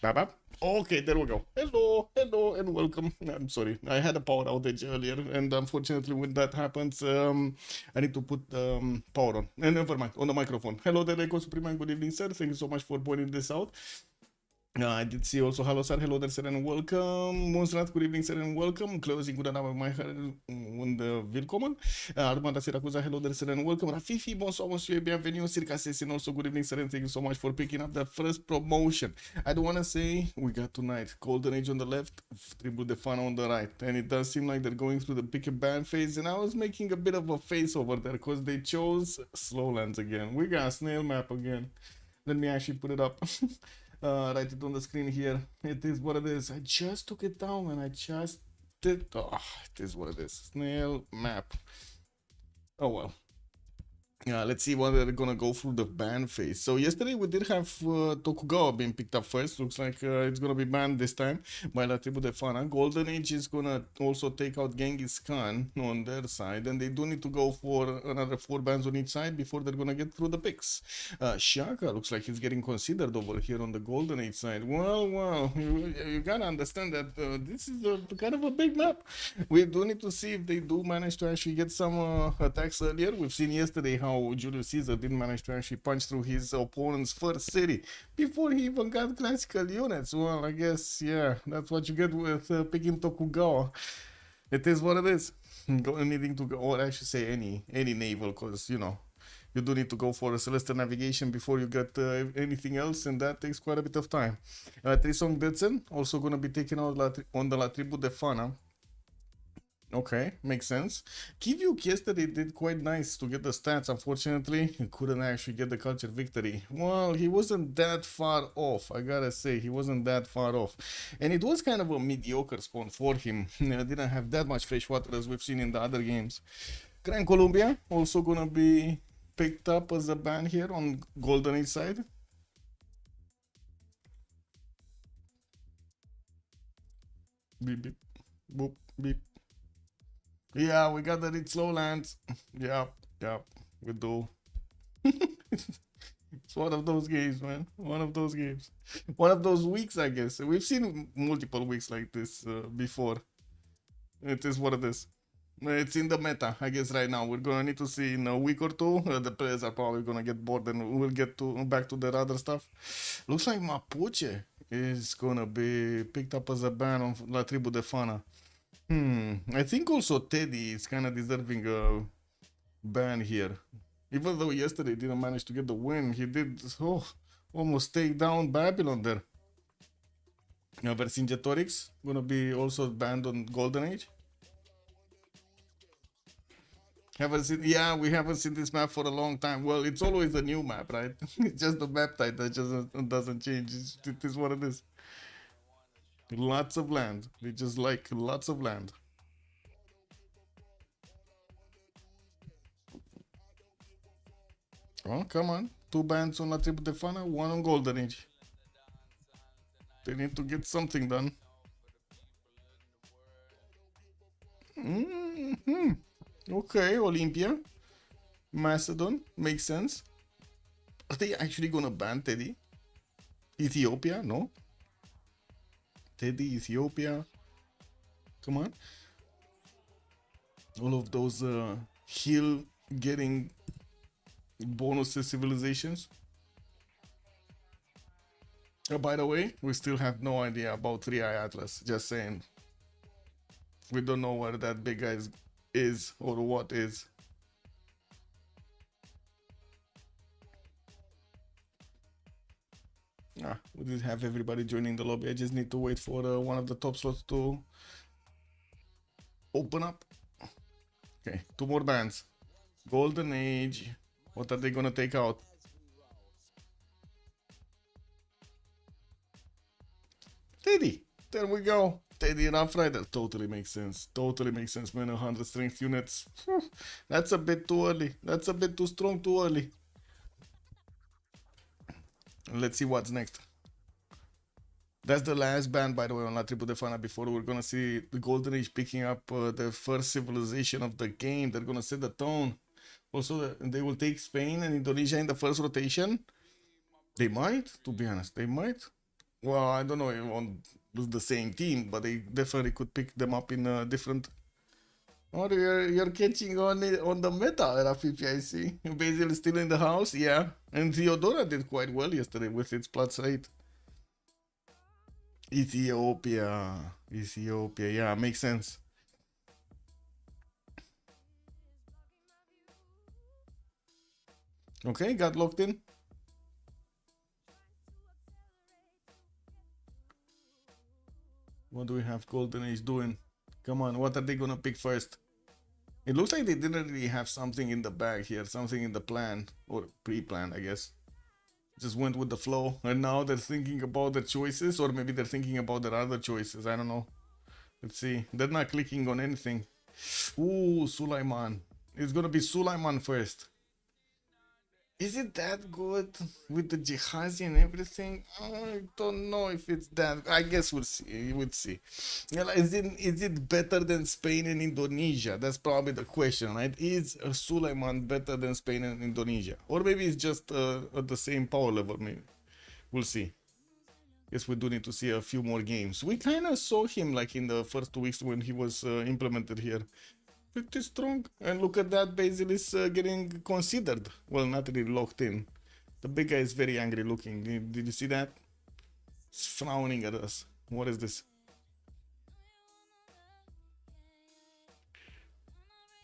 Baba. Okay, there we go. Hello, hello, and welcome. I'm sorry, I had a power outage earlier, and unfortunately, when that happens, I need to put power on. And never mind, on the microphone. Hello there, Eco Supreme. Good evening, sir. Thank you so much for pointing this out. I did see also hello sir, hello there sir and welcome. Monstrat, good evening sir and welcome. Closing good another my und willkommen. Armanda Siracusa, hello there sir and welcome. Rafifi, bonsoir monsieur, bienvenue. Circa Sessin, also good evening sir and thank you so much for picking up the first promotion. I do want to say we got tonight Golden Age on the left, Tribu de Fana on the right, and it does seem like they're going through the pick and ban phase, and I was making a bit of a face over there because they chose Slowlands again. We got snail map again. Let me actually put it up. Write it on the screen here. It is what it is. I just took it down and I just did. Oh, it is what it is. Snail map. Oh well. Yeah, let's see what they're gonna go through the ban phase. So yesterday we did have Tokugawa being picked up first. Looks like it's gonna be banned this time by La Tribu de Fana. Golden Age is gonna also take out Genghis Khan on their side, and they do need to go for another 4 bans on each side before they're gonna get through the picks. Shaka looks like he's getting considered over here on the Golden Age side. Well, you gotta understand that this is kind of a big map. We do need to see if they do manage to actually get some attacks earlier. We've seen yesterday how Julius Caesar didn't manage to actually punch through his opponent's first city before he even got classical units. Well, I guess, yeah, that's what you get with picking Tokugawa. It is what it is. Needing to go, or I should say any naval, because, you know, you do need to go for a celestial navigation before you get anything else, and that takes quite a bit of time. Trisong Detsen also going to be taken out on the La Tribu de Fana. Okay, makes sense. Kivyuk yesterday did quite nice to get the stats. Unfortunately, he couldn't actually get the culture victory. Well, he wasn't that far off, I gotta say. He wasn't that far off. And it was kind of a mediocre spawn for him. Didn't have that much fresh water as we've seen in the other games. Grand Columbia also gonna be picked up as a ban here on Golden Age side. Beep, beep, boop, beep. Yeah, we got the rich lowlands. Yeah, we do. It's one of those games, man. One of those games. One of those weeks, I guess. We've seen multiple weeks like this before. It is what it is. It's in the meta, I guess, right now. We're gonna need to see in a week or two. The players are probably gonna get bored and we'll get back to their other stuff. Looks like Mapuche is gonna be picked up as a ban on La Tribu de Fana. I think also Teddy is kind of deserving a ban here. Even though yesterday didn't manage to get the win, he did almost take down Babylon there. Vercingetorix gonna be also banned on Golden Age. Haven't seen, yeah, we haven't seen this map for a long time. Well, it's always a new map, right? It's just the map type that just doesn't change. It is what it is. Lots of land. We just like lots of land. Oh, come on. 2 bans on La Tribu de Fana, 1 on Golden Age. They need to get something done. Okay, Olympia. Macedon. Makes sense. Are they actually gonna ban Teddy? Ethiopia? No. Teddy, Ethiopia. Come on. All of those hill getting bonuses civilizations. By the way, we still have no idea about 3i Atlas. Just saying. We don't know where that big guy is or what is. We did have everybody joining the lobby. I just need to wait for one of the top slots to open up. Okay, 2 more bans. Golden Age. What are they gonna take out? Teddy. There we go. Teddy Rough Rider. Totally makes sense. Totally makes sense, man. 100 strength units. That's a bit too early. That's a bit too strong too early. Let's see what's next. That's the last ban, by the way, on La Tribu de Fana. Before we're gonna see the Golden Age picking up the first civilization of the game. They're gonna set the tone. Also, they will take Spain and Indonesia in the first rotation. They might, to be honest. They might. Well, I don't know if on the same team, but they definitely could pick them up in a different. Oh, you're catching on it on the meta, Rafifi, I see. Basil is still in the house, yeah. And Theodora did quite well yesterday with its plus 8. Ethiopia, yeah, makes sense. Okay, got locked in. What do we have Golden Age doing? Come on, what are they gonna pick first? It looks like they didn't really have something in the bag here, something in the plan, or pre-plan, I guess. Just went with the flow, and now they're thinking about their choices, or maybe they're thinking about their other choices, I don't know. Let's see, they're not clicking on anything. Ooh, Sulaiman. It's gonna be Sulaiman first. Is it that good with the Jihazi and everything? I don't know if it's that. I guess we'll see. We'll see. Yeah, like, is it better than Spain and Indonesia? That's probably the question, right? Is Suleiman better than Spain and Indonesia, or maybe it's just at the same power level? Maybe we'll see. Guess we do need to see a few more games. We kind of saw him like in the first 2 weeks when he was implemented here. Pretty strong. And look at that, Basil is getting considered. Well, not really locked in. The big guy is very angry looking. Did you see that? He's frowning at us. What is this?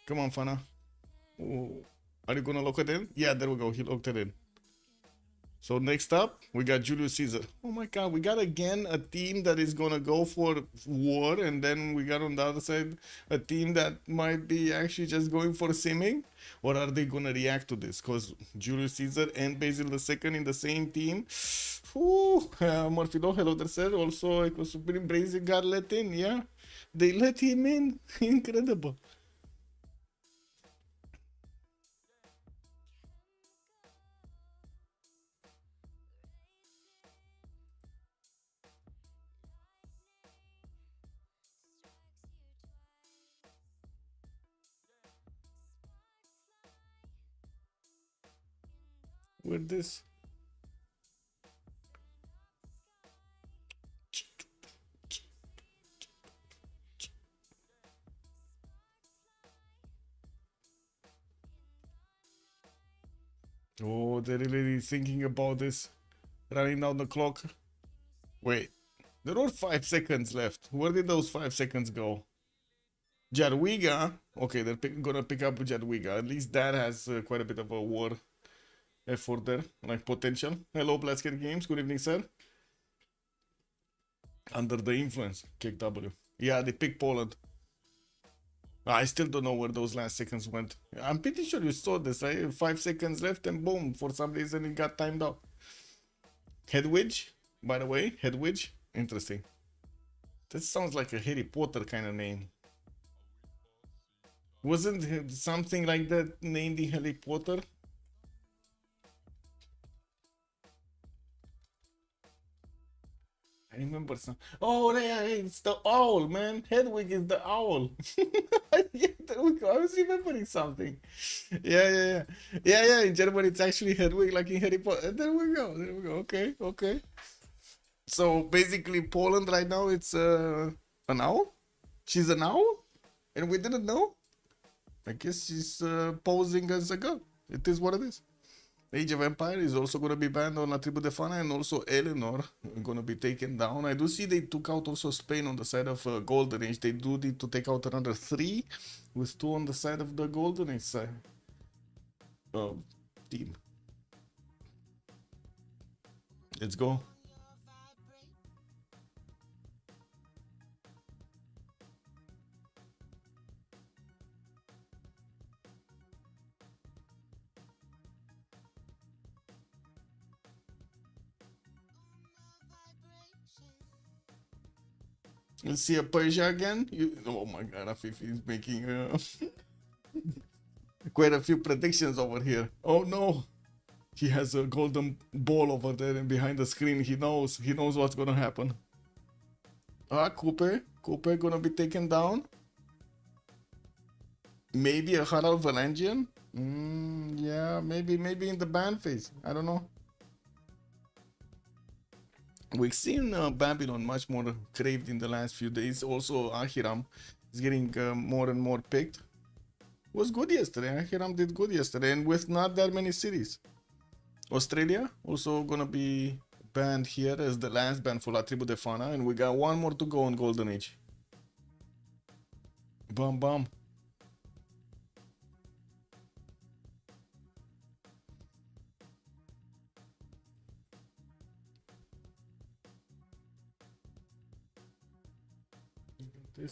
Come on, Fana. Oh, are you gonna lock it in? Yeah, there we go. He locked it in. So next up, we got Julius Caesar. Oh my god, we got again a team that is gonna go for war, and then we got on the other side a team that might be actually just going for simming. Or are they gonna react to this? Because Julius Caesar and Basil II in the same team. Whew, Morfido, hello there, sir. Also, Eco Supreme Brazy got let in, yeah. They let him in. Incredible. With this. Oh, they're really thinking about this. Running down the clock. Wait, there were 5 seconds left. Where did those 5 seconds go? Jadwiga. Okay, they're gonna pick up Jadwiga. At least that has quite a bit of a war effort there, like potential. Hello, Blasker Games. Good evening, sir. Under the influence, kick W. Yeah, they picked Poland. I still don't know where those last seconds went. I'm pretty sure you saw this, right? 5 seconds left and boom, for some reason it got timed out. Hedwig, by the way, Hedwig. Interesting. That sounds like a Harry Potter kind of name. Wasn't something like that named in Harry Potter? I remember some. Oh, yeah, it's the owl, man. Hedwig is the owl. Yeah, there we go. I was remembering something. Yeah. In German, it's actually Hedwig, like in Harry Potter. There we go. Okay, okay. So basically, Poland right now, it's an owl. She's an owl, and we didn't know. I guess she's posing as a girl. It is what it is. Age of Empire is also going to be banned on La Tribu de Fana, and also Eleanor going to be taken down. I do see they took out also Spain on the side of Golden Age. They do need to take out another 3 with 2 on the side of the Golden Age side. Team. Let's go. Let's see a Persia again. Oh my god, Afifi is making quite a few predictions over here. Oh no. He has a golden ball over there and behind the screen. He knows what's gonna happen. Cooper gonna be taken down. Maybe a Harald Valangian. Yeah, maybe in the ban phase. I don't know. We've seen Babylon much more craved in the last few days. Also, Ahiram is getting more and more picked. Was good yesterday. Ahiram did good yesterday, and with not that many cities. Australia also gonna be banned here as the last ban for La Tribu de Fana, and we got one more to go on Golden Age. Bam bam.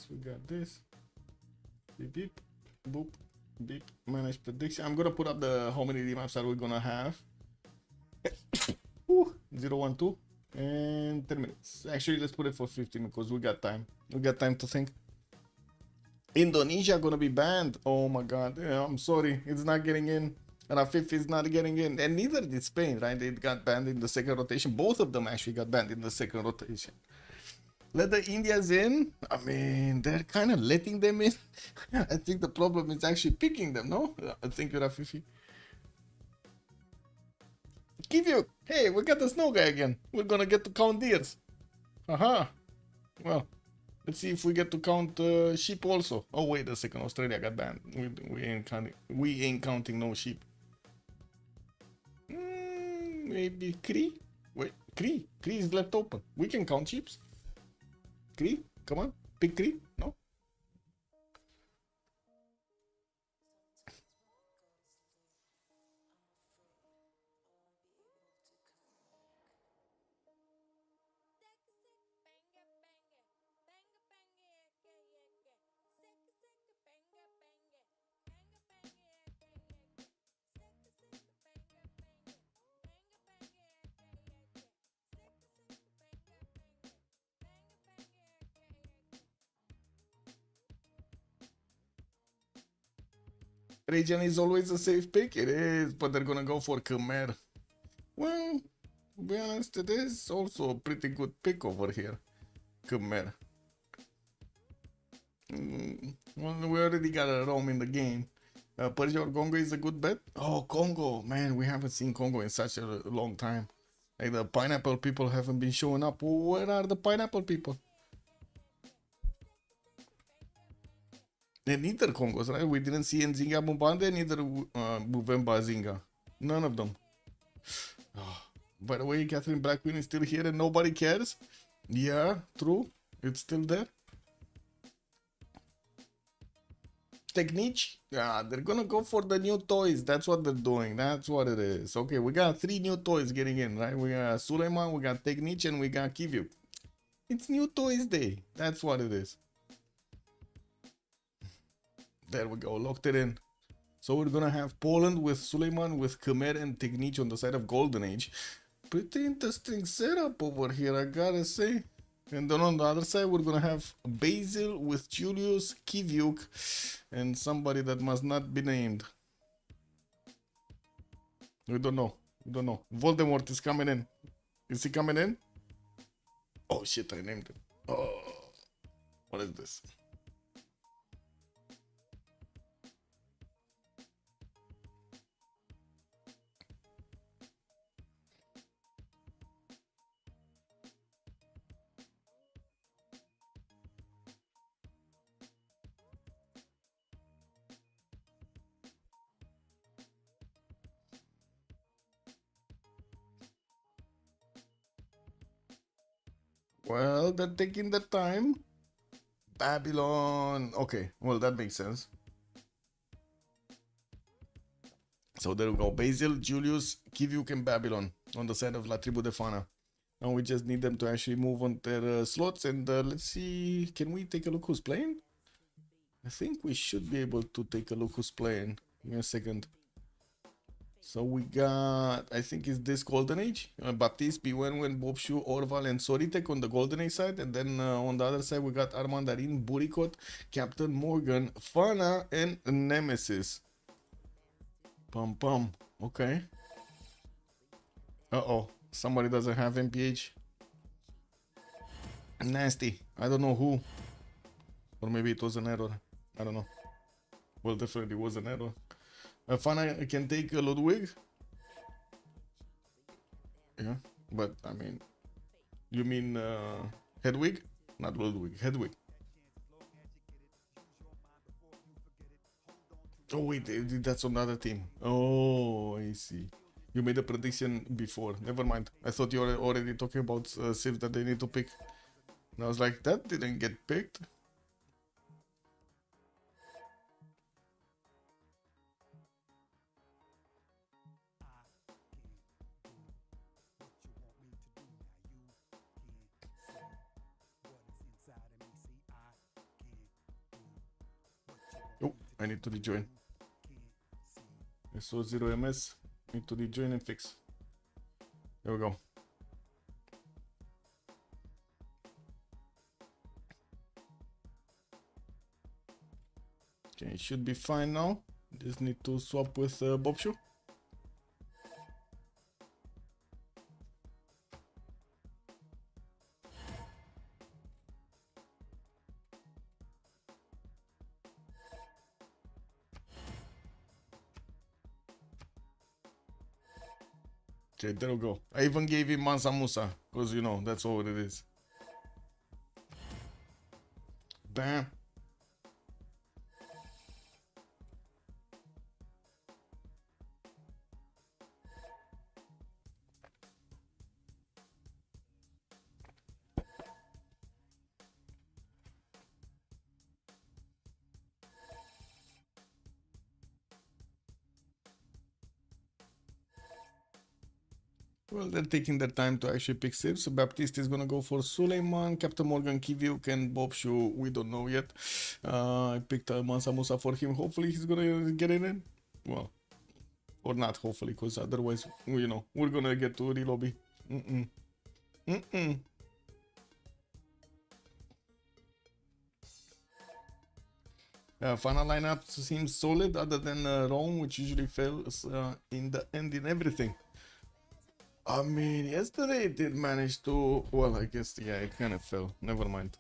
We got this. Beep beep. Boop. Beep. Manage prediction. I'm gonna put up the how many remaps are we gonna have. 0, 1, 2 and 10 minutes. Actually, let's put it for 15 because we got time. We got time to think. Indonesia gonna be banned. Oh my god. Yeah, I'm sorry. It's not getting in. Rafif is not getting in. And neither did Spain, right? They got banned in the second rotation. Both of them actually got banned in the second rotation. Let the Indians in. I mean, they're kind of letting them in. I think the problem is actually picking them, no? Thank you, Rafifi. Give you. Hey, we got the snow guy again. We're gonna get to count deers. Aha. Well, let's see if we get to count sheep also. Oh wait a second, Australia got banned. We ain't counting. We ain't counting no sheep. Maybe Cree. Wait, Cree. Cree is left open. We can count sheep. Cree, come on, pick Cree. No. Region is always a safe pick. It is, but they're gonna go for Khmer. Well, to be honest, it is also a pretty good pick over here. Khmer. Well, we already got a Rome in the game. Persia or Congo is a good bet. Oh, Congo. Man, we haven't seen Congo in such a long time. Like the pineapple people haven't been showing up. Where are the pineapple people? And neither Congos, right? We didn't see Nzinga Mumbande, neither Buvemba Zinga. None of them. Oh, by the way, Catherine Black Queen is still here and nobody cares. Yeah, true. It's still there. Technique? Yeah, they're gonna go for the new toys. That's what they're doing. That's what it is. Okay, we got 3 new toys getting in, right? We got Suleiman, we got Technique, and we got Kivyuk. It's new toys day. That's what it is. There we go, locked it in. So we're gonna have Poland with Suleiman, with Khmer and Technique on the side of Golden Age. Pretty interesting setup over here, I gotta say. And then on the other side, we're gonna have Basil with Julius, Kivyuk, and somebody that must not be named. We don't know. We don't know. Voldemort is coming in. Is he coming in? Oh shit, I named him. Oh, what is this? Well, they're taking their time. Babylon. Okay, well, that makes sense. So there we go. Basil, Julius, Kivyuk, and Babylon on the side of La Tribu de Fana. And we just need them to actually move on their slots. And let's see. Can we take a look who's playing? I think we should be able to take a look who's playing. Give me a second. So we got, I think it's this Golden Age. Baptiste, Biwenwen, Bobshu, Orval, and Soritek on the Golden Age side. And then on the other side, we got Armandarin, Burikot, Captain Morgan, Fana, and Nemesis. Pum pum. Okay. Uh-oh. Somebody doesn't have MPH. Nasty. I don't know who. Or maybe it was an error. I don't know. Well, definitely was an error. Fana can take Ludwig. Yeah, but I mean, You mean Hedwig? Not Ludwig, Hedwig. Oh wait, that's another team. Oh, I see. You made a prediction before. Never mind. I thought you were already talking about Civ that they need to pick. And I was like, that didn't get picked. Oh, I need to rejoin. I saw 0 MS. Need to rejoin and fix. There we go. Okay, it should be fine now. Just need to swap with Bobshu. Okay, there we go. I even gave him Mansa Musa, because you know, that's all it is. Bam. Well, they're taking their time to actually pick Civ. So Baptiste is gonna go for Suleiman, Captain Morgan, Kiviuk, and Bobshu. We don't know yet. I picked Mansa Musa for him. Hopefully he's gonna get it in. Well, or not hopefully, because otherwise, you know, we're gonna get to relobby. Fana lineup seems solid, other than Rome, which usually fails in the end in everything. I mean, yesterday it did manage to. Well, I guess, yeah, it kind of fell. Never mind.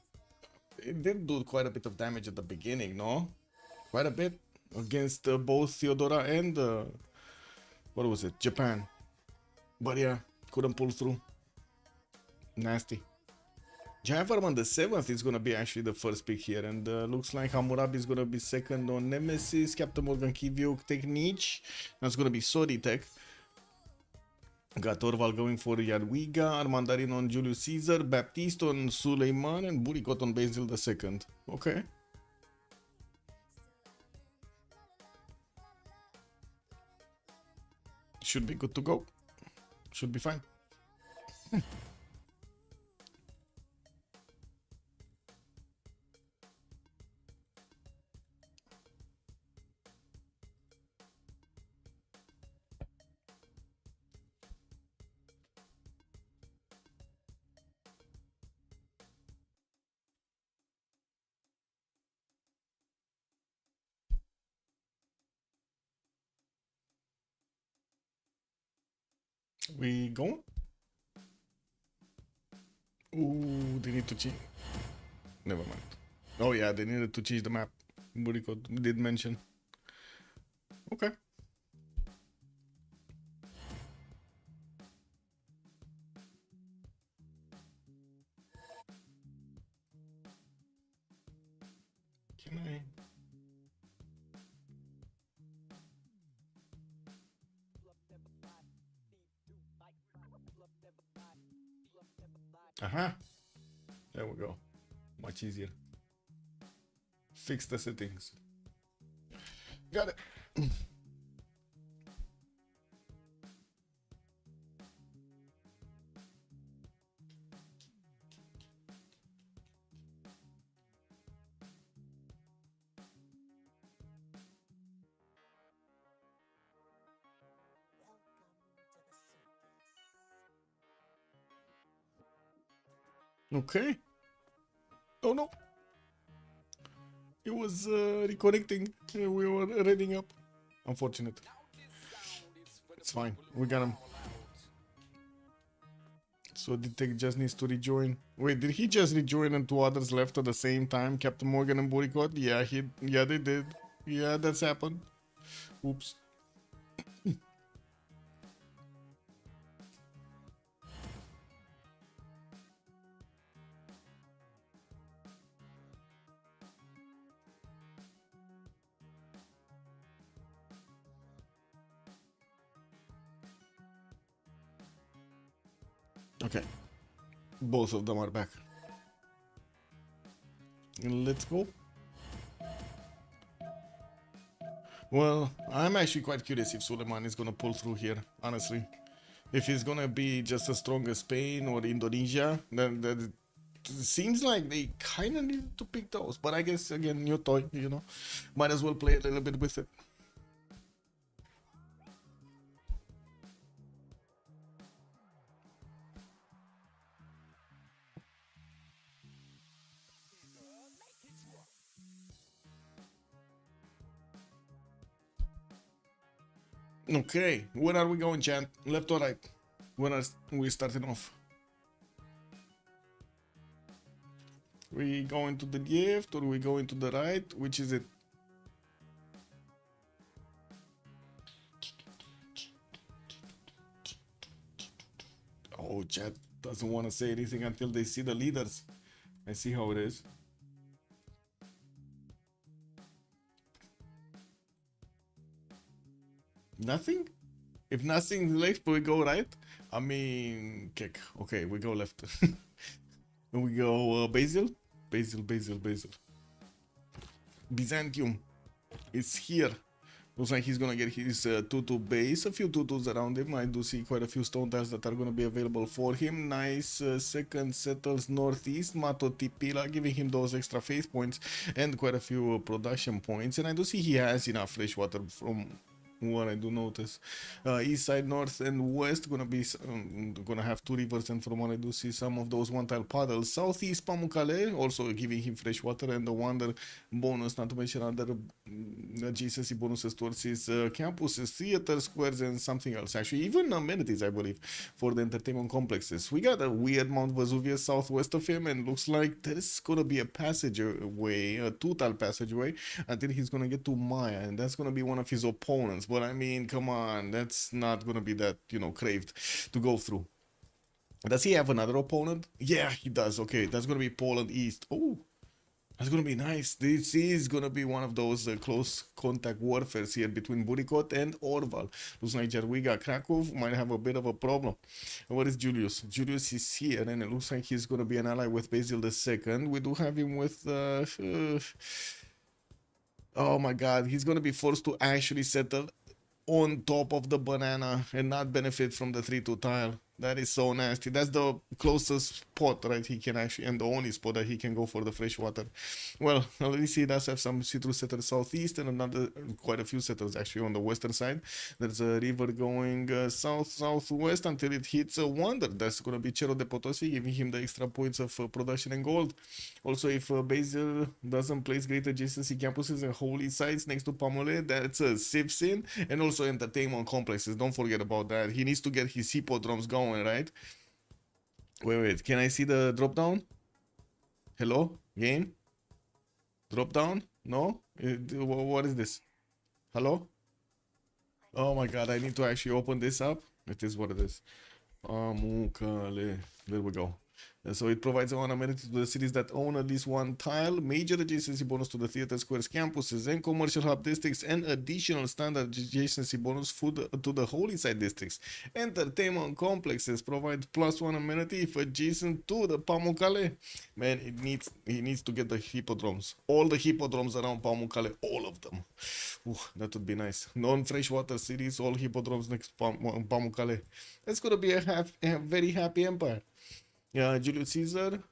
It did do quite a bit of damage at the beginning, no? Quite a bit against both Theodora and what was it? Japan. But yeah, couldn't pull through. Nasty. Jafarman the 7th is gonna be actually the first pick here, and looks like Hammurabi is gonna be second on Nemesis, Captain Morgan, Kiviuk, Technique. That's gonna be Sodi Tech. Got Orval going for Jadwiga, Armandarin on Julius Caesar, Baptiste on Suleiman, and Buricot on Basil II. Okay. Should be good to go. Should be fine. We going? Ooh, they need to change. Never mind. Oh yeah, they needed to change the map. Buricot did mention. Okay. Can I? Aha. There we go. Much easier. Fix the settings. Got it. Okay. Oh no. It was reconnecting. We were reading up. Unfortunate. It's fine. We got him. So Detect just needs to rejoin. Wait, did he just rejoin and two others left at the same time? Captain Morgan and Buricot? Yeah, they did. Yeah, that's happened. Oops. Okay. Both of them are back. Let's go. Well, I'm actually quite curious if Suleiman is gonna pull through here, honestly. If he's gonna be just as strong as Spain or Indonesia, then it seems like they kind of need to pick those. But I guess, again, new toy, you know. Might as well play a little bit with it. Okay, where are we going, chat? Left or right? When are we starting off? We going to the left or we going to the right? Which is it? Oh, chat doesn't want to say anything until they see the leaders. I see how it is. Nothing? If nothing left, we go right? I mean, kick. Okay, we go left. We go Basil? Basil. Byzantium is here. Looks like he's gonna get his 2-2 base, a few 2-2s around him. I do see quite a few stone tiles that are gonna be available for him. Nice second settles northeast. Mato Tipila giving him those extra faith points and quite a few production points. And I do see he has enough fresh water from what I do notice. East side, north and west gonna be gonna have two rivers, and from what I do see some of those one tile puddles. Southeast Pamukkale also giving him fresh water and the wonder bonus, not to mention other adjacency bonuses towards his campuses, theater squares and something else. Actually, even amenities, I believe, for the entertainment complexes. We got a weird Mount Vesuvius southwest of him, and looks like there's gonna be a passageway, a two-tile passageway, until he's gonna get to Maya, and that's gonna be one of his opponents. But I mean, come on, that's not gonna be that, you know, craved to go through. Does he have another opponent? Yeah, he does. Okay, that's gonna be Poland East. Oh, that's gonna be nice. This is gonna be one of those close contact warfares here between Burikot and Orval. Looks like Jarwiga Krakow might have a bit of a problem. What is Julius? Julius is here, and it looks like he's gonna be an ally with Basil II. We do have him with oh my god, he's gonna be forced to actually settle on top of the banana and not benefit from the 3-2 tile. That is so nasty. That's the closest spot, right? He can actually, and the only spot that he can go for the fresh water. Well, at least he does have some citrus settlers southeast and another, quite a few settlers actually on the western side. There's a river going south-southwest until it hits a wonder. That's going to be Cerro de Potosi, giving him the extra points of production and gold. Also, if Basil doesn't place great adjacency campuses and holy sites next to Pamole, that's a Civ6 and also entertainment complexes. Don't forget about that. He needs to get his hippodromes going, right? Wait, can I see the drop down? Hello, game? Drop down? No? What is this? Hello? Oh my god, I need to actually open this up. It is what it is. Pamukkale. There we go. And so it provides one amenity to the cities that own at least one tile, major adjacency bonus to the theater squares campuses and commercial hub districts, and additional standard adjacency bonus to the holy site districts. Entertainment complexes provide +1 amenity if adjacent to the Pamukkale. Man, he needs to get the hippodromes. All the hippodromes around Pamukkale, all of them. Ooh, that would be nice. Non-freshwater cities, all hippodromes next to Pamukkale. That's gonna be a very happy empire. Yeah, Julius Caesar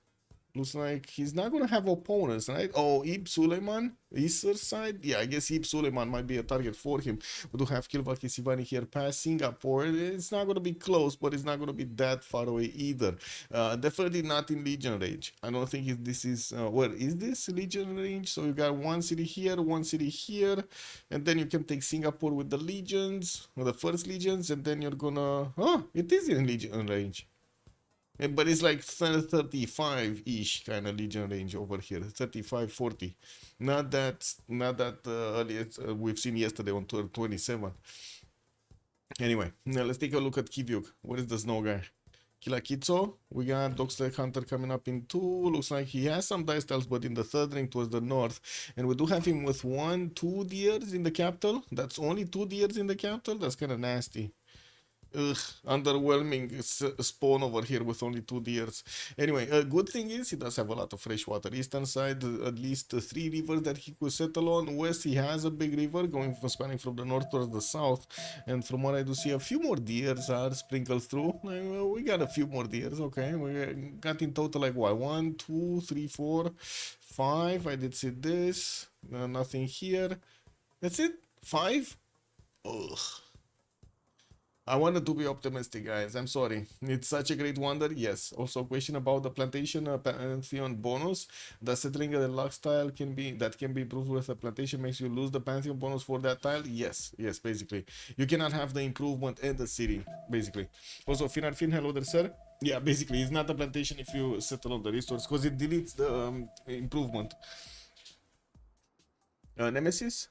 looks like he's not gonna have opponents, right? Oh, Ibn Suleiman, Eastern side. Yeah, I guess Ibn Suleiman might be a target for him. We do have Kilvaki Sivani here past Singapore. It's not gonna be close, but it's not gonna be that far away either. Definitely not in Legion range. I don't think this is where is this Legion range? So you got one city here, one city here, and then you can take Singapore with the legions, or the first legions, and then you're gonna. Oh, it is in Legion range. But it's like 35-ish kind of Legion range over here, 35-40. Not that early we've seen yesterday on 27. Anyway, now let's take a look at Kivyuk. What is the snow guy? Kilakitso, we got Dogsled Hunter coming up in 2. Looks like he has some dice tiles, but in the third ring towards the north. And we do have him with 2 deers in the capital. That's only 2 deers in the capital. That's kind of nasty. Ugh, underwhelming spawn over here with only 2 deers. Anyway, a good thing is he does have a lot of fresh water. Eastern side, at least 3 rivers that he could settle on. West, he has a big river going from spanning from the north towards the south. And from what I do see, a few more deers are sprinkled through. We got a few more deers, okay. We got in total like what? 1, 2, 3, 4, 5. I did see this. Nothing here. That's it? 5? Ugh. I wanted to be optimistic, guys. I'm sorry. It's such a great wonder. Yes. Also, a question about the plantation pantheon bonus. The settling of the luck tile can be improved with a plantation makes you lose the pantheon bonus for that tile. Yes. Yes. Basically, you cannot have the improvement in the city. Basically. Also, Finarfin, hello there, sir. Yeah. Basically, it's not a plantation if you settle on the resource because it deletes the improvement. Nemesis.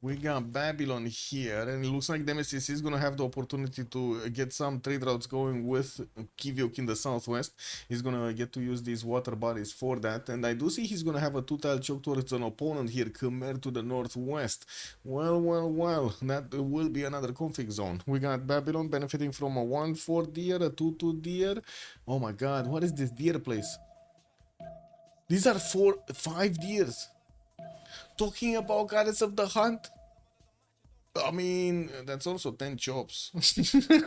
We got Babylon here, and it looks like Nemesis is gonna have the opportunity to get some trade routes going with Kiviok in the southwest. He's gonna get to use these water bodies for that, and I do see he's gonna have a 2-tile choke towards an opponent here compared to the northwest. Well, that will be another conflict zone. We got Babylon benefiting from a 1-4 deer, a 2-2 deer. Oh my god, what is this deer place? These are 5 deers. Talking about Goddess of the Hunt, I mean, that's also 10 chops.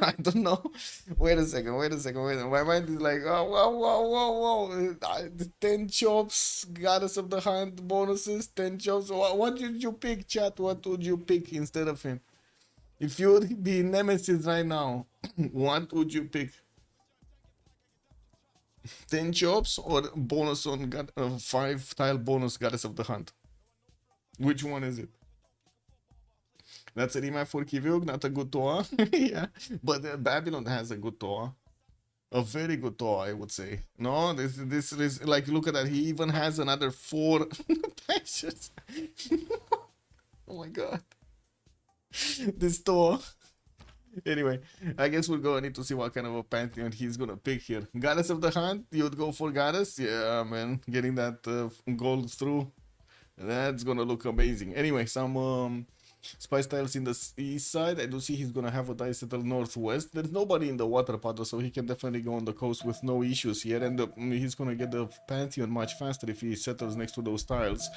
I don't know. Wait a second. My mind is like, oh, whoa. 10 chops, Goddess of the Hunt bonuses, 10 chops. What did you pick, chat? What would you pick instead of him? If you would be Nemesis right now, what would you pick? 10 chops or bonus on 5-tile bonus Goddess of the Hunt? Which one is it? That's a remap for Kiviok, not a good Toa. Yeah, but Babylon has a good Toa. A very good Toa, I would say. No, this is like, look at that. He even has another 4 patches. Oh my god. This Toa. Anyway, I guess we're gonna need to see what kind of a pantheon he's gonna pick here. Goddess of the Hunt, you would go for Goddess? Yeah, man. Getting that gold through. That's gonna look amazing. Anyway, some spice tiles in the east side. I do see he's gonna have a die settle northwest. There's nobody in the water puddle, so he can definitely go on the coast with no issues here. And he's gonna get the pantheon much faster if he settles next to those tiles.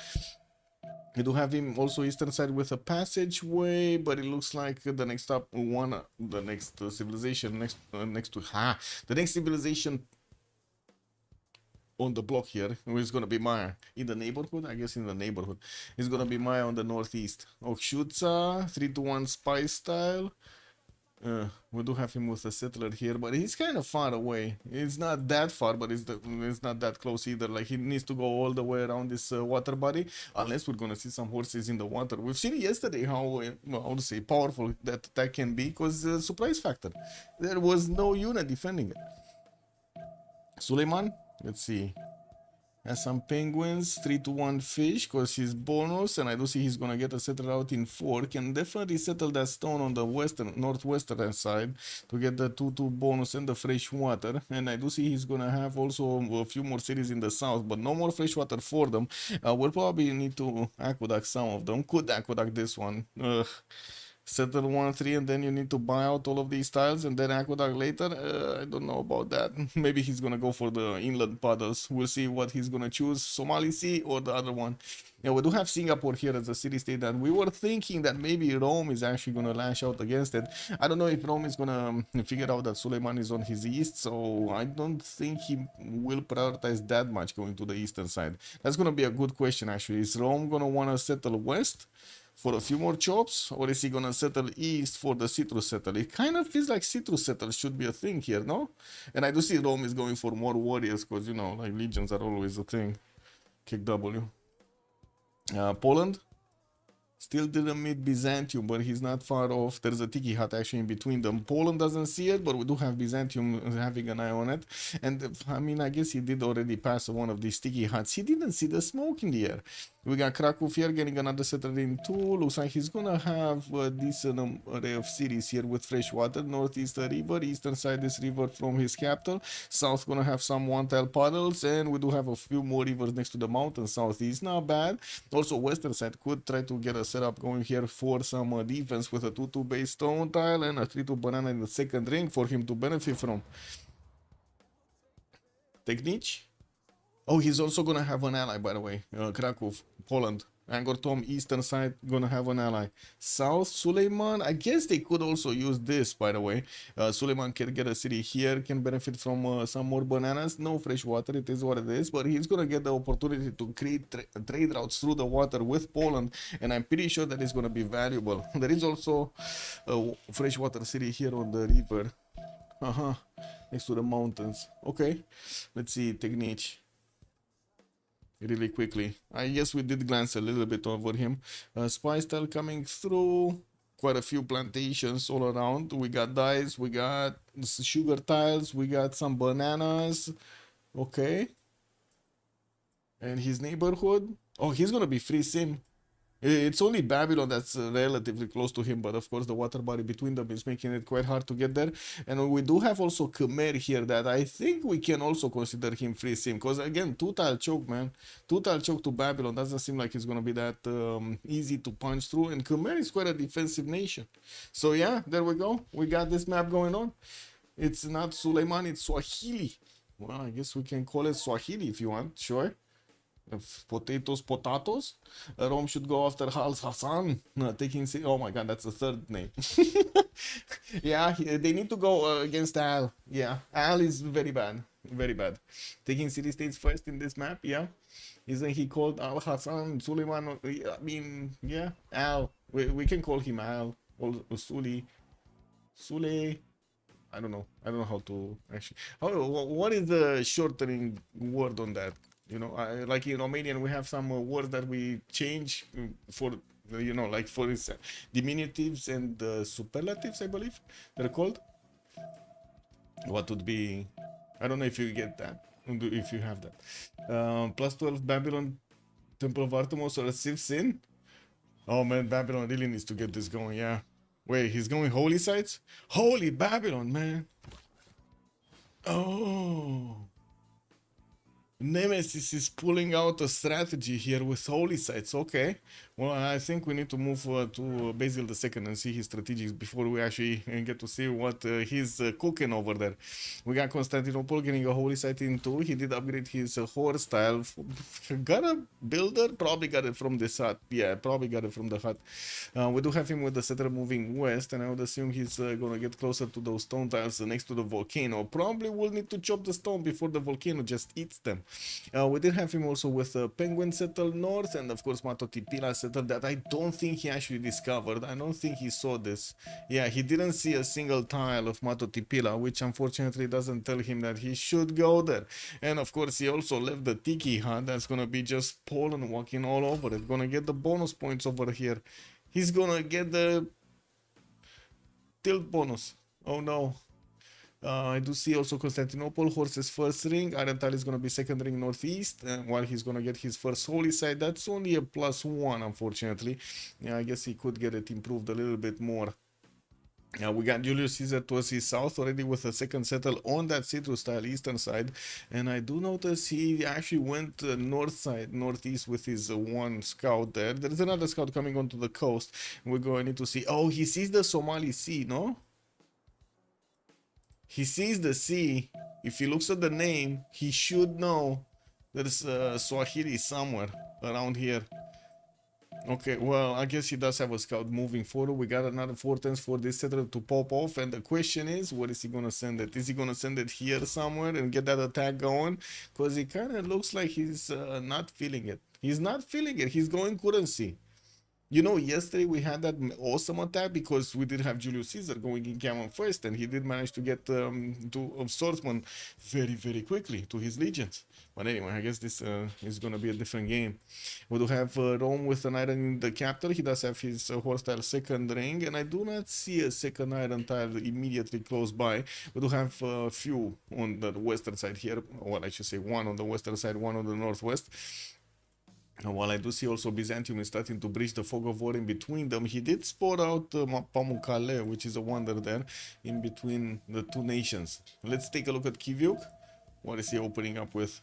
We do have him also eastern side with a passageway, but it looks like the next up one, the next civilization next to the next civilization on the block here is gonna be Maya in the neighborhood. I guess in the neighborhood is gonna be Maya on the northeast. Okshutsa 3-1 spy style. We do have him with a settler here, but he's kind of far away. It's not that far, but it's not that close either. Like, he needs to go all the way around this water body, unless we're gonna see some horses in the water. We've seen yesterday how how to say powerful that can be, because surprise factor. There was no unit defending it. Suleiman, let's see. Has some penguins, 3-1 fish, because he's bonus, and I do see he's gonna get a settler out in 4. Can definitely settle that stone on the northwestern side to get the 2-2 bonus and the fresh water. And I do see he's gonna have also a few more cities in the south, but no more fresh water for them. We'll probably need to aqueduct some of them. Could aqueduct this one. Settle 1-3, and then you need to buy out all of these tiles and then aqueduct later. I don't know about that. Maybe he's gonna go for the inland puddles. We'll see what he's gonna choose, Somali Sea or the other one. Yeah, we do have Singapore here as a city-state, and we were thinking that maybe Rome is actually gonna lash out against it. I don't know if Rome is gonna figure out that Suleiman is on his east, so I don't think he will prioritize that much going to the eastern side. That's gonna be a good question, actually. Is Rome gonna wanna settle west for a few more chops, or is he gonna settle east for the citrus settle? It kind of feels like citrus settle should be a thing here, no? And I do see Rome is going for more warriors, because, you know, like, legions are always a thing. Kick W. Poland still didn't meet Byzantium, but he's not far off. There's a tiki hut actually in between them. Poland doesn't see it, but we do have Byzantium having an eye on it. And I mean, I guess he did already pass one of these tiki huts. He didn't see the smoke in the air. We got Krakow here getting another settler in 2. Looks like he's gonna have a decent array of cities here with fresh water. Northeast river, eastern side this river from his capital. South gonna have some one-tile puddles, and we do have a few more rivers next to the mountain southeast. Not bad. Also, western side could try to get a setup going here for some defense with a 2-2 base stone tile and a 3-2 banana in the second ring for him to benefit from. Technique. Oh, he's also gonna have an ally, by the way. Krakow, Poland. Angor Tom, eastern side, gonna have an ally. South, Suleiman. I guess they could also use this, by the way. Suleiman can get a city here, can benefit from some more bananas. No fresh water, it is what it is. But he's gonna get the opportunity to create trade routes through the water with Poland. And I'm pretty sure that is gonna be valuable. There is also a freshwater city here on the river. Next to the mountains. Okay, let's see, technique. Really quickly. I guess we did glance a little bit over him. Spy style coming through. Quite a few plantations all around. We got dyes, we got sugar tiles, we got some bananas. Okay. And his neighborhood. Oh, he's gonna be free sim. It's only Babylon that's relatively close to him, but of course the water body between them is making it quite hard to get there. And we do have also Khmer here that I think we can also consider him free sim, because again, 2-tile choke, man. 2-tile choke to Babylon doesn't seem like it's gonna be that easy to punch through, and Khmer is quite a defensive nation. So yeah, there we go. We got this map going on. It's not Suleiman, it's Swahili. Well, I guess we can call it Swahili if you want, sure. Potatoes. Rome should go after Al Hassan, taking. Oh my god, that's the third name. Yeah, they need to go against Al. Yeah, Al is very bad, very bad. Taking city states first in this map. Yeah, isn't he called Al Hassan Suleiman? I mean, yeah, Al. We can call him Al or Sule. I don't know. I don't know how to actually. What is the shortening word on that? You know, like in Romanian, we have some words that we change for, you know, like for instance, diminutives and superlatives, I believe they're called. What would be, I don't know if you get that, if you have that. Plus 12 Babylon, Temple of Artemis or Civ6. Oh man, Babylon really needs to get this going, yeah. Wait, he's going holy sites? Holy Babylon, man. Oh. Nemesis is pulling out a strategy here with holy sites. Okay, well, I think we need to move to Basil II and see his strategies before we actually get to see what he's cooking over there. We got Constantinople getting a holy site in 2. He did upgrade his horse style. Got a builder? Probably got it from this hut. Yeah, probably got it from the hut. We do have him with the settler moving west, and I would assume he's gonna get closer to those stone tiles next to the volcano. Probably will need to chop the stone before the volcano just eats them. We did have him also with Penguin settled north, and of course Matotipila settled that I don't think he actually discovered. I don't think he saw this. Yeah, he didn't see a single tile of Matotipila, which unfortunately doesn't tell him that he should go there. And of course he also left the Tiki hut. That's gonna be just Poland walking all over it. Gonna get the bonus points over here. He's gonna get the tilt bonus. Oh no. I do see also Constantinople, horses first ring, Iron Tile is going to be second ring northeast, while he's going to get his first holy side. That's only a +1, unfortunately. Yeah, I guess he could get it improved a little bit more. We got Julius Caesar towards his south already with a second settle on that citrus style eastern side, and I do notice he actually went northeast with his one scout there. There's another scout coming onto the coast. We're going to see. Oh, he sees the Somali Sea, no? He sees the sea. If he looks at the name, he should know there's Swahili somewhere around here. Okay, well, I guess he does have a scout moving forward. We got another 4 turns for this settler to pop off, and the question is, where is he gonna send it? Is he gonna send it here somewhere and get that attack going? Because it kind of looks like he's not feeling it. He's not feeling it. He's going currency. You know, yesterday we had that awesome attack because we did have Julius Caesar going in cannon first, and he did manage to get to swordsman very, very quickly to his legions. But anyway, I guess this is going to be a different game. We do have Rome with an iron in the capital. He does have his horse tile second ring, and I do not see a second iron tile immediately close by. We do have a few on the western side here. Well, I should say one on the western side, one on the northwest. And while I do see also Byzantium is starting to bridge the fog of war in between them, he did spot out Pamukkale, which is a wonder there, in between the two nations. Let's take a look at Kivyuk. What is he opening up with?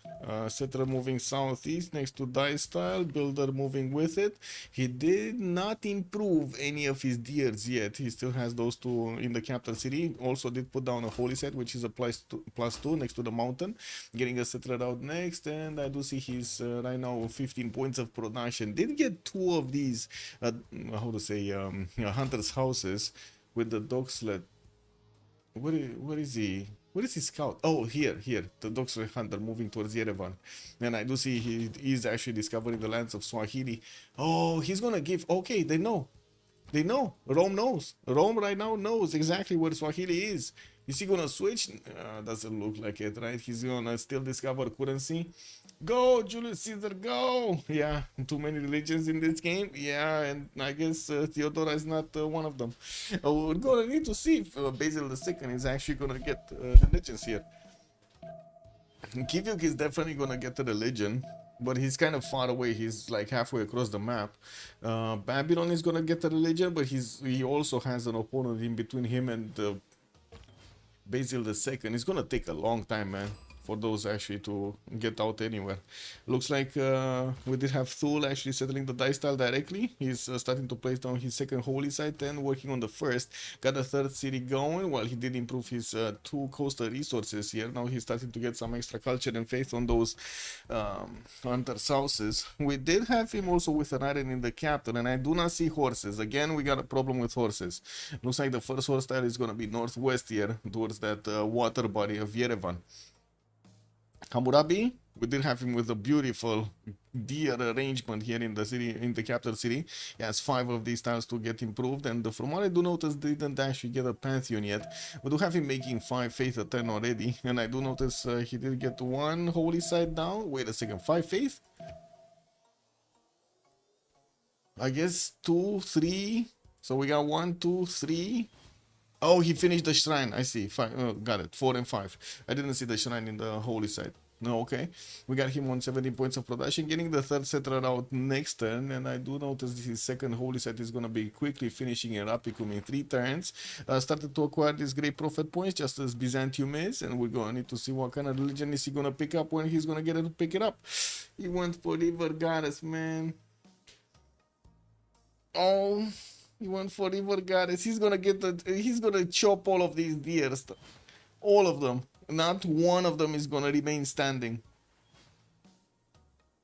Settler moving southeast next to Diestyle, Builder moving with it. He did not improve any of his deers yet. He still has those two in the capital city. Also did put down a holy set, which is a +2 next to the mountain. Getting a settler out next, and I do see he's right now 15 points of production. Did get two of these, how to say, hunter's houses with the dog sled. Where is he? Where is his scout? Oh, here. The dog sled hunter moving towards Yerevan. And I do see he is actually discovering the lands of Swahili. Oh, he's gonna give. Okay, they know. They know. Rome knows. Rome right now knows exactly where Swahili is. Is he gonna switch? Doesn't look like it, right? He's gonna still discover currency. Go, Julius Caesar, go! Yeah, too many religions in this game. Yeah, and I guess Theodora is not one of them. We're gonna need to see if Basil II is actually gonna get religions here. Kivyuk is definitely gonna get a religion, but he's kind of far away. He's like halfway across the map. Babylon is gonna get a religion, but he also has an opponent in between him and Basil II. It's gonna take a long time, man, for those actually to get out anywhere. Looks like we did have Thule actually settling the dice style directly. He's starting to place down his second holy site and working on the first. Got the third city going while he did improve his two coastal resources here. Now he's starting to get some extra culture and faith on those hunter's houses. We did have him also with an iron in the capital, and I do not see horses. Again, we got a problem with horses. Looks like the first horse style is going to be northwest here towards that water body of Yerevan. Hammurabi, we did have him with a beautiful deer arrangement here in the city, in the capital city. He has 5 of these tiles to get improved, and from what I do notice, they didn't actually get a pantheon yet. We do have him making 5 faith a turn already, and I do notice he did get 1 holy site down. Wait a second, 5 faith? I guess 2, 3. So we got 1, 2, 3. Oh, he finished the shrine. I see. 5. Got it. 4 and 5. I didn't see the shrine in the holy site. No, okay. We got him on 17 points of production, getting the third settler out next turn, and I do notice his second holy site is going to be quickly finishing in Rapicum in 3 turns. Started to acquire these great prophet points, just as Byzantium is, and we're going to need to see what kind of religion is he going to pick up when he's going to get it to pick it up. He went for River Goddess, man. Oh, he went for River Goddess. He's going to get he's going to chop all of these deers. All of them. Not one of them is gonna remain standing.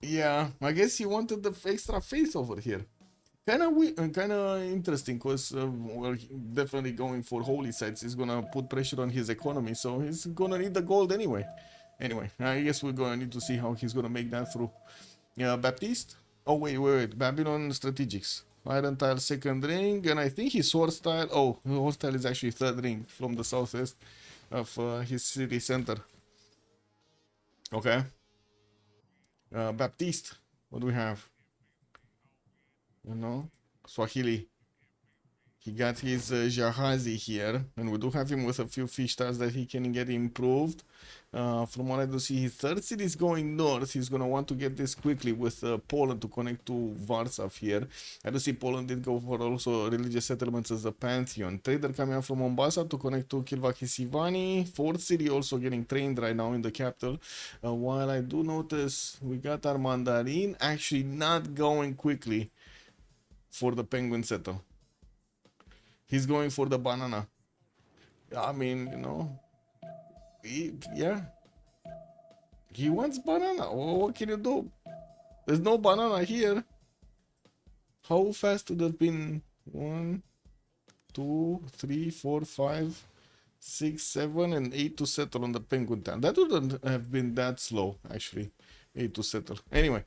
Yeah, I guess he wanted the extra face over here. Kinda interesting, cause well, definitely going for holy sites is gonna put pressure on his economy, so he's gonna need the gold anyway. Anyway, I guess we're gonna need to see how he's gonna make that through. Yeah, Baptiste. Oh wait, Babylon strategics. Iron tile second ring, and I think his horse tile. Oh, the horse tile is actually third ring from the southwest of his city center. Okay. Baptiste, what do we have? You know, Swahili. He got his Jahazi here, and we do have him with a few fish tiles that he can get improved. From what I do see, his third city is going north. He's going to want to get this quickly with Poland to connect to Warsaw here. I do see Poland did go for also religious settlements as a pantheon. Trader coming out from Mombasa to connect to Kilvakisivani. Fourth city also getting trained right now in the capital. While I do notice we got our Mandarin actually not going quickly for the Penguin settle. He's going for the banana. I mean, you know, yeah. He wants banana. Well, what can you do? There's no banana here. How fast would have been 1, 2, 3, 4, 5, 6, 7, and 8 to settle on the Penguin town? That wouldn't have been that slow, actually. 8 to settle. Anyway.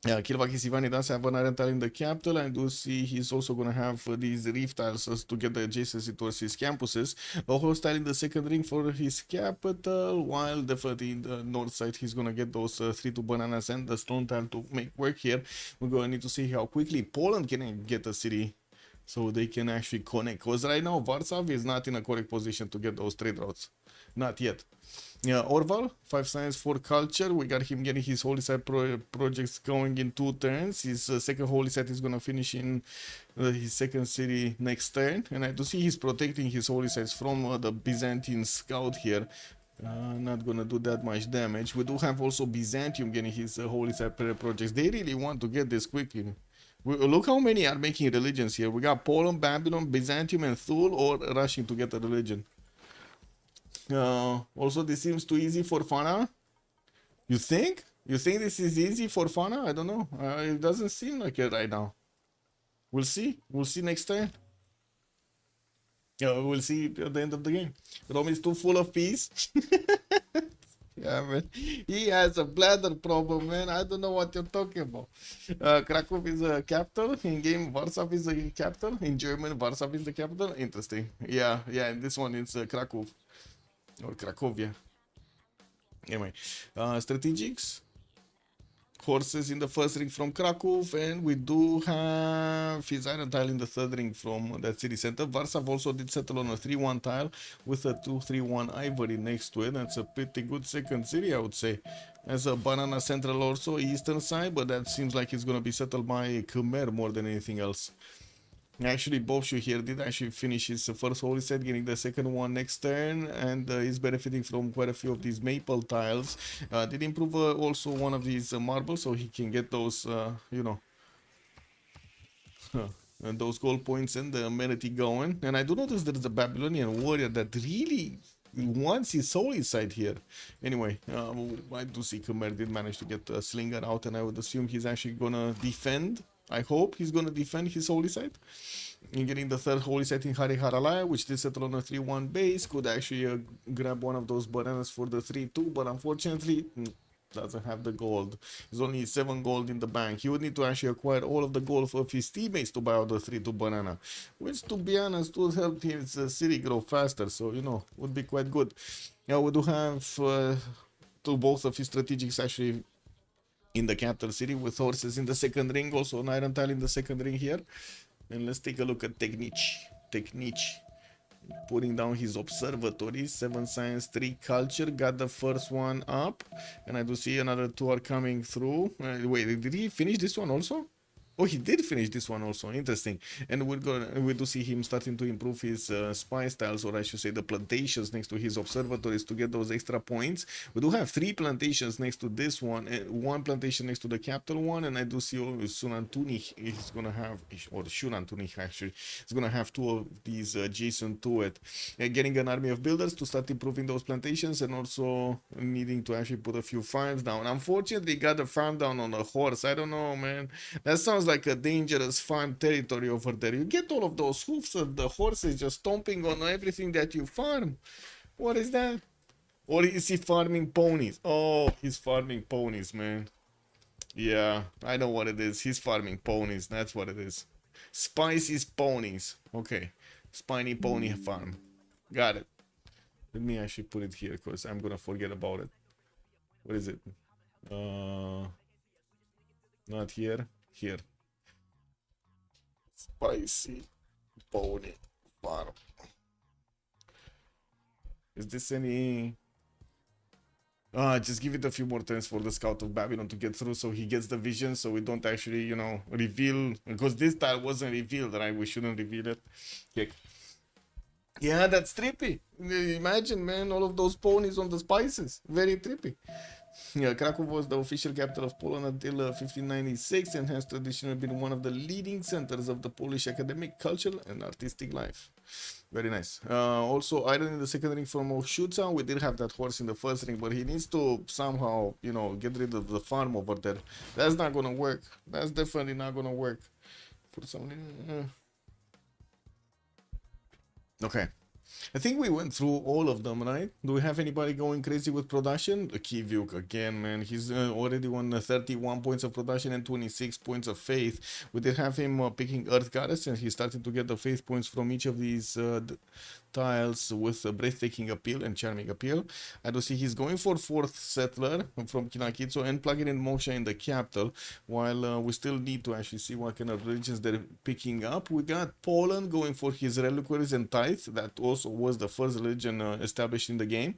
Yeah, Kilvakisivani does have an iron tile in the capital. I do see he's also going to have these reef tiles to get the adjacency towards his campuses. A horse tile in the second ring for his capital, while definitely in the north side he's going to get those 3-2 bananas and the stone tile to make work here. We're going to need to see how quickly Poland can get a city so they can actually connect. Because right now Warsaw is not in a correct position to get those trade routes, not yet. Yeah, Orval, 5 science, 4 culture. We got him getting his holy site projects going in 2 turns. His second holy site is gonna finish in his second city next turn, and I do see he's protecting his holy sites from the Byzantine scout here. Not gonna do that much damage. We do have also Byzantium getting his holy site projects. They really want to get this quickly. Look how many are making religions here. We got Poland, Babylon, Byzantium, and Thule all rushing to get a religion. Also, this seems too easy for Fana. You think? You think this is easy for Fana? I don't know. It doesn't seem like it right now. We'll see. We'll see next time. Yeah, we'll see at the end of the game. Rome is too full of peace. Yeah, man. He has a bladder problem, man. I don't know what you're talking about. Krakow is a capital. In game, Warsaw is the capital. In German, Warsaw is the capital. Interesting. Yeah, yeah. And this one is Krakow. Or Cracovia. Anyway, strategics. Horses in the first ring from Krakow, and we do have his iron tile in the third ring from that city center. Warsaw also did settle on a 3-1 tile with a 2-3-1 ivory next to it. That's a pretty good second city, I would say. As a banana central also eastern side, but that seems like it's gonna be settled by Khmer more than anything else. Actually, Bobshu here did actually finish his first holy set, getting the second one next turn, and he's benefiting from quite a few of these maple tiles. Did improve also one of these marbles, so he can get those, you know, and those gold points and the amenity going. And I do notice there's a Babylonian warrior that really wants his holy site here. Anyway, I do see Khmer did manage to get a slinger out, and I would assume he's actually gonna defend. I hope he's going to defend his holy site. And getting the third holy site in Hariharalaya, which did settle on a 3-1 base, could actually grab one of those bananas for the 3-2, but unfortunately doesn't have the gold. There's only 7 gold in the bank. He would need to actually acquire all of the gold of his teammates to buy out the 3-2 banana, which, to be honest, would help his city grow faster, so, you know, would be quite good. Now, we do have both of his strategics actually in the capital city with horses in the second ring, also an iron tile in the second ring here. And let's take a look at Technique. Putting down his observatories, 7 science, 3 culture, got the first one up, and I do see another 2 are coming through. Wait, did he finish this one also? Oh, he did finish this one also. Interesting. And we do see him starting to improve his spy styles, or I should say the plantations next to his observatories to get those extra points. We do have 3 plantations next to this one, and 1 plantation next to the capital one. And I do see Sunantunich is going to have, or Shunantunich actually, is going to have 2 of these adjacent to it. Getting an army of builders to start improving those plantations, and also needing to actually put a few farms down. Unfortunately, got the farm down on a horse. I don't know, man. That sounds like a dangerous farm territory over there. You get all of those hoofs of the horses just stomping on everything that you farm. What is that? Or is he farming ponies? Oh, he's farming ponies, man. Yeah, I know what it is. He's farming ponies. That's what it is. Spicy's ponies. Okay. Spiny pony farm. Got it. Let me actually put it here because I'm gonna forget about it. What is it? Not here. Here. Spicy pony farm. Is this any... just give it a few more turns for the Scout of Babylon to get through so he gets the vision, so we don't actually, you know, reveal, because this tile wasn't revealed, right? We shouldn't reveal it. Okay. Yeah, that's trippy. Imagine, man, all of those ponies on the spices. Very trippy. Yeah, Krakow was the official capital of Poland until 1596 and has traditionally been one of the leading centers of the Polish academic, cultural, and artistic life. Very nice. Also, iron in the second ring from Oshutsa. We did have that horse in the first ring, but he needs to somehow, you know, get rid of the farm over there. That's not gonna work. That's definitely not gonna work. For some reason. Okay. I think we went through all of them, right? Do we have anybody going crazy with production? Kivyuk again, man. He's already won 31 points of production and 26 points of faith. We did have him picking Earth Goddess, and he started to get the faith points from each of these tiles with a breathtaking appeal and charming appeal. I do see he's going for fourth settler from Kinakitsu and plugging in Moksha in the capital, while we still need to actually see what kind of religions they're picking up. We got Poland going for his reliquaries and tithe. That also was the first religion established in the game.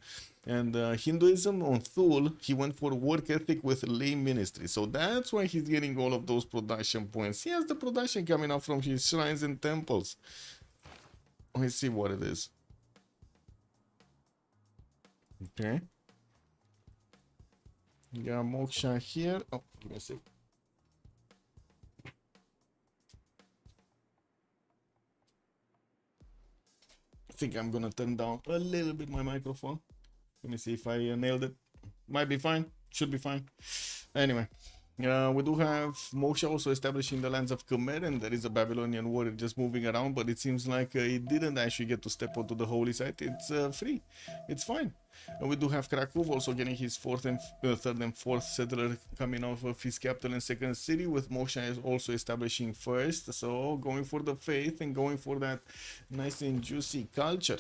And Hinduism on Thule, he went for work ethic with lay ministry. So that's why he's getting all of those production points. He has the production coming out from his shrines and temples. Let's see what it is. Okay. You got Moksha here. Oh, give me a sec. I think I'm gonna turn down a little bit my microphone. Let me see if I nailed it. Might be fine. Should be fine. Anyway. We do have Moksha also establishing the lands of Khmer, and there is a Babylonian warrior just moving around, but it seems like he didn't actually get to step onto the holy site. It's free. It's fine. And we do have Krakow also getting his third and fourth settler coming off of his capital and second city, with Moksha is also establishing first. So going for the faith and going for that nice and juicy culture.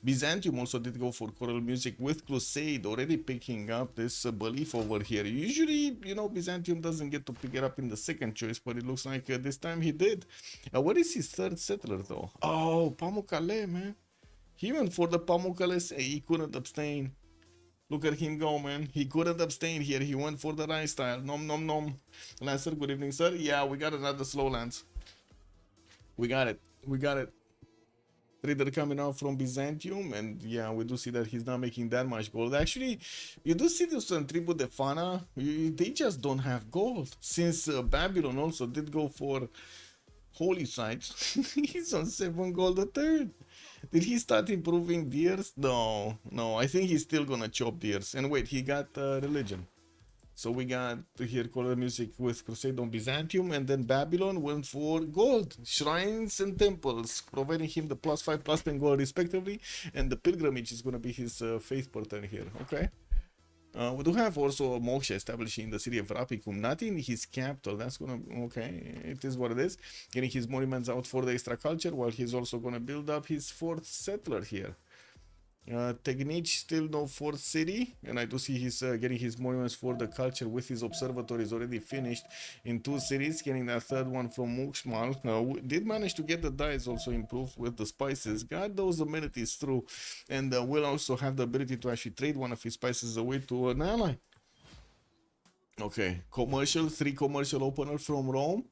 Byzantium also did go for choral music with Crusade, already picking up this belief over here. Usually, you know, Byzantium doesn't get to pick it up in the second choice, but it looks like this time he did. What is his third settler though? Oh, Pamukkale, man. He went for the Pamukkale. He couldn't abstain. Look at him go, man. He couldn't abstain here. He went for the rice style. Nom nom nom. Lancer, good evening, sir. Yeah, we got another slow lance. We got it. We got it. Trader coming out from Byzantium, and yeah, we do see that he's not making that much gold. Actually, you do see this on Tribu de Fana. They just don't have gold. Since Babylon also did go for holy sites, he's on 7 gold a third. Did he start improving deers? No, no. I think he's still gonna chop deers. And wait, he got religion. So we got here choral music with Crusade on Byzantium, and then Babylon went for gold, shrines and temples, providing him the +5, +10 gold respectively, and the pilgrimage is gonna be his faith pattern here. Okay. We do have also Moksha establishing the city of Rapicum, not in his capital. That's gonna, okay, it is what it is. Getting his monuments out for the extra culture, while he's also gonna build up his fourth settler here. Technique still no fourth city, and I do see he's getting his monuments for the culture with his observatories already finished in 2 cities, getting that third one from Muxmal. Did manage to get the dyes also improved with the spices, got those amenities through, and will also have the ability to actually trade one of his spices away to an ally. Okay, commercial, 3 commercial opener from Rome.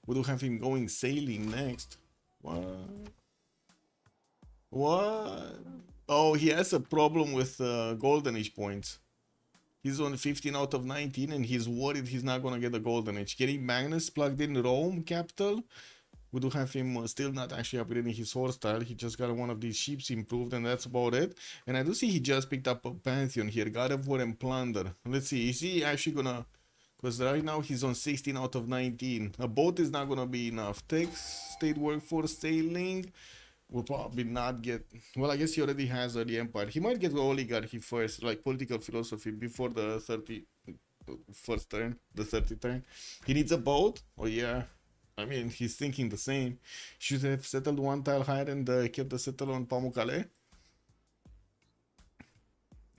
We do have him going sailing next. What? Oh, he has a problem with Golden Age points. He's on 15 out of 19, and he's worried he's not gonna get the Golden Age. Getting Magnus plugged in Rome capital. We do have him still not actually upgrading his horse style. He just got one of these ships improved, and that's about it. And I do see he just picked up a Pantheon here. God of War and Plunder. Let's see, is he actually gonna... Because right now he's on 16 out of 19. A boat is not gonna be enough. Tech, state workforce, sailing... Will probably not get... Well, I guess he already has the empire. He might get the oligarchy first, like political philosophy, before the 31st turn, the 30th turn. He needs a boat? Oh yeah. I mean, he's thinking the same. Should have settled 1 tile higher and kept the settle on Pamukkale.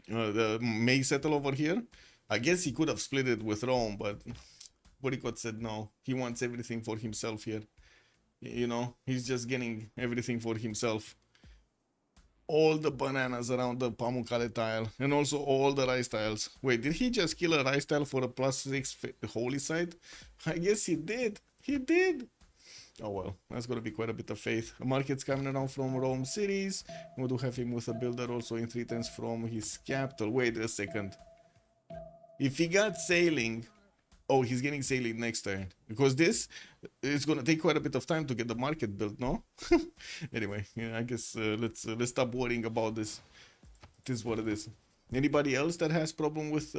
The May settle over here. I guess he could have split it with Rome, but Boycott said no. He wants everything for himself here. You know, he's just getting everything for himself. All the bananas around the Pamukkale tile, and also all the rice tiles. Wait, did he just kill a rice tile for a +6 holy site? I guess he did. He did. Oh well, that's gonna be quite a bit of faith. Markets coming around from Rome cities. We do have him with a builder also in 3 turns from his capital. Wait a second. If he got sailing... Oh, he's getting sailing next turn. Because this is gonna take quite a bit of time to get the market built, no? Anyway, yeah, I guess let's stop worrying about this. It is what it is. Anybody else that has problem with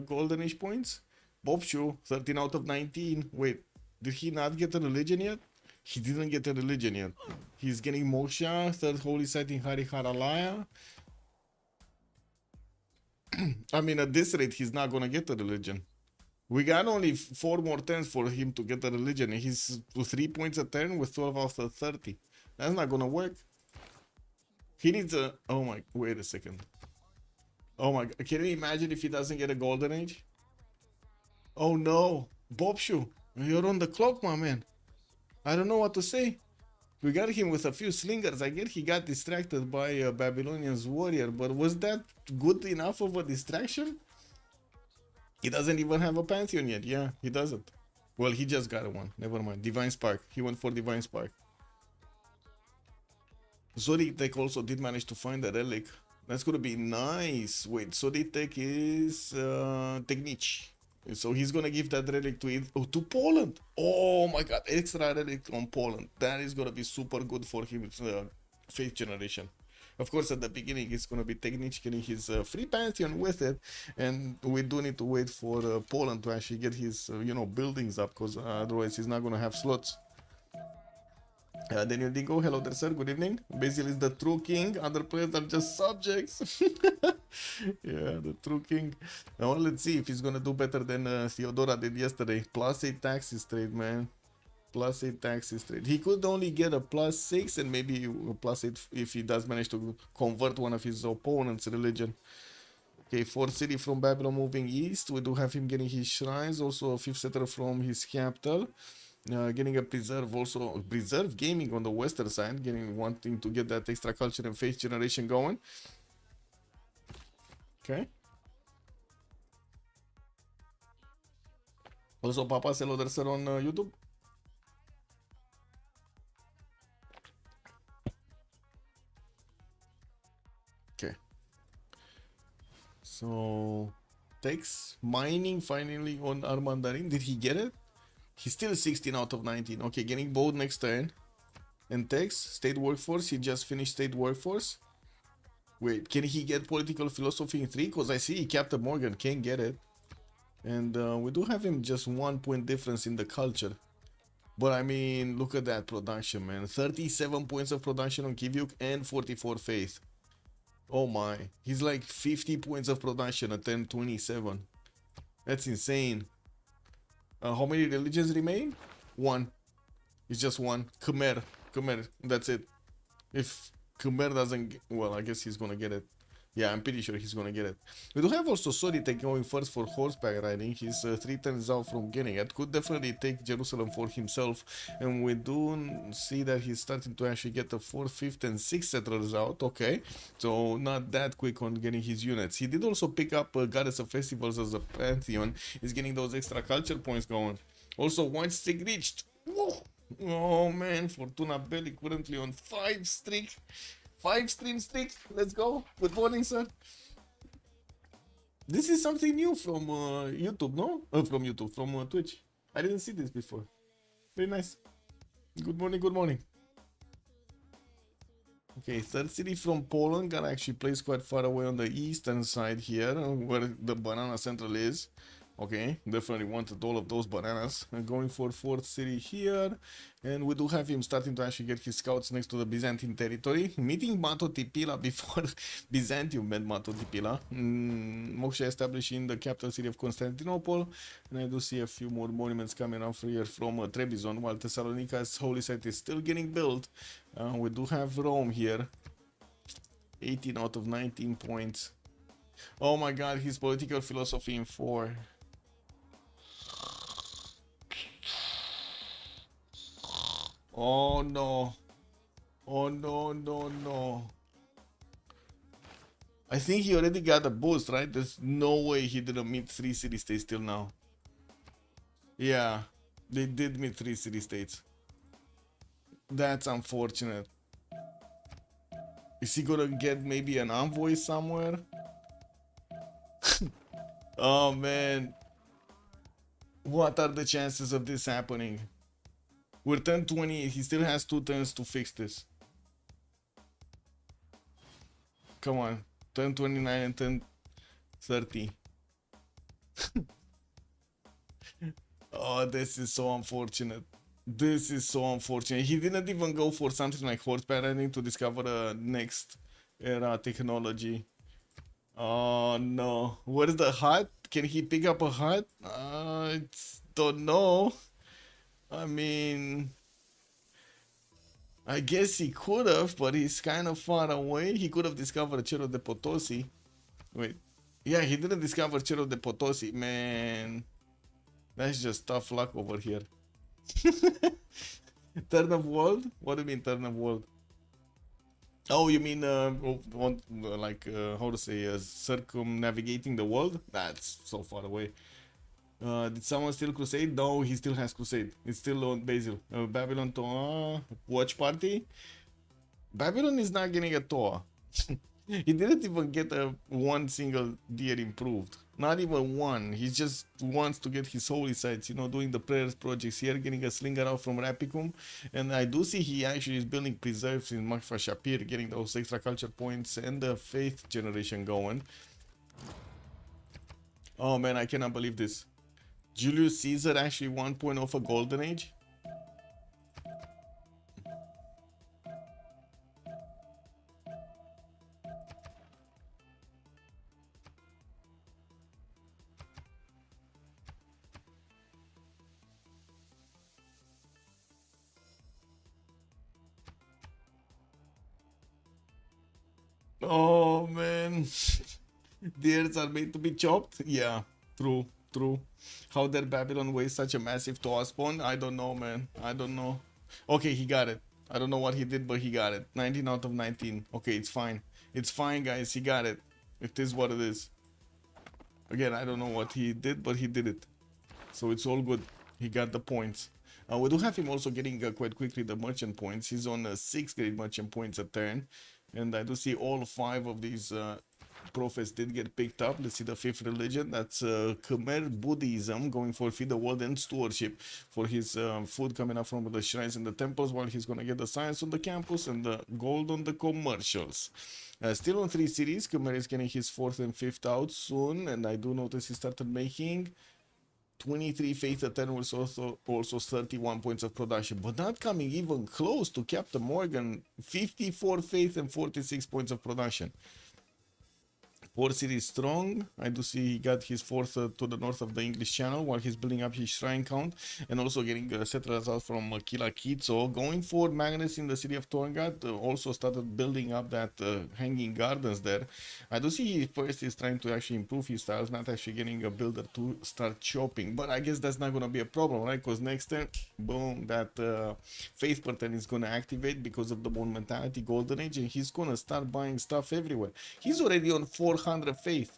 Golden Age points? Bobshu, 13 out of 19. Wait, did he not get a religion yet? He didn't get a religion yet. He's getting Moksha, third holy site in Hariharalaya. I mean, at this rate, he's not gonna get a religion. We got only 4 more turns for him to get a religion, and he's 3 points a turn with 12 out of 30. That's not gonna work. He needs a... Oh my... Wait a second. Oh my... Can you imagine if he doesn't get a golden age? Oh no. Bobshu, you're on the clock, my man. I don't know what to say. We got him with a few slingers. I get he got distracted by a Babylonian's warrior, but was that good enough of a distraction? He doesn't even have a Pantheon yet. Yeah, he doesn't. Well, he just got one. Never mind. Divine Spark. He went for Divine Spark. Zoditek also did manage to find a relic. That's gonna be nice. Wait, Zoditek is Technic. So he's gonna give that relic to Poland. Oh my god, extra relic on Poland. That is gonna be super good for his faith generation. Of course, at the beginning, it's gonna be Technic getting his free Pantheon with it, and we do need to wait for Poland to actually get his, buildings up, because otherwise he's not gonna have slots. Daniel Dingo, hello there, sir. Good evening. Basil is the true king. Other players are just subjects. Yeah, the true king. Now let's see if he's gonna do better than Theodora did yesterday. +8 taxes trade, man. +8 taxes trade. He could only get a +6 and maybe a +8 if he does manage to convert one of his opponent's religion. Okay, 4th city from Babylon moving east. We do have him getting his shrines. Also a 5th settler from his capital. Getting a preserve, also preserve gaming on the western side, wanting to get that extra culture and faith generation going. Okay. Also, Papa Seloder sir on YouTube. Okay. So, takes mining finally on Armandarin. Did he get it? He's still 16 out of 19. Okay, getting bold next turn. And takes state workforce. He just finished state workforce. Wait, can he get political philosophy in 3? Because I see Captain Morgan can get it. And we do have him just 1 point difference in the culture. But I mean, look at that production, man. 37 points of production on Kivyuk and 44 faith. Oh my. He's like 50 points of production at 1027. That's insane. How many religions remain? 1. It's just 1. Khmer. That's it. If Khmer doesn't... Well, I guess he's gonna get it. Yeah, I'm pretty sure he's gonna get it. We do have also Soditek going first for horseback riding. He's 3 turns out from getting it. Could definitely take Jerusalem for himself. And we do see that he's starting to actually get the 4th, 5th, and 6th settlers out. Okay, so not that quick on getting his units. He did also pick up Goddess of Festivals as a Pantheon. He's getting those extra culture points going. Also, White Streak reached. Whoa. Oh man, Fortuna Belli currently on 5 streak. 5 stream streak. Let's go. Good morning, sir. This is something new from YouTube, no? From Twitch. I didn't see this before. Very nice. Good morning, good morning. Okay, 3rd city from Poland got actually placed quite far away on the eastern side here, where the banana central is. Okay, definitely wanted all of those bananas. Going for 4th city here, and we do have him starting to actually get his scouts next to the Byzantine territory, meeting Matotipila before Byzantium met Matotipila. Moksha establishing the capital city of Constantinople, and I do see a few more monuments coming off here from Trebizond, while Thessalonika's holy site is still getting built. We do have Rome here, 18 out of 19 points. Oh my god, his political philosophy in 4. Oh no. Oh no. I think he already got a boost, right? There's no way he didn't meet 3 city states till now. Yeah, they did meet 3 city states. That's unfortunate. Is he gonna get maybe an envoy somewhere? Oh man. What are the chances of this happening? We're 10-20, he still has 2 turns to fix this. Come on. 10-29 and 10-30. Oh, this is so unfortunate. This is so unfortunate. He didn't even go for something like horse parenting to discover a next era technology. Oh no. What is the hut? Can he pick up a hut? Don't know. I mean, I guess he could have, but he's kind of far away. He could have discovered Cerro de Potosi. Wait. Yeah, he didn't discover Cerro de Potosi. Man, that's just tough luck over here. Turn of world? What do you mean turn of world? Oh, you mean how to say circumnavigating the world? That's so far away. Did someone steal Crusade? No, he still has Crusade. It's still on Basil. Babylon Toa watch party. Babylon is not getting a Toa. He didn't even get a one single deer improved. Not even one. He just wants to get his holy sites, you know, doing the prayers projects here, getting a slinger out from Rapicum. And I do see he actually is building preserves in Makfa Shapir, getting those extra culture points and the faith generation going. Oh man, I cannot believe this. Julius Caesar actually 1 point off a golden age? Oh man. Deers are made to be chopped? Yeah, true, true. How did Babylon waste such a massive Toa spawn? I don't know, man. I don't know. Okay, he got it. I don't know what he did, but he got it. 19 out of 19. Okay, it's fine. It's fine, guys. He got it. It is what it is. Again, I don't know what he did, but he did it. So it's all good. He got the points. We do have him also getting quite quickly the merchant points. He's on 6 great merchant points a turn. And I do see all 5 of these prophets did get picked up. Let's see the 5th religion. That's Khmer Buddhism, going for feed the world and stewardship for his food coming up from the shrines and the temples, while he's going to get the science on the campus and the gold on the commercials. Still on 3 cities. Khmer is getting his 4th and 5th out soon, and I do notice he started making 23 faith a turn, was also 31 points of production, but not coming even close to Captain Morgan. 54 faith and 46 points of production. 4 cities strong. I do see he got his 4th to the north of the English Channel while he's building up his shrine count and also getting settlers out from Kila Kitso. Going for Magnus in the city of Torngat, also started building up that hanging gardens there. I do see he first is trying to actually improve his styles, not actually getting a builder to start chopping. But I guess that's not going to be a problem, right? Because next turn, boom, that faith pattern is going to activate because of the monumentality golden age, and he's going to start buying stuff everywhere. He's already on 400 faith,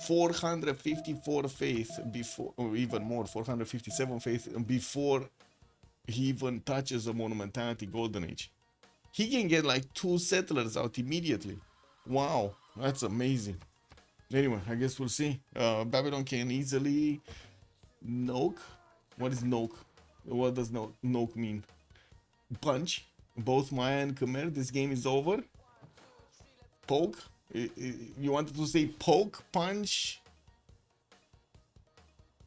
454 faith before, or even more, 457 faith before he even touches the monumentality golden age. He can get like 2 settlers out immediately. Wow, that's amazing. Anyway, I guess we'll see. Babylon can easily noke. What is noke? What does noke mean? Punch both Maya and Khmer. This game is over. Poke. You wanted to say poke, punch?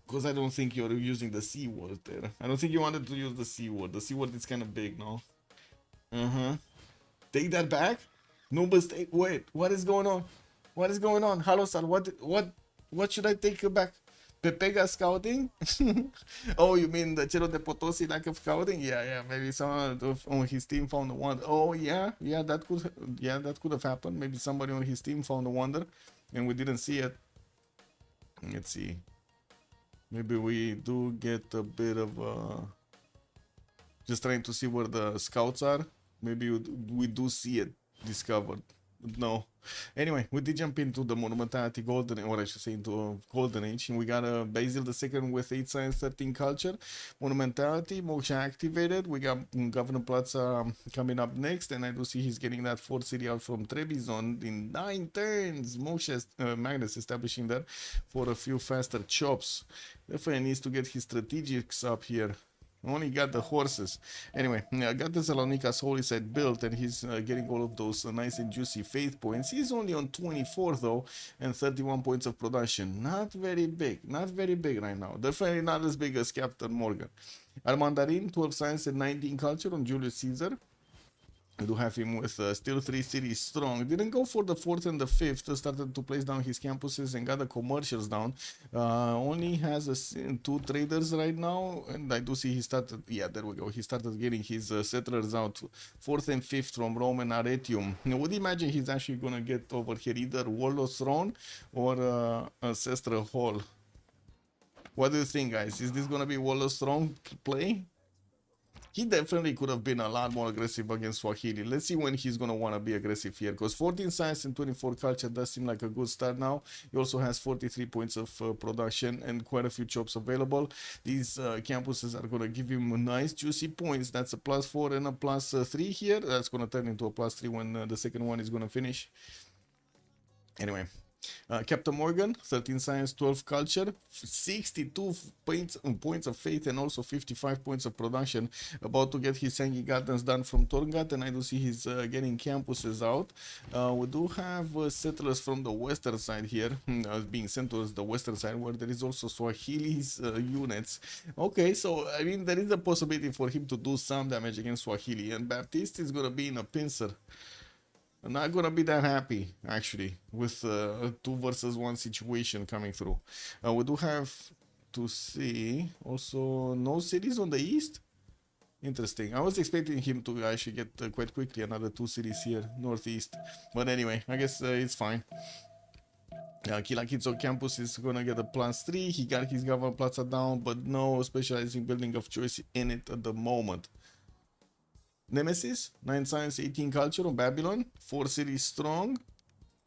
Because I don't think you're using the C word there. I don't think you wanted to use the C word. The C word is kind of big, no? Take that back? No mistake. Wait, what is going on? What is going on? Hello, sir. What should I take back? Pepega scouting? Oh, you mean the Cerro de Potosi lack of scouting? Yeah. Maybe someone on his team found a wonder. Oh, yeah, that could have happened. Maybe somebody on his team found a wonder, and we didn't see it. Let's see. Maybe we do get a bit of just trying to see where the scouts are. Maybe we do see it discovered. No. Anyway, we did jump into the monumentality golden, or I should say into golden age, and we got a Basil II with 8 science, 13 culture. Monumentality, Moksha activated. We got Governor Plaza coming up next, and I do see he's getting that 4th city out from Trebizond in 9 turns. Moksha Magnus establishing that for a few faster chops. Definitely needs to get his strategics up here. Only got the horses. Anyway, I got the Salonika's holy site built, and he's getting all of those nice and juicy faith points. He's only on 24 though, and 31 points of production. Not very big right now. Definitely not as big as Captain Morgan. Armandarin, 12 science and 19 culture on Julius Caesar. I do have him with still 3 cities strong. Didn't go for the 4th and the 5th. Started to place down his campuses and got the commercials down. Only has 2 traders right now. And I do see he started, yeah, there we go. He started getting his settlers out 4th and 5th from Rome and Arretium. I would imagine he's actually going to get over here either Wall of Throne or Ancestral Hall. What do you think, guys? Is this going to be Wall of Throne play? He definitely could have been a lot more aggressive against Swahili. Let's see when he's going to want to be aggressive here. Because 14 science and 24 culture does seem like a good start now. He also has 43 points of production and quite a few chops available. These campuses are going to give him nice juicy points. That's a +4 and a +3 here. That's going to turn into a +3 when the second one is going to finish. Anyway. Captain Morgan, 13 science, 12 culture, 62 points of faith and also 55 points of production. About to get his Sangi Gardens done from Torgat, and I do see he's getting campuses out. We do have settlers from the western side here, being sent towards the western side, where there is also Swahili's units. Okay, so I mean, there is a possibility for him to do some damage against Swahili, and Baptiste is going to be in a pincer. I'm not gonna be that happy actually with a 2 versus 1 situation coming through. We do have to see also no cities on the east. Interesting. I was expecting him to actually get quite quickly another 2 cities here northeast, but anyway, I guess it's fine. Kilakitso campus is gonna get a +3. He got his Governor Plaza down, but no specializing building of choice in it at the moment. Nemesis, 9 science, 18 culture on Babylon, 4 cities strong.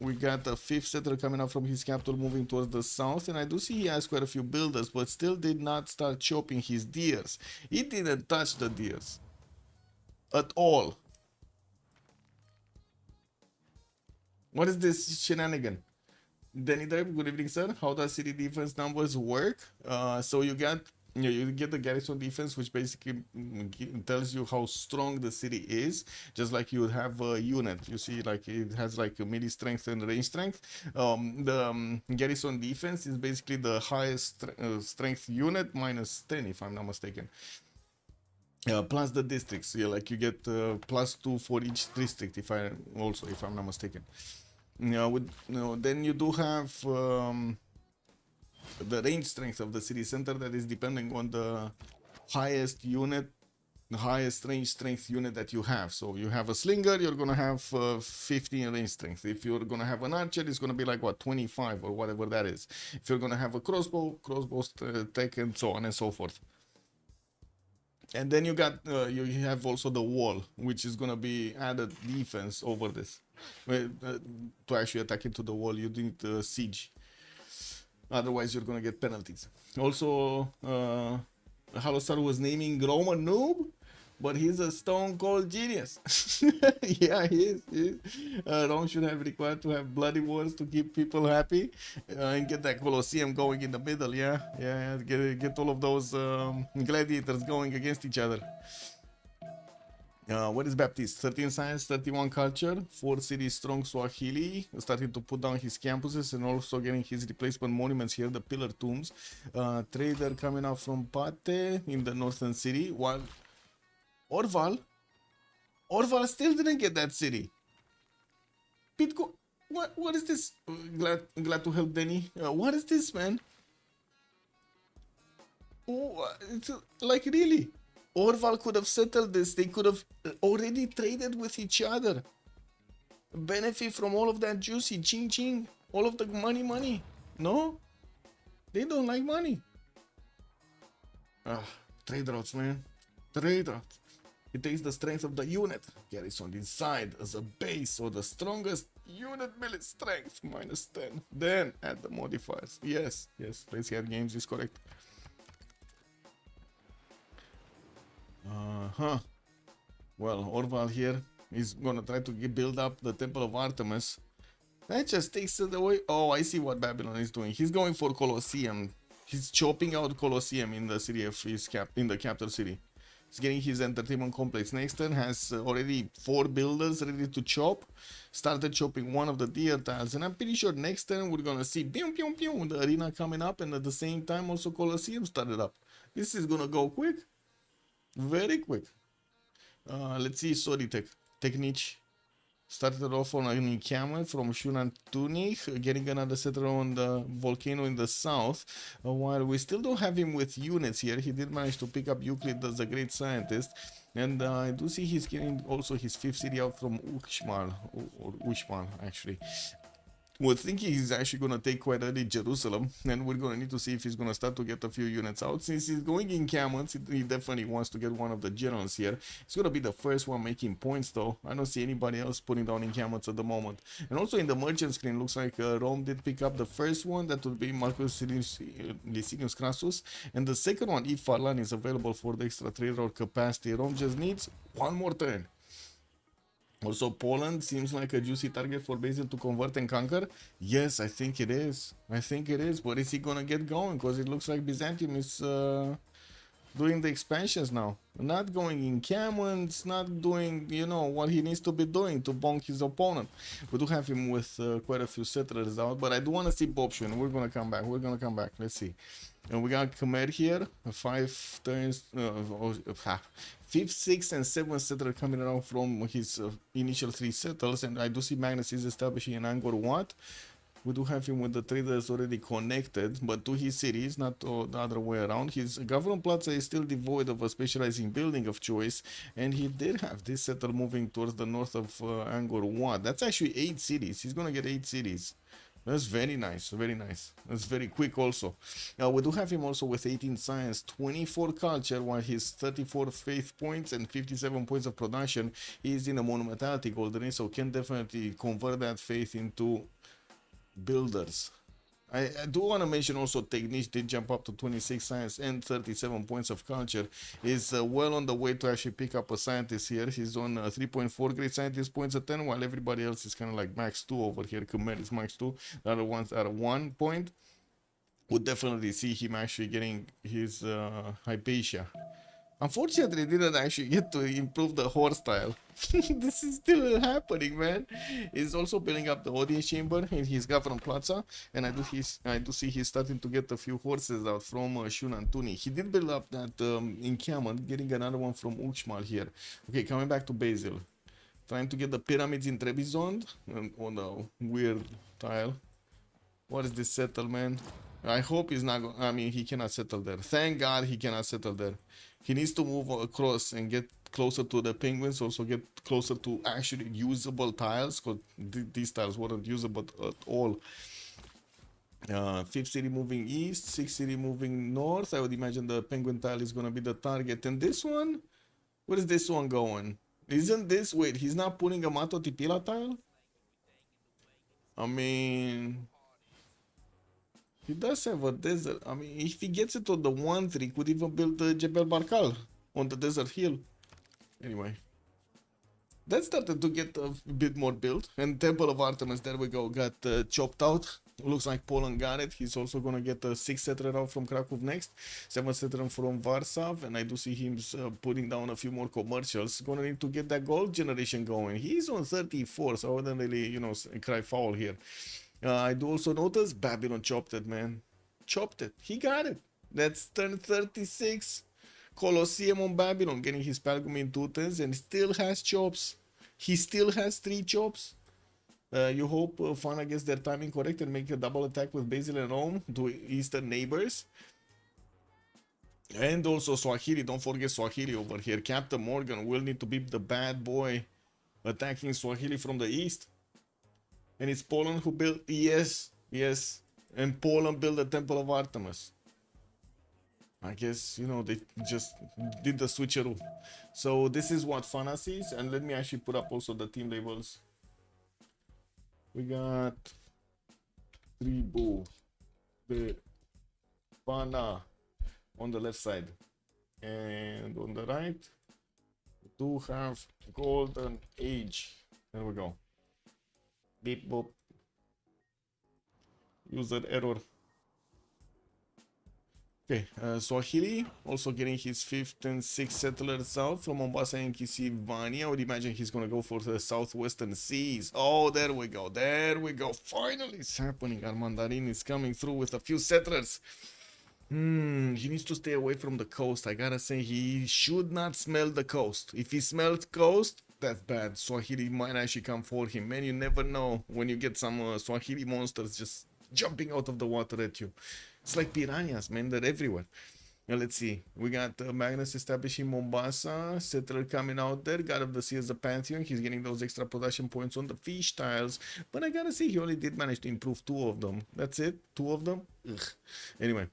We got a 5th settler coming up from his capital moving towards the south, and I do see he has quite a few builders, but still did not start chopping his deers. He didn't touch the deers at all. What is this shenanigan? Danny Derb, good evening, sir. How does city defense numbers work? So you get the garrison defense, which basically tells you how strong the city is, just like you would have a unit. You see, like it has like a melee strength and range strength. The garrison defense is basically the highest strength unit -10, if I'm not mistaken. Plus the districts, yeah, like you get +2 for each district, if I'm not mistaken. Then you do have the range strength of the city center that is depending on the highest unit, the highest range strength unit that you have. So you have a slinger, you're gonna have 15 range strength. If you're gonna have an archer, it's gonna be like what, 25 or whatever that is. If you're gonna have a crossbow tech and so on and so forth. And then you have also the wall, which is gonna be added defense over this. To actually attack into the wall, you need siege. Otherwise, you're gonna get penalties. Also, Halostar was naming Rome a noob, but he's a stone cold genius. Yeah, he is. Rome should have required to have bloody wars to keep people happy and get that Colosseum going in the middle. Yeah. Get all of those gladiators going against each other. What is Baptiste? 13 science, 31 culture, 4 cities strong Swahili, starting to put down his campuses and also getting his replacement monuments here, the pillar tombs. Trader coming out from Pate in the northern city, while Orval still didn't get that city. Pitco, what is this? Glad to help Denny. What is this, man? Oh, it's like really. Orval could have settled this. They could have already traded with each other. Benefit from all of that juicy ching ching. All of the money. No? They don't like money. Trade routes, man. Trade routes. It takes the strength of the unit. Garrison inside as a base or the strongest unit melee strength -10. Then add the modifiers. Yes. Let's get games is correct. Well, Orval here is gonna try to build up the Temple of Artemis. That just takes it away. Oh, I see what Babylon is doing. He's going for Colosseum. He's chopping out Colosseum in the city of in the capital city. He's getting his entertainment complex. Next turn has already 4 builders ready to chop. Started chopping one of the deer tiles, and I'm pretty sure next turn we're gonna see the arena coming up, and at the same time also Colosseum started up. This is gonna go quick. Very quick. Let's see Soritek. Technique. Started off on an encampment from Shunan Tunik, getting another settler on the volcano in the south. While we still don't have him with units here, he did manage to pick up Euclid as a great scientist. And I do see he's getting also his 5th city out from Uxmal, or Uxmal actually. We're thinking he's actually going to take quite early Jerusalem, and we're going to need to see if he's going to start to get a few units out. Since he's going in encampments, he definitely wants to get one of the generals here. He's going to be the first one making points, though. I don't see anybody else putting down encampments at the moment. And also in the merchant screen, looks like Rome did pick up the first one. That would be Marcus Licinius Crassus. And the second one, if Farlan is available for the extra trade route capacity, Rome just needs one more turn. Also, Poland seems like a juicy target for Basil to convert and conquer. Yes, I think it is. I think it is. But is he gonna get going? Because it looks like Byzantium is doing the expansions now. Not going in encampments, not doing, you know, what he needs to be doing to bonk his opponent. We do have him with quite a few settlers out, but I do want to see Bobshun. We're gonna come back. We're gonna come back. Let's see. And we got Khmer here, 5 turns, 5th, 6th, and 7th settler coming around from his initial 3 settles, and I do see Magnus is establishing an Angkor Wat. We do have him with the traders already connected, but to his cities, not the other way around. His government plaza is still devoid of a specializing building of choice, and he did have this settler moving towards the north of Angkor Wat. That's actually 8 cities. He's gonna get 8 cities. That's very nice, very nice. That's very quick also. We do have him also with 18 science, 24 culture, while his 34 faith points and 57 points of production. He is in a monumentality golden age, so can definitely convert that faith into builders. I do want to mention also Technique did jump up to 26 science and 37 points of culture. Is well on the way to actually pick up a scientist here. He's on 3.4 great scientist points at 10, while everybody else is kind of like max 2 over here. Khmer is max 2. The other ones are 1 point. Would definitely see him actually getting his Hypatia. Unfortunately, he didn't actually get to improve the horse style. This is still happening, man. He's also building up the audience chamber in his government plaza, and I do see he's starting to get a few horses out from Shunan Tuni. He did build up that encampment, getting another one from Uxmal here. Okay, coming back to Basil. Trying to get the pyramids in Trebizond on the weird tile. What is this settlement? I hope he's not going. I mean, he cannot settle there. Thank God he cannot settle there. He needs to move across and get closer to the penguins. Also get closer to actually usable tiles, because these tiles weren't usable at all. 5th city moving east, 6th city moving north. I would imagine the penguin tile is going to be the target. And this one, where is this one going? Isn't this, wait, he's not putting a Mato Tipila tile? I mean, he does have a desert. I mean, if he gets it on the 1-3, he could even build the Jebel Barkal on the desert hill. Anyway, that started to get a bit more built. And Temple of Artemis, there we go, got chopped out. Looks like Poland got it. He's also going to get a 6th settler out from Krakow next, 7th settler from Warsaw, and I do see him putting down a few more commercials. Going to need to get that gold generation going. He's on 34, so I wouldn't really, you know, cry foul here. I do also notice Babylon chopped it, man. Chopped it. He got it. That's turn 36. Colosseum on Babylon, getting his Palgum in 2 turns, and still has chops. He still has 3 chops. You hope Fana gets their timing correct and make a double attack with Basil and Rome to eastern neighbors. And also Swahili, don't forget Swahili over here. Captain Morgan will need to be the bad boy attacking Swahili from the east. And it's Poland who built, yes, and Poland built the Temple of Artemis. I guess, you know, they just did the switcheroo. So this is what Fana sees, and let me actually put up also the team labels. We got Tribu, the Fana on the left side, and on the right we do have Golden Age. There we go. Beep boop. User error. Okay, Swahili also getting his 5th and 6th settlers out from Mombasa and Kisivani. I would imagine he's gonna go for the southwestern seas. Oh, there we go, there we go. Finally, it's happening. Our Mandarin is coming through with a few settlers. He needs to stay away from the coast. I gotta say, he should not smell the coast. If he smells coast, that's bad. Swahili might actually come for him. Man, you never know when you get some Swahili monsters just jumping out of the water at you. It's like piranhas, man. They're everywhere. Now let's see. We got Magnus establishing Mombasa. Settler coming out there. God of the Sea as a Pantheon. He's getting those extra production points on the fish tiles. But I gotta say, he only did manage to improve 2 of them. That's it? 2 of them? Ugh. Anyway.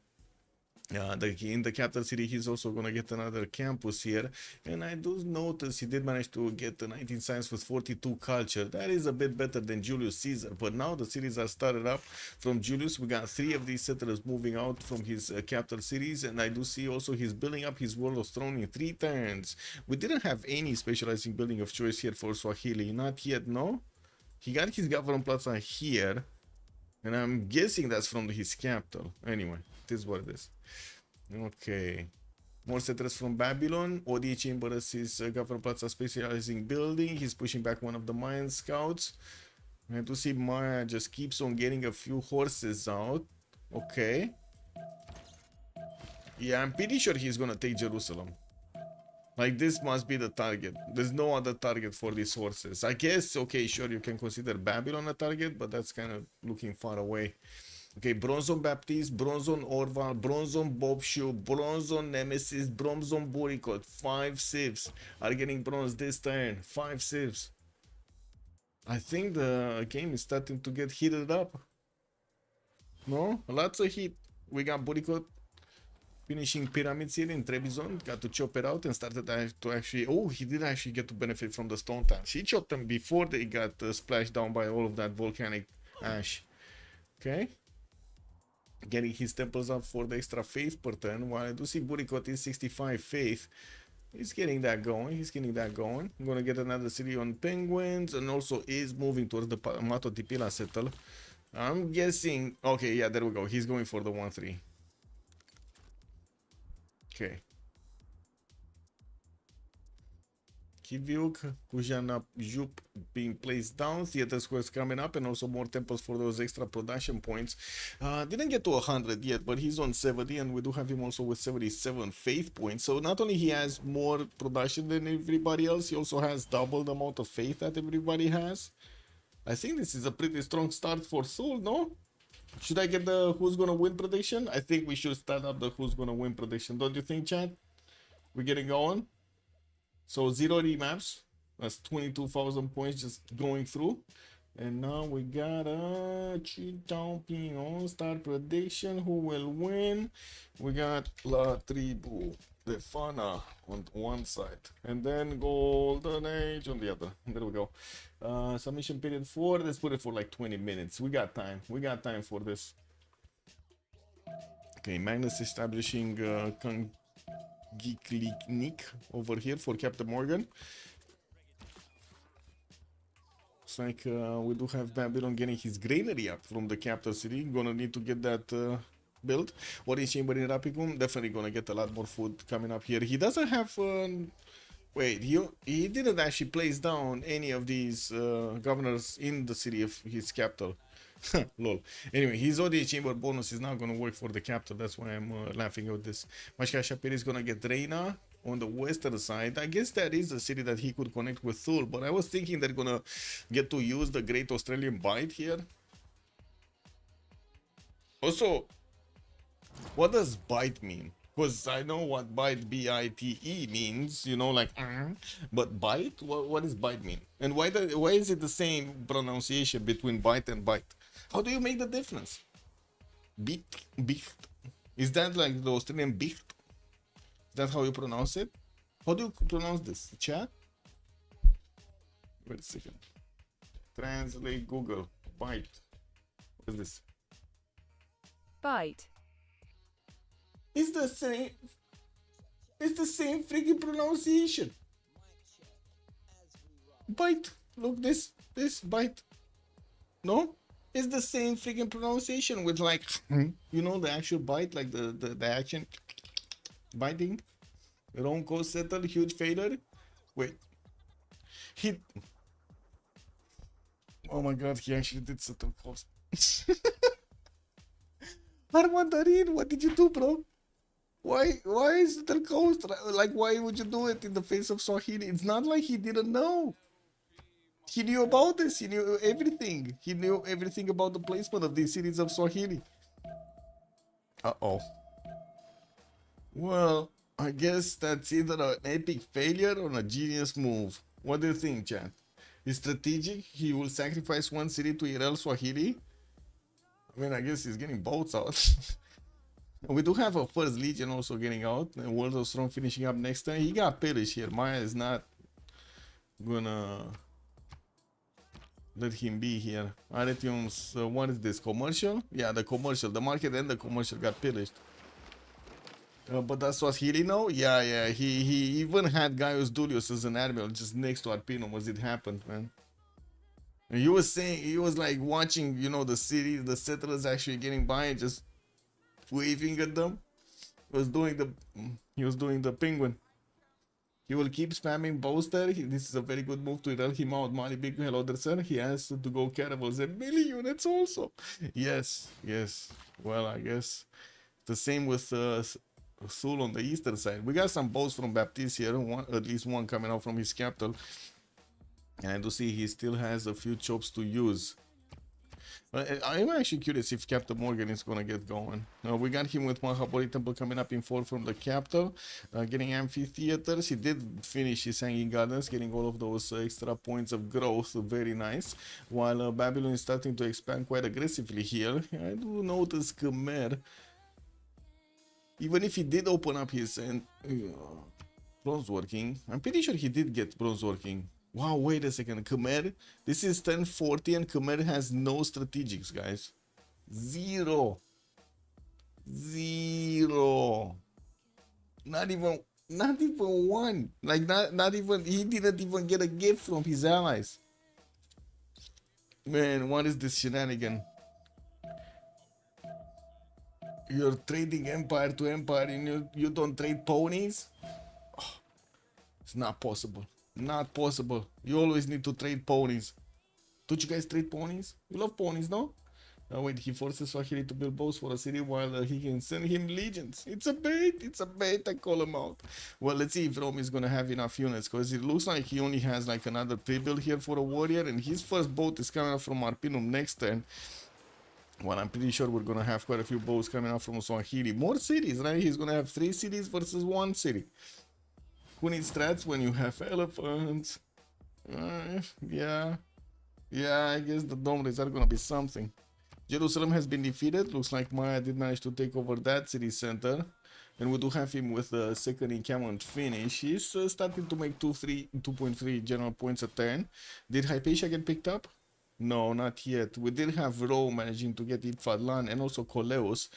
In the capital city, he's also gonna get another campus here, and I do notice he did manage to get the 19 science with 42 culture. That is a bit better than Julius Caesar, but now the cities are started up from Julius. We got 3 of these settlers moving out from his capital cities, and I do see also he's building up his world of throne in 3 turns. We didn't have any specializing building of choice here for Swahili, not yet. No, he got his government plaza here, and I'm guessing that's from his capital. Anyway, it is what it is. Okay. More settlers from Babylon. ODA Chamber is Governor Plaza specializing building. He's pushing back one of the mine scouts. And to see Maya just keeps on getting a few horses out. Okay. Yeah, I'm pretty sure he's gonna take Jerusalem. Like, this must be the target. There's no other target for these horses. I guess, okay, sure, you can consider Babylon a target, but that's kind of looking far away. Okay, Bronzon Baptiste, Bronzon Orval, Bronzon Bobshoe, Bronzon Nemesis, Bronzon Boycott. 5 civs are getting bronze this turn. 5 civs. I think the game is starting to get heated up. No? Lots of heat. We got Boycott finishing pyramids here in Trebizond. Got to chop it out and started to actually... Oh, he did actually get to benefit from the stone tiles. He chopped them before they got splashed down by all of that volcanic ash. Okay. Getting his temples up for the extra faith per turn, while I do see Burikot is 65 faith. He's getting that going. He's getting that going. I'm gonna get another city on penguins, and also is moving towards the Mato Tipila settle. I'm guessing. Okay, yeah, there we go. He's going for the 1-3. Okay. Kivyuk, Kujana Jup being placed down, theater squares coming up, and also more temples for those extra production points. Didn't get to 100 yet, but he's on 70, and we do have him also with 77 faith points. So not only he has more production than everybody else, he also has double the amount of faith that everybody has. I think this is a pretty strong start for Thule, no? Should I get the who's gonna win prediction? I think we should start up the who's gonna win prediction. Don't you think, Chad? We're getting going. So 0 remaps, that's 22,000 points just going through. And now we got a champion start prediction. Who will win? We got La Tribu, the Fana on one side, and then Golden Age on the other. There we go. Submission period 4. Let's put it for like 20 minutes. We got time. We got time for this. Okay, Magnus establishing Geeklik over here for Captain Morgan. Looks like we do have Babylon getting his granary up from the capital city. Gonna need to get that built. What is Chamber in Rapicum? Definitely gonna get a lot more food coming up here. He doesn't have... wait, he didn't actually place down any of these governors in the city of his capital. Lol. Anyway, his ODA chamber bonus is now gonna work for the capital. That's why I'm laughing at this. Mashka Shapir is gonna get Reina on the western side. I guess that is a city that he could connect with Thule, but I was thinking they're gonna get to use the Great Australian Bite here. Also, what does bite mean? Because I know what bite, B-I-T-E means, you know, like, but bite? What does bite mean? And why is it the same pronunciation between bite and bite? How do you make the difference? Bicht. Is that like the Australian bicht? Is that how you pronounce it? How do you pronounce this? Chat? Wait a second. Translate Google. Bite. What is this? Bite. It's the same. It's the same freaking pronunciation. Bite. Look, this bite. No? It's the same freaking pronunciation with like, you know, the actual bite, like the action. Biting. Wrong coast settle, huge failure. Wait. He... Oh my god, he actually did settle coast. Armandarin, what did you do, bro? Why is it the coast? Like, why would you do it in the face of Swahili? It's not like he didn't know. He knew about this. He knew everything. He knew everything about the placement of these cities of Swahili. Uh-oh. Well, I guess that's either an epic failure or a genius move. What do you think, Chad? Is strategic? He will sacrifice one city to Irel Swahili? I mean, I guess he's getting boats out. We do have a first Legion also getting out. And World of Strong finishing up next time. He got pillaged here. Maya is not gonna let him be here. Aretium's, what is this? Commercial? Yeah, the commercial. The market and the commercial got pillaged. But that's what he know? Yeah. He even had Gaius Dulius as an admiral just next to Arpinum as it happened, man. And he was saying, he was like watching, you know, the city, the settlers actually getting by and just waving at them. He was doing the penguin. He will keep spamming Boaster. This is a very good move to run him out. Mali big hello there, sir. He has to go caravels and melee units also. Yes. Well, I guess the same with Sul on the eastern side. We got some boats from Baptiste here. At least one coming out from his capital. And I do see he still has a few chops to use. I'm actually curious if Captain Morgan is gonna get going. We got him with Mahabori Temple coming up in 4 from the capital, getting amphitheaters. He did finish his Hanging Gardens, getting all of those extra points of growth, very nice. While Babylon is starting to expand quite aggressively here. I do notice Khmer, even if he did open up his bronze working, I'm pretty sure he did get bronze working. Wow, wait a second, Khmer, this is 1040 and Khmer has no strategics, guys. Zero. Not even one. Like, not even, he didn't even get a gift from his allies. Man, what is this shenanigan? You're trading empire to empire and you don't trade ponies? Oh, it's not possible. Not possible. You always need to trade ponies. Don't you guys trade ponies? You love ponies, no? Wait, he forces Swahili to build boats for a city while he can send him legions. It's a bait, I call him out. Well, let's see if Rome is gonna have enough units, because it looks like he only has like another pre-build here for a warrior, and his first boat is coming up from Arpinum next turn. Well, I'm pretty sure we're gonna have quite a few boats coming out from Swahili. More cities, right? He's gonna have 3 cities versus 1 city. Who needs strats when you have elephants? Yeah, I guess the dome rays are gonna be something. Jerusalem has been defeated. Looks like Maya did manage to take over that city center. And we do have him with the second encampment finish. He's starting to make 2.3 general points a turn. Did Hypatia get picked up? No, not yet. We did have Rome managing to get Ifadlan and also Coleus.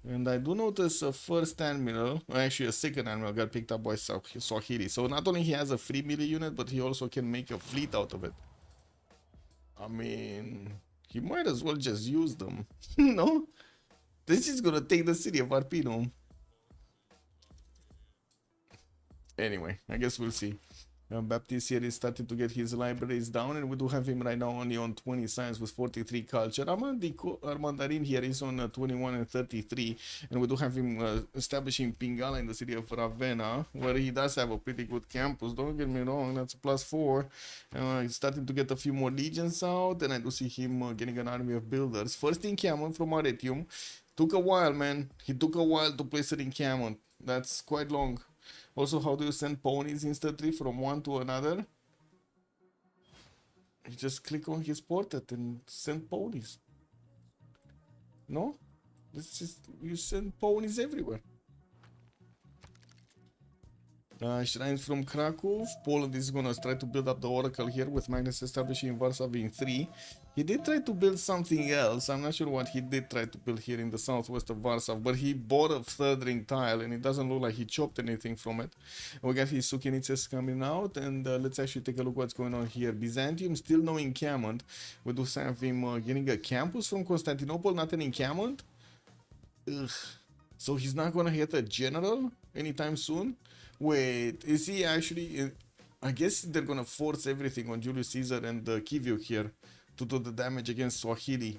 And I do notice a first admiral, actually a second admiral got picked up by Swahili. So not only he has a free melee unit, but he also can make a fleet out of it. I mean, he might as well just use them. No? This is gonna take the city of Arpinum. Anyway, I guess we'll see. Baptiste here is starting to get his libraries down, and we do have him right now only on 20 science with 43 culture. Armandarin here is on 21 and 33, and we do have him establishing Pingala in the city of Ravenna, where he does have a pretty good campus. Don't get me wrong, that's a +4. He's starting to get a few more legions out, and I do see him getting an army of builders. First encampment from Aretium. Took a while, man. He took a while to place an encampment. That's quite long. Also, how do you send ponies instantly from one to another? You just click on his portrait and send ponies. No? This is, you send ponies everywhere. Shrines from Krakow. Poland is gonna try to build up the oracle here with Magnus establishing Warsaw in 3. He did try to build something else. I'm not sure what he did try to build here in the southwest of Warsaw, but he bought a 3rd ring tile and it doesn't look like he chopped anything from it. We got his Sukinitses coming out, and let's actually take a look what's going on here. Byzantium still no encampment. We do have him getting a campus from Constantinople, not an encampment. Ugh. So he's not gonna hit a general anytime soon. Wait, is he actually... I guess they're gonna force everything on Julius Caesar and Kivio here to do the damage against Swahili.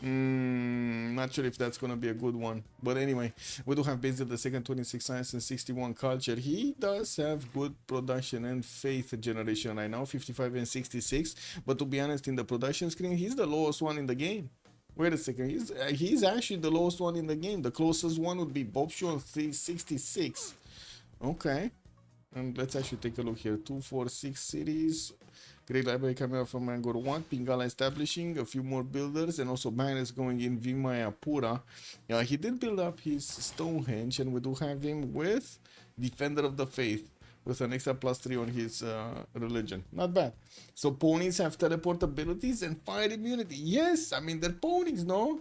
Not sure if that's gonna be a good one. But anyway, we do have Basil the second, 26 science and 61 culture. He does have good production and faith generation right now, 55 and 66. But to be honest, in the production screen, he's the lowest one in the game. Wait a second, he's actually the lowest one in the game. The closest one would be Bob Shaw on 366. Okay. And let's actually take a look here. 246 cities. Great library coming out from Angkor Wat. Pingala establishing a few more builders, and also Magnus going in Vimayapura. He did build up his Stonehenge, and we do have him with Defender of the Faith with an extra +3 on his religion. Not bad. So ponies have teleport abilities and fire immunity. Yes, I mean they're ponies, no?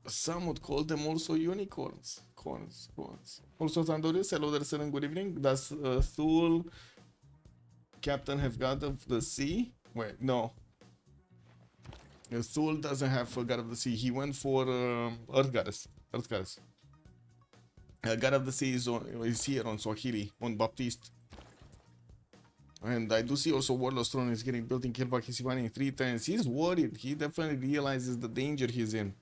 Some would call them also unicorns. Corns. Also Tandorius, hello there, sir, and good evening. Does Thule Captain have God of the Sea? Wait, no. Thule doesn't have God of the Sea. He went for Earth Goddess. God of the Sea is here on Swahili, on Baptiste. And I do see also Warlord's Throne is getting built in Kilva Kisivani 3 times. He's worried. He definitely realizes the danger he's in.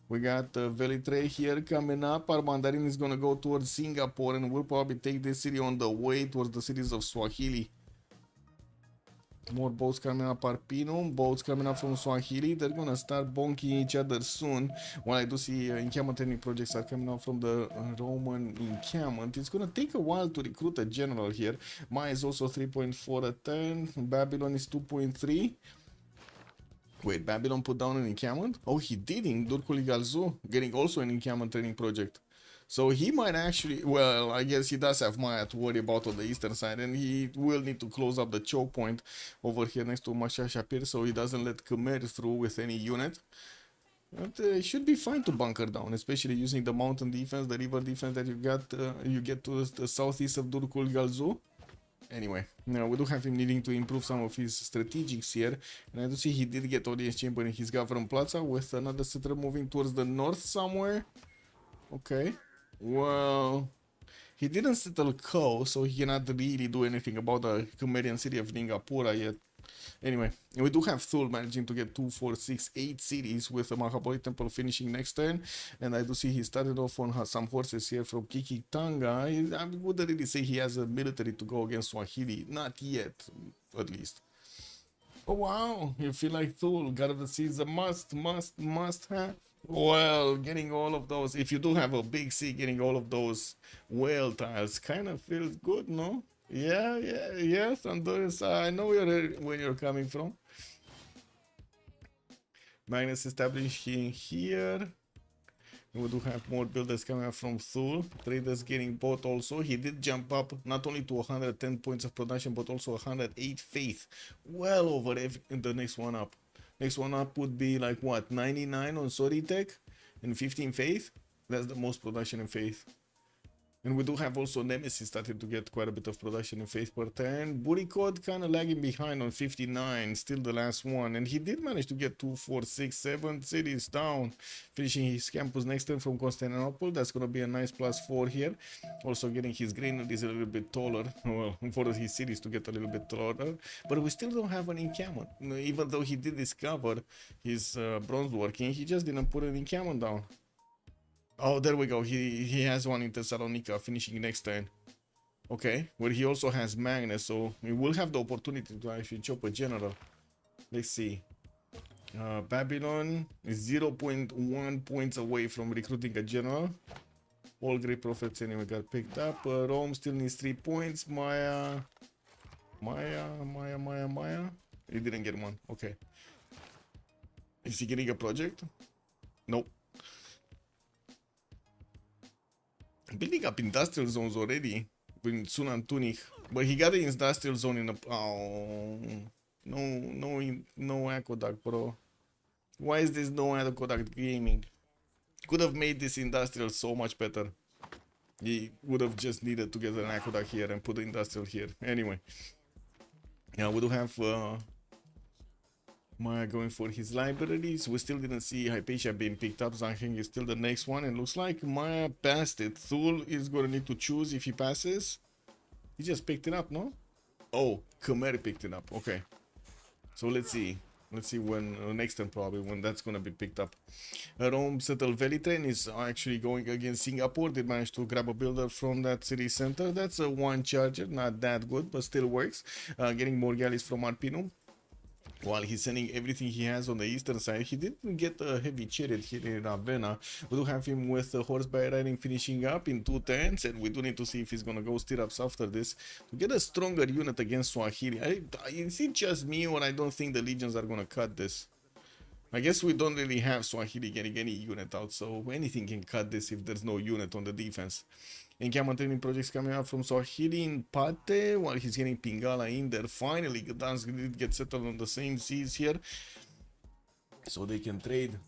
We got Velitre here coming up. Our Mandarin is going to go towards Singapore, and we'll probably take this city on the way towards the cities of Swahili. More boats coming up, Arpino, boats coming up from Swahili. They're gonna start bonking each other soon. While I do see encampment training projects are coming out from the Roman encampment. It's gonna take a while to recruit a general here. Maya is also 3.4 a turn. Babylon is 2.3. Wait, Babylon put down an encampment? Oh, he did in Durkuli Galzu, getting also an encampment training project. So he might actually, well, I guess he does have Maya to worry about on the eastern side, and he will need to close up the choke point over here next to Masha Shapir so he doesn't let Khmer through with any unit. But it should be fine to bunker down, especially using the mountain defense, the river defense that you get to the southeast of Durkul Galzu. Anyway, now we do have him needing to improve some of his strategics here, and I do see he did get audience chamber in his government plaza with another settler moving towards the north somewhere. Okay. Well, he didn't settle Ko, so he cannot really do anything about the Khmerian city of Ningapura yet. Anyway, we do have Thule managing to get 2, 4, 6, 8 cities with the Mahabali Temple finishing next turn. And I do see he started off on some horses here from Kikitanga. I wouldn't really say he has a military to go against Swahili. Not yet, at least. Oh wow, you feel like Thule, God of the Sea is a must have. Well, getting all of those, if you do have a big sea, getting all of those whale tiles kind of feels good, no? Yeah, Honduras, I know where you're coming from. Magnus establishing here. We do have more builders coming up from Thule. Traders getting bought also. He did jump up not only to 110 points of production, but also 108 faith. Well over the next one up. Next one up would be like what, 99 on Soritech and 15 faith. That's the most production in faith. And we do have also Nemesis started to get quite a bit of production in faith per turn. Buricod kind of lagging behind on 59, still the last one. And he did manage to get 2, 4, 6, 7 cities down, finishing his campus next turn from Constantinople. That's going to be a nice +4 here. Also getting his granaries a little bit taller, well, for his cities to get a little bit taller. But we still don't have an encampment. Even though he did discover his bronze working, he just didn't put an encampment down. Oh, there we go. He has one in Thessalonica finishing next turn. Okay, where he also has Magnus, so we will have the opportunity to actually chop a general. Let's see. Babylon is 0.1 points away from recruiting a general. All great prophets anyway got picked up. Rome still needs 3 points. Maya. He didn't get one. Okay. Is he getting a project? Nope. Building up industrial zones already in Sunan Tunik, but he got the industrial zone in a no aqueduct, bro. Why is this no aqueduct gaming? Could have made this industrial so much better. He would have just needed to get an aqueduct here and put the industrial here. Anyway, yeah, we do have Maya going for his libraries. We still didn't see Hypatia being picked up. Zangheng is still the next one, and looks like Maya passed it. Thule is going to need to choose if he passes. He just picked it up, no? Oh, Khmer picked it up. Okay. So let's see. Let's see when next turn probably when that's gonna be picked up. Rome settled Valley train is actually going against Singapore. They managed to grab a builder from that city center. That's a one charger, not that good, but still works. Getting more galleys from Arpino. While he's sending everything he has on the eastern side, he didn't get a heavy chariot here in Ravenna. We do have him with horseback riding finishing up in 2 turns, and we do need to see if he's gonna go stirrups after this to get a stronger unit against Swahili. Is it just me, or I don't think the legions are gonna cut this? I guess we don't really have Swahili getting any unit out, so anything can cut this if there's no unit on the defense. Encampment training projects coming up from Swahili in Pate, while he's getting Pingala in there. Finally, Gdansk did get settled on the same seas here, so they can trade.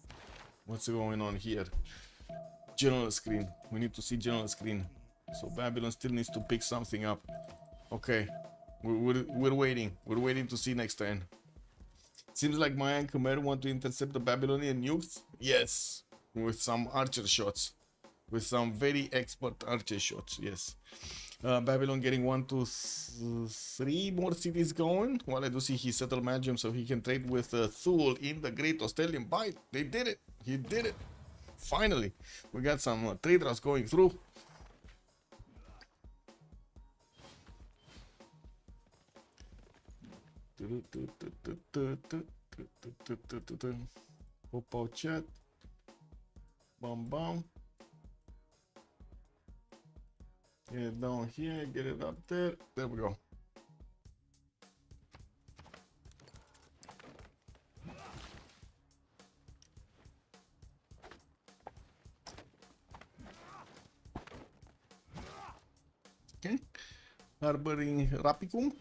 What's going on here? General screen. We need to see general screen. So Babylon still needs to pick something up. Okay, we're waiting. We're waiting to see next turn. Seems like Maya and Khmer want to intercept the Babylonian nukes. Yes, with some archer shots. With some very expert archer shots, yes. Babylon getting 1, 2, 3 more cities going. While I do see he settled Magium so he can trade with Thule in the Great Australian Bight. They did it. He did it. Finally, we got some trade routes going through. Pop out chat. Bam bam. Get it down here, get it up there. There we go. Okay. Harboring Rapicum.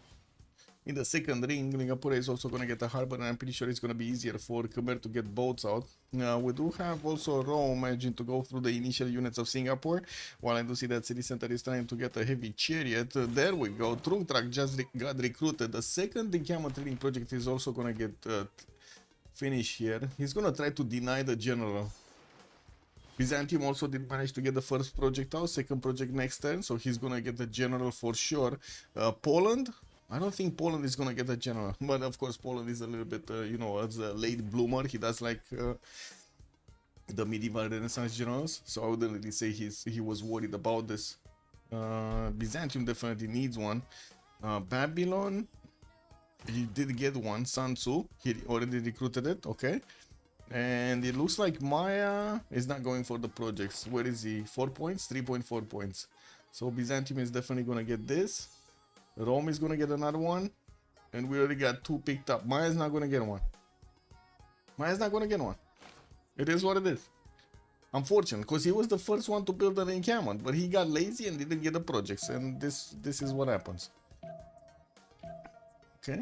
In the second ring, Singapore is also going to get a harbor, and I'm pretty sure it's going to be easier for Khmer to get boats out. We do have also Rome managing to go through the initial units of Singapore, while I do see that city center is trying to get a heavy chariot. There we go. Trungtrak just got recruited. The second encampment training project is also going to get finished here. He's going to try to deny the general. Byzantium also did manage to get the first project out, second project next turn, so he's going to get the general for sure. Poland. I don't think Poland is gonna get a general, but of course Poland is a little bit, you know, as a late bloomer. He does like the medieval Renaissance generals, so I wouldn't really say he was worried about this. Byzantium definitely needs one. Babylon, he did get one. Sun Tzu, he already recruited it, okay. And it looks like Maya is not going for the projects. Where is he? 4 points, 3.4 points. So Byzantium is definitely gonna get this. Rome is gonna get another one, and we already got 2 picked up. Maya's not gonna get one. Maya's not gonna get one. It is what it is. Unfortunate, because he was the first one to build an encampment, but he got lazy and didn't get the projects, and this is what happens. Okay.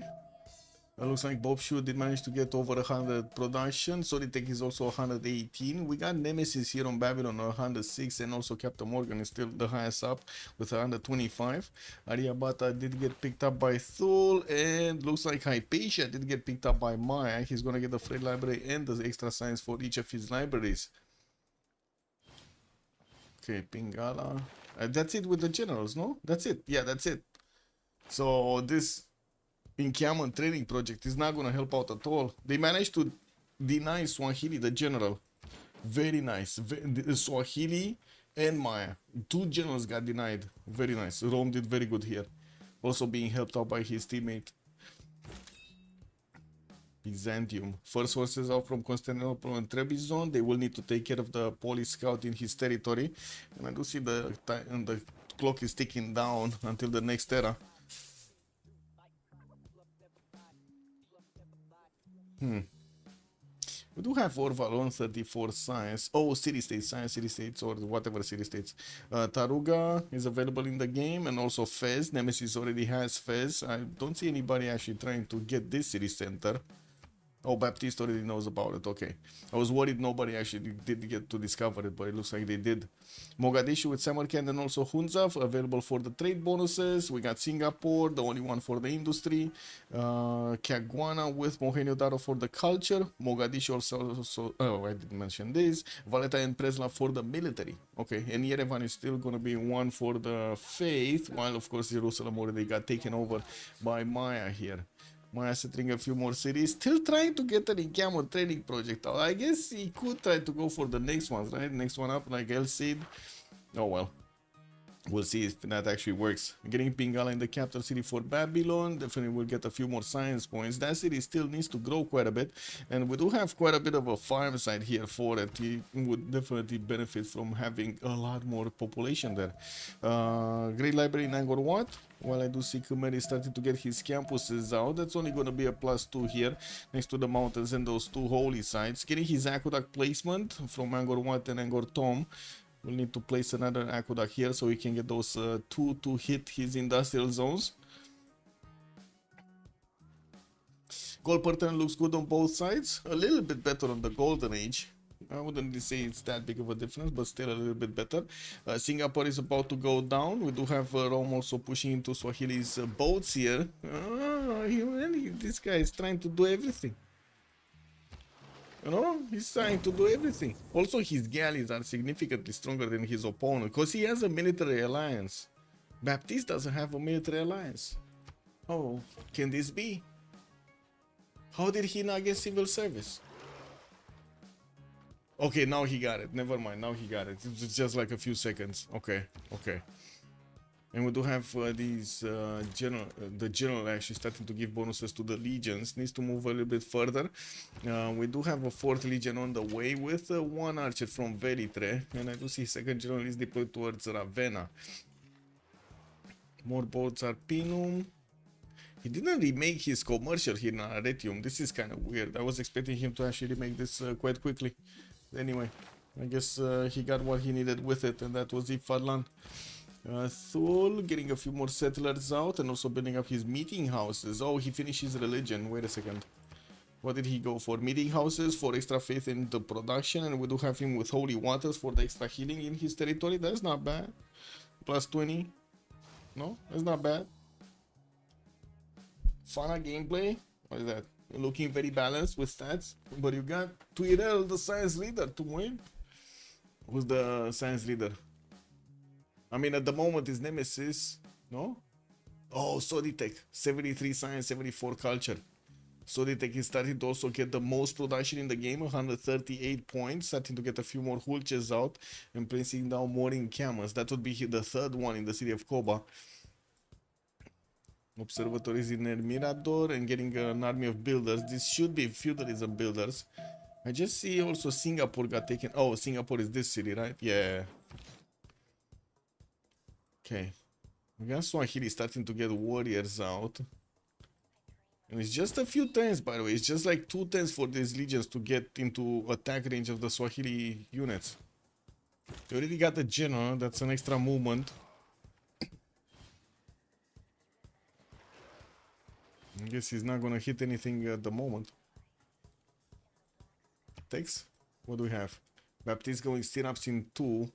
It looks like Bob Shu did manage to get over 100 production. Solitech is also 118. We got Nemesis here on Babylon 106, and also Captain Morgan is still the highest up with 125. Aryabhata did get picked up by Thule, and looks like Hypatia did get picked up by Maya. He's gonna get the free library and the extra science for each of his libraries. Okay, Pingala. That's it with the generals, no? That's it. Yeah, that's it. So this encampment training project is not going to help out at all. They managed to deny Swahili the general. Very nice. Swahili and Maya. 2 generals got denied. Very nice. Rome did very good here. Also being helped out by his teammate. Byzantium. First horses out from Constantinople and Trebizond. They will need to take care of the police scout in his territory. And I do see the clock is ticking down until the next era. We do have Orval on 34 science. Oh, city states, science city states, or whatever city states. Taruga is available in the game, and also Fez. Nemesis already has Fez. I don't see anybody actually trying to get this city center. Oh, Baptiste already knows about it. Okay. I was worried nobody actually did get to discover it, but it looks like they did. Mogadishu with Samarkand and also Hunzaf available for the trade bonuses. We got Singapore, the only one for the industry. Kagwana with Mohenjo-Daro for the culture. Mogadishu also, oh, I didn't mention this. Valletta and Presla for the military. Okay, and Yerevan is still going to be one for the faith, while of course Jerusalem already got taken over by Maya here. Mai settling a few more cities. Still trying to get an in-camera training project out. I guess he could try to go for the next ones, right? Next one up, like El Cid. Oh well. We'll see if that actually works. Getting Pingala in the capital city for Babylon. Definitely will get a few more science points. That city still needs to grow quite a bit. And we do have quite a bit of a farm side here for it. He would definitely benefit from having a lot more population there. Great library in Angkor Wat. While I do see Khmer is starting to get his campuses out. That's only going to be a +2 here. Next to the mountains and those two holy sites. Getting his aqueduct placement from Angkor Wat and Angkor Thom. We'll need to place another aqueduct here so we can get those two to hit his industrial zones. Gold pattern looks good on both sides. A little bit better on the Golden Age. I wouldn't say it's that big of a difference, but still a little bit better. Singapore is about to go down. We do have Rome also pushing into Swahili's boats here. This guy is trying to do everything. You know, he's trying to do everything. Also, his galleys are significantly stronger than his opponent because he has a military alliance. Baptiste doesn't have a military alliance. Oh, can this be? How did he not get civil service? Okay, now he got it. Never mind, now he got it. It was just like a few seconds. Okay, okay. And we do have the general actually starting to give bonuses to the legions. Needs to move a little bit further. We do have a 4th legion on the way with one archer from Velitre. And I do see 2nd general is deployed towards Ravenna. More boats are Pinum. He didn't remake his commercial here in Arretium. This is kind of weird. I was expecting him to actually remake this quite quickly. Anyway, I guess he got what he needed with it, and that was Ifadlan. Thul getting a few more settlers out and also building up his meeting houses. Oh, he finished his religion. Wait a second. What did he go for? Meeting houses for extra faith in the production, and we do have him with holy waters for the extra healing in his territory. That's not bad. +20. No, that's not bad. Fana gameplay. What is that? Looking very balanced with stats. But you got Tuirel, the science leader, to win. Who's the science leader? I mean, at the moment, his nemesis, no? Oh, Soditek, 73 science, 74 culture. Soditek is starting to also get the most production in the game, 138 points, starting to get a few more hulches out and placing down more encampments. That would be the 3rd one in the city of Koba. Observatories in El Mirador and getting an army of builders. This should be feudalism builders. I just see also Singapore got taken. Oh, Singapore is this city, right? Yeah. Okay, we got Swahili starting to get warriors out. And it's just a few turns, by the way. It's just like 2 turns for these legions to get into attack range of the Swahili units. They already got the general. That's an extra movement. I guess he's not gonna hit anything at the moment. Takes. What do we have? Baptiste going stirrups in 2.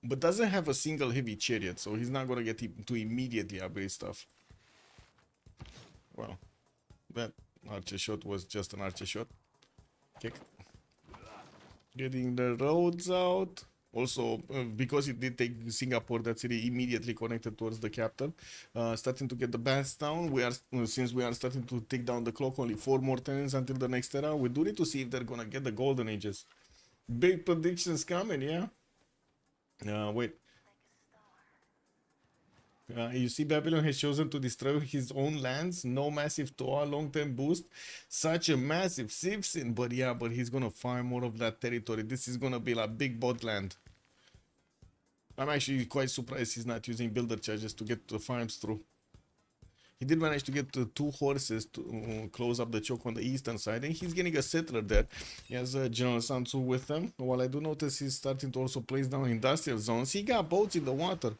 But doesn't have a single heavy chariot, so he's not gonna get to immediately upgrade stuff. Well, that archer shot was just an archer shot. Kick. Getting the roads out. Also, because it did take Singapore, that city immediately connected towards the capital. Starting to get the baths down. Since we are starting to take down the clock, only 4 more turns until the next era. We do need to see if they're gonna get the golden ages. Big predictions coming, yeah. Wait. You see, Babylon has chosen to destroy his own lands. No massive Toa long-term boost. Such a massive Civ6, but yeah, but he's gonna farm more of that territory. This is gonna be like big bot land. I'm actually quite surprised he's not using builder charges to get the farms through. He did manage to get 2 horses to close up the choke on the eastern side, and he's getting a settler there. He has General Sansu with them. While I do notice he's starting to also place down industrial zones. He got boats in the water.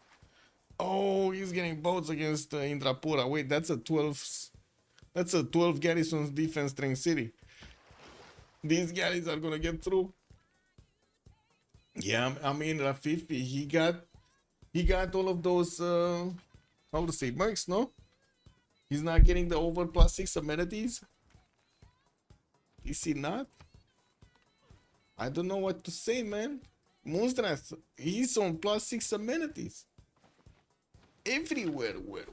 Oh, he's getting boats against Indrapura. Wait, that's a 12. That's a 12 garrisons defense strength city. These galleys are gonna get through. Yeah, I mean Rafifi, he got all of those how to say mercs, no? He's not getting the over +6 amenities. Is he not? I don't know what to say, man. Moonstrath, he's on +6 amenities. Everywhere, where?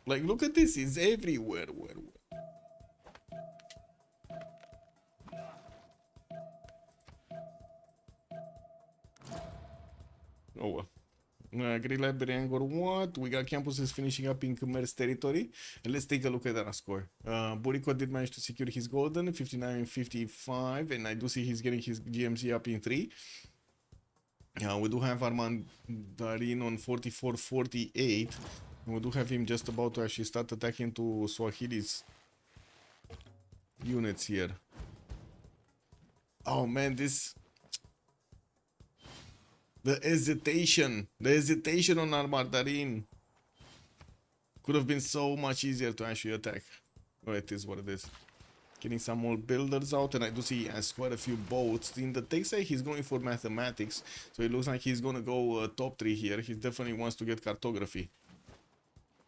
Like, look at this, it's everywhere. Oh well. Great Library Angor what? We got campuses finishing up in Khmer's territory. And let's take a look at that score. Buriko did manage to secure his golden, 59-55, and I do see he's getting his GMC up in 3. We do have Armandarin on 44-48. We do have him just about to actually start attacking to Swahili's units here. Oh man, this... The hesitation on Armandarin could have been so much easier to actually attack. Oh, it is what it is. Getting some more builders out, and I do see he has quite a few boats. In the text say he's going for mathematics, so it looks like he's gonna go top 3 here. He definitely wants to get cartography.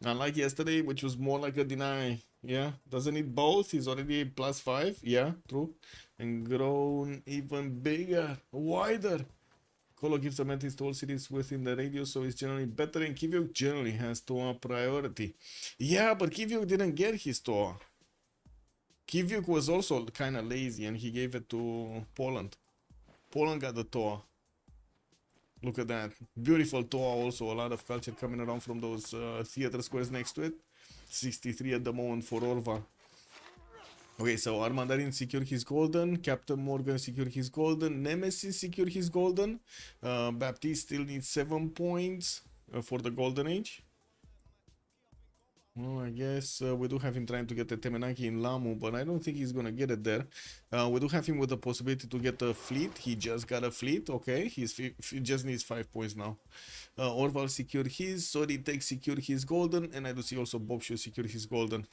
Unlike yesterday, which was more like a deny. Yeah, doesn't need both. He's already +5. Yeah, true. And grown even bigger, wider. Kolo gives amenities to all cities within the radius, so it's generally better, and Kivyuk generally has Toa priority. Yeah, but Kivyuk didn't get his Toa. Kivyuk was also kind of lazy, and he gave it to Poland. Poland got the Toa. Look at that. Beautiful Toa also. A lot of culture coming around from those theater squares next to it. 63 at the moment for Orvar. Okay, so Armandarin secured his golden, Captain Morgan secured his golden, Nemesis secured his golden, Baptiste still needs 7 points for the golden age. Well, I guess we do have him trying to get the Temenaki in Lamu, but I don't think he's gonna get it there. We do have him with the possibility to get a fleet. He just got a fleet, okay, he just needs 5 points now. Orval secured his, Soritek secured his golden, and I do see also Bobshu secured his golden.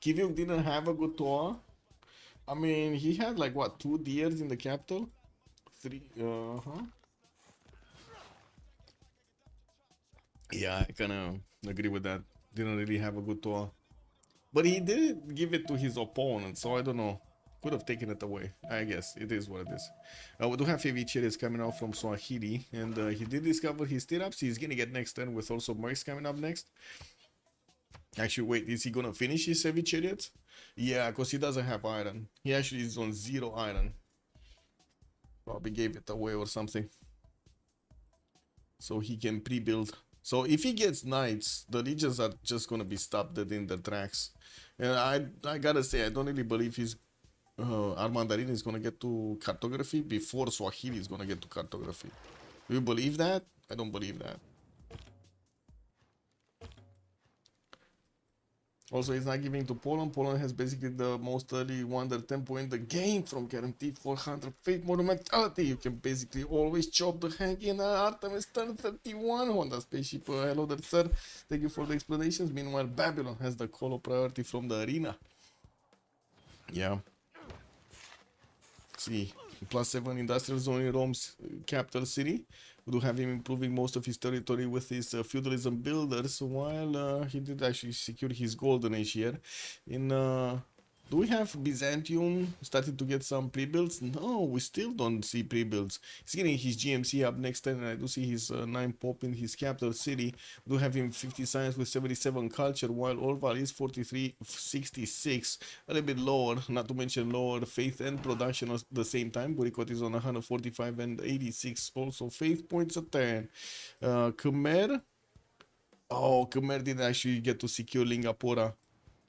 Kivyuk didn't have a good tour. I mean, he had like what, 2 deers in the capital? 3, Yeah, I kinda agree with that. Didn't really have a good tour. But he did give it to his opponent, so I don't know. Could have taken it away. I guess it is what it is. We do have heavy chariots coming out from Swahili, and he did discover his stirrups. He's gonna get next turn with also Mercs coming up next. Actually, wait, is he gonna finish his heavy chariots? Yeah, because he doesn't have iron. He actually is on 0 iron. Probably gave it away or something. So he can pre-build. So if he gets knights, the legions are just gonna be stopped dead in the tracks. And I gotta say, I don't really believe his Armandarin is gonna get to cartography before Swahili is gonna get to cartography. Do you believe that? I don't believe that. Also, he's not giving to Poland. Poland has basically the most early wonder tempo in the game from guaranteed 400 faith monumentality. You can basically always chop the hang in Artemis turn 31 Honda spaceship. Hello there, sir. Thank you for the explanations. Meanwhile, Babylon has the colo priority from the arena. Yeah. See, +7 industrial zone in Rome's capital city. We do have him improving most of his territory with his feudalism builders, while he did actually secure his golden age here. Do we have Byzantium starting to get some pre-builds? No, we still don't see pre-builds. He's getting his GMC up next turn, and I do see his 9 pop in his capital city. We do have him 50 science with 77 culture, while Orval is 43-66, a little bit lower, not to mention lower faith and production at the same time. Burikot is on 145 and 86, also faith points a turn. Khmer. Oh, Khmer didn't actually get to secure Lingapura.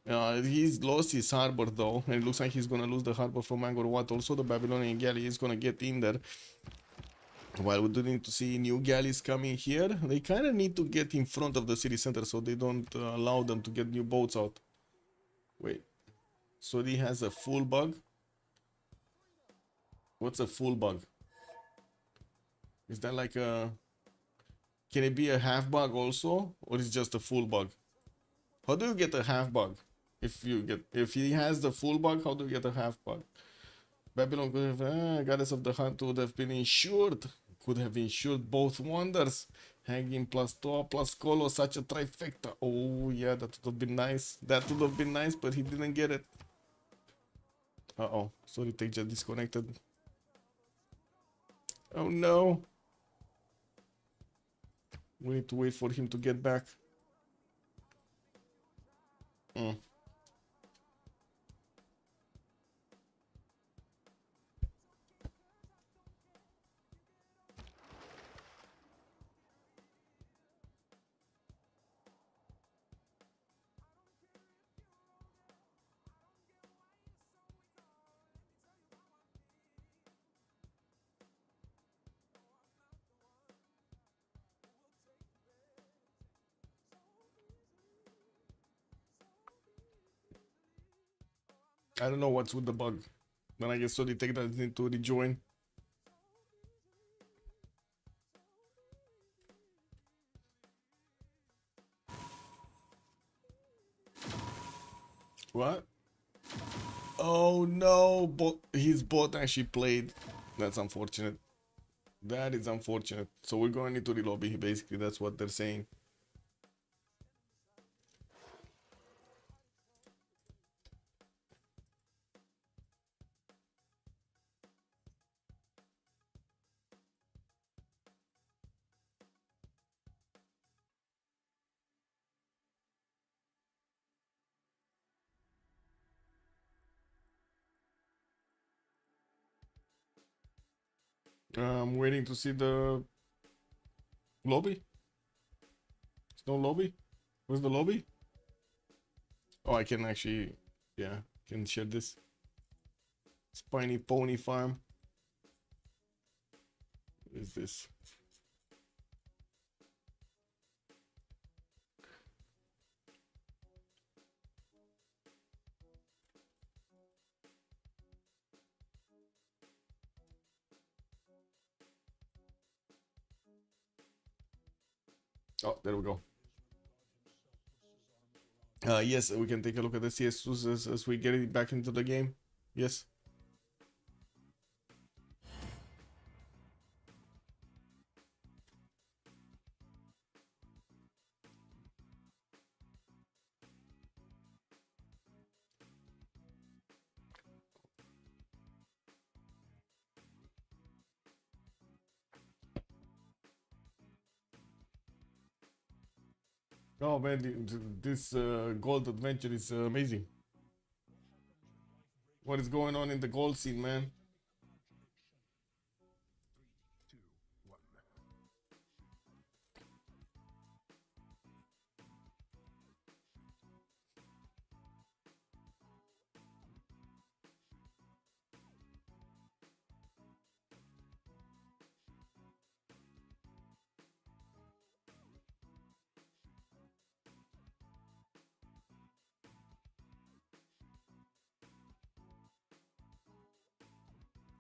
He's lost his harbor though, and it looks like he's gonna lose the harbor from Angkor Wat. Also, the Babylonian galley is gonna get in there. While we do need to see new galleys coming here, they kind of need to get in front of the city center so they don't allow them to get new boats out. Wait, so he has a full bug? What's a full bug? Is that like a... Can it be a half bug also, or is it just a full bug? How do you get a half bug? If he has the full bug, how do you get a half bug? Babylon could have, Goddess of the Hunt would have been insured. Could have insured both wonders. Hanging plus Toa plus Colo, such a trifecta. Oh yeah, that would have been nice. That would have been nice, but he didn't get it. Uh-oh, sorry, take just disconnected. Oh no. We need to wait for him to get back. Mm. I don't know what's with the bug. Then I guess so detect that I need to rejoin. What? Oh no, his bot actually played. That's unfortunate. That is unfortunate. So we're going to need to relobby. Basically, that's what they're saying. I'm waiting to see the lobby. There's no lobby. Where's the lobby? Oh, I can actually, yeah, can share this. Spiny Pony Farm. What is this? Oh, there we go. Yes, we can take a look at the CS2s as we get it back into the game. Yes. Oh man, this gold adventure is amazing. What is going on in the gold scene, man?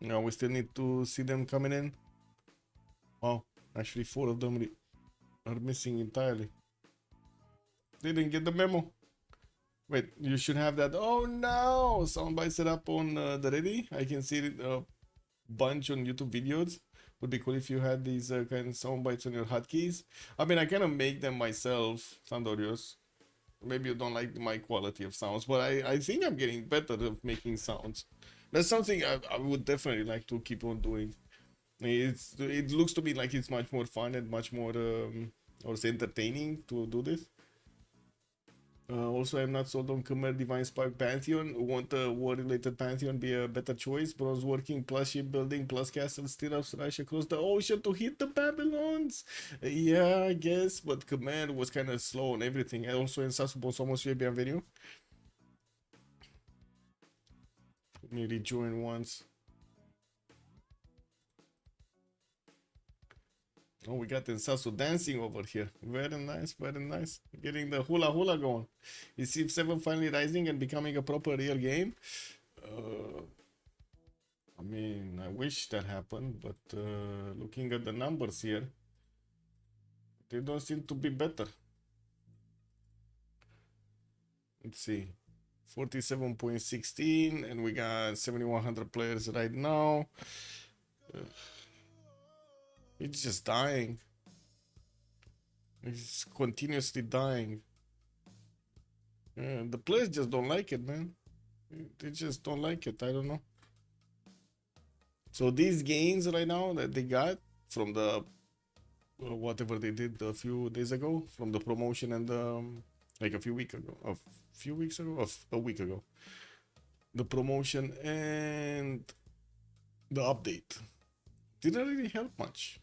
No, we still need to see them coming in. Oh, actually 4 of them are missing entirely. They didn't get the memo. Wait, you should have that. Oh no! Soundbite set up on the ready. I can see it a bunch on YouTube videos. Would be cool if you had these kind of sound bites on your hotkeys. I mean, I kind of make them myself, Sandorios. Maybe you don't like my quality of sounds, but I think I'm getting better at making sounds. That's something I would definitely like to keep on doing. It looks to me like it's much more fun and much more or say entertaining to do this. Also, I'm not sold on Khmer Divine Spark Pantheon. Want a war-related Pantheon be a better choice? Bronze working plus shipbuilding plus castle stirrups rush across the ocean to hit the Babylons. Yeah, I guess, but Khmer was kind of slow on everything. And also in Sasubon Somos Bienvenue. Let me rejoin once. Oh, we got Insasu dancing over here. Very nice, very nice. Getting the hula hula going. Is Civ7 finally rising and becoming a proper real game? I mean, I wish that happened, but looking at the numbers here, they don't seem to be better. Let's see. 47.16 and we got 7,100 players right now. It's just dying. It's continuously dying. The players just don't like it, man. They just don't like it. I don't know. So these gains right now that they got from the whatever they did a few days ago from the promotion and like a few weeks ago, a week ago, the promotion and the update didn't really help much.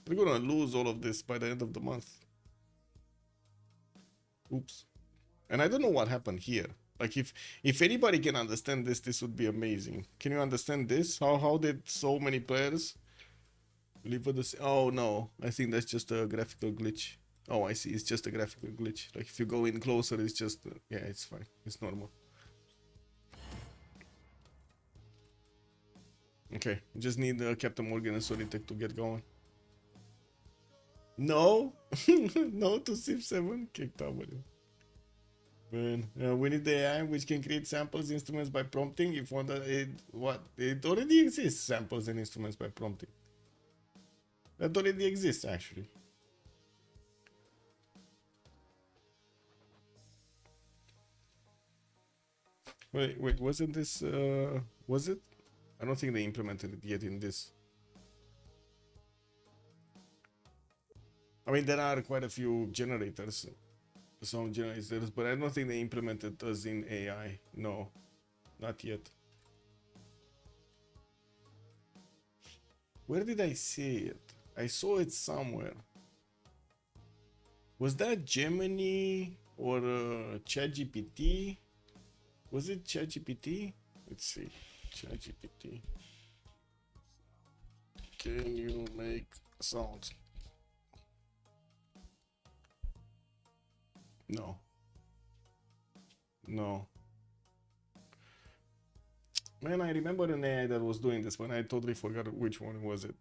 They're gonna lose all of this by the end of the month. Oops. And I don't know what happened here. Like if anybody can understand this, this would be amazing. Can you understand this? How did so many players leave the? Oh no, I think that's just a graphical glitch. Oh, I see. It's just a graphical glitch. Like if you go in closer, it's just yeah, it's fine. It's normal. Okay, just need Captain Morgan and Solitech to get going. No, no to Civ7. Kicked out with you. Man, we need the AI which can create samples instruments by prompting. If one it already exists, samples and instruments by prompting. That already exists actually. Wait, wasn't this was it? I don't think they implemented it yet in this. I mean, there are quite a few generators, some generators, but I don't think they implemented us in AI. No, not yet. Where did I see it? I saw it somewhere. Was that Gemini or ChatGPT? Was it ChatGPT? Let's see. ChatGPT. Can you make sounds? No. No. Man, I remember an AI that was doing this, but I totally forgot which one was it.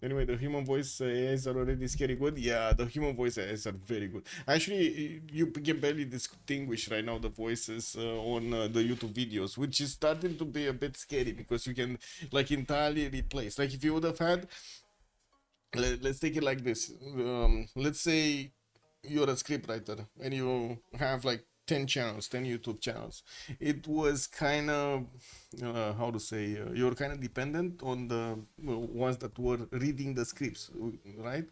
Anyway, the human voice AIs are already scary good. Yeah, the human voice AIs are very good. Actually, you can barely distinguish right now the voices on the YouTube videos, which is starting to be a bit scary because you can like entirely replace. Like if you would have had, let's take it like this. Let's say you're a scriptwriter and you have like 10 channels, 10 YouTube channels. It was kind of how to say, you're kind of dependent on the ones that were reading the scripts, right?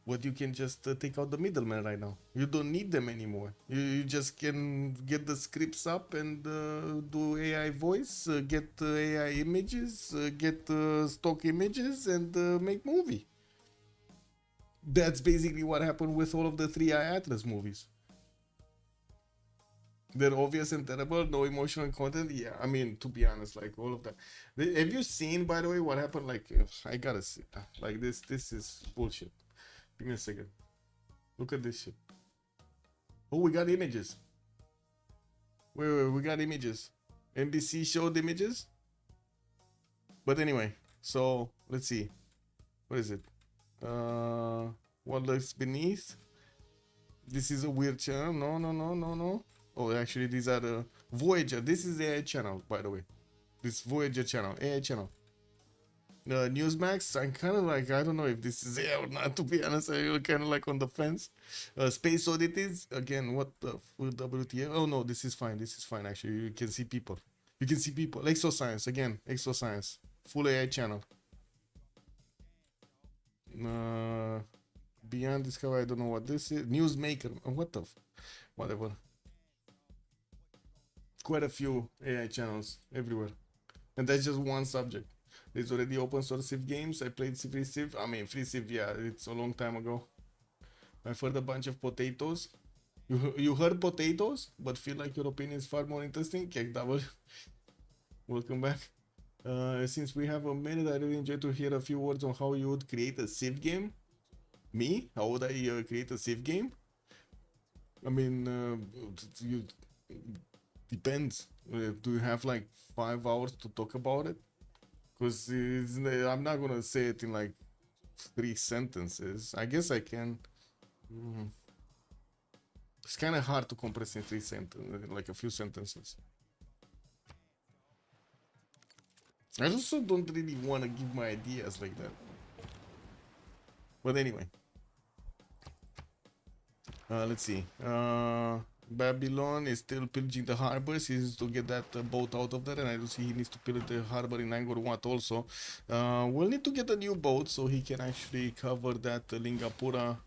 But you can just take out the middleman right now. You don't need them anymore. You just can get the scripts up and do AI voice, get AI images, get stock images, and make movie. That's basically what happened with all of the 3i Atlas movies. They're obvious and terrible, no emotional content. Yeah, I mean, to be honest, like all of that. Have you seen, by the way, what happened? Like, I gotta see. Like this is bullshit. Give me a second. Look at this shit. Oh, we got images. Wait, we got images. NBC showed images. But anyway, so let's see. What is it? What lurks beneath? This is a weird channel. No. Oh, actually, these are the Voyager. This is the AI channel, by the way. This Voyager channel, AI channel. Newsmax, I'm kind of like, I don't know if this is AI or not, to be honest. I'm kind of like on the fence. Space Oddities, again, what the WTF? Oh, no, this is fine. This is fine, actually. You can see people. You can see people. Exoscience, again, Exoscience. Full AI channel. Beyond Discovery, I don't know what this is. Newsmaker, what the whatever. Quite a few AI channels everywhere, and that's just one subject. There's already open source Civ games. I played Free Civ. I mean, Free Civ, yeah, it's a long time ago. I've heard a bunch of potatoes. You heard potatoes, but feel like your opinion is far more interesting? Cake Double. Welcome back. Since we have a minute, I really enjoy to hear a few words on how you would create a Civ game. Me? How would I create a Civ game? I mean, you depends. Do you have like 5 hours to talk about it? Because I'm not gonna say it in like 3 sentences. I guess I can. It's kind of hard to compress in 3 sentences, like a few sentences. I also don't really want to give my ideas like that. But anyway. Let's see. Babylon is still pillaging the harbors. He needs to get that boat out of there, and I do see he needs to pillage the harbor in Angkor Wat also. We'll need to get a new boat so he can actually cover that Lingapura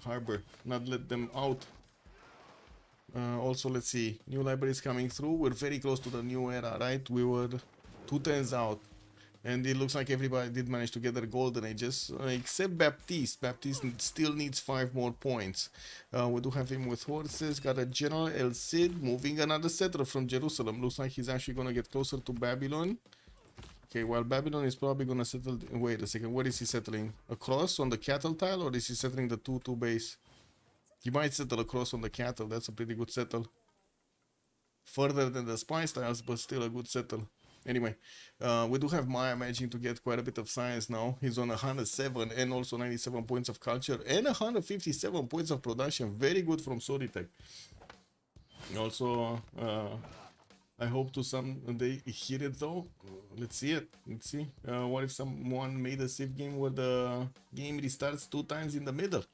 harbor, not let them out. Also, let's see, new libraries coming through. We're very close to the new era, right? We were 2 turns out, and it looks like everybody did manage to get their golden ages, except Baptiste. Baptiste still needs 5 more points. We do have him with horses. Got a general El Cid moving another settler from Jerusalem. Looks like he's actually gonna get closer to Babylon. Okay, well, Babylon is probably gonna settle. Wait a second, where is he settling? Across on the cattle tile, or is he settling the 2-2 base? He might settle across on the cattle. That's a pretty good settle. Further than the spice tiles, but still a good settle. Anyway, we do have Maya managing to get quite a bit of science now. He's on 107 and also 97 points of culture and 157 points of production. Very good from Solitech. Also, I hope to someday hear it though. Let's see it. Let's see. What if someone made a Civ game where the game restarts 2 times in the middle?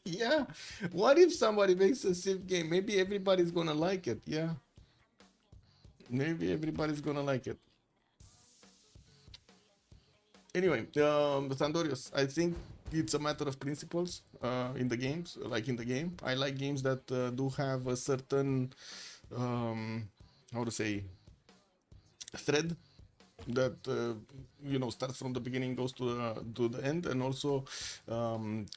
Yeah. What if somebody makes a Civ game? Maybe everybody's gonna like it. Yeah. Maybe everybody's gonna like it. Anyway, Sandorius, I think it's a matter of principles in the games, like in the game. I like games that do have a certain, how to say, thread that you know, starts from the beginning, goes to the end, and also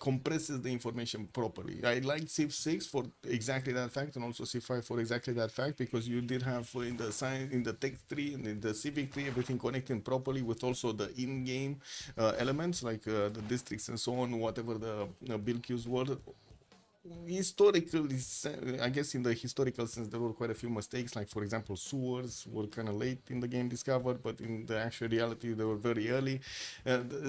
compresses the information properly. I like Civ6 for exactly that fact, and also Civ5 for exactly that fact, because you did have in the science, in the tech tree and in the civic tree, everything connecting properly with also the in-game elements like the districts and so on, whatever the build queues were. Historically, I guess in the historical sense, there were quite a few mistakes. Like for example, sewers were kind of late in the game discovered, but in the actual reality, they were very early.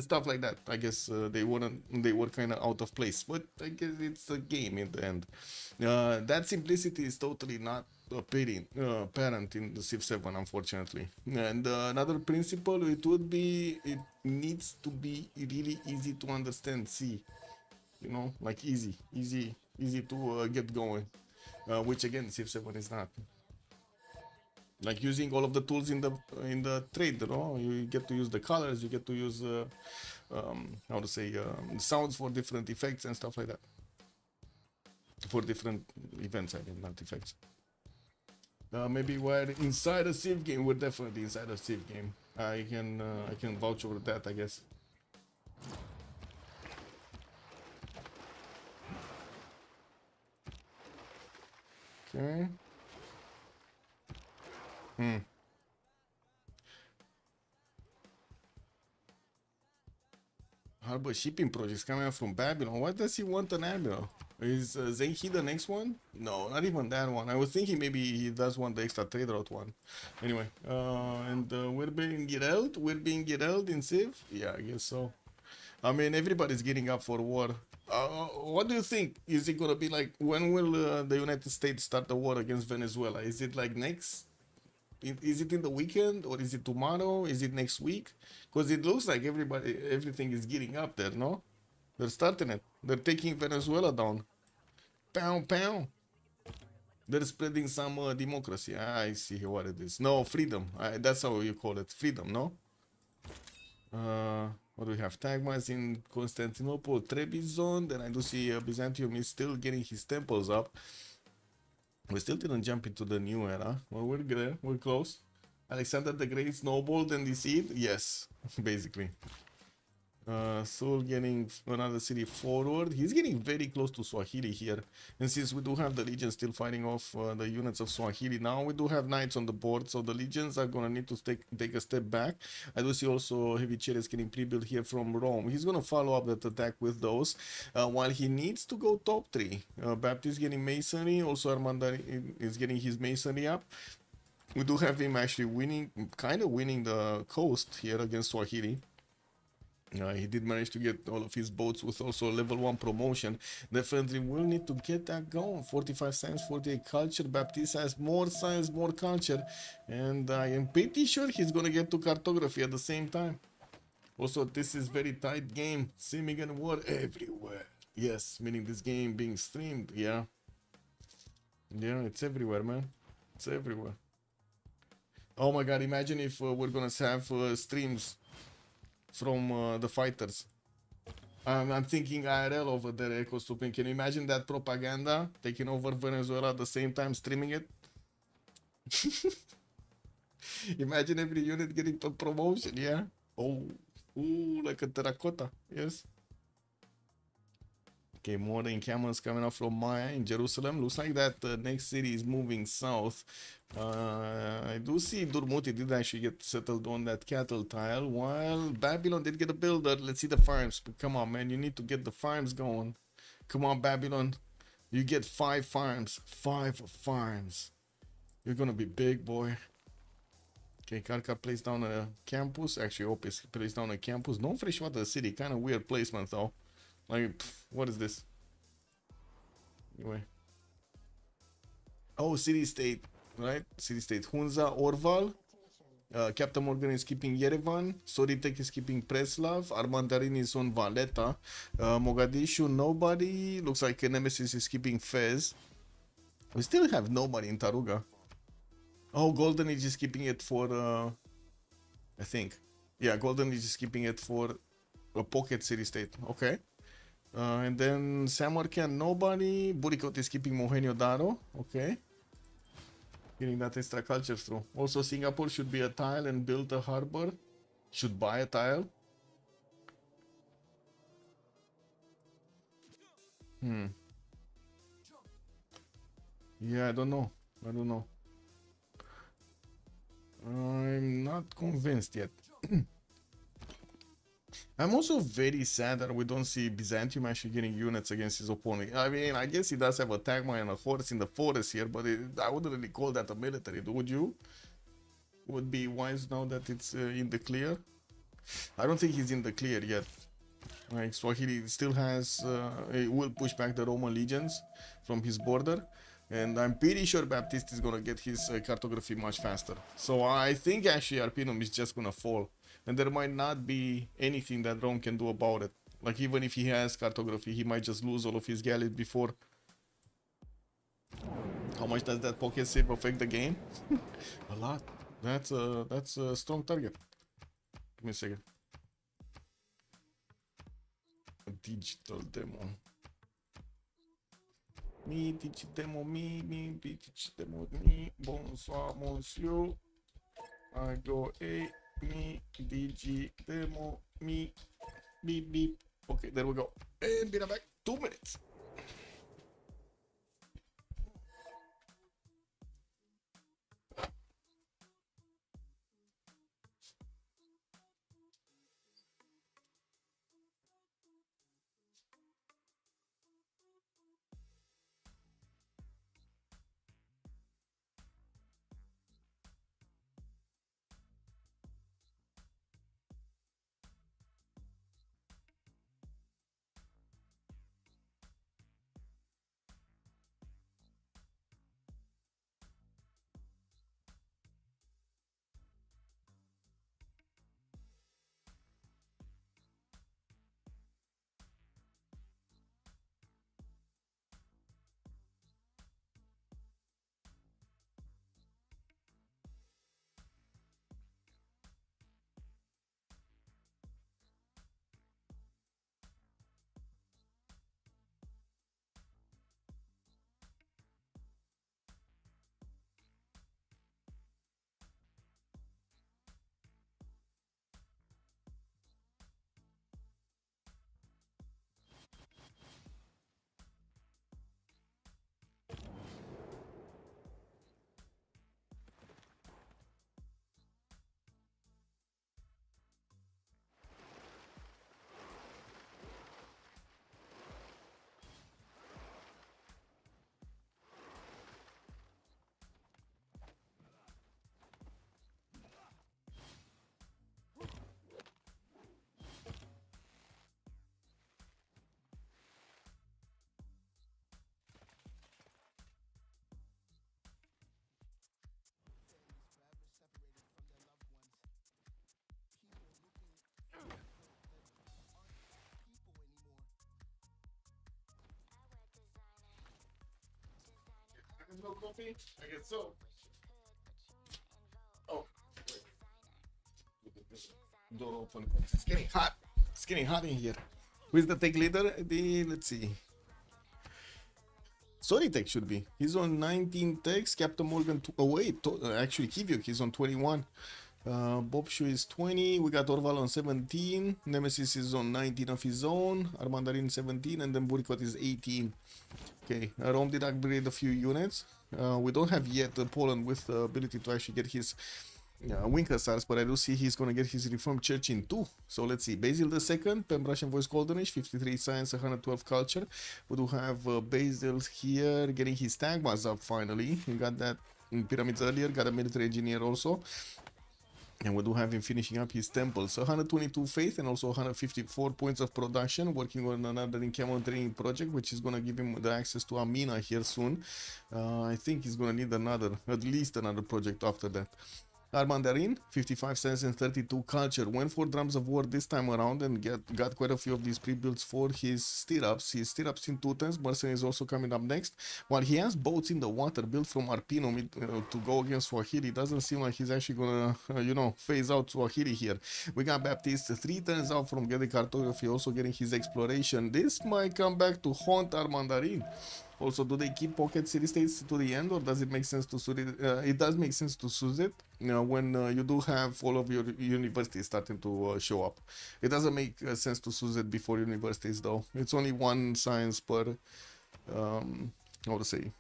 Stuff like that. I guess they were kind of out of place. But I guess it's a game in the end. That simplicity is totally not apparent in the Civ7, unfortunately. And another principle, it needs to be really easy to understand. See, you know, like easy to get going, which again Civ7 is not. Like using all of the tools in the trade, you know, you get to use the colors, you get to use how to say, sounds for different effects and stuff like that, for different events, I mean, not effects. Maybe we're inside a Civ game. We're definitely inside a Civ game. I can vouch over that, I guess. Okay. Harbor shipping projects coming out from Babylon. What does he want an admiral? Is Zenhi the next one? No, not even that one. I was thinking maybe he does want the extra trade route one. Anyway, and we're being Geralt? We're being Geralt in Civ? Yeah, I guess so. I mean, everybody's getting up for war. What do you think? Is it gonna be like, when will the United States start the war against Venezuela? Is it like next? Is it in the weekend, or is it tomorrow? Is it next week? Because it looks like everything is getting up there, no? They're starting it. They're taking Venezuela down. Pound, pound. They're spreading some democracy. I see what it is. No, freedom. That's how you call it. Freedom, no? What do we have? Tagmas in Constantinople, Trebizond. Then I do see Byzantium is still getting his temples up. We still didn't jump into the new era. Well, we're there. We're close. Alexander the Great snowballed and deceived? Yes, basically. Soul getting another city forward. He's getting very close to Swahili here. And since we do have the legions still fighting off the units of Swahili now, we do have knights on the board. So the legions are going to need to take a step back. I do see also heavy chariots getting pre-built here from Rome. He's going to follow up that attack with those. While he needs to go top 3. Baptist getting masonry. Also Armanda is getting his masonry up. We do have him actually winning, kind of winning the coast here against Swahili. He did manage to get all of his boats with also level 1 promotion. Definitely will need to get that going. 45 science, 48 culture. Baptiste has more science, more culture. And I am pretty sure he's going to get to cartography at the same time. Also, this is very tight game. Streaming and war everywhere. Yes, meaning this game being streamed, yeah. Yeah, it's everywhere, man. It's everywhere. Oh my god, imagine if we're gonna have streams from the fighters. I'm thinking IRL over there, Echo Stupin. Can you imagine that propaganda taking over Venezuela at the same time streaming it? Imagine every unit getting a promotion, yeah? Oh, ooh, like a terracotta, yes. Okay, more encampments coming up from Maya in Jerusalem. Looks like that next city is moving south. I do see Durmuti did actually get settled on that cattle tile, while Babylon did get a builder. Let's see the farms. But come on, man, you need to get the farms going. Come on, Babylon. You get 5 farms. 5 farms. You're gonna be big, boy. Okay, Karka placed down a campus. Actually, Opus placed down a campus. No freshwater city. Kind of weird placement, though. Like, pff, what is this? Anyway. Oh, city state, right? City state. Hunza, Orval. Captain Morgan is keeping Yerevan. Soritek is keeping Preslav. Armandarin is on Valletta. Mogadishu, nobody. Looks like Nemesis is keeping Fez. We still have nobody in Taruga. Oh, Golden Age is keeping it for, I think. Yeah, Golden Age is keeping it for a pocket city state. Okay. And then Samarkand, nobody. Burikot is keeping Mohenjo Daro. Okay. Getting that extra culture through. Also, Singapore should be a tile and build a harbor. Should buy a tile. Yeah, I don't know. I don't know. I'm not convinced yet. I'm also very sad that we don't see Byzantium actually getting units against his opponent. I mean, I guess he does have a Tagma and a horse in the forest here, but I wouldn't really call that a military, would you? Would be wise now that it's in the clear. I don't think he's in the clear yet. Like, Swahili still has, he will push back the Roman legions from his border. And I'm pretty sure Baptiste is gonna get his cartography much faster. So I think actually Arpinum is just gonna fall. And there might not be anything that Rome can do about it. Like, even if he has cartography, he might just lose all of his galleys before. How much does that pocket save affect the game? A lot. That's a strong target. Give me a second. A digital demo. Bonsoir, monsieur. I go a me digi demo me beep beep. Okay, there we go. And be right back. 2 minutes. coffee? I guess so. Oh, door open. It's getting hot. It's getting hot in here. Who is the tech leader? Let's see. Tech should be. He's on 19 techs. Captain Morgan. Oh wait, actually Kivyuk. He's on 21. Bob Shu is 20. We got Orval on 17. Nemesis is on 19 of his own. Armandarin 17, and then Burikot is 18. Okay, Rome did upgrade a few units. We don't have yet Poland with the ability to actually get his wing hussars, but I do see he's gonna get his reformed church in 2. So let's see. Basil II, Pem Russian Voice Golden Age, 53 science, 112 culture. We do have Basil here getting his Tagmas up finally. He got that in pyramids earlier, got a military engineer also. And we do have him finishing up his temples. So 122 faith and also 154 points of production, working on another encampment training project, which is going to give him the access to Amina here soon. I think he's going to need at least another project after that. Armandarin, 55 cents and 32 culture, went for drums of war this time around and got quite a few of these pre-builds for his stirrups. His stirrups in 2 turns. Mercenary is also coming up next. While he has boats in the water built from Arpino to go against Swahili, doesn't seem like he's actually gonna, phase out Swahili here. We got Baptiste 3 turns out from getting cartography, also getting his exploration. This might come back to haunt Armandarin. Also, do they keep pocket city states to the end, or does it make sense to suit it? It does make sense to suit it when you do have all of your universities starting to show up. It doesn't make sense to suit it before universities, though. It's only 1 science per, how to say,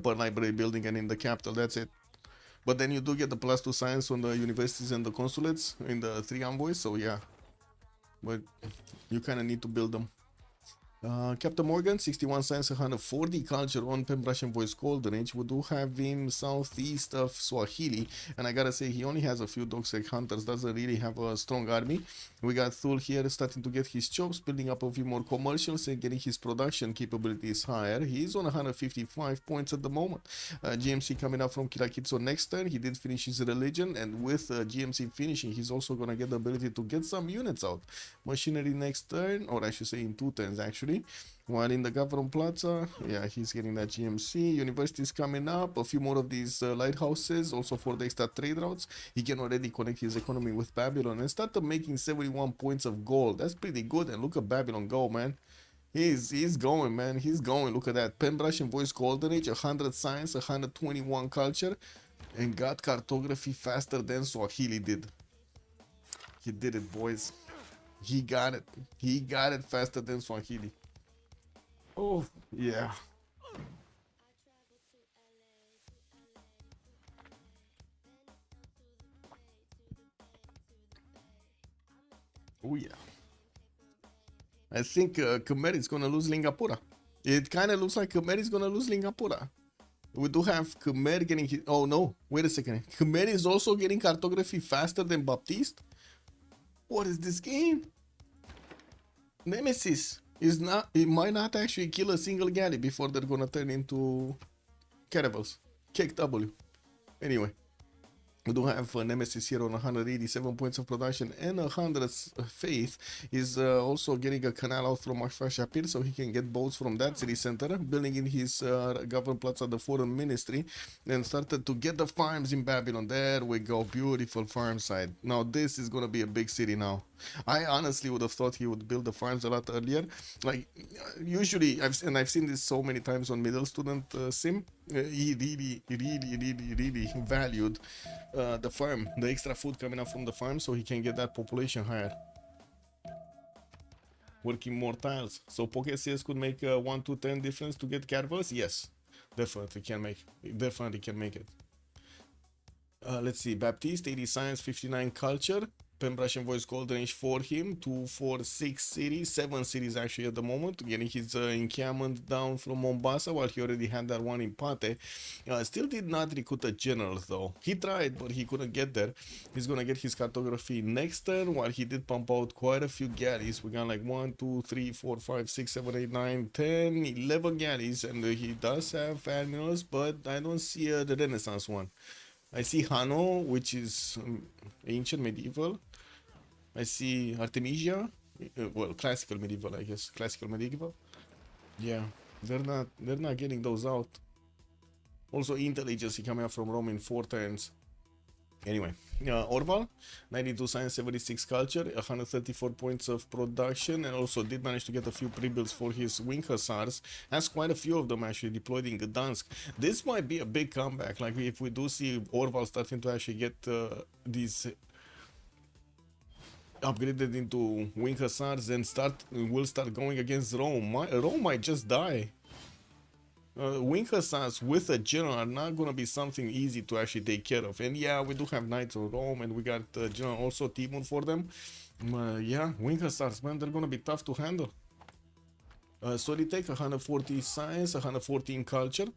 per library building, and in the capital, that's it. But then you do get the +2 science on the universities and the consulates in the 3 envoys, so yeah. But you kind of need to build them. Captain Morgan, 61 science, 140 culture on Pem Russian Voice Golden Age. We do have him southeast of Swahili, and I gotta say he only has a few Dogsec hunters, doesn't really have a strong army. We got Thul here starting to get his chops, building up a few more commercials and getting his production capabilities higher. He's on 155 points at the moment. GMC coming up from Kirakitso next turn. He did finish his religion, and with GMC finishing, he's also gonna get the ability to get some units out. Machinery next turn, or I should say in 2 turns actually. While in the Gavron Plaza, yeah, he's getting that GMC. Universities coming up, a few more of these lighthouses, also for the extra trade routes. He can already connect his economy with Babylon and start making 71 points of gold. That's pretty good. And look at Babylon go, man. He's going, man. He's going. Look at that. Pen Russian Voice Golden Age, 100 science, 121 culture, and got cartography faster than Swahili did. He did it, boys. He got it. He got it faster than Swahili. Oh, yeah. Oh, yeah. I think Khmer is going to lose Lingapura. It kind of looks like Khmer is going to lose Lingapura. We do have Khmer getting his... Oh, no. Wait a second. Khmer is also getting cartography faster than Baptiste? What is this game? Nemesis is not... It might not actually kill a single galley before they're going to turn into caravels. Cake W. Anyway. We do have Nemesis here on 187 points of production and 100 faith. Is also getting a canal out from Akfa Shapir so he can get boats from that city center, building in his government plaza the foreign ministry, and started to get the farms in Babylon. There we go, beautiful farm side. Now this is gonna be a big city now. I honestly would have thought he would build the farms a lot earlier. Like usually, I've seen this so many times on middle student sim. He really valued the farm, the extra food coming up from the farm, so he can get that population higher. Working more tiles. So Pocket CS could make a 1 to 10 difference to get caravels? Yes, definitely can make it. Let's see, Baptiste, 80 science, 59 culture. Pen Russian Voice Golden Age for him, 2, 4, 6 cities, 7 cities actually at the moment, getting his encampment down from Mombasa while he already had that one in Pate. Still did not recruit a general though. He tried, but he couldn't get there. He's gonna get his cartography next turn, while he did pump out quite a few galleys. We got like 1, 2, 3, 4, 5, 6, 7, 8, 9, 10, 11 galleys, and he does have admirals, but I don't see the Renaissance one. I see Hano, which is ancient medieval. I see Artemisia, well, classical medieval, I guess. Classical medieval. Yeah, they're not getting those out. Also intelligence coming up from Rome in 4 turns. Anyway, Orval, 92 science, 76 culture, 134 points of production, and also did manage to get a few pre-builds for his wing hussars. Has quite a few of them actually deployed in Gdansk. This might be a big comeback, like if we do see Orval starting to actually get these upgraded into wing hussars and will start going against Rome. Rome might just die. Wing hussars with a general are not going to be something easy to actually take care of. And yeah, we do have Knights of Rome, and we got general also Timon for them. Yeah, wing hussars, man, they're going to be tough to handle. Solitech, 140 science, 114 culture.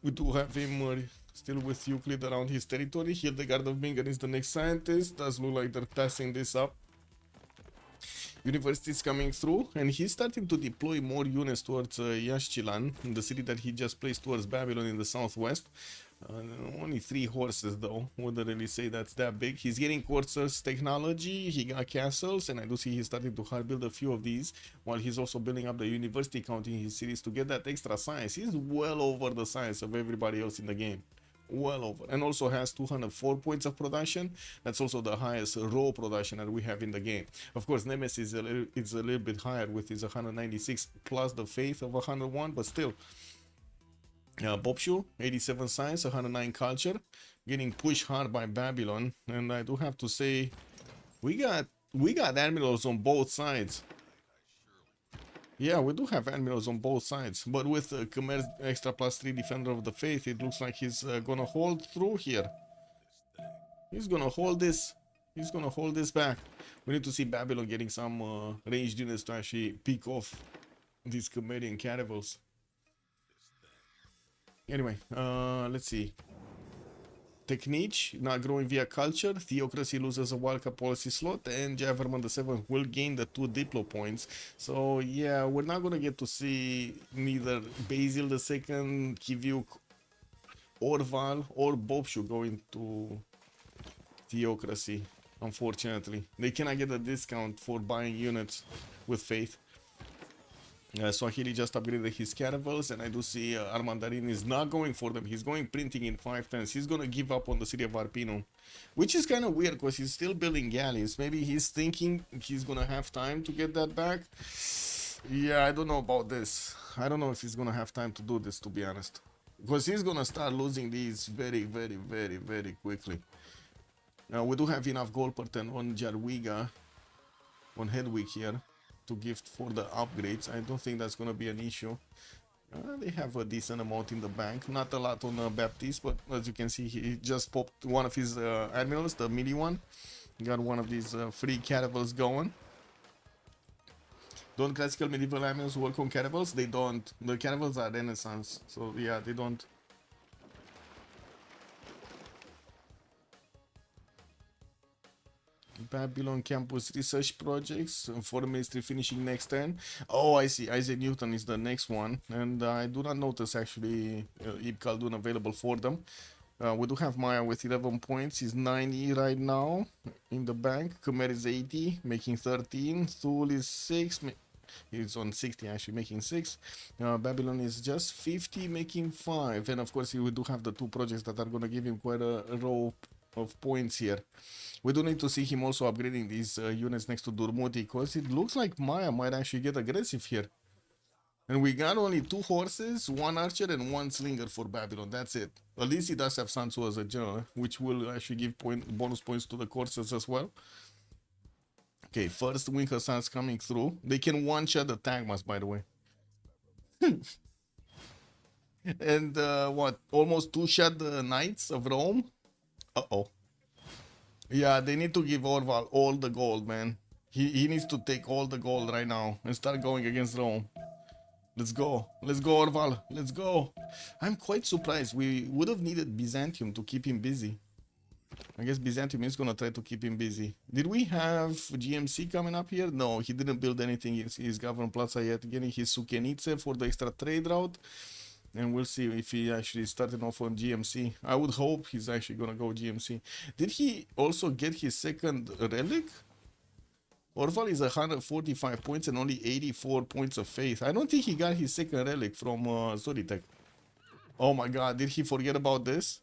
We do have him still with Euclid around his territory. Hildegard of Bingen is the next scientist. Does look like they're passing this up. University is coming through, and he's starting to deploy more units towards Yashchilan, the city that he just placed towards Babylon in the southwest. Only 3 horses though, wouldn't really say that's that big. He's getting quarters technology, he got castles, and I do see he's starting to hard build a few of these, while he's also building up the university count in his cities to get that extra science. He's well over the science of everybody else in the game. Well over, and also has 204 points of production. That's also the highest raw production that we have in the game. Of course, Nemesis is a little bit higher with his 196 plus the faith of 101, but still. Bobshu, 87 science, 109 culture, getting pushed hard by Babylon, and I do have to say, we got admirals on both sides. Yeah, we do have admirals on both sides, but with Khmer extra +3 defender of the faith, it looks like he's gonna hold through here. He's gonna hold this. He's gonna hold this back. We need to see Babylon getting some ranged units to actually pick off these Khmerian caravels. Anyway, let's see. Technique, not growing via culture. Theocracy loses a wildcard policy slot, and Javerman the 7th will gain the 2 Diplo points. So yeah, we're not gonna get to see neither Basil the 2nd, Kivyuk, or Val, or Bobshu going to Theocracy. Unfortunately, they cannot get a discount for buying units with faith. Swahili just upgraded his caravels, and I do see Armandarin is not going for them. He's going printing in 5 turns. He's going to give up on the city of Arpino, which is kind of weird because he's still building galleys. Maybe he's thinking he's going to have time to get that back. Yeah, I don't know about this. I don't know if he's going to have time to do this, to be honest. Because he's going to start losing these very, very, very, very quickly. Now, we do have enough gold per turn on Jarwiga, on Hedwig here, to gift for the upgrades. I don't think that's going to be an issue. They have a decent amount in the bank, not a lot on Baptiste, but as you can see, he just popped one of his admirals, the mini one. Got one of these free caravels going. Don't classical medieval admirals work on caravels? They don't. The caravels are Renaissance, so yeah, they don't. Babylon campus research projects, foreign ministry finishing next turn. Oh, I see. Isaac Newton is the next one, and I do not notice actually Ibn Khaldun available for them. We do have Maya with 11 points. He's 90 right now in the bank. Khmer is 80, making 13. Thul is 6. He's on 60 actually, making 6. Babylon is just 50, making 5. And of course, we do have the 2 projects that are going to give him quite a row of points here. We do need to see him also upgrading these units next to Durmuti, because it looks like Maya might actually get aggressive here. And we got only 2 horses, 1 archer, and 1 slinger for Babylon. That's it. At least he does have Sansu as a general, which will actually give bonus points to the courses as well. Okay, first wing hussars coming through. They can one-shot the Tagmas, by the way. And what? Almost 2-shot the Knights of Rome? Uh-oh. Yeah, they need to give Orval all the gold, man. He needs to take all the gold right now and start going against Rome. Let's go. Let's go, Orval. Let's go. I'm quite surprised. We would have needed Byzantium to keep him busy. I guess Byzantium is going to try to keep him busy. Did we have GMC coming up here? No, he didn't build anything in his Government Plaza yet. Getting his Sukenitse for the extra trade route. And we'll see if he actually started off on GMC. I would hope he's actually going to go GMC. Did he also get his second relic? Orval is 145 points and only 84 points of faith. I don't think he got his second relic from Zolitech. Oh my god, did he forget about this?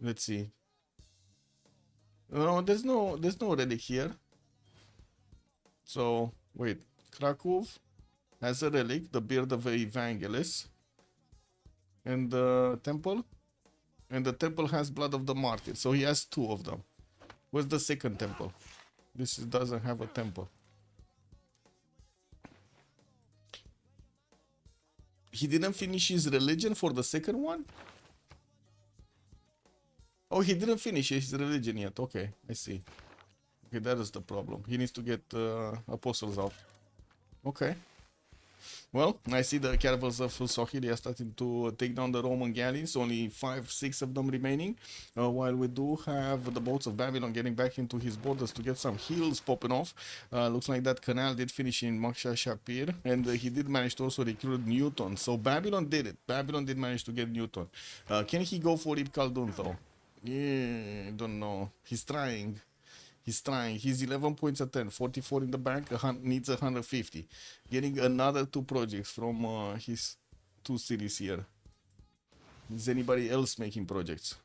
Let's see. No, there's no relic here. So wait, Krakow has a relic, the beard of Evangelist, and the temple. And the temple has blood of the martyr, so he has two of them. Where's the second temple? This doesn't have a temple. He didn't finish his religion for the second one? Oh, he didn't finish his religion yet. Okay, I see. Okay, that is the problem. He needs to get apostles out. Okay. Well, I see the caravels of Swahili are starting to take down the Roman galleys, only 5-6 of them remaining, while we do have the boats of Babylon getting back into his borders to get some heals popping off. Looks like that canal did finish in Maksha Shapir, and he did manage to also recruit Newton, so Babylon did it. Babylon did manage to get Newton. Can he go for Ibn Khaldun though? Yeah, I don't know. He's trying. He's trying. He's 11 points at 10, 44 in the bank, needs 150. Getting another 2 projects from his 2 cities here. Is anybody else making projects?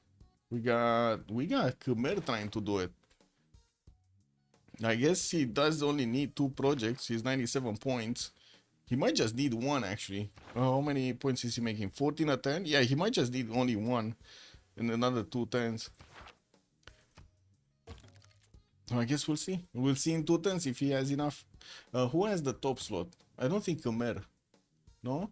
We got Khmer trying to do it. I guess he does only need 2 projects. He's 97 points. He might just need 1 actually. How many points is he making? 14 at 10? Yeah, he might just need only 1 and another 2 10s. I guess we'll see. We'll see in 2 turns if he has enough. Who has the top slot? I don't think Khmer. No?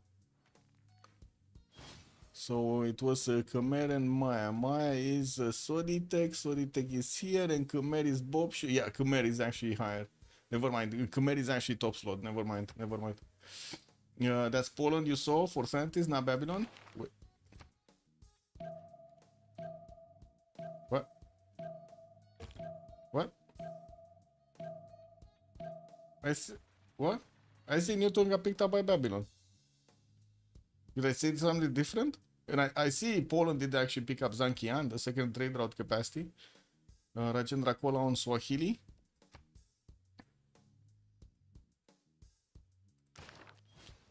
So it was Khmer and Maya. Maya is Soditek. Soditek is here and Khmer is Bob. Yeah, Khmer is actually higher. Never mind. Khmer is actually top slot. Never mind. Never mind. That's Poland you saw for scientists, not Babylon. Wait. What? What? I see. What? I see Newton got picked up by Babylon. Did I say something different? And I see Poland did actually pick up Zankian, the second trade route capacity. Rajendra Kola on Swahili.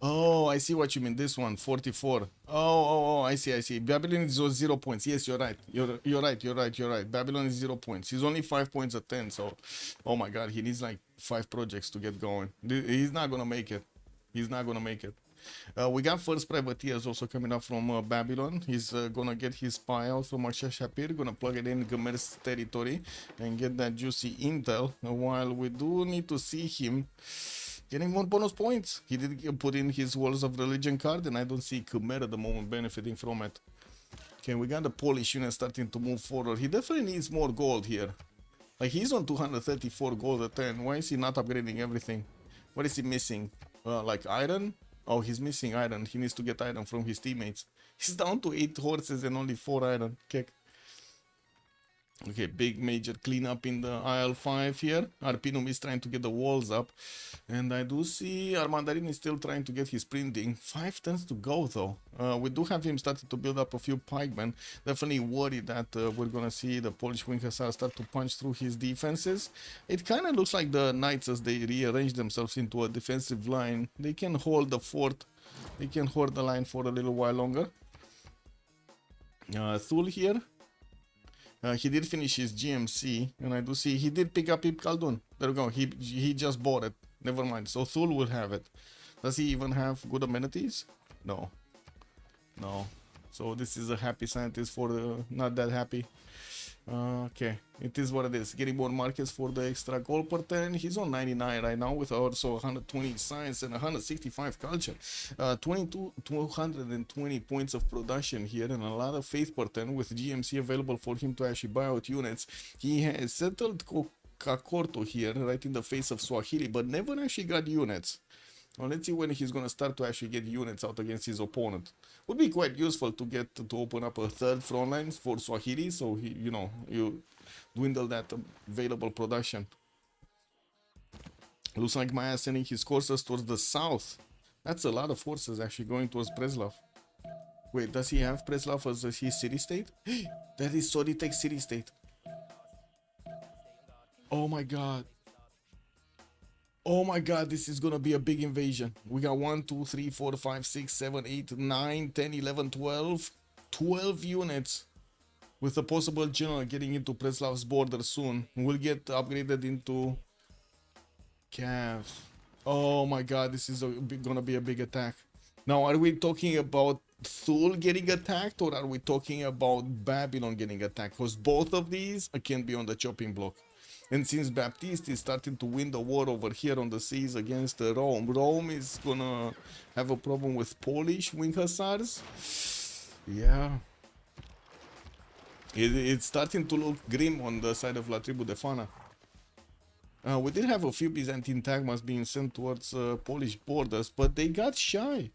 Oh, I see what you mean. This one, 44. Oh, I see. Babylon is 0 points. Yes, you're right. You're right. Babylon is 0 points. He's only 5 points at 10. So, oh my God, he needs like 5 projects to get going. He's not gonna make it. We got first privateers also coming up from Babylon. He's gonna get his spy out from Aksha Shapir, gonna plug it in Khmer's territory and get that juicy intel. While we do need to see him getting more bonus points. He did put in his Walls of Religion card, and I don't see Khmer at the moment benefiting from it. Okay, we got the Polish unit starting to move forward. He definitely needs more gold here. Like, he's on 234 gold at 10. Why is he not upgrading everything? What is he missing? Like iron? Oh, he's missing iron. He needs to get iron from his teammates. He's down to 8 horses and only 4 iron. Okay, big major cleanup in the IL-5 here. Arpinum is trying to get the walls up. And I do see Armandarin is still trying to get his printing. 5 turns to go though. We do have him starting to build up a few pikemen. Definitely worried that we're gonna see the Polish Wing Hussar start to punch through his defenses. It kind of looks like the Knights, as they rearrange themselves into a defensive line, they can hold the fort. They can hold the line for a little while longer. Thul here. He did finish his GMC, and I do see he did pick up Ibn Khaldun. There we go. He just bought it. Never mind. So Thul will have it. Does he even have good amenities? No. So this is a happy scientist for the not that happy. Okay, it is what it is. Getting more markets for the extra gold per turn. He's on 99 right now with also 120 science and 165 culture. 220 points of production here and a lot of faith per turn with GMC available for him to actually buy out units. He has settled Kakorto here right in the face of Swahili, but never actually got units. Well, let's see when he's going to start to actually get units out against his opponent. Would be quite useful to get to open up a third front line for Swahili, so he, you dwindle that available production. Looks like Maya sending his courses towards the south. That's a lot of forces actually going towards Preslav. Wait, does he have Preslav as his city-state? That is Soditek city-state. Oh my God. Oh my god, this is gonna be a big invasion. We got 1, 2, 3, 4, 5, 6, 7, 8, 9, 10, 11, 12. 12 units. With a possible general getting into Preslav's border soon. We'll get upgraded into Cav. Oh my god, this is gonna be a big attack. Now, are we talking about Thule getting attacked, or are we talking about Babylon getting attacked? Because both of these can be on the chopping block. And since Baptiste is starting to win the war over here on the seas against Rome, Rome is gonna have a problem with Polish wing hussars. Yeah. It's starting to look grim on the side of La Tribu de Fana. We did have a few Byzantine tagmas being sent towards Polish borders, but they got shy.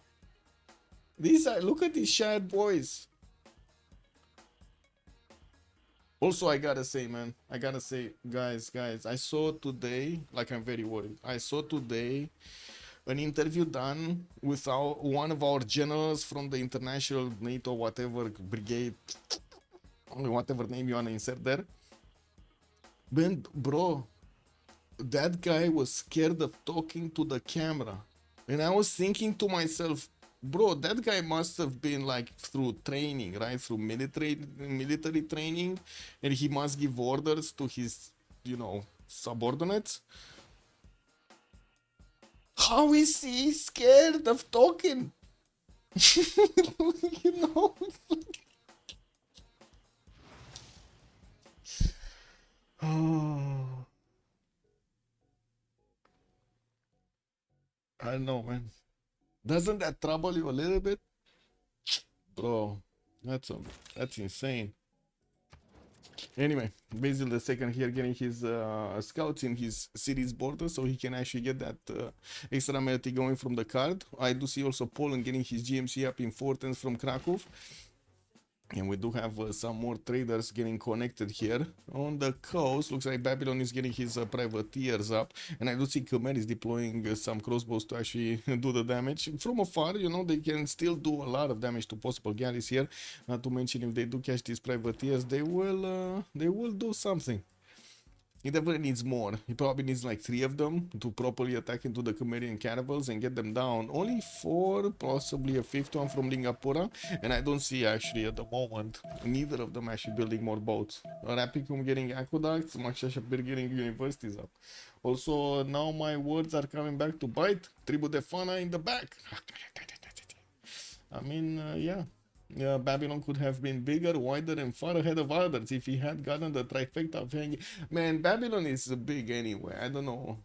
These are, look at these shy boys. Also, I gotta say, man, guys, I saw today, like I'm very worried. I saw today an interview done with one of our generals from the international NATO whatever brigade, whatever name you wanna insert there. Man, bro, that guy was scared of talking to the camera. And I was thinking to myself, bro, that guy must have been like through training, right? Through military training, and he must give orders to his, you know, subordinates. How is he scared of talking? You know? Oh, I don't know, man. Doesn't that trouble you a little bit? Bro, that's insane. Anyway, Basil II here getting his scouts in his city's border, so he can actually get that extra military going from the card. I do see also Poland getting his GMC up in Fortens from Krakow. And we do have some more traders getting connected here on the coast. Looks like Babylon is getting his privateers up, and I do see Khmer is deploying some crossbows to actually do the damage from afar. You know, they can still do a lot of damage to possible galleys here. Not to mention, if they do catch these privateers, they will do something. He definitely needs more. He probably needs like 3 of them to properly attack into the Khmerian caravels and get them down. Only 4, possibly a 5th one from Lingapura. And I don't see actually at the moment neither of them actually building more boats. Rapicum getting aqueducts, Makshashapir getting universities up. Also, now my words are coming back to bite. Tribu de Fana in the back. I mean, yeah. Babylon could have been bigger, wider, and far ahead of others if he had gotten the trifecta of hanging. Man, Babylon is big anyway. I don't know.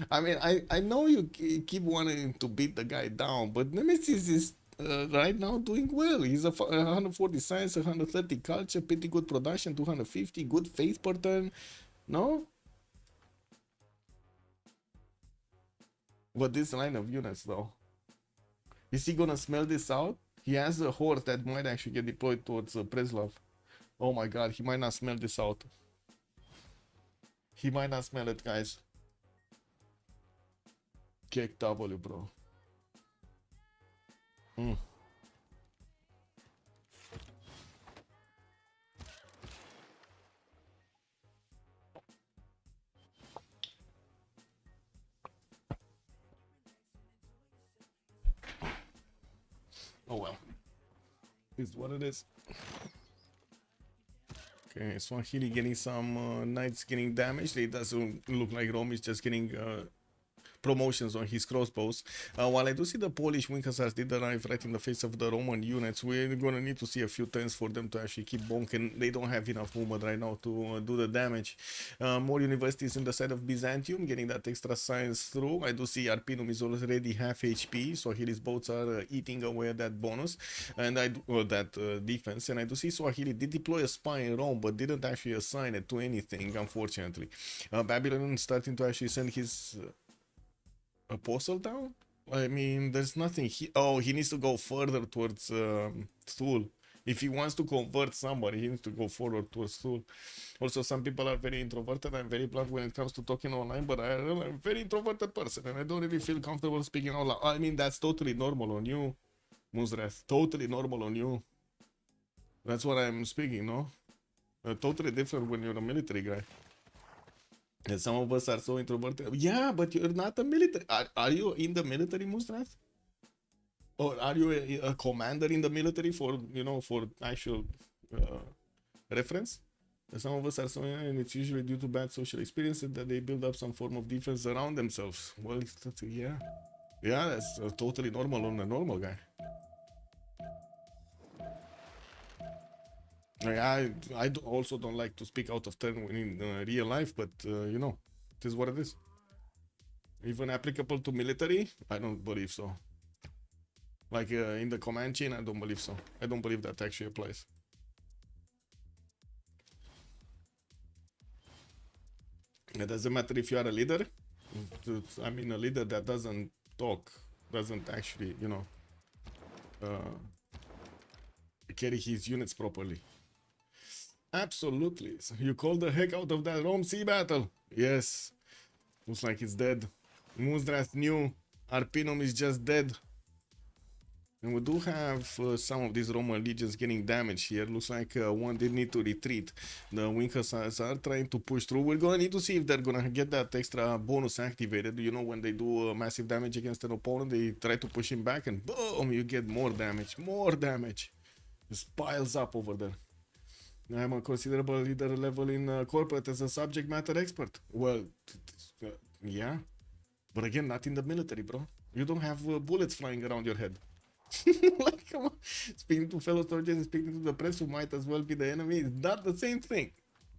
I mean, I know you keep wanting to beat the guy down, but Nemesis is right now doing well. He's a 140 science, 130 culture, pretty good production, 250, good faith per turn. No? But this line of units, though. Is he gonna smell this out? He has a horse that might actually get deployed towards Preslav. Oh my god, he might not smell this out. He might not smell it, guys. Kick W, bro. Oh well. Is what it is. Okay, Swahili getting some knights getting damaged. It doesn't look like Rome is just getting promotions on his crossbows. While I do see the Polish wing hussars did arrive right in the face of the Roman units, we're gonna need to see a few turns for them to actually keep bonking. They don't have enough movement right now to do the damage. More universities in the side of Byzantium getting that extra science through. I do see Arpinum is already half HP, so his boats are eating away at that bonus and that defense. And I do see Swahili did deploy a spy in Rome, but didn't actually assign it to anything, unfortunately. Babylon starting to actually send his apostle down. I mean, there's nothing. He needs to go further towards Thule. If he wants to convert somebody, he needs to go forward towards Thule. Also, some people are very introverted. I'm very blunt when it comes to talking online, but I'm a very introverted person and I don't really feel comfortable speaking out loud. I mean, that's totally normal on you, Muzreth. Totally normal on you. That's what I'm speaking, no? Totally different when you're a military guy. And some of us are so introverted. Yeah, but you're not a military. Are you in the military, Mustras? Or are you a commander in the military for, you know, for actual reference? Some of us are so, and it's usually due to bad social experiences that they build up some form of defense around themselves. Well, yeah. Yeah, that's totally normal on a normal guy. I also don't like to speak out of turn in real life, but you know, it is what it is. Even applicable to military, I don't believe so. Like in the command chain, I don't believe so. I don't believe that actually applies. It doesn't matter if you are a leader. I mean, a leader that doesn't talk, doesn't actually, you know, carry his units properly. Absolutely. So you called the heck out of that Rome Sea battle. Yes. Looks like it's dead. Muzdras knew Arpinum is just dead. And we do have some of these Roman legions getting damaged here. Looks like one did need to retreat. The Wing Hussars are trying to push through. We're going to need to see if they're going to get that extra bonus activated. You know, when they do massive damage against an opponent, they try to push him back and boom, you get more damage. More damage. Just piles up over there. I'm a considerable leader level in corporate as a subject matter expert. Well, yeah. But again, not in the military, bro. You don't have bullets flying around your head. Like, come on. Speaking to fellow soldiers and speaking to the press who might as well be the enemy is not the same thing.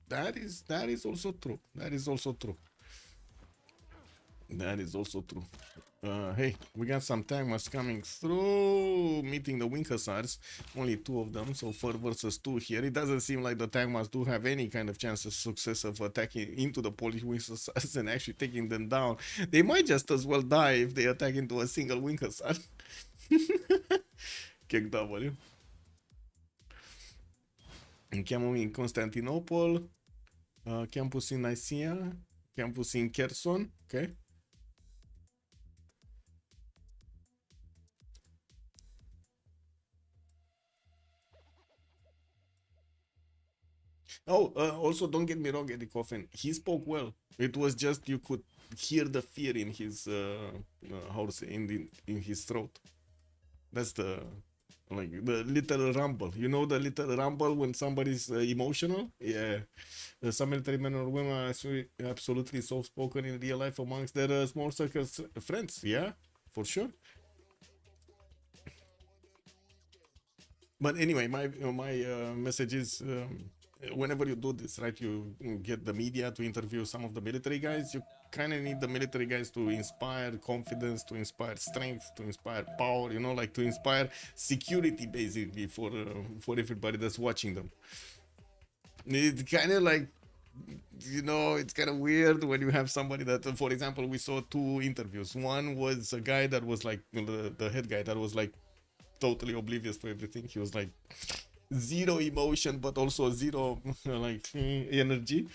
That is also true. That is also true. That is also true. Hey, we got some tankers coming through, meeting the Wing Hussars. Only two of them, so 4 versus 2 here. It doesn't seem like the tankers do have any kind of chance of success of attacking into the Polish Wing Hussars and actually taking them down. They might just as well die if they attack into a single Wing Hussar. Kick W. Chiamami in Constantinople, campus in Nicaea, campus in Kherson, ok? Oh, also don't get me wrong, Eddie Coffin. He spoke well. It was just you could hear the fear in his how to say in his throat. That's the like the little rumble. You know the little rumble when somebody's emotional. Yeah, some military men or women are absolutely soft spoken in real life amongst their small circles friends. Yeah, for sure. But anyway, my message is whenever you do this, right, you get the media to interview some of the military guys. You kind of need the military guys to inspire confidence, to inspire strength, to inspire power. You know, like to inspire security basically for everybody that's watching them. It's kind of like, you know, it's kind of weird when you have somebody that, for example, we saw 2 interviews. One was a guy that was like the head guy that was like totally oblivious to everything. He was like zero emotion, but also zero like energy,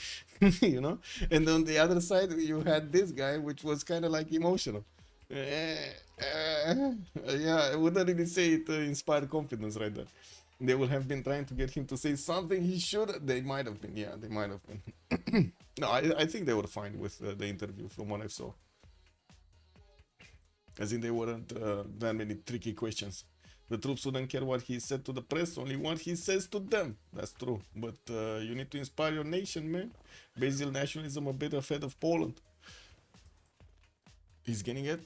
you know. And on the other side, you had this guy, which was kind of like emotional. Yeah, I wouldn't really say it inspired confidence right there. They would have been trying to get him to say something he should. They might have been, yeah, they might have been. No, I think they were fine with the interview from what I saw. As in, they weren't that many tricky questions. The troops wouldn't care what he said to the press, only what he says to them. That's true. But you need to inspire your nation, man. Brazil nationalism a bit ahead of Poland. He's getting it?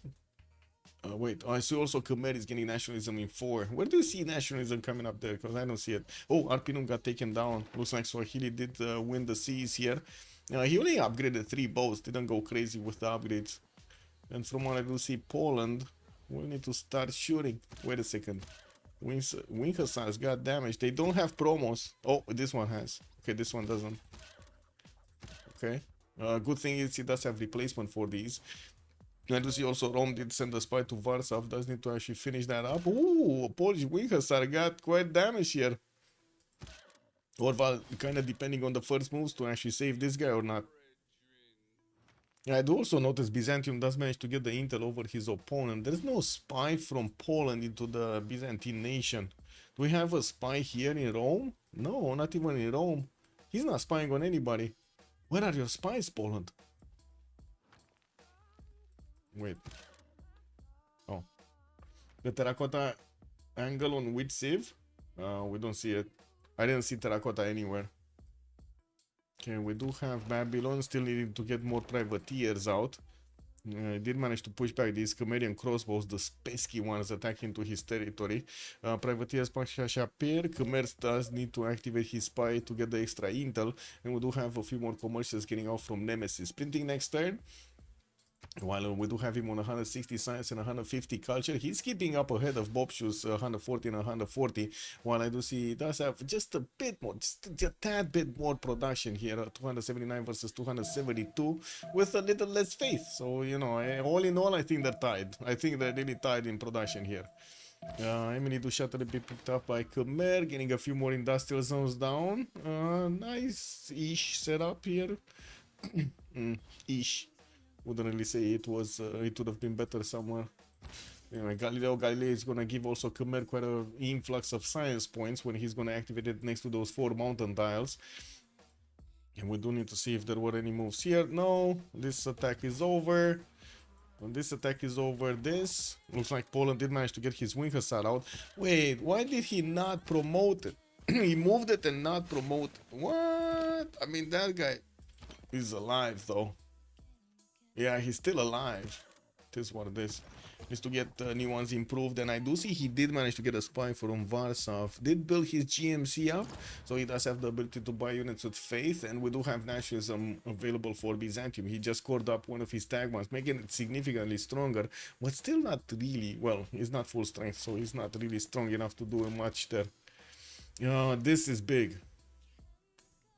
Wait, I see also Khmer is getting nationalism in 4. Where do you see nationalism coming up there? Because I don't see it. Oh, Arpinum got taken down. Looks like Swahili did win the seas here. He only upgraded 3 bows. Didn't go crazy with the upgrades. And from what I do see, Poland will need to start shooting. Wait a second. Wing Hussars got damaged. They don't have promos. Oh, this one has. Okay, this one doesn't. Okay. Good thing is he does have replacement for these. I do see also Rome did send a spy to Warsaw. Does need to actually finish that up. Ooh, Polish Wing Hussar got quite damage here. Or kind of depending on the first moves to actually save this guy or not. I do also notice Byzantium does manage to get the intel over his opponent. There's no spy from Poland into the Byzantine nation. Do we have a spy here in Rome? No, not even in Rome. He's not spying on anybody. Where are your spies, Poland? Wait. Oh. The terracotta angle on which civ? We don't see it. I didn't see terracotta anywhere. Okay, we do have Babylon. Still needing to get more privateers out. I did manage to push back these Khmerian crossbows, the pesky ones attacking to his territory. Privateers și appear. Khmer does need to activate his spy to get the extra intel. And we do have a few more commercials getting out from Nemesis. Printing next turn. While we do have him on 160 science and 150 culture, he's keeping up ahead of Bob Shoes 140 and 140. While I do see he does have just a bit more, just a tad bit more production here, 279 versus 272, with a little less faith. So, you know, all in all, I think they're tied. I think they're really tied in production here. Emily do shuttle be picked up by Khmer, getting a few more industrial zones down. Nice-ish setup here. Ish. Wouldn't really say it was, it would have been better somewhere. Anyway, Galileo is gonna give also Khmer quite an influx of science points when he's gonna activate it next to those 4 mountain tiles. And we do need to see if there were any moves here. No, this attack is over. When this attack is over, this looks like Poland did manage to get his wing hussar out. Wait, why did he not promote it? He moved it and not promote it. What? I mean, that guy is alive though. Yeah, he's still alive. This is what it is. Needs to get new ones improved, and I do see he did manage to get a spy from Warsaw. Did build his GMC up, so he does have the ability to buy units with faith, and we do have nationalism available for Byzantium. He just scored up one of his tag ones, making it significantly stronger, but still not really, well, he's not full strength, so he's not really strong enough to do much there. This is big.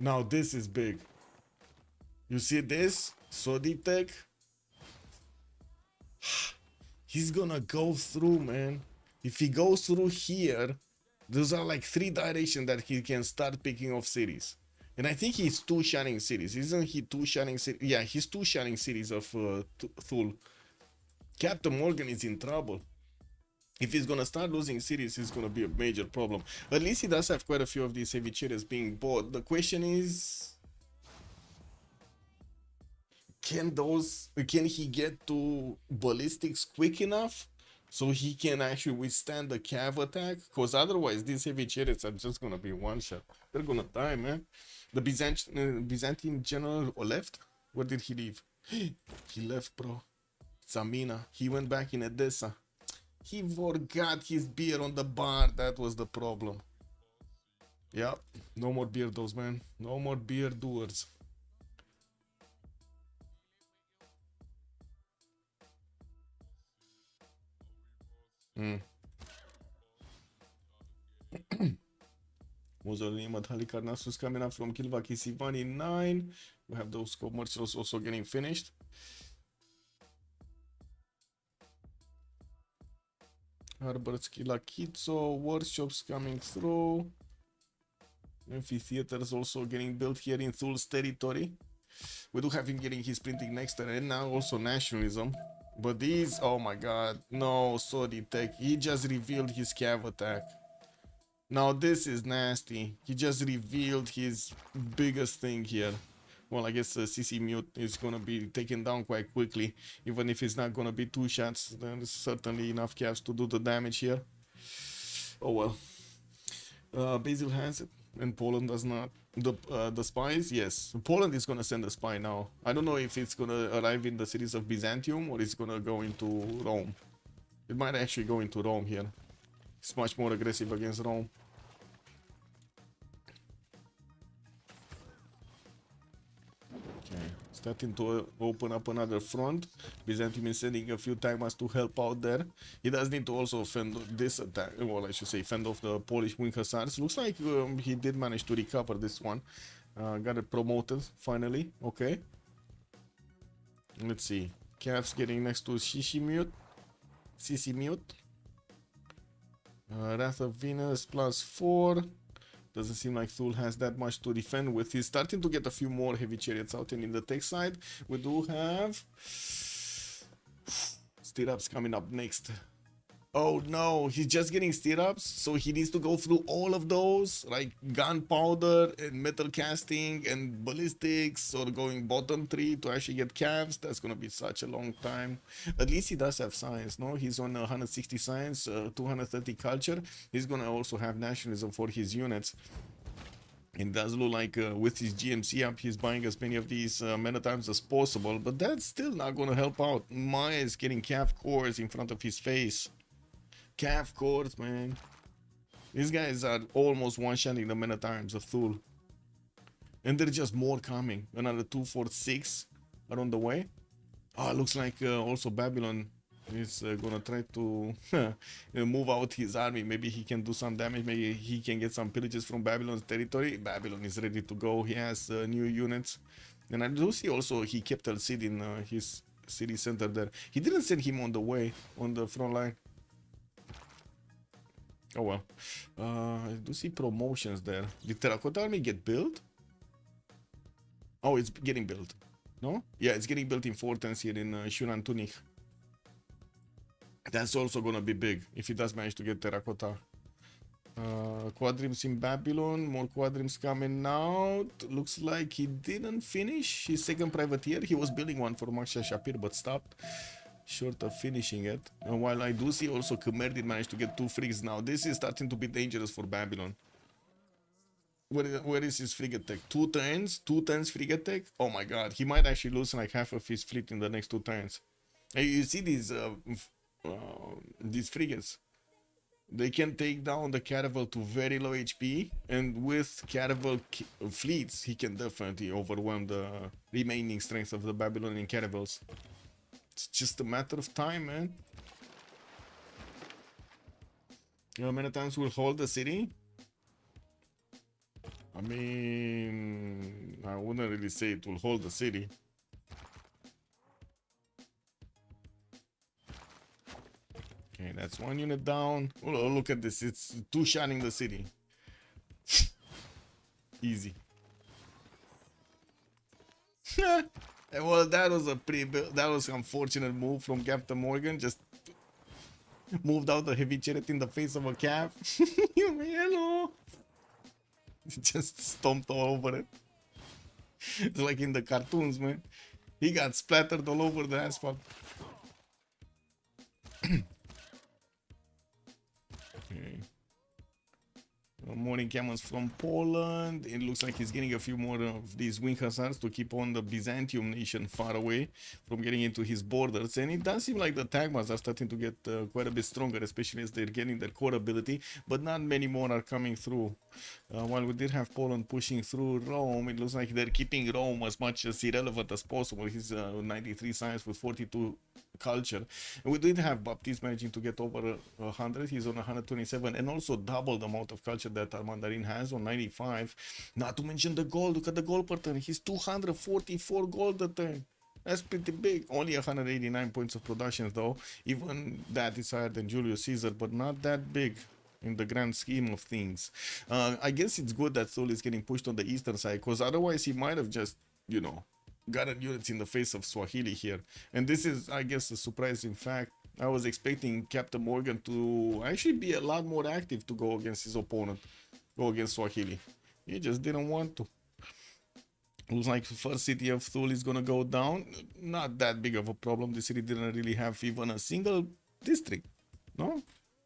Now this is big. You see this? Soditek? He's gonna go through, man. If he goes through here, those are like 3 directions that he can start picking off cities. And I think he's 2 shining cities. Isn't he 2 shining cities? Yeah, he's 2 shining cities of Thule. Captain Morgan is in trouble. If he's gonna start losing cities, it's gonna be a major problem. At least he does have quite a few of these heavy chariots being bought. The question is, can he get to ballistics quick enough so he can actually withstand the cav attack? Because otherwise these heavy chariots are just gonna be one shot. They're gonna die, man. The Byzantine general left? Where did he leave? He left, bro. Samina. He went back in Edessa. He forgot his beer on the bar. That was the problem. Yep. No more beardos, man. No more beer doers. Mussolini Metallic Carnassus coming up from Kilvaki Sivani 9. We have those commercials also getting finished. Harbertski Lakitso, workshops coming through. Amphitheaters also getting built here in Thule's territory. We do have him getting his printing next turn, and now also nationalism. But these, oh my god, no, sorry tech. He just revealed his cav attack. Now this is nasty. He just revealed his biggest thing here. Well, I guess CC Mute is gonna be taken down quite quickly. Even if it's not gonna be 2 shots, then there's certainly enough cavs to do the damage here. Oh well. Basil has it, and Poland does not. The spies, yes. Poland is gonna send a spy now. I don't know if it's gonna arrive in the cities of Byzantium or it's gonna go into Rome. It might actually go into Rome here. It's much more aggressive against Rome. Okay, starting to open up another front. Byzantium is sending a few Tagmas to help out there. He does need to also fend this attack, well, I should say fend off the Polish wing hussars. Looks like he did manage to recover this one. Got it promoted finally. Okay. Let's see. Cavs getting next to Shishimute. Sisimute. Wrath of Venus +4. Doesn't seem like Thule has that much to defend with. He's starting to get a few more heavy chariots out, and in the tech side, we do have stirrups coming up next. Oh no, he's just getting stirrups, so he needs to go through all of those, like gunpowder and metal casting and ballistics, or going bottom 3 to actually get calves. That's gonna be such a long time. At least he does have science, no? He's on 160 science, 230 culture. He's gonna also have nationalism for his units. It does look like with his GMC up, he's buying as many of these many times as possible, but that's still not gonna help out. Maya is getting calf cores in front of his face. Calf cores, man. These guys are almost one-shotting the many times of Thule. And there's just more coming. Another 2, 4, 6 are on the way. Oh, looks like also Babylon is gonna try to move out his army. Maybe he can do some damage. Maybe he can get some pillages from Babylon's territory. Babylon is ready to go. He has new units. And I do see also he kept El Cid in his city center there. He didn't send him on the way, on the front line. Oh well. I do see promotions there. Did Terracotta Army get built? Oh, it's getting built. No? Yeah, it's getting built in Fortens here in Shunan Tunich. That's also gonna be big if he does manage to get Terracotta. Quadrims in Babylon. More quadrims coming out. Looks like he didn't finish his second privateer. He was building one for Maksha Shapir but stopped short of finishing it. And while I do see also Khmer did manage to get 2 frigates now, this is starting to be dangerous for Babylon. Where is his frigate tech? 2 turns? 2 turns frigate tech? Oh my god, he might actually lose like half of his fleet in the next 2 turns. And you see these frigates. They can take down the caravel to very low HP, and with caravel fleets, he can definitely overwhelm the remaining strength of the Babylonian caravels. It's just a matter of time, man. How many times we'll hold the city? I mean, I wouldn't really say it will hold the city. Okay, that's 1 unit down. Oh, look at this. It's 2-shotting the city. Easy. Well, that was an unfortunate move from Captain Morgan. Just moved out the heavy chariot in the face of a calf. Hello. Just stomped all over it. It's like in the cartoons, man. He got splattered all over the asphalt. Okay. Morning cannons from Poland. It looks like he's getting a few more of these wing hussars to keep on the Byzantium nation far away from getting into his borders. And it does seem like the Tagmas are starting to get quite a bit stronger, especially as they're getting their core ability, but not many more are coming through. While we did have Poland pushing through Rome, it looks like they're keeping Rome as much as irrelevant as possible. He's 93 science with 42 culture. And we did have Baptiste managing to get over 100. He's on 127, and also double the amount of culture that Mandarin has on 95. Not to mention the gold. Look at the gold per turn. He's 244 gold a turn. That's pretty big. Only 189 points of production though. Even that is higher than Julius Caesar, but not that big in the grand scheme of things. I guess it's good that Thule is getting pushed on the eastern side, because otherwise he might have just, you know, gotten units in the face of Swahili here. And this is, I guess, a surprising fact. I was expecting Captain Morgan to actually be a lot more active to go against his opponent, go against Swahili. He just didn't want to. Looks like the first city of Thule is gonna go down. Not that big of a problem. The city didn't really have even a single district, no?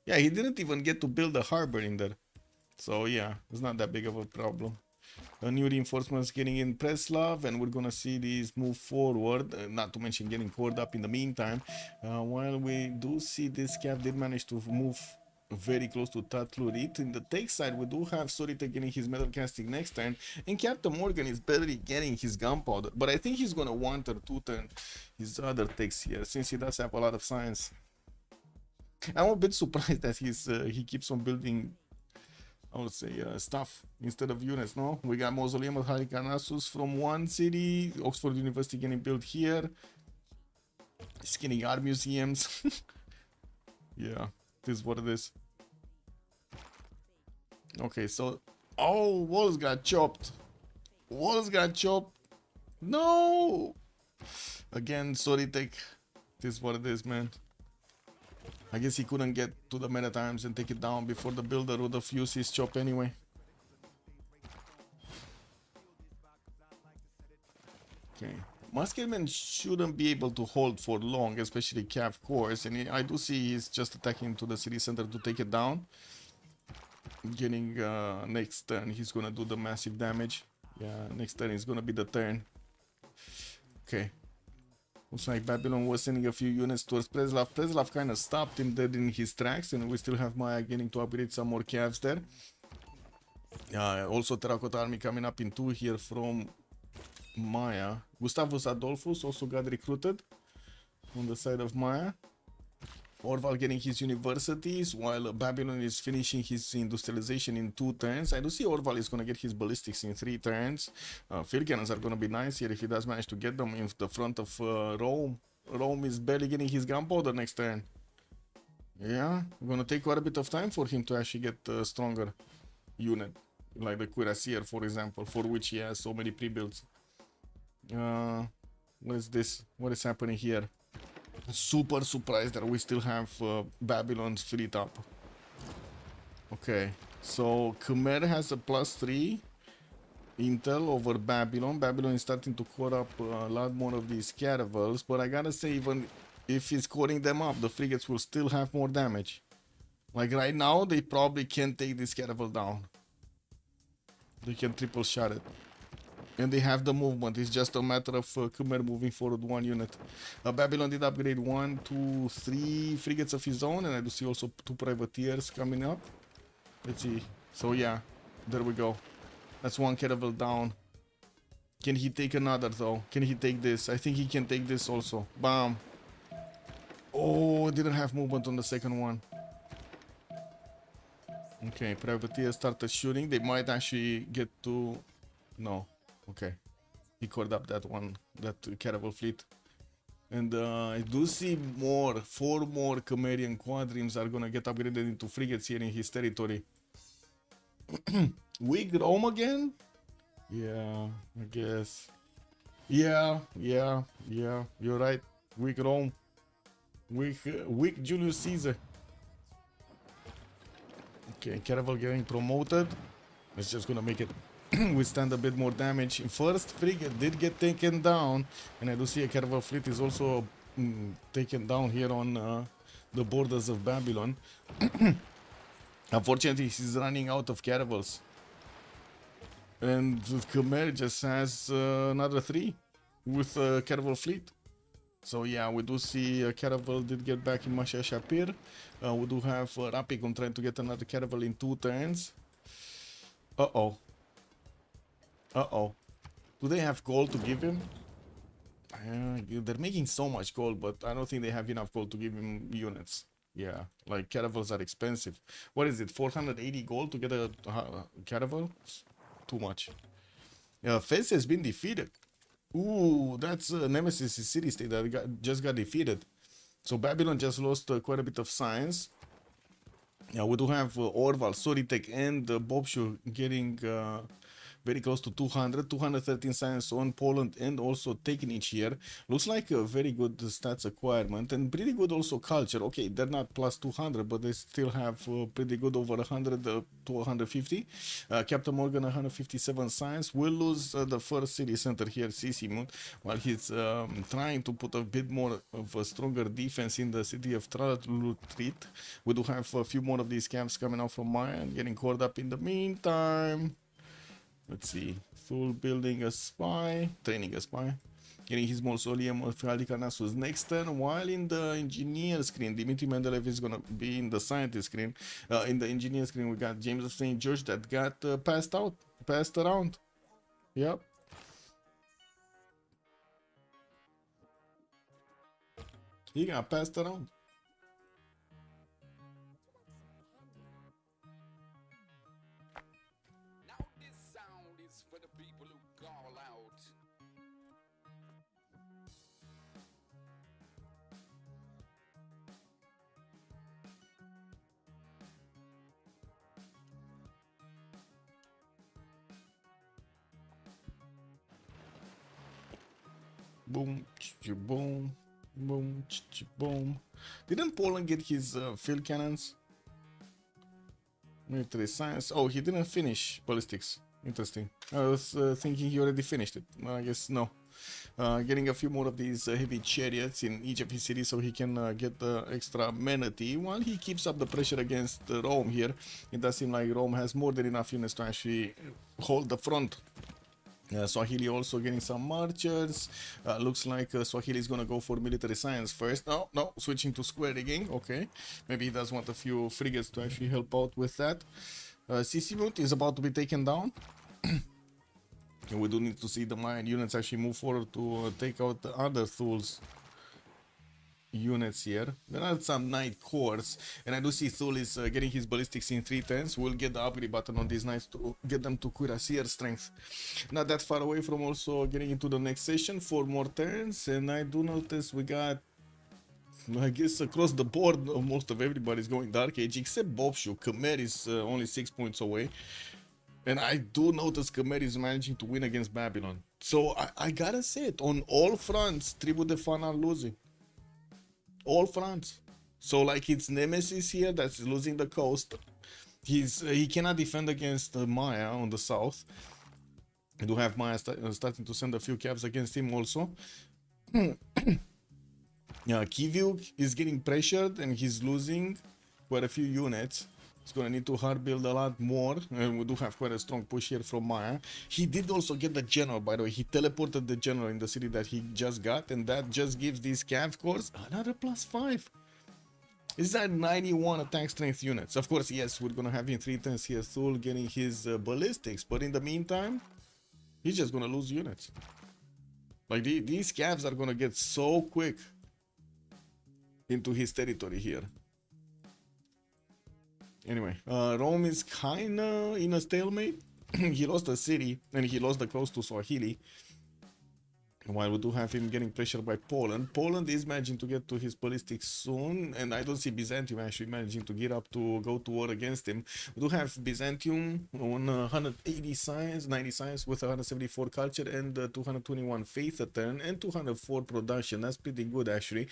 Yeah, he didn't even get to build a harbor in there. So yeah, it's not that big of a problem. A new reinforcements getting in Preslav, and we're gonna see these move forward, not to mention getting cored up in the meantime. While we do see this cap did manage to move very close to Tatlurit. In the take side, we do have Sorita getting his metal casting next turn, and Captain Morgan is barely getting his gunpowder, but I think he's gonna want or 2-turn his other takes here, since he does have a lot of science. I'm a bit surprised that he keeps on building, I would say, stuff instead of units, no? We got Mausoleum of Halicarnassus from one city, Oxford University getting built here, skinning art museums. Yeah, this is what it is. Okay, so, oh, walls got chopped. Walls got chopped. No! Again, sorry, take. This is what it is, man. I guess he couldn't get to the Maritimes and take it down before the builder would have used his chop anyway. Okay. Musketeer shouldn't be able to hold for long, especially Cav cores, and I do see he's just attacking to the city center to take it down. Getting next turn, he's gonna do the massive damage. Yeah, next turn is gonna be the turn. Okay. Looks like Babylon was sending a few units towards Preslav. Preslav kind of stopped him dead in his tracks, and we still have Maya getting to upgrade some more Cavs there. Also Terracotta Army coming up in 2 here from Maya. Gustavus Adolphus also got recruited on the side of Maya. Orval getting his universities while Babylon is finishing his industrialization in 2 turns. I do see Orval is going to get his ballistics in 3 turns. Field cannons are going to be nice here if he does manage to get them in the front of Rome. Rome is barely getting his gunpowder next turn. Yeah, going to take quite a bit of time for him to actually get a stronger unit. Like the Cuirassier, for example, for which he has so many pre-builds. What is this? What is happening here? Super surprised that we still have Babylon's fleet up. Okay, so Khmer has a +3 intel over Babylon. Babylon is starting to core up a lot more of these caravels, but I gotta say, even if he's coring them up, the frigates will still have more damage. Like right now, they probably can't take this caravel down. They can triple shot it. And they have the movement. It's just a matter of Khmer moving forward 1 unit. Babylon did upgrade 1, 2, 3 frigates of his own, and I do see also 2 privateers coming up. Let's see. So yeah, there we go. That's 1 caravel down. Can he take another though? Can he take this? I think he can take this also. Bam. Oh, didn't have movement on the second one. Okay, privateers started shooting. They might actually get to... No. Okay, he called up that one, that caravel fleet. And I do see 4 more Khmerian quadrims are gonna get upgraded into frigates here in his territory. Weak Rome again? Yeah, I guess. Yeah, you're right. Weak Rome. Weak Julius Caesar. Okay, caravel getting promoted. It's just gonna make it withstand a bit more damage. First frigate did get taken down, and I do see a caravel fleet is also taken down here on the borders of Babylon. Unfortunately, he's running out of caravels, and Khmer just has another 3 with a caravel fleet. So yeah, we do see a caravel did get back in Masha Shapir. We do have Rapicum trying to get another caravel in 2 turns. Uh-oh. Do they have gold to give him? They're making so much gold, but I don't think they have enough gold to give him units. Yeah, like caravels are expensive. What is it, 480 gold to get a caravel? Too much. Fez has been defeated. Ooh, that's Nemesis city state that just got defeated. So Babylon just lost quite a bit of science. Yeah, we do have Orval, Soritek, and Bobshu getting very close to 213 science on Poland and also taking each year. Looks like a very good stats acquirement and pretty good also culture. Okay, they're not plus 200, but they still have pretty good over 100 to 150. Captain Morgan 157 science. Will lose the first city center here, Sissimund, while he's trying to put a bit more of a stronger defense in the city of Tralutrit. We do have a few more of these camps coming out from Maya and getting caught up in the meantime. Let's see, full building a spy, training a spy, getting his mausoleum of Halicarnassus next turn, while in the engineer screen, Dimitri Mendeleev is gonna be in the scientist screen. In the engineer screen, we got James of St. George that got passed around. Yep. He got passed around. Boom, boom, boom, boom. Didn't Poland get his field cannons? Military science. Oh, he didn't finish ballistics. Interesting. I was thinking he already finished it. Well, I guess no. Getting a few more of these heavy chariots in each of his cities so he can get the extra amenity while he keeps up the pressure against Rome here. It does seem like Rome has more than enough units to actually hold the front. Swahili also getting some marchers. Looks like Swahili is gonna go for military science first. No, switching to square rigging. Okay, maybe he does want a few frigates to actually help out with that. Sissimut is about to be taken down. And we do need to see the Mayan units actually move forward to take out the other Thul's units here. There are some knight cores, and I do see Thul is getting his ballistics in 3 turns. We'll get the upgrade button on these knights to get them to cuirassier strength. Not that far away from also getting into the next session. 4 more turns, and I do notice we got, I guess, across the board most of everybody's going Dark Age except Bobshu. Khmer is only 6 points away. And I do notice Khmer is managing to win against Babylon. So I gotta say it, on all fronts, Tribu de Fana are losing. All fronts. So like it's Nemesis here that's losing the coast. He cannot defend against Maya on the south. I do have Maya starting to send a few cabs against him also. Kivyuk is getting pressured and he's losing quite a few units. He's gonna need to hard build a lot more, and we do have quite a strong push here from Maya. He did also get the general, by the way. He teleported the general in the city that he just got, and that just gives these cav cores another +5. These are 91 attack strength units. Of course, yes, we're gonna have in 3 turns here Thul getting his ballistics, but in the meantime, he's just gonna lose units. Like these cavs are gonna get so quick into his territory here. Anyway, Rome is kinda in a stalemate. He lost a city and he lost the coast to Swahili. While we do have him getting pressured by Poland. Poland is managing to get to his ballistics soon, and I don't see Byzantium actually managing to get up to go to war against him. We do have Byzantium on 180 science, 90 science with 174 culture and 221 faith a turn and 204 production. That's pretty good actually.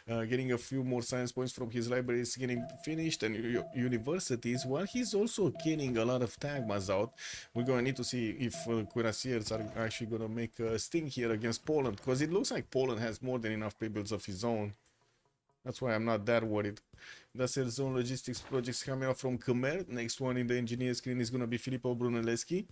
Getting a few more science points from his libraries getting finished and universities, while he's also getting a lot of tagmas out. We're going to need to see if cuirassiers are actually going to make a sting here against Poland, because it looks like Poland has more than enough paybills of his own. That's why I'm not that worried. That's his own logistics projects coming out from Khmer. Next one in the engineer screen is going to be Filippo Brunelleschi.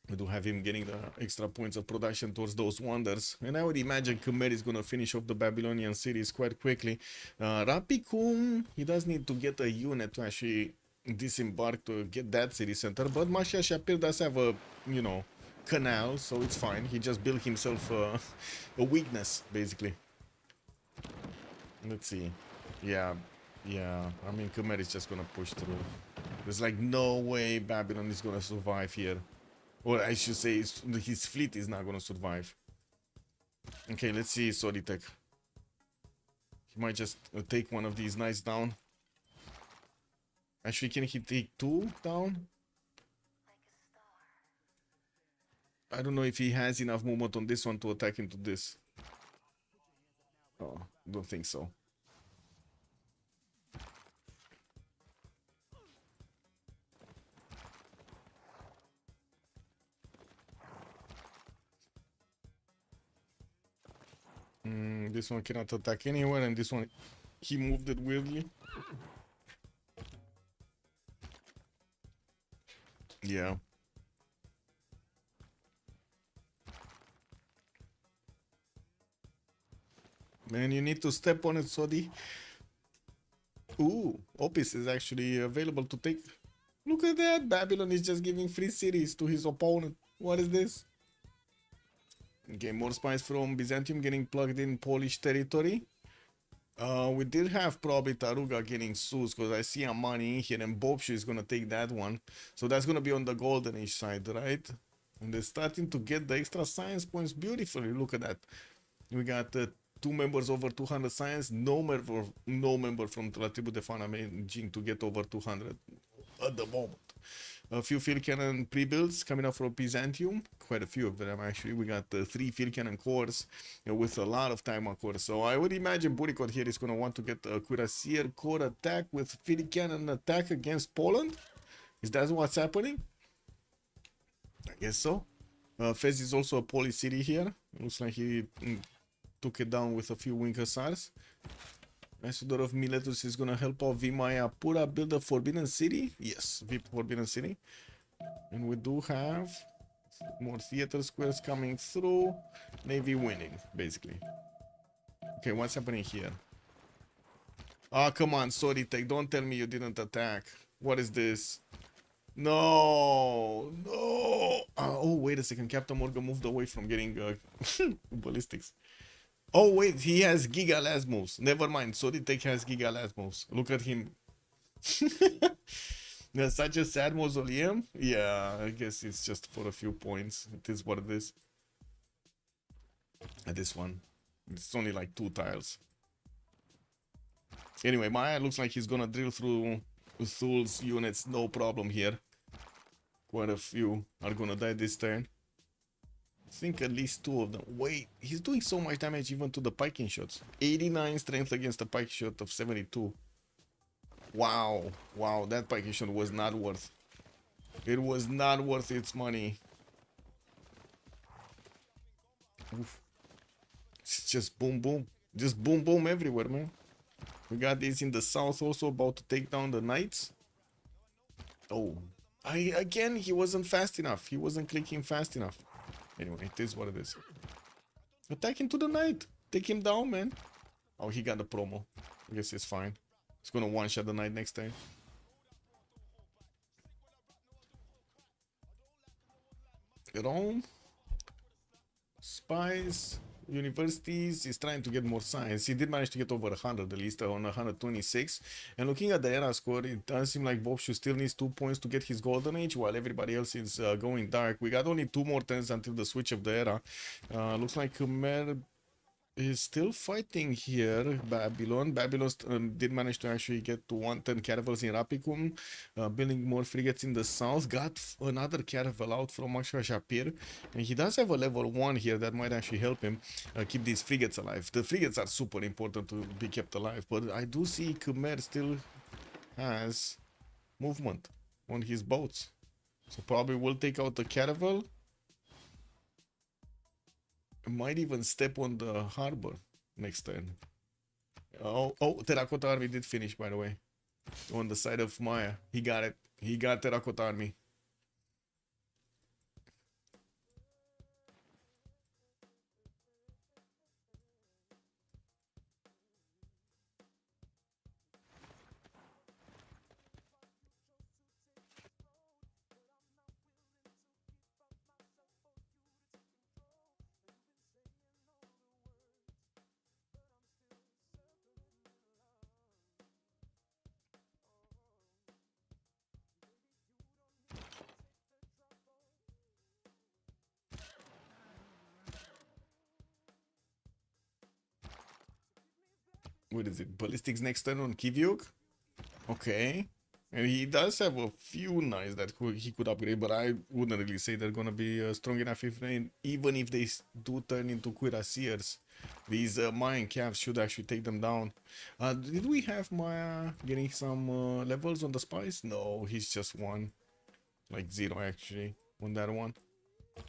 We do have him getting the extra points of production towards those wonders. And I would imagine Khmer is going to finish off the Babylonian cities quite quickly. Rapikum, he does need to get a unit to actually disembark to get that city center. But Mashia Shapir does have a, you know, canal, so it's fine. He just built himself a weakness, basically. Let's see. Yeah. I mean, Khmer is just gonna push through. There's like no way Babylon is gonna survive here. Or I should say, his fleet is not gonna survive. Okay, let's see Solitek. He might just take one of these knights down. Actually, can he take 2 down? I don't know if he has enough movement on this one to attack into this. Oh, don't think so. This one cannot attack anywhere, and this one, he moved it weirdly. Yeah. Man, you need to step on it, Sodi. Ooh, Opis is actually available to take. Look at that! Babylon is just giving free cities to his opponent. What is this? Okay, more spies from Byzantium getting plugged in Polish territory. We did have probably Taruga getting Sus, because I see Amani in here, and Bobshu is gonna take that one. So that's gonna be on the Golden Age side, right? And they're starting to get the extra science points beautifully. Look at that. We got 2 members over 200 science, no member from La Tribu de Fana managing to get over 200 at the moment. a few field cannon pre-builds coming up from Byzantium. Quite a few of them actually. We got 3 field cannon cores, with a lot of time on cores. So I would imagine Burikot here is going to want to get a cuirassier core attack with field cannon attack against Poland. Is that what's happening? I guess so. Fez is also a Polish city here. Looks like he took it down with a few wing hussars. Ambassador of Miletus is gonna help out Vimaya Pura build a Forbidden City. Yes, Forbidden City. And we do have more theater squares coming through. Navy winning, basically. Okay, what's happening here? Ah, come on, sorry, Tech. Don't tell me you didn't attack. What is this? No, no. Oh, wait a second. Captain Morgan moved away from getting ballistics. Oh, wait, he has Giga Lasmos. Never mind. Sorry, Tech has Giga Lasmos. Look at him. There's such a sad mausoleum. Yeah, I guess it's just for a few points. It is what it is. And this one, it's only like 2 tiles. Anyway, Maya looks like he's gonna drill through Thul's units, no problem here. Quite a few are gonna die this turn. I think at least 2 of them. Wait, he's doing so much damage even to the piking shots. 89 strength against a pike shot of 72. Wow, wow, that piking shot was not worth. It was not worth its money. Oof. It's just boom, boom. Just boom, boom everywhere, man. We got this in the south also, about to take down the knights. Oh, again, he wasn't fast enough. He wasn't clicking fast enough. Anyway, it is what it is. Attack into the knight. Take him down, man. Oh, he got the promo. I guess it's fine. He's gonna one-shot the knight next time. Rome. Spies. Universities. He's trying to get more science. He did manage to get over 100 at least, on 126. And looking at the era score, it does seem like Bobshu still needs 2 points to get his golden age, while everybody else is going dark. We got only 2 more turns until the switch of the era. Looks like Khmer is still fighting here. Babylon did manage to actually get to 110 caravels in Rapicum, building more frigates in the south. Got another caravel out from Akshar Shapir, and he does have a level 1 here that might actually help him keep these frigates alive. The frigates are super important to be kept alive, but I do see Khmer still has movement on his boats, so probably will take out the caravel. Might even step on the harbor next turn. Oh, Terracotta Army did finish, by the way. On the side of Maya. He got it. He got Terracotta Army. What is it? Ballistics next turn on Kivyuk? Okay. And he does have a few knights that he could upgrade, but I wouldn't really say they're gonna be strong enough even if they do turn into cuirassiers. These Mayan calves should actually take them down. Did we have Maya getting some levels on the spies? No, he's just 1. Like 0 actually on that one.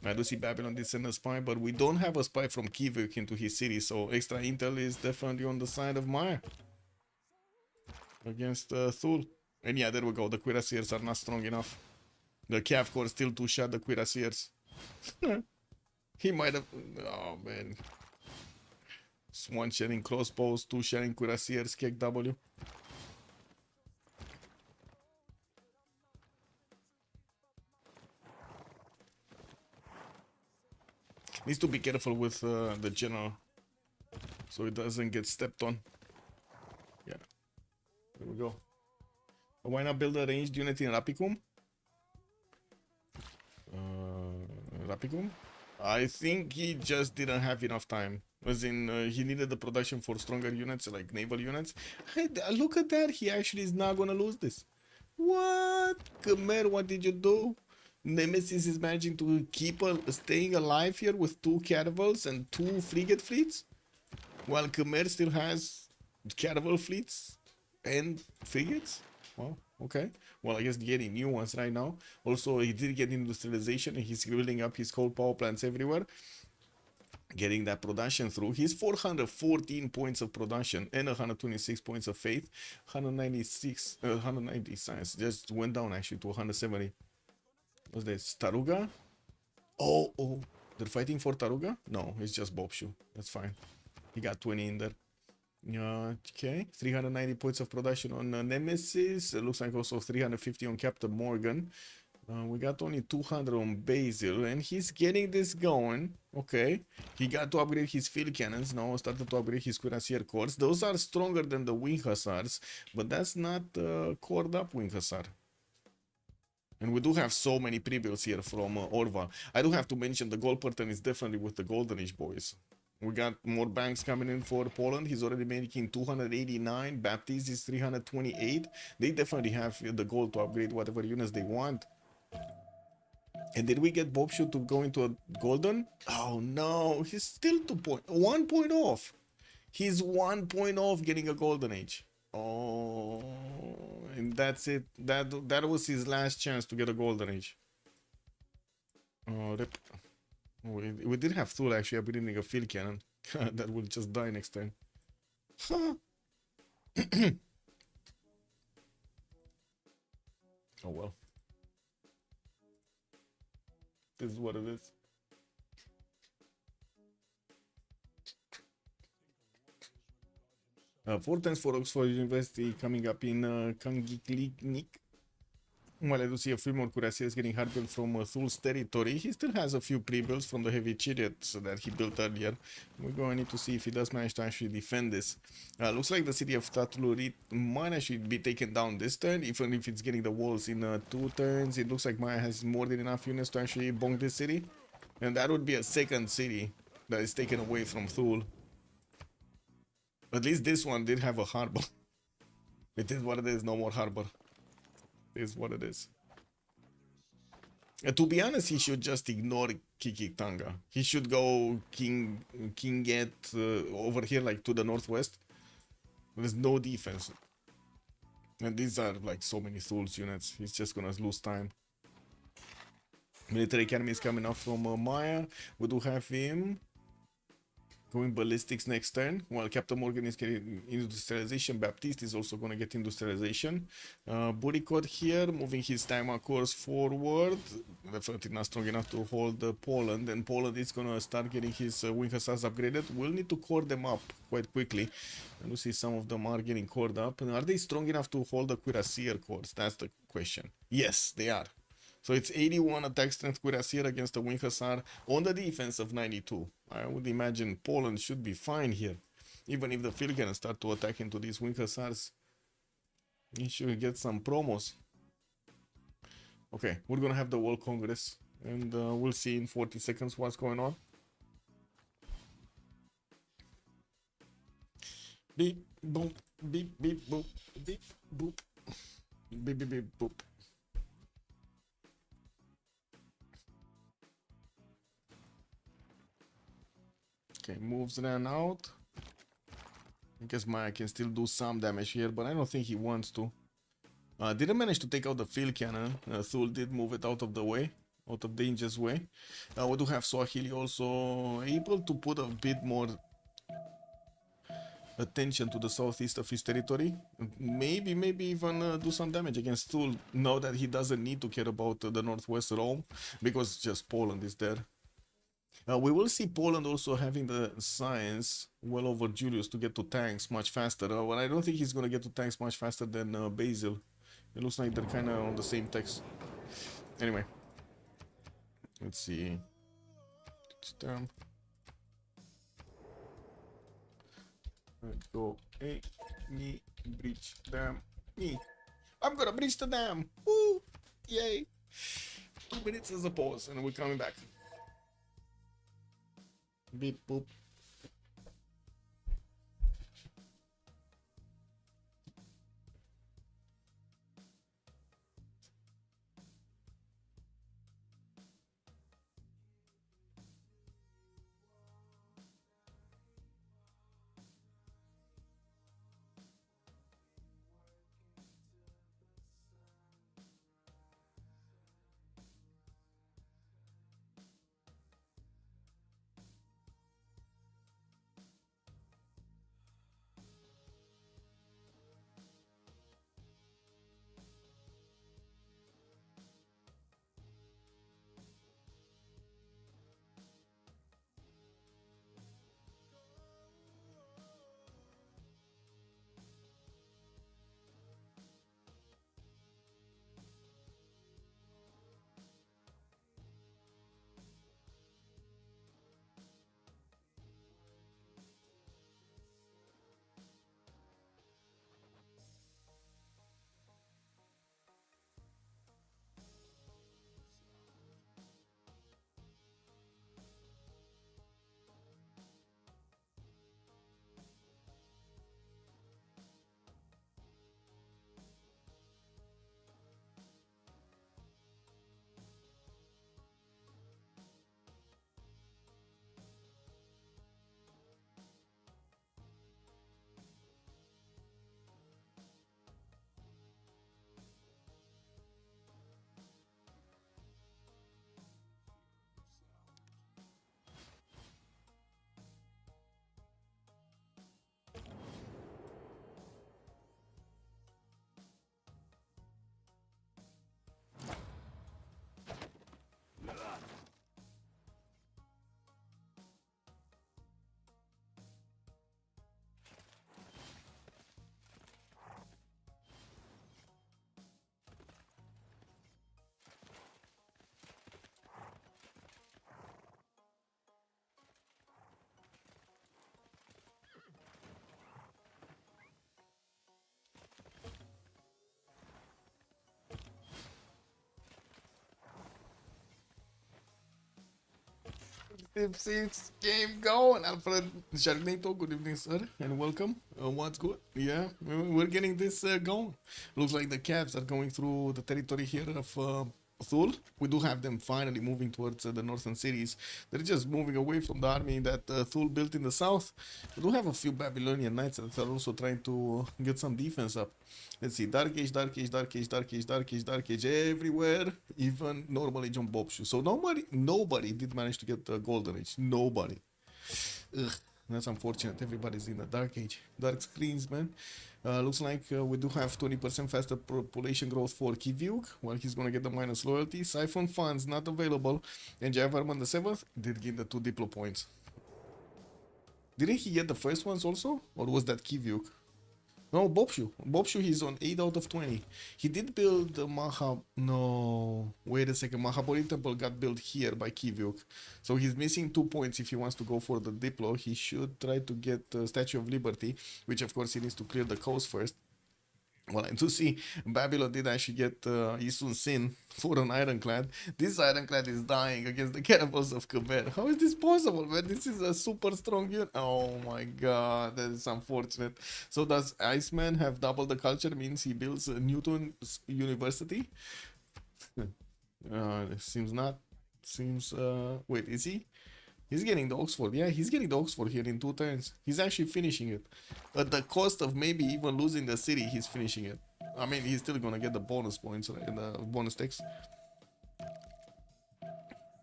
I do see Babylon did send a spy, but we don't have a spy from Kivik into his city, so extra intel is definitely on the side of Maya against Thul. And yeah, there we go. The cuirassiers are not strong enough. The Cav Corps still 2-shot the cuirassiers. He might have... Oh, man. 1-shotting crossbows, 2-shotting cuirassiers, kick W. Needs to be careful with the general, so it doesn't get stepped on. Yeah, there we go. Why not build a ranged unit in Rapicum? Rapicum? I think he just didn't have enough time. As in, he needed the production for stronger units, like naval units. Hey, look at that, he actually is not gonna lose this. What? Khmer, what did you do? Nemesis is managing to keep staying alive here with 2 caravels and 2 frigate fleets, while Khmer still has caravel fleets and frigates. Well, okay. Well, I guess getting new ones right now. Also, he did get industrialization and he's building up his coal power plants everywhere, getting that production through. He's 414 points of production and 126 points of faith. 190 science just went down actually to 170. What's this? Taruga? Oh, they're fighting for Taruga? No, it's just Bobshu. That's fine. He got 20 in there. Okay, 390 points of production on Nemesis. It looks like also 350 on Captain Morgan. We got only 200 on Basil, and he's getting this going. Okay, he got to upgrade his field cannons. Now started to upgrade his cuirassier corps. Those are stronger than the wing hussars, but that's not cored up wing hussar. And we do have so many pre-builds here from Orval. I do have to mention the gold pattern is definitely with the Golden Age boys. We got more banks coming in for Poland. He's already making 289. Baptiste is 328. They definitely have the gold to upgrade whatever units they want. And did we get Bobshu to go into a golden? Oh no, he's still 1 point off. He's 1 point off getting a golden age. Oh, and that's it. That was his last chance to get a golden age. Oh, we did have Thule actually upgrading a field cannon. That will just die next time. Huh. Oh well. This is what it is. Four times for Oxford University coming up in Kangiklik. Well, I do see a few more cuirassiers getting hard built from Thul's territory. He still has a few pre-builds from the heavy chariots that he built earlier. We're going to need to see if he does manage to actually defend this. Looks like the city of Tatlurit might actually be taken down this turn, even if it's getting the walls in 2 turns. It looks like Maya has more than enough units to actually bonk this city. And that would be a second city that is taken away from Thul. At least this one did have a harbor. It is what it is, no more harbor. It is what it is. To be honest, he should just ignore Kikitanga. He should go King Get over here, like to the northwest. There's no defense. And these are like so many Thul's units. He's just gonna lose time. Military Academy is coming up from Maya. We do have him going ballistics next turn, while Captain Morgan is getting industrialization. Baptiste is also going to get industrialization. Burikot here, moving his timer course forward. Definitely not strong enough to hold Poland, and Poland is going to start getting his wing hussars upgraded. We'll need to core them up quite quickly. And we see some of them are getting cored up. And are they strong enough to hold the cuirassier corps? That's the question. Yes, they are. So it's 81 attack strength cuirassier against the wing hussar on the defense of 92. I would imagine Poland should be fine here. Even if the field cannons start to attack into these wing hussars, he should get some promos. Okay, we're gonna have the World Congress, and we'll see in 40 seconds what's going on. Beep, boop, beep, beep, boop, beep, boop, beep, beep, beep, boop. Okay, moves ran out. I guess Maya can still do some damage here, but I don't think he wants to. Didn't manage to take out the field cannon. Thul did move it out of the way, out of danger's way. We do have Swahili also able to put a bit more attention to the southeast of his territory. Maybe even do some damage against Thul, now that he doesn't need to care about the northwest Rome, because just Poland is there. We will see Poland also having the science well over Julius to get to tanks much faster. Well, I don't think he's going to get to tanks much faster than Basil. It looks like they're kind of on the same text. Anyway, let's see. It's down. Let's go. Hey, me, breach dam. Me. I'm gonna breach the dam. Woo! Yay! 2 minutes as a pause, and we're coming back. Beep boop. Civ6 game going. Alfred Sharknado, good evening, sir, and welcome. What's good? Yeah, we're getting this going. Looks like the Cavs are going through the territory here of Thule. We do have them finally moving towards the northern cities. They're just moving away from the army that Thule built in the south. We do have a few Babylonian knights that are also trying to get some defense up. Let's see, Dark Age, Dark Age, Dark Age, Dark Age, Dark Age, Dark Age, everywhere, even normal Age on Bobshu. So nobody did manage to get the Golden Age. Nobody. Ugh, that's unfortunate. Everybody's in the Dark Age. Dark screens, man. Looks like we do have 20% faster population growth for Kivyuk. Well, he's gonna get the minus loyalty. Siphon funds not available. And Javarman the 7th did get the 2 Diplo points. Didn't he get the first ones also? Or was that Kivyuk? No, Bobshu. Bobshu, he's on 8 out of 20. He did build the Maha... No. Wait a second. Mahabali Temple got built here by Kivyuk. So he's missing 2 points if he wants to go for the Diplo. He should try to get the Statue of Liberty, which of course he needs to clear the coast first. Well, I do see Babylon did actually get Isun Sin for an ironclad. This ironclad is dying against the cannibals of Khmer. How is this possible, man? This is a super strong unit. Oh my god, that is unfortunate. So does Iceman have double the culture? Means he builds a Newton University? Seems not. Seems, wait, is he? He's getting the Oxford. Yeah, he's getting the Oxford here in 2 turns. He's actually finishing it. At the cost of maybe even losing the city, he's finishing it. I mean, he's still gonna get the bonus points, right? The bonus text.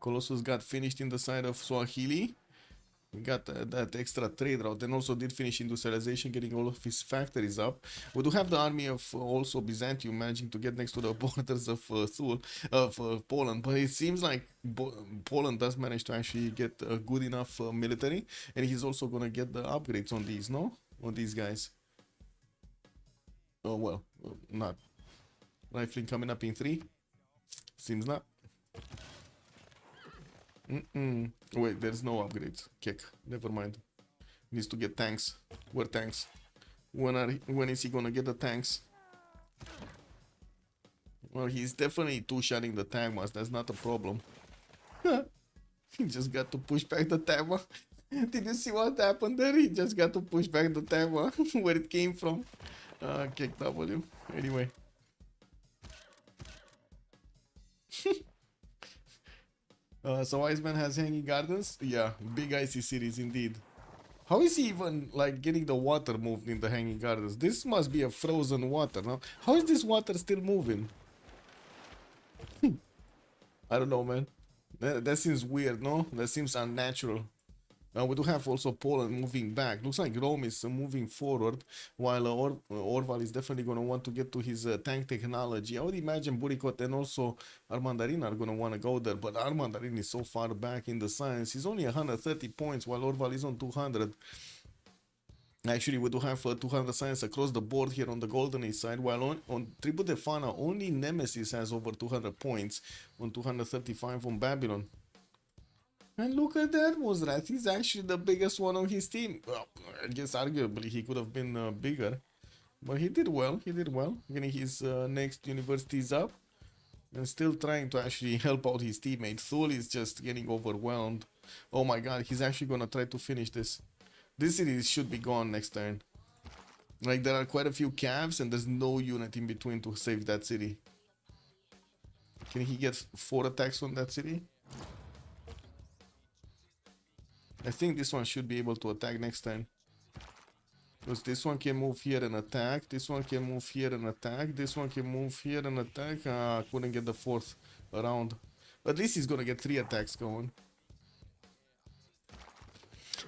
Colossus got finished in the side of Swahili. We got that extra trade route, and also did finish industrialization, getting all of his factories up. We do have the army of also Byzantium managing to get next to the borders of Poland, but it seems like Poland does manage to actually get a good enough military, and he's also gonna get the upgrades on these, no? On these guys. Oh well, not. Rifling coming up in 3. Seems not. Wait, there's no upgrades. Kick. Never mind. Needs to get tanks. Where tanks? When is he gonna get the tanks? Well, he's definitely two-shotting the Tagmas. That's not a problem. He just got to push back the Tagma. Did you see what happened there? He just got to push back the Tagma where it came from. Kick W. Anyway. So Iceman has hanging gardens? Yeah, big icy cities indeed. How is he even like getting the water moved in the hanging gardens? This must be a frozen water, no? How is this water still moving? I don't know, man. That seems weird, no? That seems unnatural. We do have also Poland moving back. Looks like Rome is moving forward, while Orval is definitely going to want to get to his tank technology. I would imagine Burikot and also Armandarin are going to want to go there, but Armandarin is so far back in the science. He's only 130 points, while Orval is on 200. Actually, we do have 200 science across the board here on the Golden Age side, while on Tribu de Fana, only Nemesis has over 200 points, on 235 on Babylon. And look at that, Mozrat. He's actually the biggest one on his team. Well, I guess arguably he could have been bigger. But he did well. He did well. Getting his next universities up. And still trying to actually help out his teammate. Thule is just getting overwhelmed. Oh my god, he's actually going to try to finish this. This city should be gone next turn. Like, there are quite a few Cavs and there's no unit in between to save that city. Can he get 4 attacks on that city? I think this one should be able to attack next time. Because this one can move here and attack. This one can move here and attack. This one can move here and attack. Couldn't get the 4th around. At least he's gonna get 3 attacks going.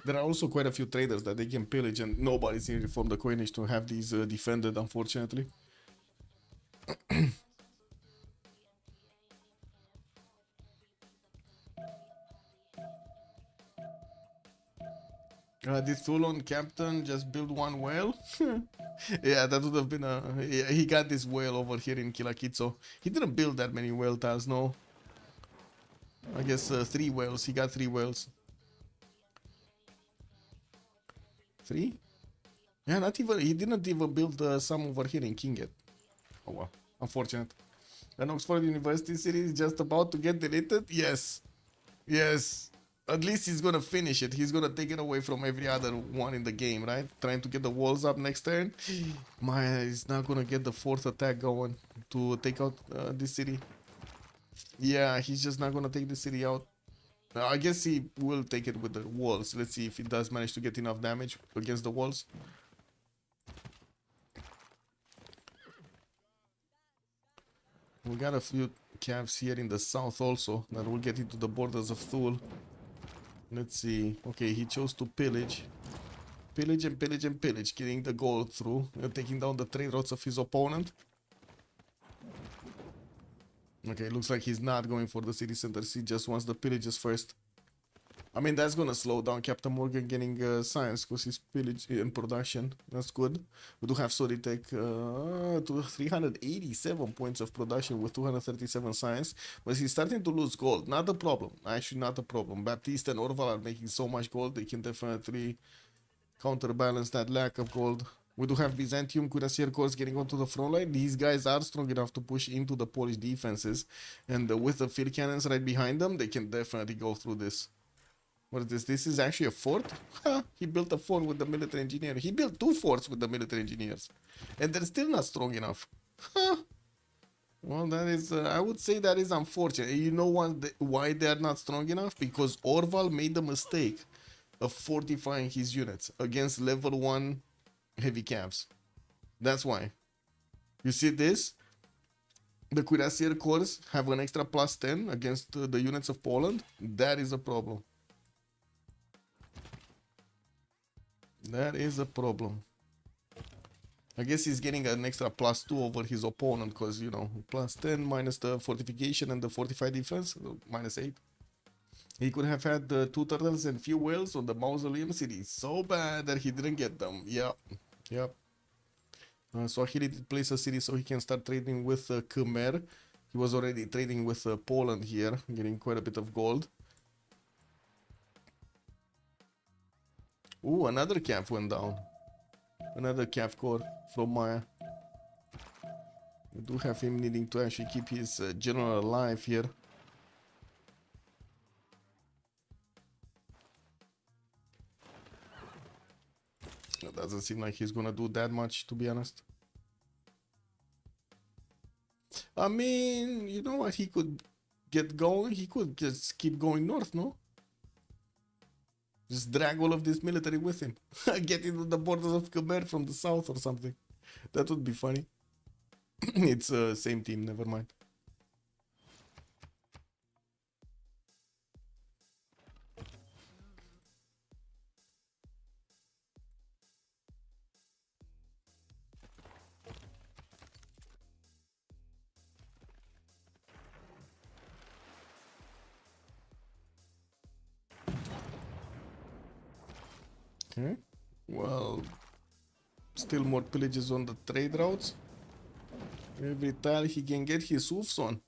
There are also quite a few traders that they can pillage, and nobody's in Reform the Coinage to have these defended, unfortunately. Did Thulon Captain just build 1 whale? Yeah, that would have been a... Yeah, he got this whale over here in Kilakitso. He didn't build that many whale tiles, no. I guess 3 whales. He got 3 whales. 3? Yeah, not even... He didn't even build some over here in Kinget. Oh well, unfortunate. And Oxford University series is just about to get deleted? Yes. Yes. At least he's gonna finish it. He's gonna take it away from every other one in the game, right? Trying to get the walls up next turn. Maya is not gonna get the fourth attack going to take out this city. Yeah, he's just not gonna take the city out. I guess he will take it with the walls. Let's see if he does manage to get enough damage against the walls. We got a few calves here in the south also that will get into the borders of Thule. Let's see. Okay, he chose to pillage. Pillage and pillage and pillage, getting the gold through, taking down the trade routes of his opponent. Okay, looks like he's not going for the city center. He just wants the pillages first. I mean, that's gonna slow down Captain Morgan getting science because he's pillage in production. That's good. We do have Solitech to 387 points of production with 237 science, but he's starting to lose gold. Not a problem. Actually, not a problem. Baptiste and Orval are making so much gold, they can definitely counterbalance that lack of gold. We do have Byzantium Cuirassier Corps getting onto the front line. These guys are strong enough to push into the Polish defenses, and with the field cannons right behind them, they can definitely go through this. What is this? This is actually a fort? Huh, he built a fort with the military engineer. He built 2 forts with the military engineers, and they're still not strong enough. Huh. Well, that is, I would say that is unfortunate. You know why they are not strong enough? Because Orval made the mistake of fortifying his units against level 1 heavy cabs. That's why. You see this? The Cuirassier Corps have an extra +10 against the units of Poland. That is a problem. That is a problem. I guess he's getting an extra +2 over his opponent because, you know, +10 minus the fortification and the fortified defense, -8. He could have had the 2 turtles and few whales on the mausoleum city. So bad that he didn't get them. Yep. Yep. So he did place a city so he can start trading with Khmer. He was already trading with Poland here, getting quite a bit of gold. Ooh, another calf went down. Another calf core from Maya. We do have him needing to actually keep his general alive here. It doesn't seem like he's gonna do that much, to be honest. I mean, you know what? He could get going. He could just keep going north, no? Just drag all of this military with him. Get into the borders of Khmer from the south or something. That would be funny. It's same team, never mind. Okay. Well, still more pillages on the trade routes. Every tile he can get his hoofs on.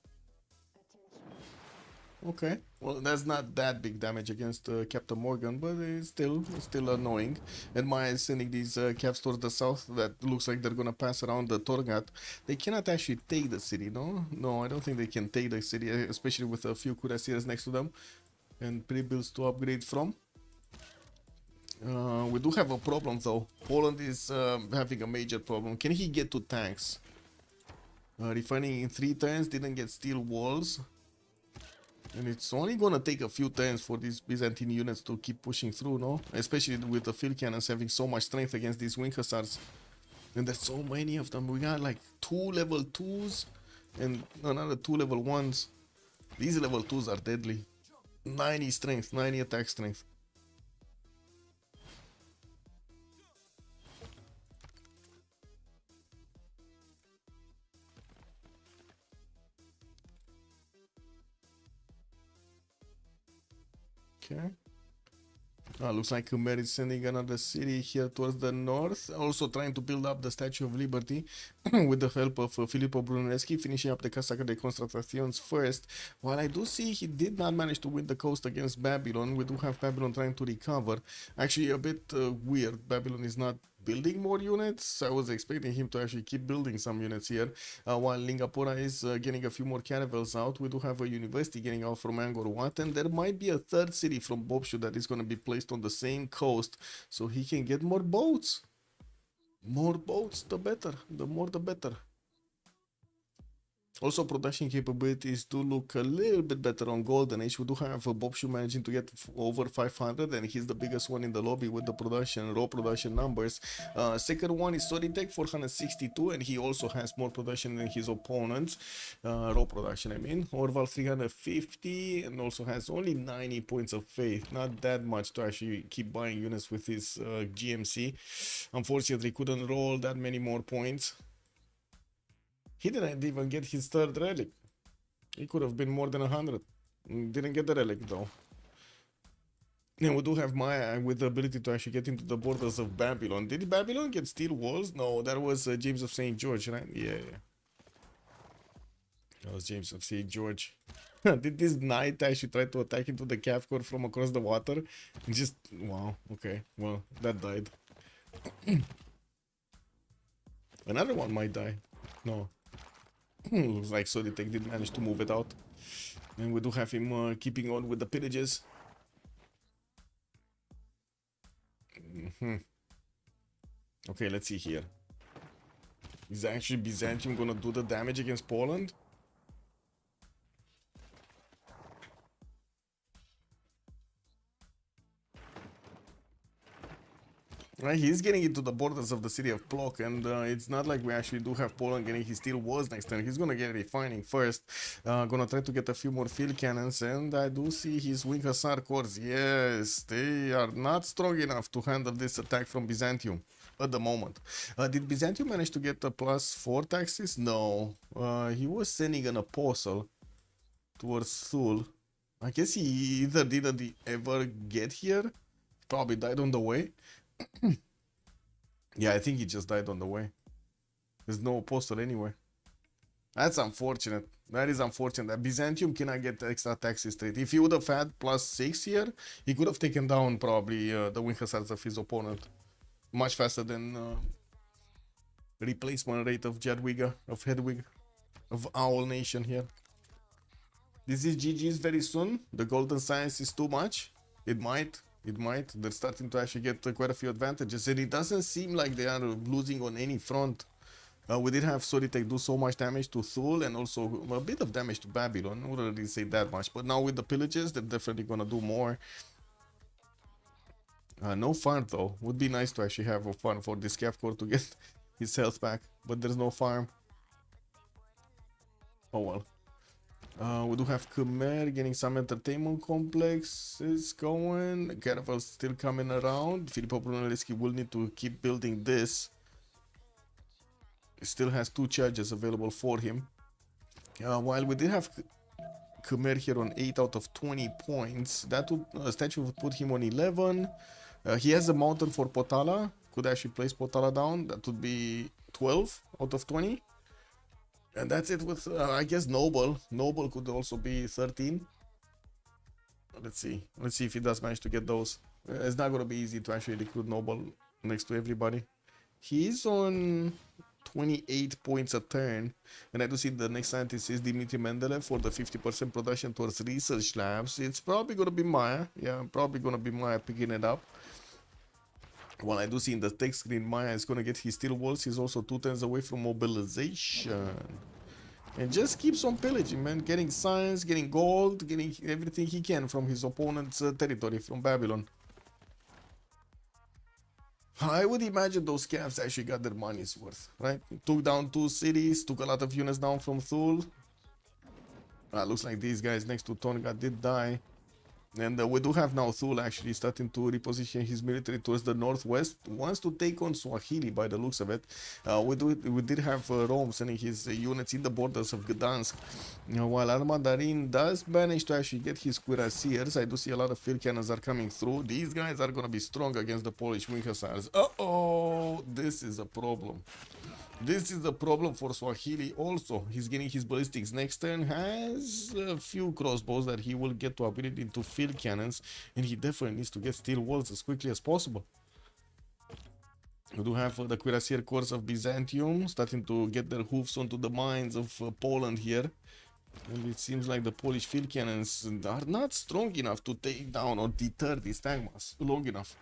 Okay. Well, that's not that big damage against Captain Morgan, but it's still annoying. And Maya is sending these calves towards the south that looks like they're gonna pass around the Torgat. They cannot actually take the city, no? No, I don't think they can take the city, especially with a few cuirassiers next to them and pre-builds to upgrade from. We do have a problem though. Poland is having a major problem. Can he get to tanks? Refining in 3 turns, didn't get steel walls. And it's only gonna take a few turns for these Byzantine units to keep pushing through, no? Especially with the field cannons having so much strength against these wing hussars. And there's so many of them. We got like 2 level 2s and another 2 level 1s. These level 2s are deadly. 90 strength, 90 attack strength. Okay. Looks like Khmer is sending another city here towards the north, also trying to build up the Statue of Liberty with the help of Filippo Brunelleschi, finishing up the Casaca de Constataciones first. While I do see he did not manage to win the coast against Babylon, we do have Babylon trying to recover. Actually, a bit weird. Babylon is not building more units. I was expecting him to actually keep building some units here. While Lingapura is getting a few more caravels out, we do have a university getting out from Angkor Wat, and there might be a third city from Bobshu that is going to be placed on the same coast, so he can get more boats. More boats, the better. The more, the better. Also, production capabilities do look a little bit better on Golden Age. We do have Bobshu managing to get over 500, and he's the biggest one in the lobby with the production, raw production numbers. Second one is Solitech, 462, and he also has more production than his opponents. Raw production, I mean. Orval, 350, and also has only 90 points of faith. Not that much to actually keep buying units with his GMC. Unfortunately, couldn't roll that many more points. He didn't even get his third relic. He could have been more than 100. Didn't get the relic though. And we do have Maya with the ability to actually get into the borders of Babylon. Did Babylon get steel walls? No, that was James of St. George, right? Yeah. That was James of St. George. Did this knight actually try to attack into the calf core from across the water? Just, wow, okay. Well, that died. Another one might die. No. Looks like Solitech did manage to move it out. And we do have him keeping on with the pillages. Okay, let's see here. Is actually Byzantium gonna do the damage against Poland? Right, he's getting into the borders of the city of Plock, and it's not like we actually do have Poland getting his steel walls next turn. He's gonna get refining first. Gonna try to get a few more field cannons, and I do see his wing hussar corps. Yes, they are not strong enough to handle this attack from Byzantium at the moment. Did Byzantium manage to get a +4 taxes? No. He was sending an apostle towards Thule. I guess he either didn't ever get here, probably died on the way. Yeah, I think he just died on the way. There's no apostle anywhere. That's unfortunate. That is unfortunate that Byzantium cannot get extra taxes straight. If he would have had +6 here, he could have taken down probably the wing hussars of his opponent much faster than replacement rate of Jadwiga, of Hedwig, of Owl Nation here. This is GG's very soon. The golden science is too much. It might. It might. They're starting to actually get quite a few advantages, and it doesn't seem like they are losing on any front. We did have Solitech do so much damage to Thule and also a bit of damage to Babylon. I wouldn't really say that much, but now with the pillages, they're definitely gonna do more. No farm though. Would be nice to actually have a farm for this Cav core to get his health back, but there's no farm. Oh well. We do have Khmer getting some entertainment complexes going. Caravel's still coming around. Filippo Brunelleschi will need to keep building this. He still has 2 charges available for him. While we did have Khmer here on 8 out of 20 points, that would, statue would put him on 11. He has a mountain for Potala. Could actually place Potala down. That would be 12 out of 20. And that's it with, I guess, Noble. Noble could also be 13. Let's see. Let's see if he does manage to get those. It's not going to be easy to actually recruit Noble next to everybody. He's on 28 points a turn. And I do see the next scientist is Dmitry Mendeleev for the 50% production towards research labs. It's probably going to be Maya. Yeah, probably going to be Maya picking it up. Well, I do see in the text screen, Maya is going to get his steel walls. He's also 2 turns away from mobilization. And just keeps on pillaging, man. Getting science, getting gold, getting everything he can from his opponent's territory, from Babylon. I would imagine those Cavs actually got their money's worth, right? Took down 2 cities, took a lot of units down from Thule. Looks like these guys next to Tonga did die. And we do have now Thule actually starting to reposition his military towards the northwest. Wants to take on Swahili by the looks of it. We did have Rome sending his units in the borders of Gdansk. While Armandarin does manage to actually get his cuirassiers, I do see a lot of field cannons are coming through. These guys are going to be strong against the Polish wing hussars. Uh-oh, this is a problem. This is a problem for Swahili also. He's getting his ballistics next turn, has a few crossbows that he will get to upgrade into field cannons, and he definitely needs to get steel walls as quickly as possible. We do have the cuirassier corps of Byzantium starting to get their hoofs onto the mines of Poland here. And it seems like the Polish field cannons are not strong enough to take down or deter these tank mass long enough.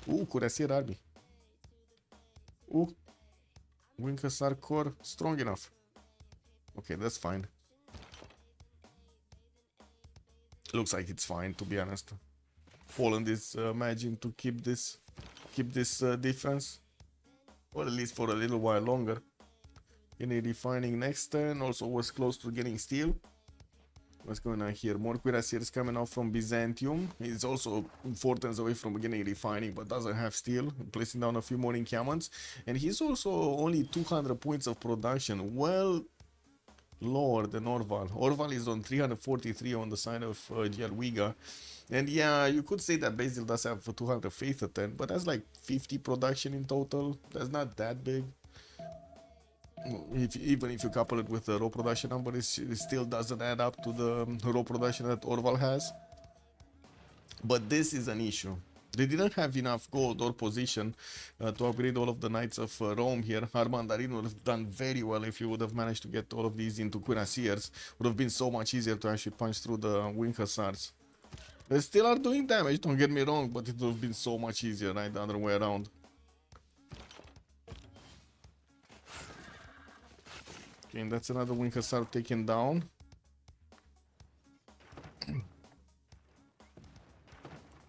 Ooh, cuirassier army. Ooh, Winkasar core strong enough. Okay, that's fine. Looks like it's fine, to be honest. Poland is managing to keep this defense, or at least for a little while longer. Getting refining next turn, also was close to getting steel. What's going on here? More cuirassiers coming out from Byzantium. He's also 4 turns away from getting refining, but doesn't have steel. Placing down a few more encampments, and he's also only 200 points of production. Well, lower than Orval. Orval is on 343 on the side of Jarwiga. And yeah, you could say that Basil does have 200 faith a turn, but that's like 50 production in total. That's not that big. Even if you couple it with the raw production number, it still doesn't add up to the raw production that Orval has. But this is an issue. They didn't have enough gold or position to upgrade all of the Knights of Rome here. Armandarin would have done very well if you would have managed to get all of these into cuirassiers. Would have been so much easier to actually punch through the wing hussars. They still are doing damage, don't get me wrong, but it would have been so much easier, right? The other way around. Okay, and that's another wing hussar taken down.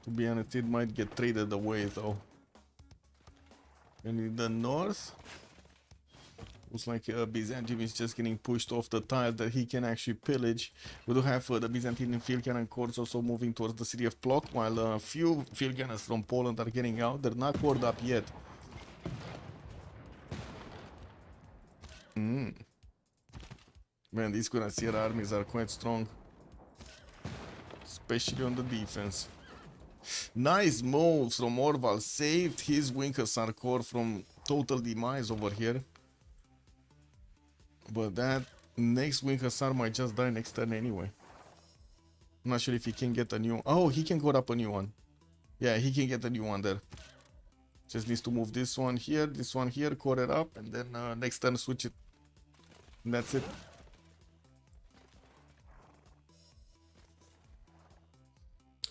To be honest, it might get traded away though. And in the north, looks like Byzantium is just getting pushed off the tile that he can actually pillage. We do have the Byzantine field cannon corps also moving towards the city of Plock, while a few field cannons from Poland are getting out. They're not cored up yet. Man, these cuirassier armies are quite strong, especially on the defense. Nice moves from Orval, saved his wing hussar corps from total demise over here. But that next wing hussar might just die next turn anyway. I'm not sure if he can get a new... Oh, he can go up a new one. Yeah, he can get a new one there. Just needs to move this one here, core it up, and then next turn switch it. And that's it.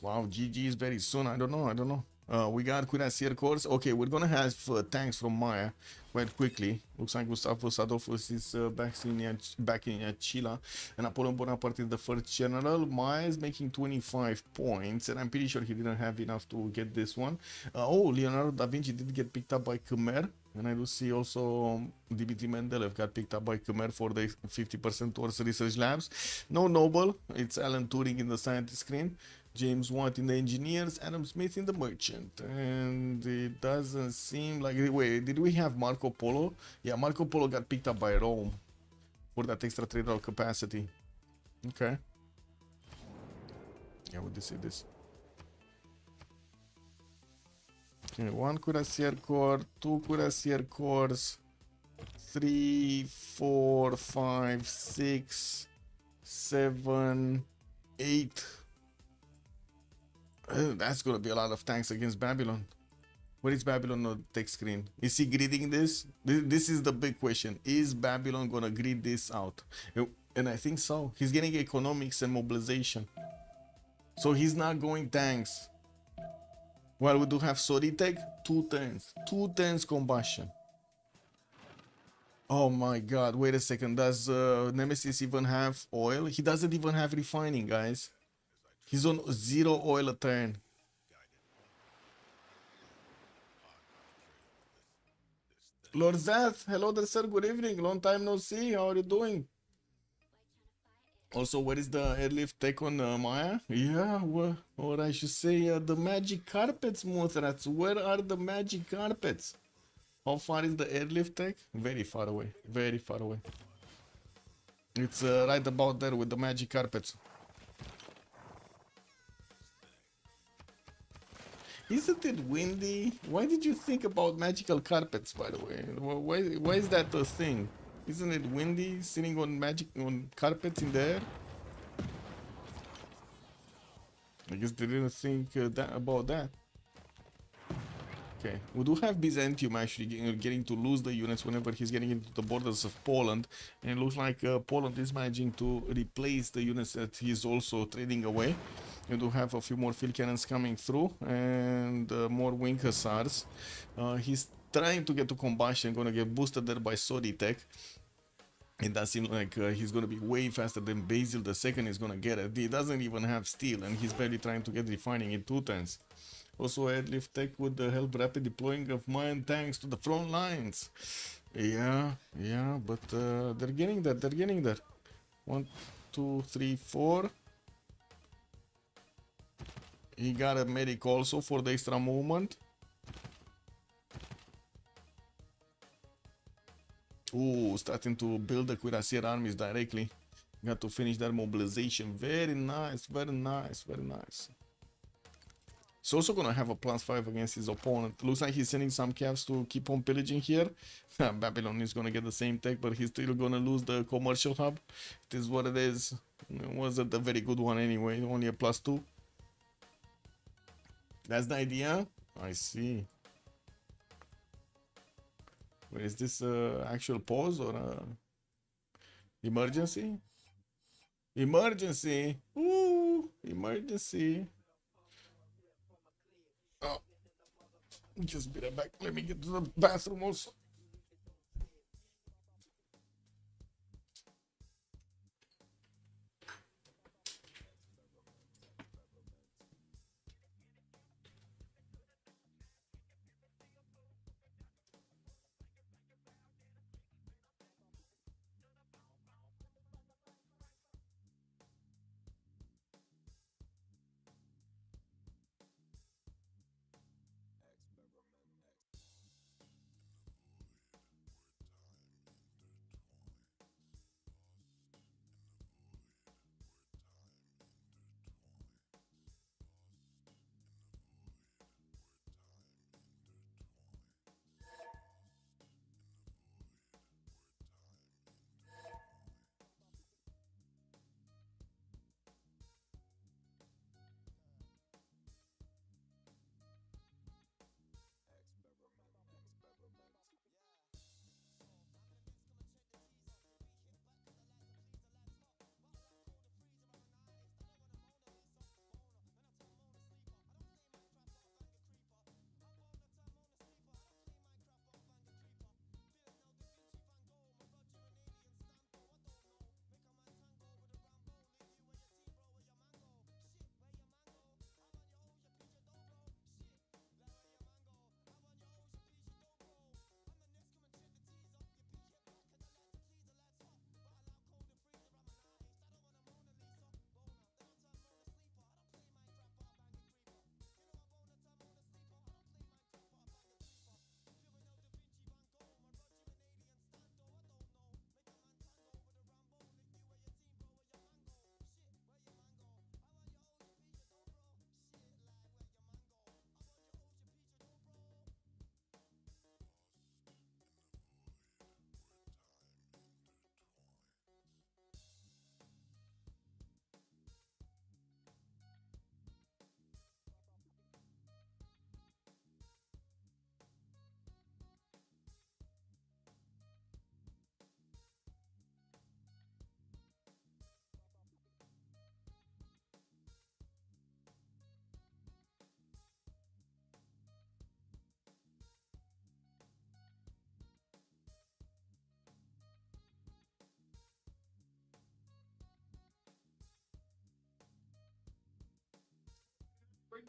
Wow, GG is very soon. I don't know. We got cuirassier corps. Okay, we're gonna have tanks from Maya quite quickly. Looks like Gustavus Adolphus is back in Chila, and Napoleon Bonaparte is the first general. Maya is making 25 points, and I'm pretty sure he didn't have enough to get this one. Oh, Leonardo da Vinci did get picked up by Khmer, and I do see also Dimitri Mendeleev got picked up by Khmer for the 50% towards research labs. No Nobel, it's Alan Turing in the scientist screen. James Watt in the engineers, Adam Smith in the merchant, and it doesn't seem like... Wait, did we have Marco Polo? Yeah, Marco Polo got picked up by Rome for that extra trader capacity. Okay. Yeah, we did see this. Okay, 1 cuirassier corps, 2 cuirassier corps, 3, 4, 5, 6, 7, 8. That's gonna be a lot of tanks against Babylon. Where is Babylon on the tech screen? Is he gridding this? This is the big question. Is Babylon gonna grid this out? And I think so. He's getting economics and mobilization. So he's not going tanks. While we do have Soritek, 2 turns. 2 turns combustion. Oh my god, wait a second. Does Nemesis even have oil? He doesn't even have refining, guys. He's on 0 oil a turn. Lord Zath, hello there, sir. Good evening. Long time no see. How are you doing? Also, where is the airlift tech on Maya? Yeah, well, or I should say the magic carpets, Mothrats. Where are the magic carpets? How far is the airlift tech? Very far away. Very far away. It's right about there with the magic carpets. Isn't it windy? Why did you think about magical carpets, by the way? Why is that a thing? Isn't it windy sitting on carpets in the air? I guess they didn't think about that. Okay, we do have Byzantium actually getting to lose the units whenever he's getting into the borders of Poland, and it looks like Poland is managing to replace the units that he's also trading away. We do have a few more field cannons coming through and more wing hussars. He's trying to get to combustion, gonna get boosted there by Saudi tech. It does seem like he's gonna be way faster than Basil the second is gonna get it. He doesn't even have steel, and he's barely trying to get refining in 2 turns. Also, airlift tech would help rapid deploying of mine tanks to the front lines. Yeah, but they're getting there. They're getting there. 1, 2, 3, 4. He got a medic also for the extra movement. Ooh, starting to build the cuirassier armies directly. Got to finish their mobilization. Very nice, very nice, very nice. He's also gonna have a +5 against his opponent. Looks like he's sending some calves to keep on pillaging here. Babylon is gonna get the same tech, but he's still gonna lose the commercial hub. It is what it is. It wasn't a very good one anyway, only a +2. That's the idea? I see. Wait, is this actual pause or emergency? Emergency! Ooh, emergency! Oh, just be right back. Let me get to the bathroom also.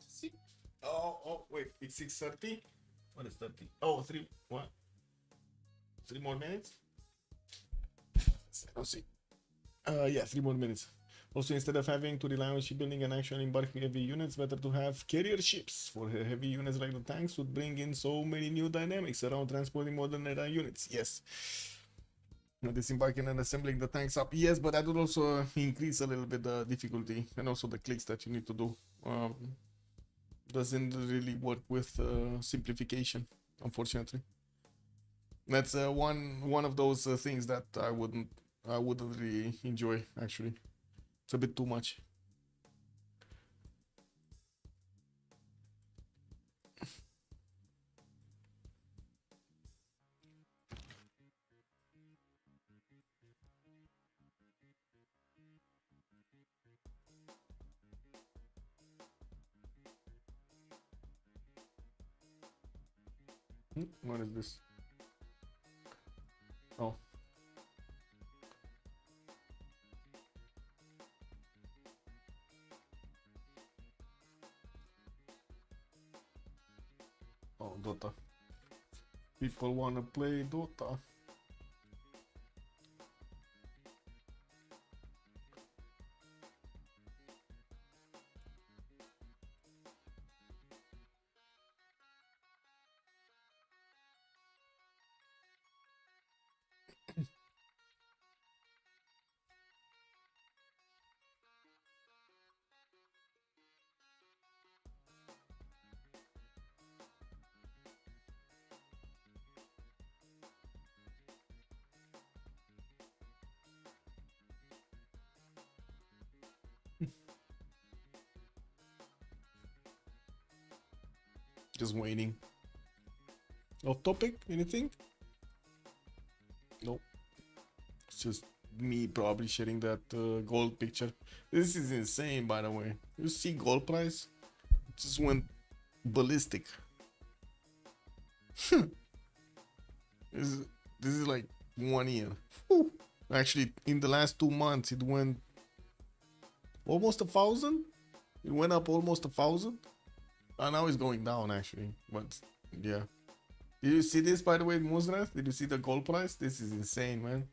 See? Oh, wait, it's 6:30? What is 30? Oh, 3, what? 3 more minutes? Let's see. Yeah, 3 more minutes. Also, instead of having to rely on shipbuilding and actually embarking heavy units, better to have carrier ships. For heavy units like the tanks would bring in so many new dynamics around transporting modern era units. Yes. Disembarking and assembling the tanks up. Yes, but that would also increase a little bit the difficulty and also the clicks that you need to do. Doesn't really work with simplification, unfortunately. That's one of those things that I wouldn't really enjoy. Actually, it's a bit too much. What is this? Oh. Oh, Dota. People wanna play Dota. Just waiting. Off topic? Anything? Nope. It's just me probably sharing that gold picture. This is insane, by the way. You see gold price? It just went ballistic. This is like 1 year. Whew. Actually, in the last 2 months, it went almost 1,000. It went up almost 1,000. And now it's going down, actually. But yeah. Did you see this, by the way, Muzrath? Did you see the gold price? This is insane, man.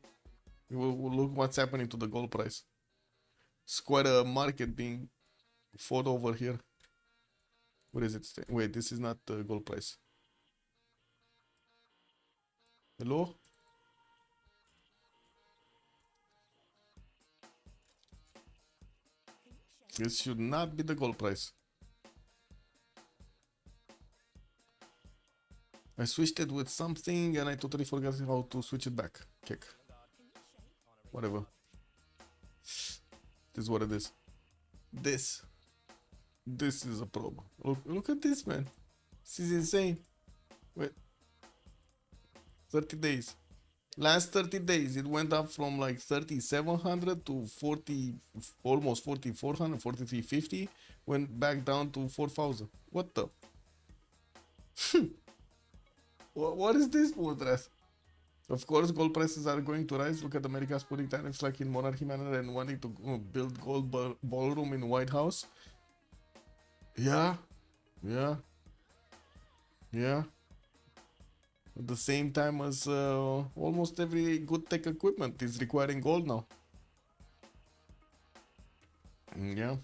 We'll look what's happening to the gold price. It's quite a market being fought over here. What is it? Wait, this is not the gold price. Hello? This should not be the gold price. I switched it with something and I totally forgot how to switch it back. Kick. Whatever. This is what it is. This is a problem. Look at this, man. This is insane. Wait. 30 days. Last 30 days, it went up from like 3,700 to 40, almost 4,400, 4,350. Went back down to 4,000. What the? What is this bullcrap? Of course, gold prices are going to rise. Look at America's putting tariffs like in monarchy manner and wanting to build gold ballroom in White House. Yeah. At the same time as almost every good tech equipment is requiring gold now. Yeah.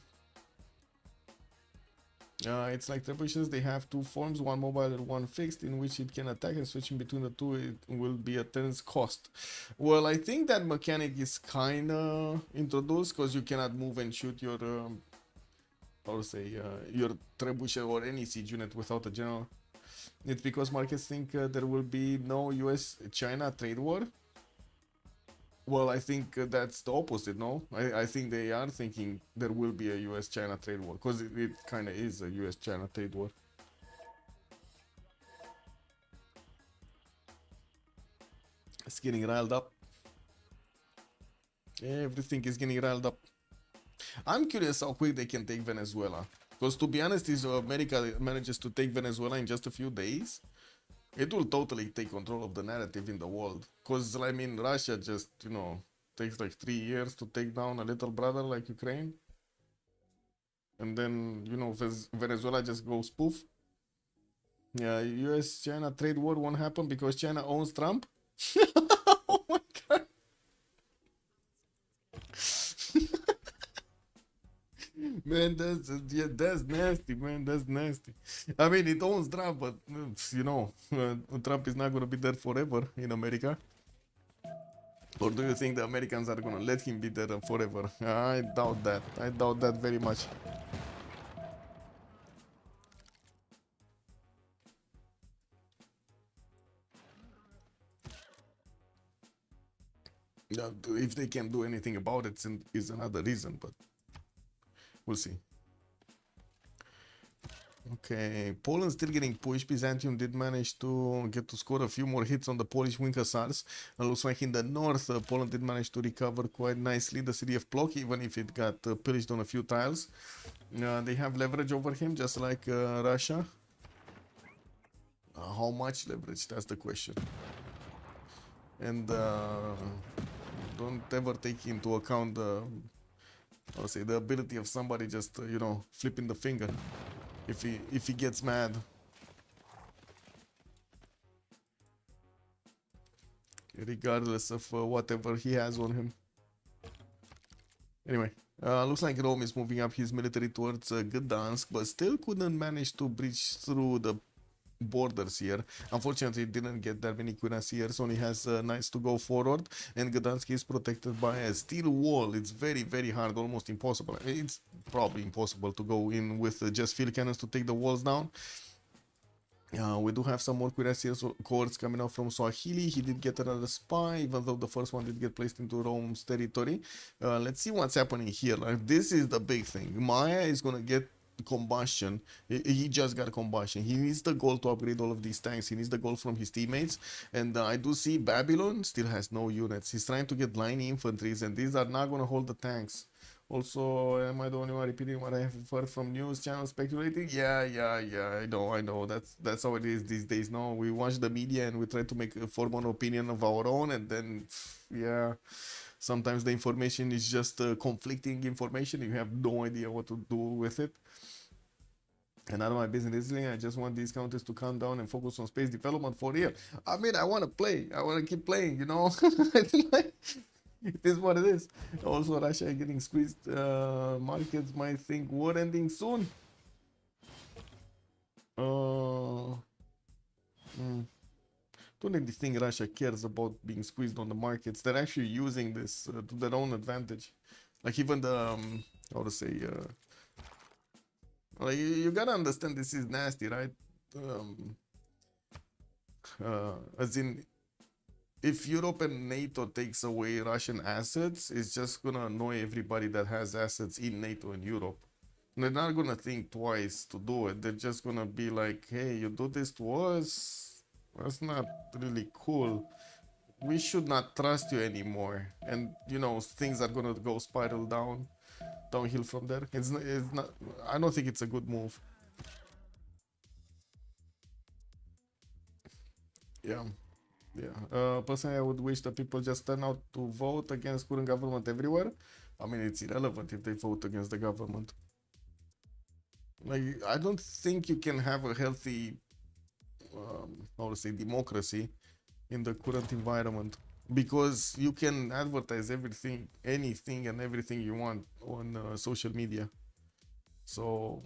It's like trebuchets, they have two forms, one mobile and one fixed, in which it can attack, and switching between the two it will be a turns cost. Well, I think that mechanic is kinda introduced because you cannot move and shoot your your trebuchet or any siege unit without a general. It's because markets think there will be no US-China trade war. Well, I think that's the opposite, no? I think they are thinking there will be a US-China trade war, because it kind of is a US-China trade war. It's getting riled up. Everything is getting riled up. I'm curious how quick they can take Venezuela. Because to be honest, if America manages to take Venezuela in just a few days, it will totally take control of the narrative in the world. Because, I mean, Russia just, takes like 3 years to take down a little brother like Ukraine. And then, Venezuela just goes poof. Yeah, US-China trade war won't happen because China owns Trump. Oh my god. Man, that's nasty, man. That's nasty. I mean, it owns Trump, but Trump is not gonna be there forever in America. Or do you think the Americans are gonna let him be there forever? I doubt that. I doubt that very much. If they can do anything about it is another reason, but we'll see. Okay, Poland still getting pushed. Byzantium did manage to get to score a few more hits on the Polish wing hussars. It looks like in the north, Poland did manage to recover quite nicely the city of Plock, even if it got pillaged on a few tiles. They have leverage over him, just like Russia. How much leverage? That's the question. And don't ever take into account the, I'll say, the ability of somebody just you know, flipping the finger if he gets mad. Regardless of whatever he has on him. Anyway, looks like Rome is moving up his military towards Gdansk, but still couldn't manage to breach through the borders here. Unfortunately, didn't get that many cuirassiers, only has knights to go forward, and Gdansk is protected by a steel wall. It's very, very hard, almost impossible. It's probably impossible to go in with just field cannons to take the walls down. We do have some more cuirassier corps coming out from Swahili. He did get another spy, even though the first one did get placed into Rome's territory. Let's see what's happening here. Like, this is the big thing. Maya is gonna get combustion. He just got combustion. He needs the gold to upgrade all of these tanks. He needs the gold from his teammates. And I do see Babylon still has no units. He's trying to get line infantries, and these are not gonna hold the tanks. Also, am I the only one repeating what I have heard from news channels speculating? Yeah, I know. That's how it is these days. No, we watch the media and we try to make form an opinion of our own, and then, yeah, sometimes the information is just conflicting information. You have no idea what to do with it. And out of my business, I just want these countries to calm down and focus on space development for real. I mean, I want to play. I want to keep playing, you know? It is what it is. Also, Russia getting squeezed. Markets might think war ending soon. Don't really think Russia cares about being squeezed on the markets. They're actually using this to their own advantage. Like even the, how to say, like you gotta understand this is nasty, right? As in, if Europe and NATO takes away Russian assets, it's just gonna annoy everybody that has assets in NATO and Europe. They're not gonna think twice to do it. They're just gonna be like, hey, you do this to us? That's not really cool. We should not trust you anymore. And, you know, things are gonna go spiral downhill from there. It's not, I don't think it's a good move. Yeah. Personally, I would wish that people just turn out to vote against current government everywhere. I mean, it's irrelevant if they vote against the government. Like, I don't think you can have a healthy, how to say, democracy in the current environment, because you can advertise everything, anything and everything you want on social media. So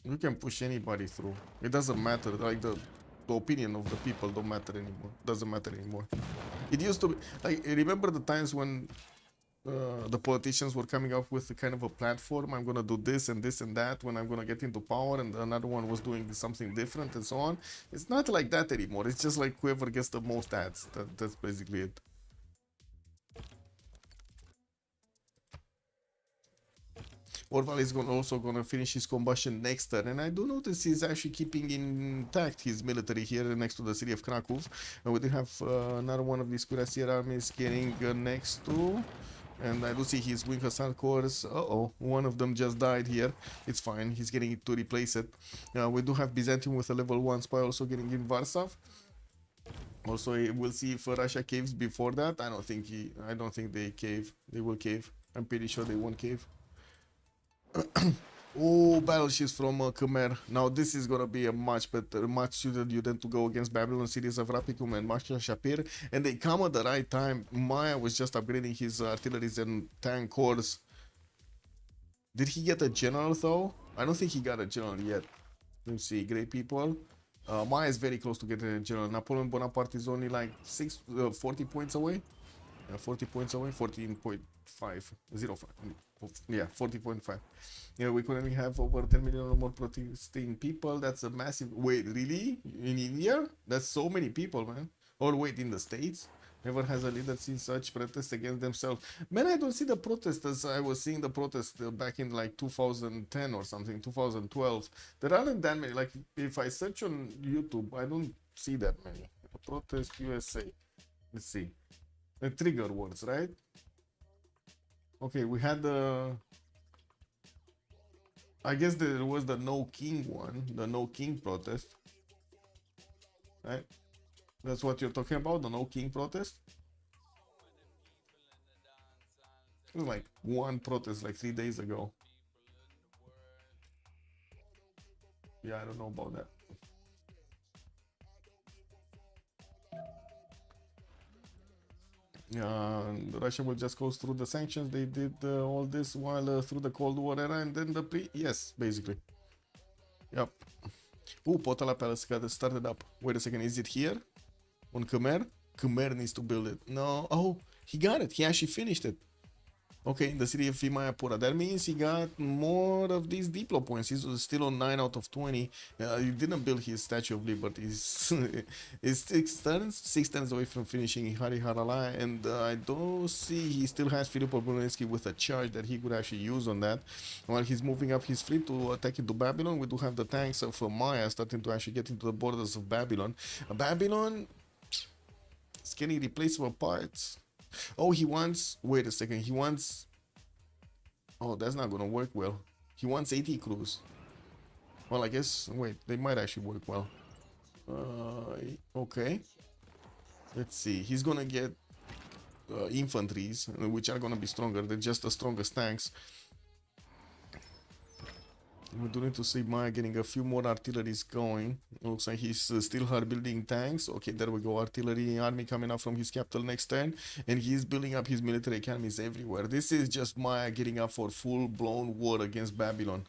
you can push anybody through. It doesn't matter. Like the opinion of the people don't matter anymore. Doesn't matter anymore. It used to be like, remember the times when the politicians were coming up with a kind of a platform. I'm gonna do this and this and that when I'm gonna get into power, and another one was doing something different and so on. It's not like that anymore. It's just like whoever gets the most ads. That's basically it. Orval is also gonna finish his combustion next turn, and I do notice he's actually keeping intact his military here next to the city of Krakow. And we do have another one of these cuirassier armies getting next to, and I do see his wing Hassan corps. One of them just died here. It's fine, he's getting it to replace it. We do have Byzantium with a level 1 spy also getting in Warsaw. Also, we'll see if Russia caves before that. I don't think they cave. They will cave. I'm pretty sure they won't cave. Oh, battleships from Khmer. Now this is gonna be a much better, much suited unit to go against Babylon cities of Rapicum and Mashal Shapir, and they come at the right time. Maya was just upgrading his artilleries and tank corps. Did he get a general though? I don't think he got a general yet. Let's see, great people. Maya is very close to getting a general. Napoleon Bonaparte is only like 40 points away. 40 points away, 14.5, 05. Yeah, 40.5. Yeah, we currently have over 10 million or more protesting people. That's a massive. Wait, really? In India? That's so many people, man. Or wait, in the States? Never has a leader seen such protests against themselves. Man, I don't see the protesters. I was seeing the protests back in like 2010 or something, 2012. There aren't that many. Like, if I search on YouTube, I don't see that many. Protest USA. Let's see. The trigger words, right? Okay, we had the... I guess there was the no king one, the no king protest. right? That's what you're talking about, the no king protest? It was like one protest like 3 days ago. Yeah, I don't know about that. Russia will just go through the sanctions. They did all this while through the Cold War era, and then yes, basically. Yep. Ooh, Potala Palace got started up. Wait a second, is it here? On Khmer? Khmer needs to build it. No. Oh, he got it. He actually finished it. Okay, in the city of Vimayapura. That means he got more of these Diplo points. He's still on 9 out of 20. He didn't build his Statue of Liberty. He's 6 turns away from finishing Hariharala. And I don't see he still has Filippo Brunelleschi with a charge that he could actually use on that. While he's moving up his fleet to attack into Babylon, we do have the tanks of Maya starting to actually get into the borders of Babylon. Babylon is getting replaceable parts. Oh, he wants... Wait a second. He wants... Oh, that's not gonna work well. He wants 80 crews. Well, I guess... Wait, they might actually work well. Okay. Let's see. He's gonna get infantries, which are gonna be stronger. They're just the strongest tanks. We do need to see Maya getting a few more artilleries going. Looks like he's still hard building tanks. Okay, there we go. Artillery army coming up from his capital next turn. And he's building up his military academies everywhere. This is just Maya getting up for full-blown war against Babylon.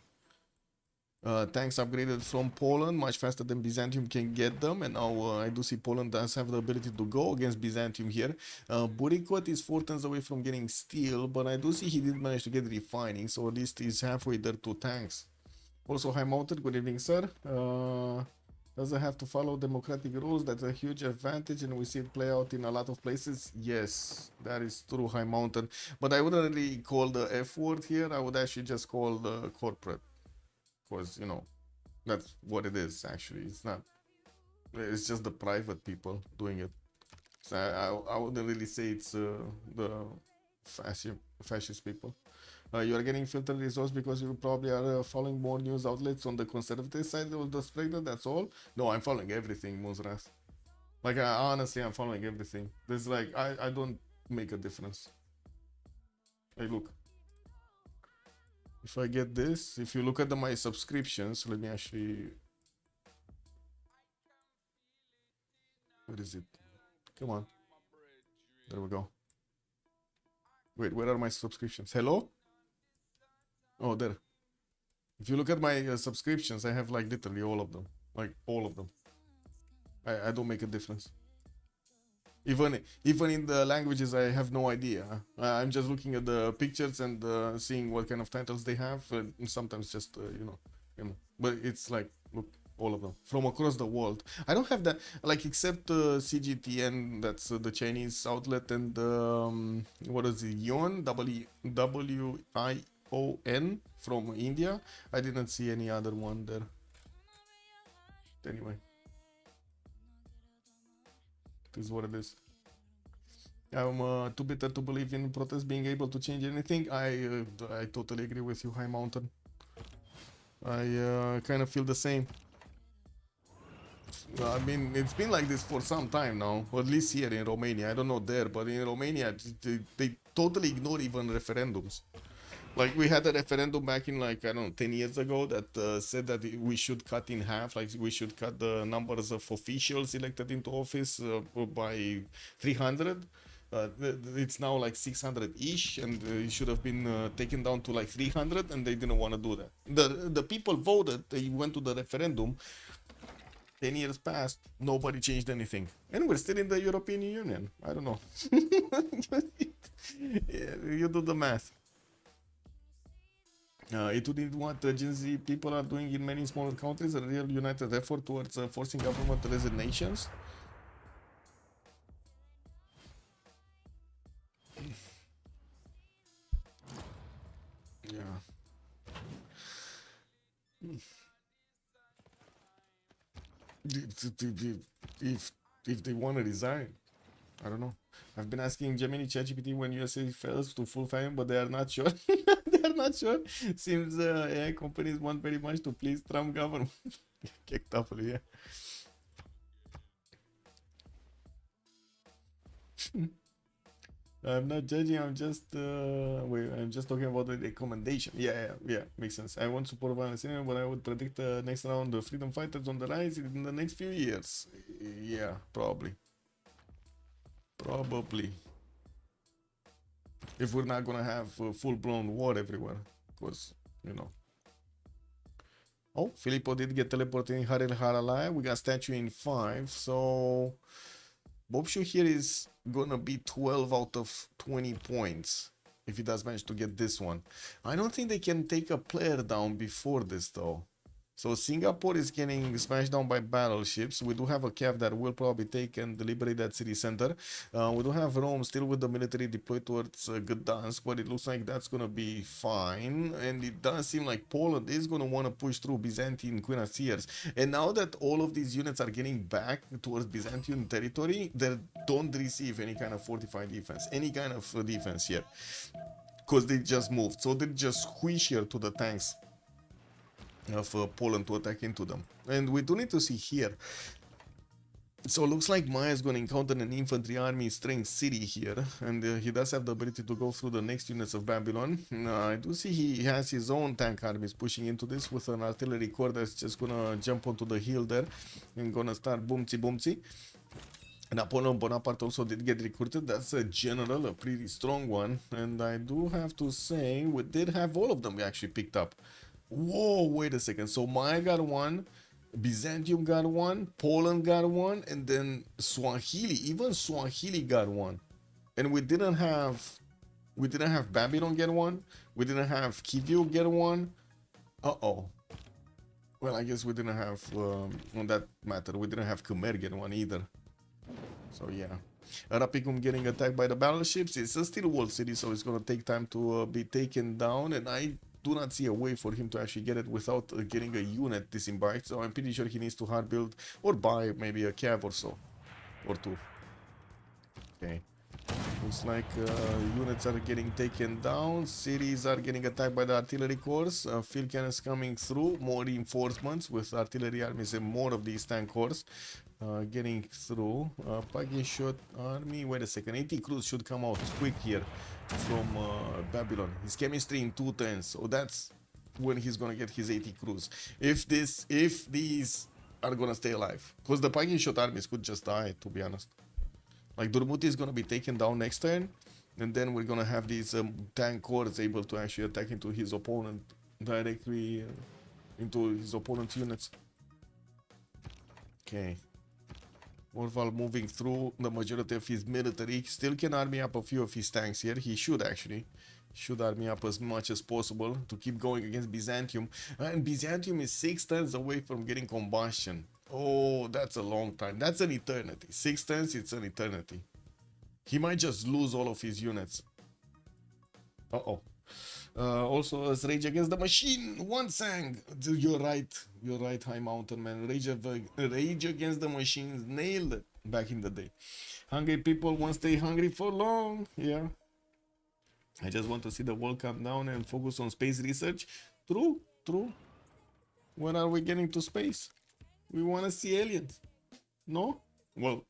Tanks upgraded from Poland much faster than Byzantium can get them, and now I do see Poland does have the ability to go against Byzantium here. Burikot is 4 turns away from getting steel, but I do see he did manage to get refining, so at least he's halfway there to tanks. Also, High Mounted, good evening, sir. Doesn't have to follow democratic rules. That's a huge advantage, and we see it play out in a lot of places. Yes, that is true, High Mountain. But I wouldn't really call the F word here. I would actually just call the corporate. Because, you know, that's what it is, actually. It's not... It's just the private people doing it. So I wouldn't really say it's the fascist people. You are getting filtered results because you probably are following more news outlets on the conservative side of the spectrum, that's all? No, I'm following everything, Muzras. Like, honestly, I'm following everything. There's like, I don't make a difference. Hey, look. If I get this, if you look at my subscriptions, let me actually... Where is it? Come on. There we go. Wait, where are my subscriptions? Hello? Oh, there. If you look at my subscriptions, I have like literally all of them. Like all of them. I don't make a difference. Even in the languages, I have no idea. I'm just looking at the pictures and seeing what kind of titles they have. And sometimes just, you know. But it's like, look, all of them. From across the world. I don't have that, like, except CGTN, that's the Chinese outlet, and what is it, Yuan, W-I-O-N, from India. I didn't see any other one there. Anyway. It is what it is. I'm too bitter to believe in protests being able to change anything. I totally agree with you, High Mountain. I kind of feel the same. I mean, it's been like this for some time now, or at least here in Romania. I don't know there, but in Romania, they totally ignore even referendums. Like, we had a referendum back in, like, I don't know, 10 years ago that said that we should cut in half, like, we should cut the numbers of officials elected into office by 300. It's now like 600-ish, and it should have been taken down to like 300, and they didn't want to do that. The people voted, they went to the referendum. 10 years passed, nobody changed anything. And we're still in the European Union. I don't know. Yeah, you do the math. It would need what Gen Z people are doing in many smaller countries, a real united effort towards forcing government resignations. Yeah. If they want to resign, I don't know. I've been asking Gemini ChatGPT when USA fails to full fame, but they are not sure. They are not sure. Seems AI companies want very much to please Trump government. Kicked up, yeah. I'm not judging. I'm just wait. I'm just talking about the recommendation. Yeah. Makes sense. I want support violence anyway, but I would predict the next round the freedom fighters on the rise in the next few years. Yeah, probably. If we're not gonna have full-blown war everywhere, because you know. Oh, Filippo did get teleported in Harel Haralai. We got statue in 5, so Bobshu here is gonna be 12 out of 20 points if he does manage to get this one. I don't think they can take a player down before this though. So Singapore is getting smashed down by battleships. We do have a Cav that will probably take and liberate that city center. We do have Rome still with the military deployed towards Gdansk, but it looks like that's going to be fine. And it does seem like Poland is going to want to push through Byzantine cuirassiers. And now that all of these units are getting back towards Byzantine territory, they don't receive any kind of fortified defense, any kind of defense here. Because they just moved. So they just squish here to the tanks of Poland to attack into them. And we do need to see here. So it looks like Maya is going to encounter an infantry army strength city here, and he does have the ability to go through the next units of Babylon. I do see he has his own tank armies pushing into this with an artillery corps that's just going to jump onto the hill there and going to start boomtsy. Napoleon Bonaparte also did get recruited. That's a general, a pretty strong one, and I do have to say we did have all of them we actually picked up. Whoa, wait a second. So Maya got one, Byzantium got one, Poland got one, and then Swahili, even Swahili got one. And we didn't have Babylon get one. We didn't have Kivio get one. Uh-oh. Well, I guess we didn't have, on that matter, we didn't have Khmer get one either. So yeah. Rapicum getting attacked by the battleships. It's a still walled city, so it's going to take time to be taken down, and I do not see a way for him to actually get it without getting a unit disembarked, so I'm pretty sure he needs to hard build or buy maybe a cav or so, or two. Okay, looks like units are getting taken down, cities are getting attacked by the artillery corps, field cannons coming through, more reinforcements with artillery armies and more of these tank corps getting through. Pagi shot army, wait a second, 80 crews should come out quick here from Babylon. His chemistry in 2 turns, so that's when he's gonna get his 80 crews. If these are gonna stay alive, because the Pagi shot armies could just die, to be honest. Like Durmuti is gonna be taken down next turn, and then we're gonna have these tank corps able to actually attack into his opponent directly, into his opponent's units. Okay. Orval moving through the majority of his military. Still can army up a few of his tanks here. He should actually. Should army up as much as possible to keep going against Byzantium. And Byzantium is 6 turns away from getting combustion. Oh, that's a long time. That's an eternity. 6 turns, it's an eternity. He might just lose all of his units. Uh-oh. Also, as Rage Against the Machine, one sang. You're right, High Mountain Man. Rage Against the Machines nailed it back in the day. Hungry people won't stay hungry for long. Yeah. I just want to see the world come down and focus on space research. True. When are we getting to space? We want to see aliens. No? Well,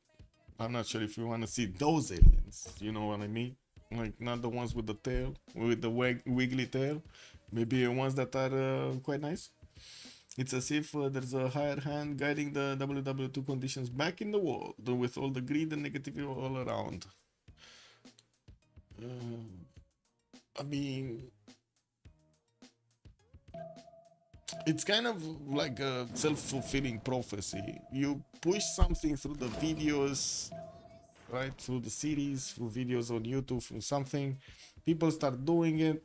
I'm not sure if we want to see those aliens. You know what I mean? Like, not the ones with the tail, with the wiggly tail. Maybe ones that are quite nice. It's as if there's a higher hand guiding the WW2 conditions back in the world, with all the greed and negativity all around. I mean, it's kind of like a self-fulfilling prophecy. You push something through the videos, right, through the series, through videos on YouTube, through something, people start doing it,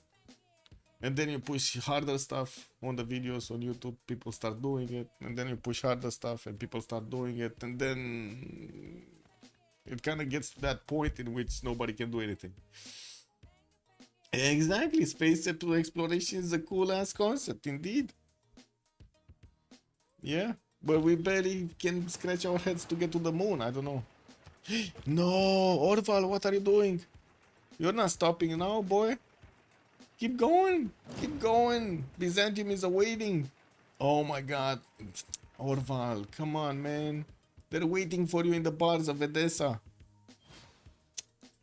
and then you push harder stuff on the videos on YouTube, people start doing it, and then you push harder stuff and people start doing it, and then it kind of gets to that point in which nobody can do anything. Exactly, space exploration is a cool ass concept indeed. Yeah, but we barely can scratch our heads to get to the moon. I don't know. No, Orval, what are you doing? You're not stopping now, boy. Keep going. Keep going. Byzantium is awaiting. Oh my god. Orval, come on, man. They're waiting for you in the bars of Edessa.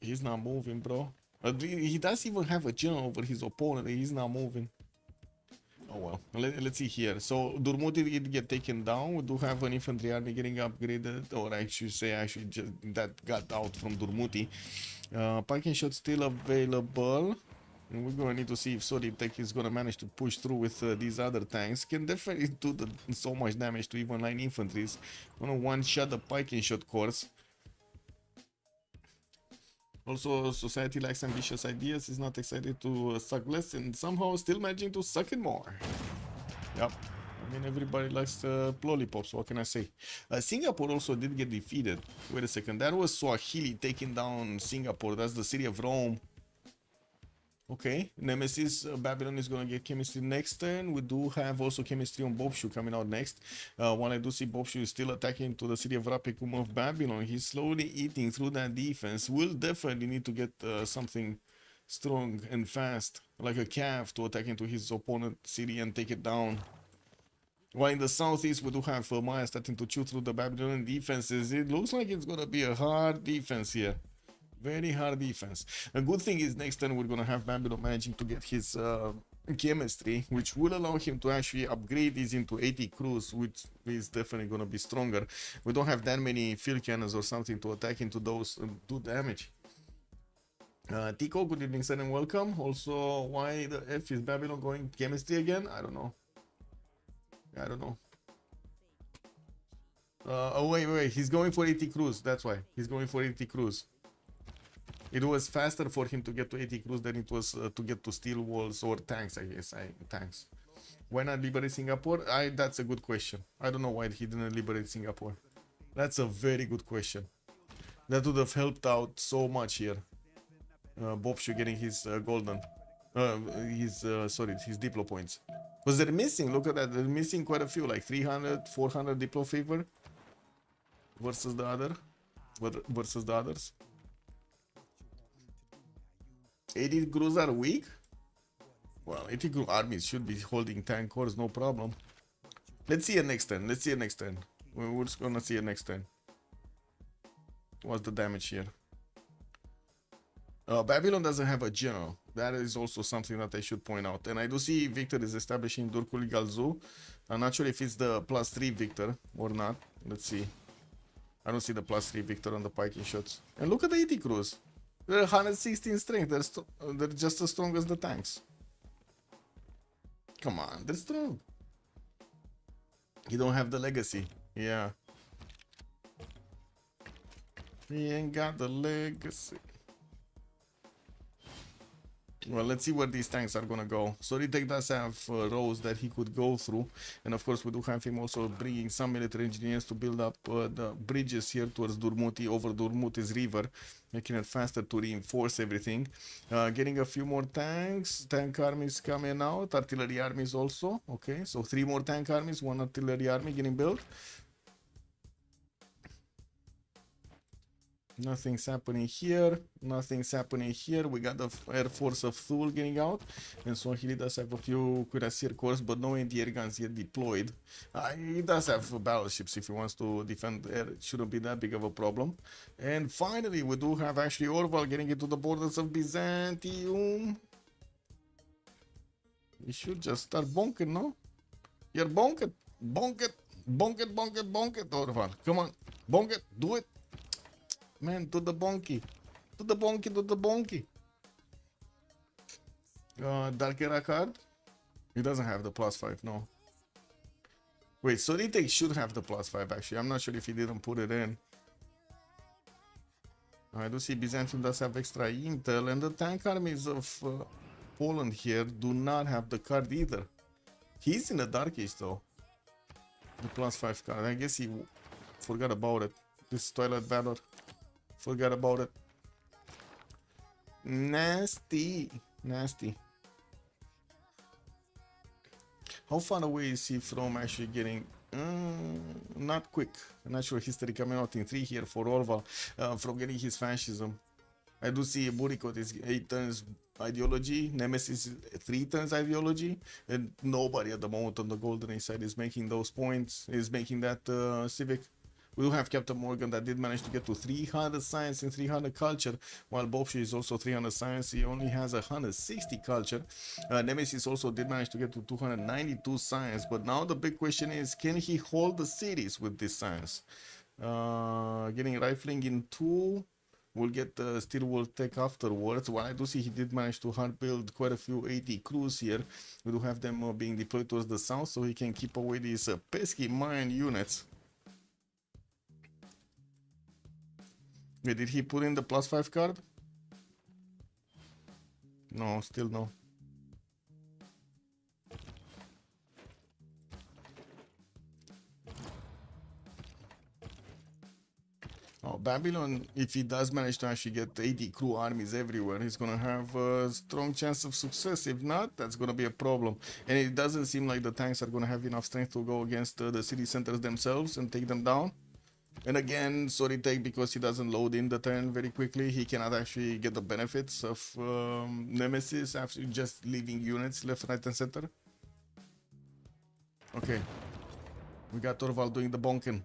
He's not moving, bro. He does even have a general over his opponent. He's not moving. Oh well. Let's see here. So Durmuti did get taken down. We do have an infantry army getting upgraded, or I should say, actually, just that got out from Durmuti. Pike and shot still available. And we're gonna need to see if Solitech is gonna manage to push through with these other tanks. Can definitely do so much damage to even line infantries. Gonna one-shot the Pike and shot course. Also, society likes ambitious ideas, is not excited to suck less, and somehow still managing to suck it more. Yep. I mean, everybody likes lollipops, what can I say? Singapore also did get defeated. Wait a second, that was Swahili taking down Singapore. That's the city of Rome. Okay, Nemesis Babylon is gonna get chemistry next turn. We do have also chemistry on Bobshu coming out next. While I do see Bobshu is still attacking to the city of Rapicum of Babylon, he's slowly eating through that defense. We'll definitely need to get something strong and fast, like a calf, to attack into his opponent city and take it down. While in the southeast, we do have Maya starting to chew through the Babylonian defenses. It looks like it's gonna be a hard defense here. Very hard defense. A good thing is next turn we're gonna have Babylon managing to get his chemistry, which will allow him to actually upgrade these into 80 crews, which is definitely gonna be stronger. We don't have that many field cannons or something to attack into those and do damage. Tico, good evening, sir, and welcome. Also, why the F is Babylon going chemistry again? I don't know. I don't know. Oh wait, he's going for 80 crews. That's why he's going for 80 crews. It was faster for him to get to 80 crews than it was to get to steel walls or tanks, I guess. Tanks. Why not liberate Singapore? That's a good question. I don't know why he didn't liberate Singapore. That's a very good question. That would have helped out so much here. Bobshu getting his golden. His Diplo points. Because they're missing, look at that. They're missing quite a few, like 300, 400 Diplo favor. Versus the others. 80 crews are weak? Well, 80 crew armies should be holding tank cores, no problem. Let's see it next turn. We're just gonna see it next turn. What's the damage here? Babylon doesn't have a general. That is also something that I should point out. And I do see Victor is establishing Durkul Galzu. I'm not sure if it's the +3 Victor or not. Let's see. I don't see the +3 Victor on the piking shots. And look at the 80 crews. They're 116 strength. They're just as strong as the tanks. Come on, they're strong. You don't have the legacy. Yeah. He ain't got the legacy. Well, let's see where these tanks are gonna go. Solitech does have roads that he could go through, and of course we do have him also bringing some military engineers to build up the bridges here towards Durmuti, over Durmuti's river, making it faster to reinforce everything. Getting a few more tanks, tank armies coming out, artillery armies also. Okay, so 3 more tank armies, 1 artillery army getting built. Nothing's happening here. We got the Air Force of Thule getting out. And so he does have a few cuirassier corps, but no anti-air guns yet deployed. He does have battleships if he wants to defend air. It shouldn't be that big of a problem. And finally, we do have actually Orval getting into the borders of Byzantium. You should just start bonking, no? You're bonking. Bonk it, Orval. Come on, bonk it, do it. Man, do the bonky. Dark Era card? He doesn't have the +5, no. Wait, Solitech should have the +5 actually. I'm not sure if he didn't put it in. I do see Byzantium does have extra intel, and the tank armies of Poland here do not have the card either. He's in the Dark Age though. The +5 card. I guess he forgot about it. This Twilight Valor. Forgot about it. Nasty. How far away is he from actually getting... not quick. Natural history coming out in 3 here for Orval. From getting his fascism. I do see Burikot is 8 turns ideology. Nemesis is 3 turns ideology. And nobody at the moment on the Golden Age side is making those points. Is making that civic. We do have Captain Morgan that did manage to get to 300 science and 300 culture, while Bobshi is also 300 science. He only has 160 culture. Nemesis also did manage to get to 292 science, but now the big question is, can he hold the cities with this science? Getting rifling in 2. We'll get the steel wool tech afterwards. Well, I do see he did manage to hard build quite a few 80 crews here. We do have them being deployed towards the south so he can keep away these pesky mine units. Wait, did he put in the +5 card? No, still no. Oh, Babylon, if he does manage to actually get 80 crew armies everywhere, he's gonna have a strong chance of success. If not, that's gonna be a problem. And it doesn't seem like the tanks are gonna have enough strength to go against the city centers themselves and take them down. And again, sorry take, because he doesn't load in the turn very quickly, he cannot actually get the benefits of Nemesis after just leaving units left, right, and center. Okay, we got Torvald doing the bonken.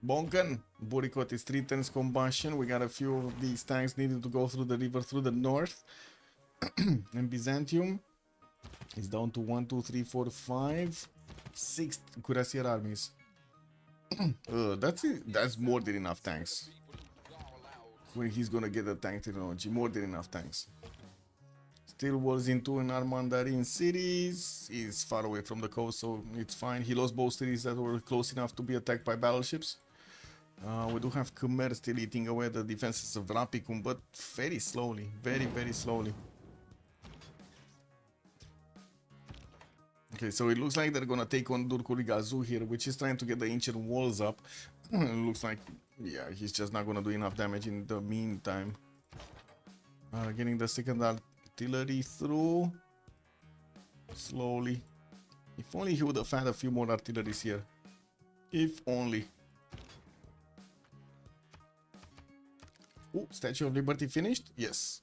Bonken! Burikot is 3 turns combustion. We got a few of these tanks needing to go through the river through the north. And Byzantium is down to 1, 2, 3, 4, 5, 6 cuirassier armies. That's more than enough tanks. When he's gonna get the tank technology, more than enough tanks. Steel walls into an Armandarin cities. He's far away from the coast, so it's fine. He lost both cities that were close enough to be attacked by battleships. We do have Khmer still eating away the defenses of Rapicum, but very slowly, very slowly. Okay, so it looks like they're gonna take on Durkuri Gazu here, which is trying to get the ancient walls up. It looks like, yeah, he's just not gonna do enough damage in the meantime. Getting the second artillery through slowly. If only he would have had a few more artilleries here. If only. Oh, Statue of Liberty finished? Yes.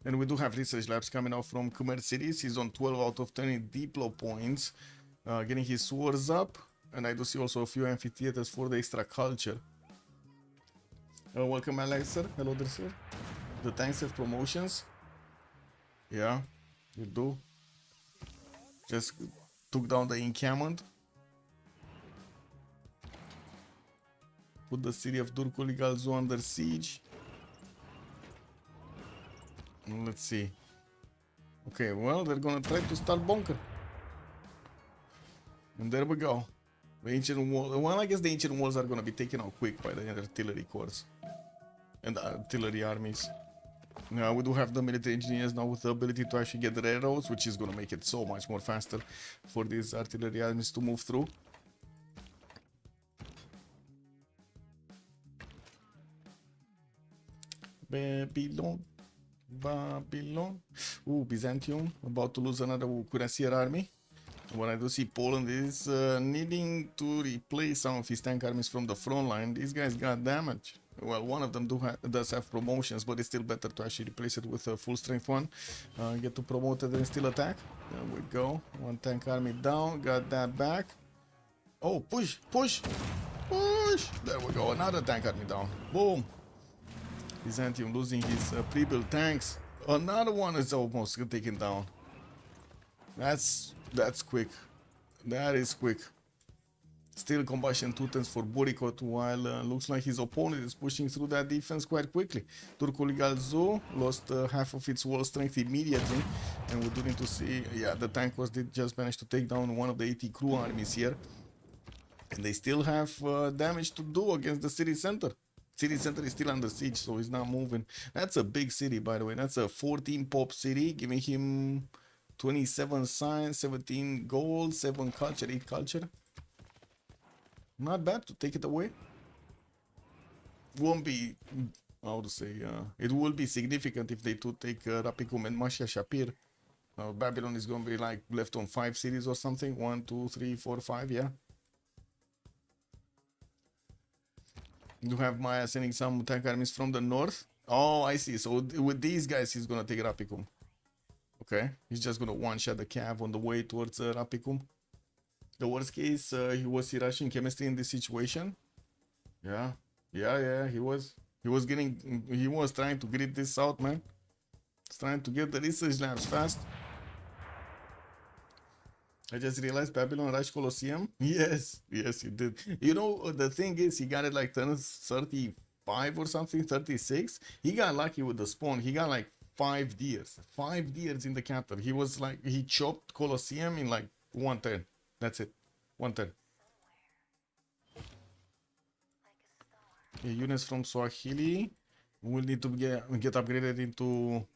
And we do have research labs coming out from Khmer cities. He's on 12 out of 20 deplo points. Getting his swords up. And I do see also a few amphitheaters for the extra culture. Welcome, Alexa. Hello there, sir. The tanks have promotions. Yeah, you do. Just took down the encampment. Put the city of Durkuli Galzu under siege. Let's see. Okay, well, they're gonna try to start bunker. And there we go. The ancient wall. Well, I guess the ancient walls are gonna be taken out quick by the artillery corps and the artillery armies. Now we do have the military engineers now with the ability to actually get the railroads, which is gonna make it so much more faster for these artillery armies to move through. Babylon. Ooh, Byzantium about to lose another cuirassier army. When I do see Poland is needing to replace some of his tank armies from the front line. These guys got damage. Well, one of them does have promotions, but it's still better to actually replace it with a full strength one. Get to promoted and still attack. There we go. One tank army down. Got that back. Oh, push. There we go. Another tank army down. Boom. Byzantium losing his pre-built tanks. Another one is almost taken down. That's quick. That is quick. Still combustion 2 turns for Burikot, while looks like his opponent is pushing through that defense quite quickly. Turkuli Galzu lost half of its wall strength immediately, and we do need to see, yeah, the tank did just manage to take down one of the 80 crew armies here. And they still have damage to do against the city center. City center is still under siege, so he's not moving. That's a big city, by the way. That's a 14 pop city, giving him 27 science, 17 gold, 7 culture, 8 culture. Not bad to take it away. Won't be, how to say, it will be significant if they do take Rapicum and Mashia Shapir. Babylon is going to be like left on 5 cities or something. 1, 2, 3, 4, 5, yeah. You have Maya sending some tank armies from the north. Oh, I see. So with these guys, he's going to take Rapicum. Okay. He's just going to one-shot the cav on the way towards Rapicum. The worst case, he was Russian chemistry in this situation. Yeah, yeah. He was getting. He was trying to grid this out, man. He's trying to get the research labs fast. I just realized Babylon Rush Colosseum. Yes, yes, he did. You know, the thing is, he got it like turn 35 or something, 36. He got lucky with the spawn. He got like 5 deers. 5 deers in the capital. He was like, he chopped Colosseum in like 1 turn. That's it. 1 turn. Yeah, units from Swahili will need to get upgraded into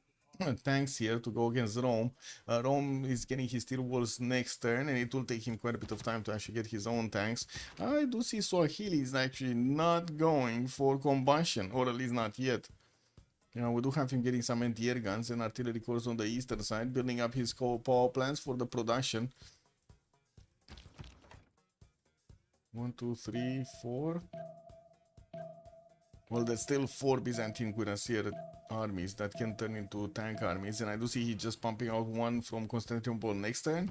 tanks here to go against Rome. Rome is getting his steel walls next turn, and it will take him quite a bit of time to actually get his own tanks. I do see Swahili is actually not going for combustion, or at least not yet. You know, we do have him getting some anti-air guns and artillery cores on the eastern side, building up his power plants for the production. 1, 2, 3, 4. Well, there's still 4 Byzantine cuirassier armies that can turn into tank armies, and I do see he just pumping out 1 from Constantinople next turn.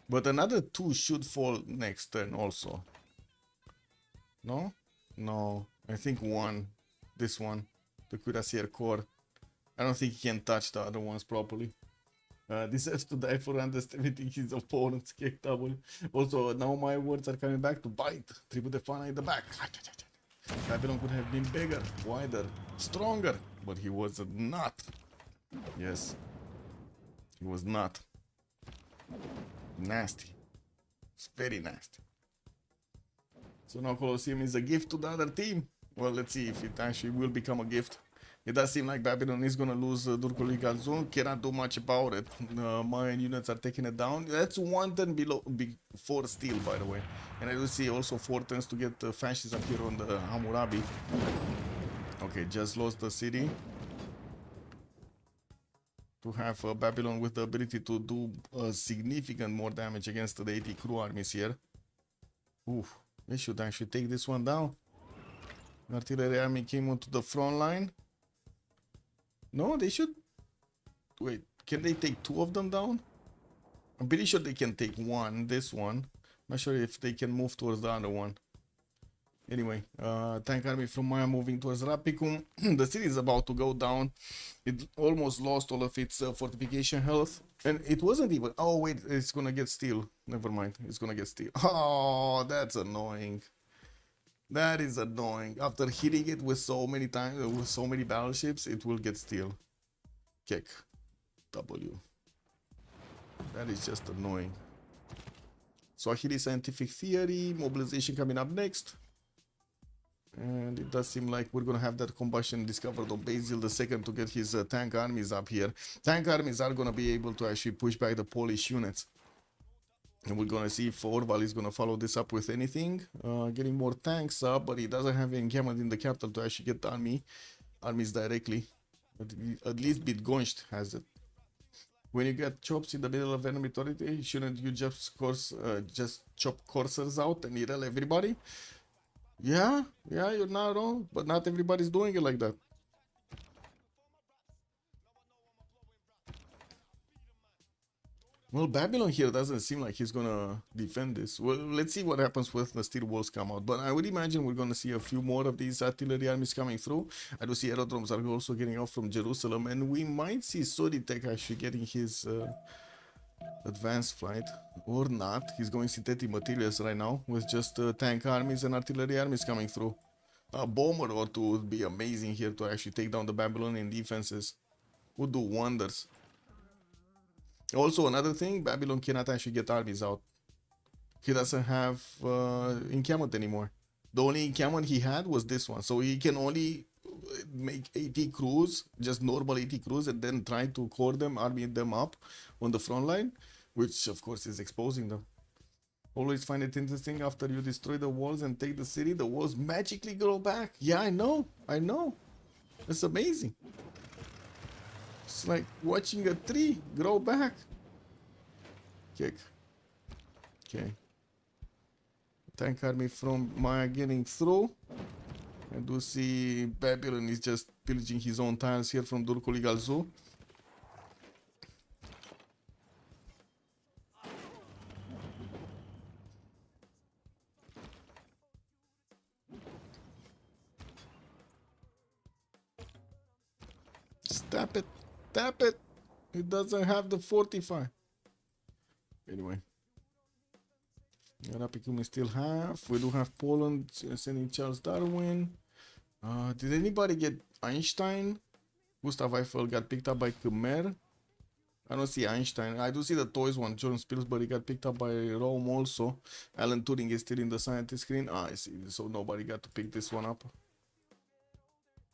But another 2 should fall next turn also. No? No. I think 1. This one. The cuirassier core. I don't think he can touch the other ones properly. Deserves to die for underestimating his opponent's kick double. Also, now my words are coming back to bite. Tribu de Fana in the back. Babylon could have been bigger, wider, stronger, but he was not. Yes, he was not. Nasty. It's very nasty. So now Colosseum is a gift to the other team. Well, let's see if it actually will become a gift. It does seem like Babylon is gonna lose Durkul Galzun. Cannot do much about it. Mayan units are taking it down. That's 1 turn before steel, by the way. And I do see also 4 turns to get fascists up here on the Hammurabi. Okay, just lost the city. To have Babylon with the ability to do significant more damage against the 80 crew armies here. Oof, they should actually take this one down. Artillery army came onto the front line. No, they should... Wait, can they take 2 of them down? I'm pretty sure they can take 1, this one. I'm not sure if they can move towards the other one. Anyway, tank army from Maya moving towards Rapicum. The city is about to go down. It almost lost all of its fortification health. And it wasn't even... Oh, wait, it's gonna get steel. Never mind, it's gonna get steel. Oh, that's annoying. That is annoying. After hitting it with so many times, with so many battleships, it will get steel. Kick. W. That is just annoying. Swahili scientific theory, mobilization coming up next. And it does seem like we're gonna have that combustion discovered on Basil II to get his tank armies up here. Tank armies are gonna be able to actually push back the Polish units. And we're gonna see if Orval is gonna follow this up with anything. Getting more tanks up, but he doesn't have any encampment in the capital to actually get the armies directly. At least Bidgoszcz has it. When you get chops in the middle of enemy territory, shouldn't you just chop coursers out and irrel everybody? Yeah, you're not wrong, but not everybody's doing it like that. Well, Babylon here doesn't seem like he's gonna defend this. Well, let's see what happens when the steel walls come out. But I would imagine we're gonna see a few more of these artillery armies coming through. I do see aerodromes are also getting off from Jerusalem, and we might see Soditek actually getting his advanced flight, or not. He's going synthetic materials right now with just tank armies and artillery armies coming through. A bomber or 2 would be amazing here to actually take down the Babylonian defenses. Would do wonders. Also, another thing, Babylon cannot actually get armies out. He doesn't have encampment anymore. The only encampment he had was this one. So he can only make 80 crews, just normal 80 crews, and then try to core them, army them up on the front line, which of course is exposing them. Always find it interesting after you destroy the walls and take the city, the walls magically grow back. Yeah, I know. It's amazing. It's like watching a tree grow back. Kick. Okay. Tank army from Maya getting through. I do see Babylon is just pillaging his own tiles here from Durkul Galzu. Tap it. Tap it. It doesn't have the fortify. Anyway. Rapicum we still have. We do have Poland sending Charles Darwin. Did anybody get Einstein? Gustav Eiffel got picked up by Khmer. I don't see Einstein. I do see the toys one. Jordan Spilsbury got picked up by Rome also. Alan Turing is still in the scientist screen. I see. So nobody got to pick this one up.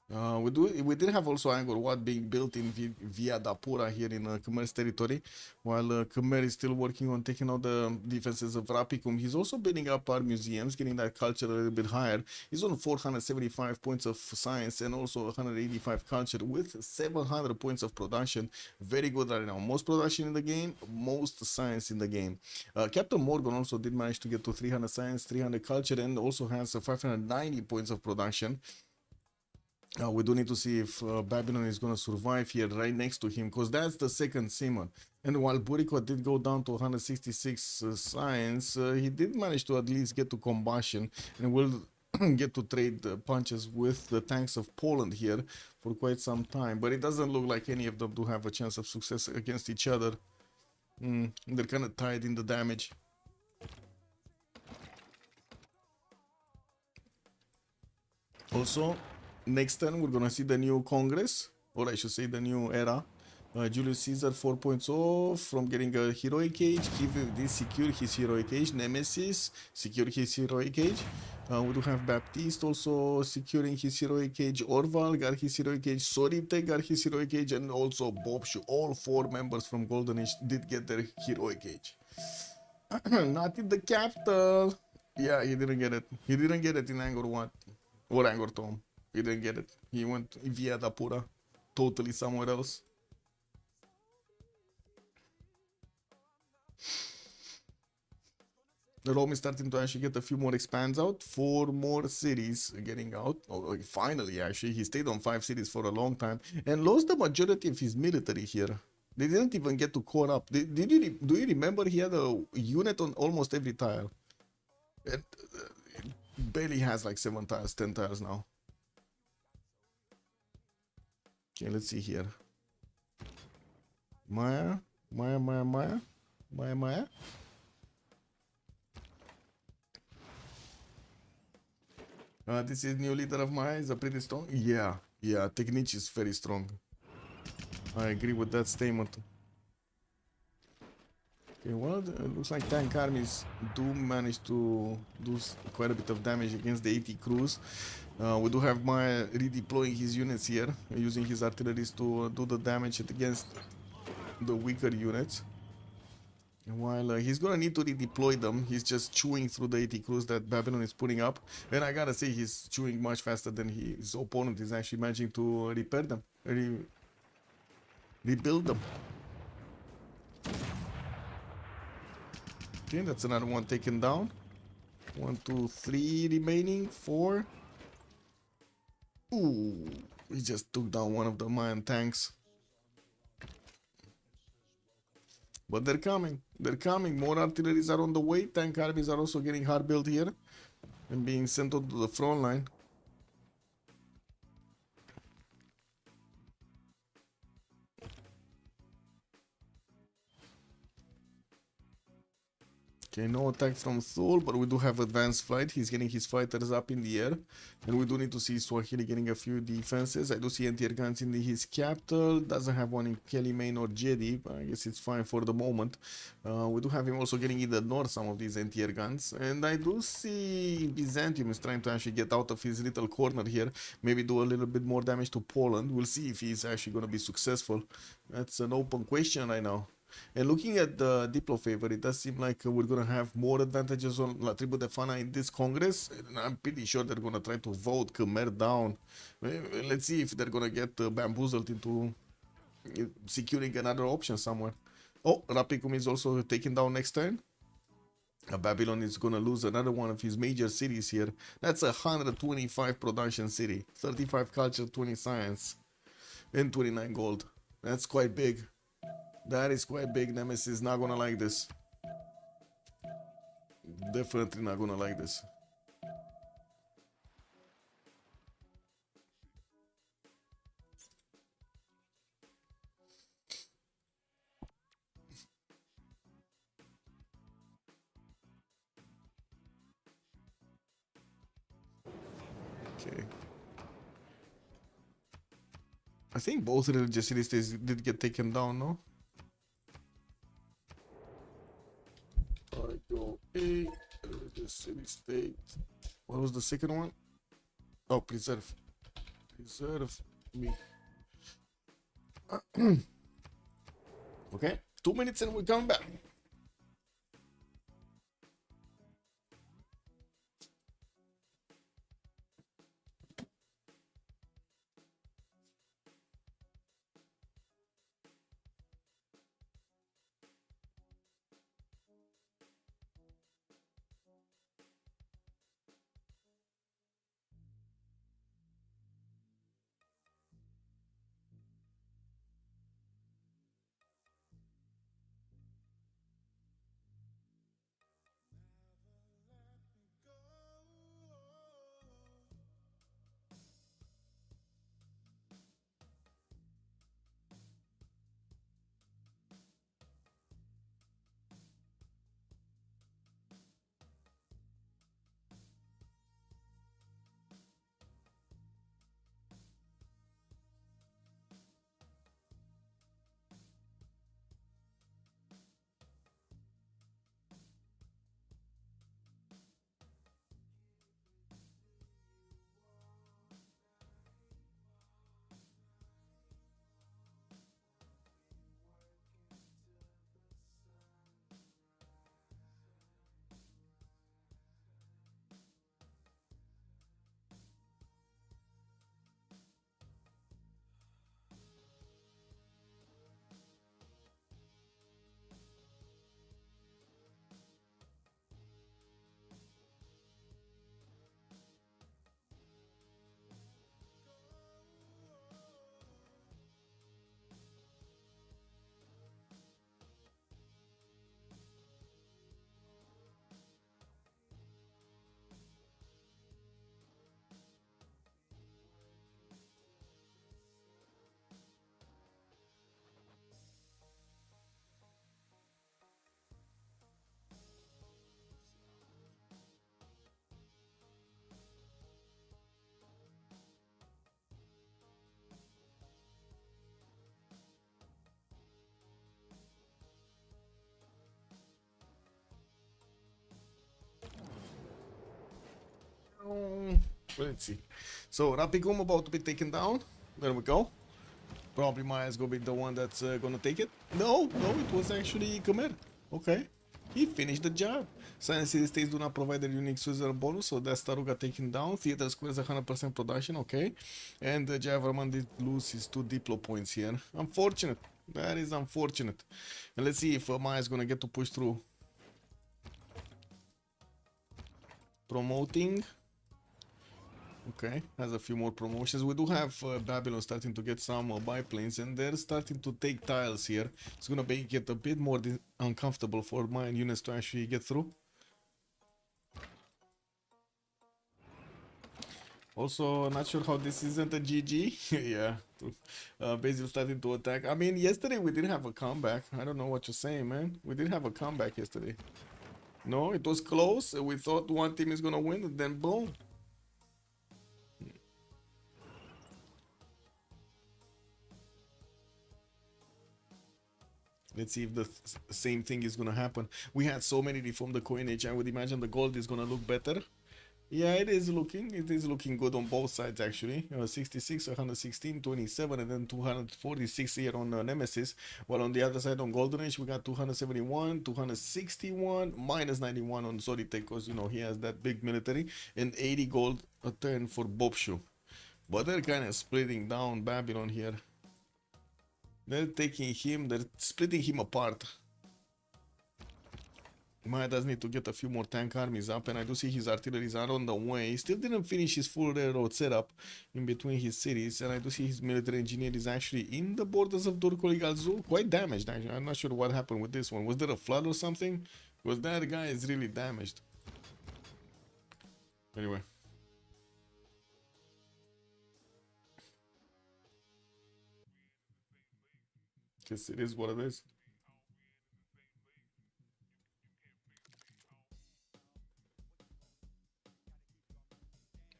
We did have also Angkor Wat being built in via Dapura here in Khmer's territory, while Khmer is still working on taking out the defenses of Rapicum. He's also building up our museums, getting that culture a little bit higher. He's on 475 points of science and also 185 culture with 700 points of production. Very good right now. Most production in the game, most science in the game. Captain Morgan also did manage to get to 300 science, 300 culture, and also has 590 points of production. We do need to see if Babylon is going to survive here right next to him, because that's the second Simon. And while Buriko did go down to 166 science, he did manage to at least get to combustion and will get to trade punches with the tanks of Poland here for quite some time. But it doesn't look like any of them do have a chance of success against each other. They're kind of tied in the damage. Also, next turn, we're gonna see the new Congress, or I should say the new era. Julius Caesar 4 points off from getting a heroic age. Kiev did secure his heroic age. Nemesis secured his heroic age. We do have Baptiste also securing his heroic age. Orval got his heroic age. Sorite got his heroic age, and also Bobshu. All 4 members from Golden Age did get their heroic age. Not in the capital. Yeah, he didn't get it. He didn't get it in Angkor Wat or Angkor Thom. He didn't get it. He went via Dapura, totally somewhere else. The Rome is starting to actually get a few more expands out. 4 more cities getting out. Oh, finally, actually, he stayed on 5 cities for a long time and lost the majority of his military here. They didn't even get to core up. Do you remember he had a unit on almost every tile? It barely has like 7 tiles, 10 tiles now. Okay, let's see here. Maya. This is new leader of Maya. Is a pretty strong. Yeah, Technique is very strong. I agree with that statement. Okay, well, it looks like tank armies do manage to do quite a bit of damage against the 80 crews. We do have Maya redeploying his units here, using his artilleries to do the damage against the weaker units. And while he's gonna need to redeploy them, he's just chewing through the 80 crews that Babylon is putting up. And I gotta say, he's chewing much faster than his opponent is actually managing to repair them, rebuild them. Okay, that's another one taken down. 1, 2, 3 remaining. 4. Ooh, we just took down one of the Mayan tanks. But they're coming. They're coming. More artilleries are on the way. Tank armies are also getting hard built here and being sent onto the front line. Okay, no attack from Thule, but we do have advanced flight. He's getting his fighters up in the air. And we do need to see Swahili getting a few defenses. I do see anti-air guns in his capital. Doesn't have one in Kelly Main or Jedi, but I guess it's fine for the moment. We do have him also getting in the north some of these anti-air guns. And I do see Byzantium is trying to actually get out of his little corner here. Maybe do a little bit more damage to Poland. We'll see if he's actually going to be successful. That's an open question right now. And looking at the Diplo favor, it does seem like we're going to have more advantages on La Tribu de Fana in this Congress. And I'm pretty sure they're going to try to vote Khmer down. Let's see if they're going to get bamboozled into securing another option somewhere. Oh, Rapicum is also taken down next turn. Babylon is going to lose another one of his major cities here. That's 125 production city, 35 culture, 20 science, and 29 gold. That's quite big. That is quite big. Nemesis is not gonna like this. Definitely not gonna like this. Okay. I think both religious cities did get taken down, no? Alright, go A, religious city state. What was the second one? Oh, preserve. Preserve me. Okay, 2 minutes and we come back. Let's see. So Rapigum about to be taken down. There we go. Probably Maya's gonna be the one that's gonna take it. No, it was actually Khmer. Okay. He finished the job. Science City States do not provide a unique user bonus, so that Staru got taken down. Theater Squares 100% production, okay. And Javerman did lose his 2 Diplo points here. Unfortunate. That is unfortunate. And let's see if Maya's gonna get to push through. Promoting. Okay, has a few more promotions. We do have Babylon starting to get some biplanes, and they're starting to take tiles here. It's gonna make it a bit more uncomfortable for Mayan units to actually get through. Also, not sure how this isn't a GG. Yeah, Basil starting to attack. I mean, yesterday we did have a comeback. I don't know what you're saying, man. We did have a comeback yesterday. No, it was close. We thought one team is gonna win, and then boom. Let's see if the same thing is gonna happen. We had so many reform the coinage. I would imagine the gold is gonna look better. Yeah, it is looking good on both sides actually. 66, 116, 27, and then 246 here on Nemesis. While on the other side on Golden Age, we got 271, 261, minus 91 on Zoditek, because you know he has that big military, and 80 gold a turn for Bobshu. But they're kind of splitting down Babylon here. They're taking him, they're splitting him apart. Maya does need to get a few more tank armies up, and I do see his artilleries are on the way. He still didn't finish his full railroad setup in between his cities, and I do see his military engineer is actually in the borders of Turkoli Galzu. Quite damaged, actually. I'm not sure what happened with this one. Was there a flood or something? Because that guy is really damaged. Anyway. Guess it is what it is.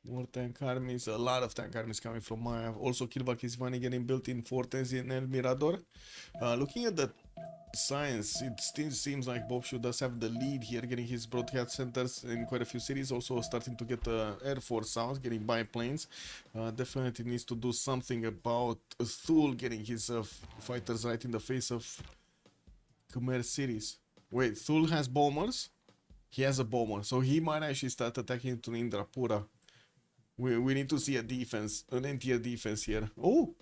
More tank armies, a lot of tank armies coming from Maya. Also, Kilvak is finally getting built in Fortes in El Mirador. Looking at the science, it still seems like Bobshu does have the lead here, getting his broadcast centers in quite a few cities. Also starting to get the Air Force out, getting biplanes. Definitely needs to do something about Thule getting his fighters right in the face of Khmer cities. Wait, Thule has bombers? He has a bomber, so he might actually start attacking to Indrapura. We need to see a defense, an entire defense here. Oh,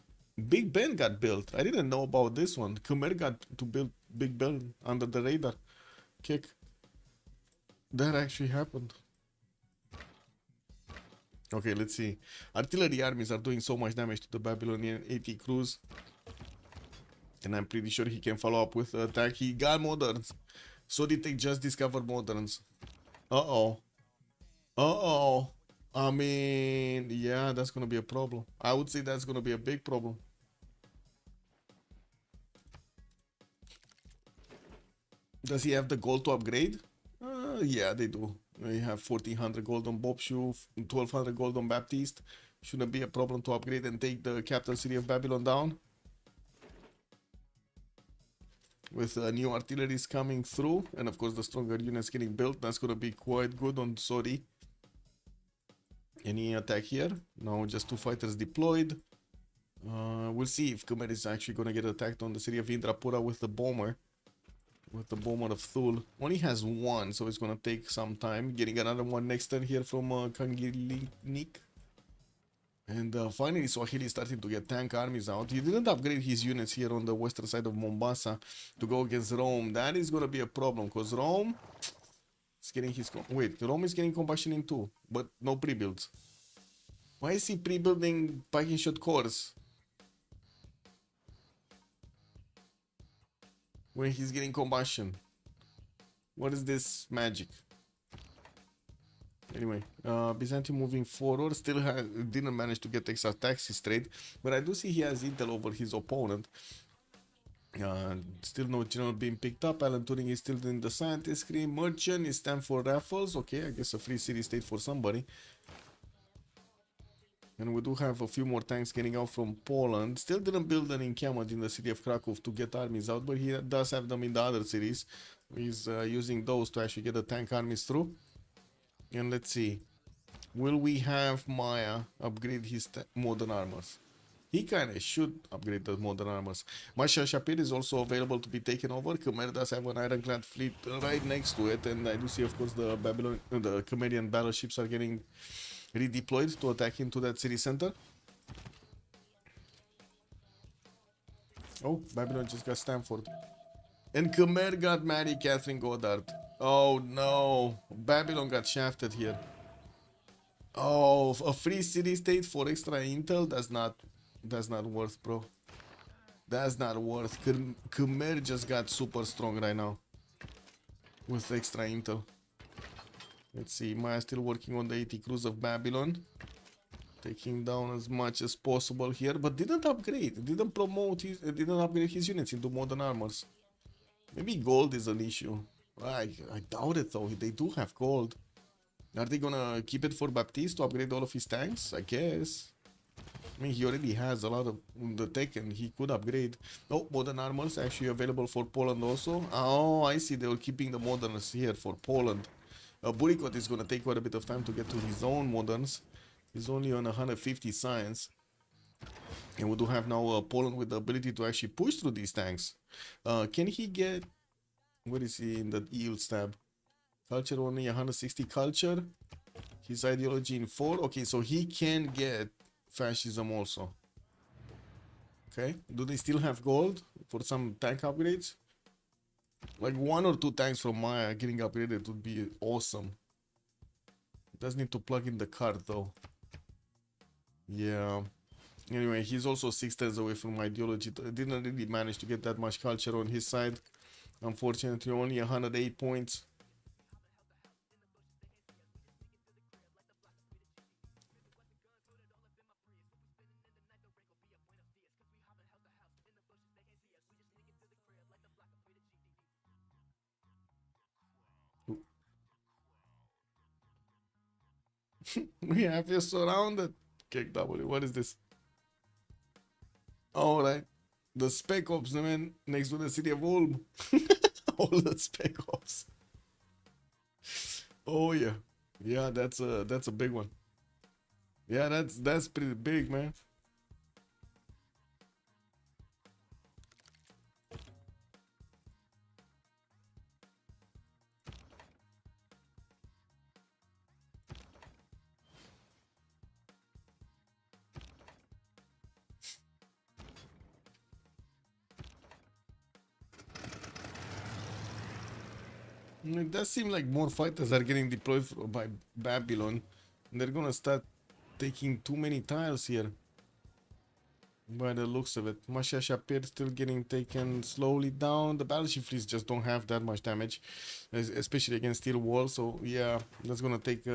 Big Ben got built. I didn't know about this one. Khmer got to build Big Ben under the radar. Kick. That actually happened. Okay, let's see. Artillery armies are doing so much damage to the Babylonian AT crews. And I'm pretty sure he can follow up with an attack. He got moderns. So did they just discover moderns? Uh-oh. Uh-oh. I mean, yeah, that's gonna be a problem. I would say that's gonna be a big problem. Does he have the gold to upgrade? Yeah, they do. They have 1400 gold on Bobshu, 1200 gold on Baptiste. Shouldn't be a problem to upgrade and take the capital city of Babylon down. With new artilleries coming through, and of course the stronger units getting built, that's gonna be quite good on Sori. Any attack here? No, just two fighters deployed. We'll see if Khmer is actually gonna get attacked on the city of Indrapura with the bomber. With the bomber of Thule. Only has one, so it's gonna take some time. Getting another one next turn here from Kangilinik. And finally Swahili starting to get tank armies out. He didn't upgrade his units here on the western side of Mombasa to go against Rome. That is gonna be a problem, because Rome is getting his... Wait, Rome is getting combustioning too, but no pre-builds. Why is he pre-building packing shot cores when he's getting combustion? What is this magic? Anyway, Byzantium moving forward, still didn't manage to get extra taxes trade, but I do see he has intel over his opponent. Still no general being picked up. Alan Turing is still in the scientist screen. Merchant is time for raffles. Okay, I guess a free city state for somebody. And we do have a few more tanks getting out from Poland. Still didn't build an encampment in the city of Krakow to get armies out, but he does have them in the other cities. He's using those to actually get the tank armies through. And let's see. Will we have Maya upgrade his modern armors? He kinda should upgrade the modern armors. Masha Shapir is also available to be taken over. Khmer does have an ironclad fleet right next to it. And I do see, of course, the Khmerian battleships are getting redeployed to attack into that city center. Oh, Babylon just got Stanford. And Khmer got Mary Catherine Goddard. Oh no, Babylon got shafted here. Oh, a free city state for extra intel? That's not worth, bro. That's not worth. Khmer just got super strong right now with extra intel. Let's see, Maya still working on the 80 crews of Babylon. Taking down as much as possible here, but didn't upgrade, didn't upgrade his units into modern armors. Maybe gold is an issue. I doubt it though, they do have gold. Are they gonna keep it for Baptiste to upgrade all of his tanks? I guess. I mean, he already has a lot of the tech and he could upgrade. Oh, modern armors actually available for Poland also. Oh, I see, they were keeping the moderns here for Poland. Burikot is gonna take quite a bit of time to get to his own moderns. He's only on 150 science. And we do have now Poland with the ability to actually push through these tanks. Can he get... What is he in the yields tab? Culture only 160 culture. His ideology in 4. Okay, so he can get fascism also. Okay, do they still have gold for some tank upgrades? Like 1 or 2 tanks from Maya getting upgraded would be awesome. Does need to plug in the card though. Yeah. Anyway, he's also 6 turns away from ideology. Didn't really manage to get that much culture on his side. Unfortunately, only 108 points. We have you surrounded. Kick W. What is this? All right. The Spec Ops, man, next to the city of Ulm. All the Spec Ops. Oh yeah, yeah. That's a big one. Yeah, that's pretty big, man. It does seem like more fighters are getting deployed by Babylon. They're gonna start taking too many tiles here. By the looks of it. Masha Shapir still getting taken slowly down. The battleship fleets just don't have that much damage, especially against steel walls. So yeah, that's gonna take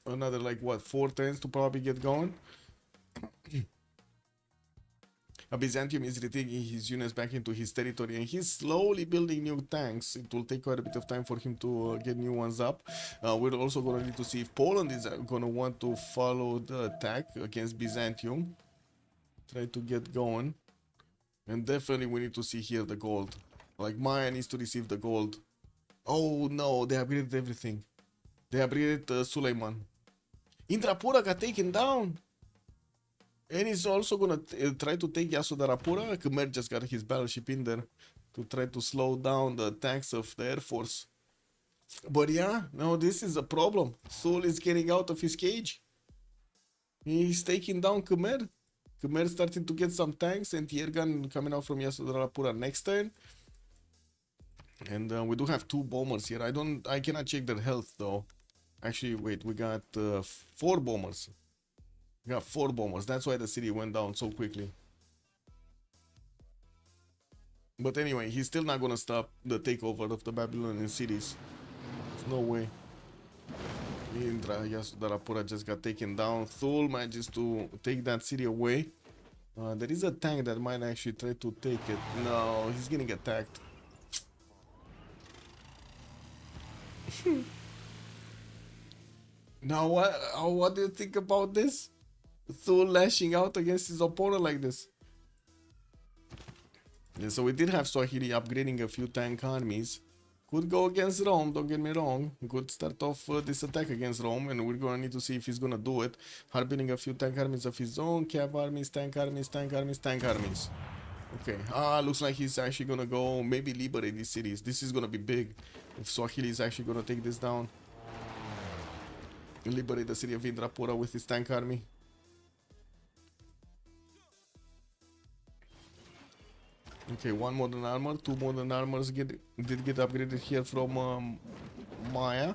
another like what 4 turns to probably get going. Byzantium is retaking his units back into his territory and he's slowly building new tanks. It will take quite a bit of time for him to get new ones up. We're also going to need to see if Poland is going to want to follow the attack against Byzantium. Try to get going. And definitely we need to see here the gold. Like Maya needs to receive the gold. Oh no, they upgraded everything. They upgraded Suleiman. Indrapura got taken down. And he's also gonna try to take Yasudarapura. Khmer just got his battleship in there to try to slow down the attacks of the Air Force. But yeah, no, this is a problem. Sul is getting out of his cage. He's taking down Khmer. Khmer starting to get some tanks and air gun coming out from Yasudarapura next turn. And we do have 2 bombers here. I cannot check their health though. Actually, wait, we got 4 bombers. We got 4 bombers. That's why the city went down so quickly. But anyway, he's still not gonna stop the takeover of the Babylonian cities. There's no way. Indra Yasudarapura just got taken down. Thul manages to take that city away. There is a tank that might actually try to take it. No, he's getting attacked. Now what do you think about this? Thul lashing out against his opponent like this. Yeah, so we did have Swahili upgrading a few tank armies. Could go against Rome, don't get me wrong. Could start off this attack against Rome, and we're gonna need to see if he's gonna do it. Harbining a few tank armies of his own, cav armies, tank armies, tank armies, tank armies. Okay, looks like he's actually gonna go maybe liberate these cities. This is gonna be big if Swahili is actually gonna take this down. Liberate the city of Indrapura with his tank army. Okay, 1 modern armor, 2 modern armors did get upgraded here from Maya.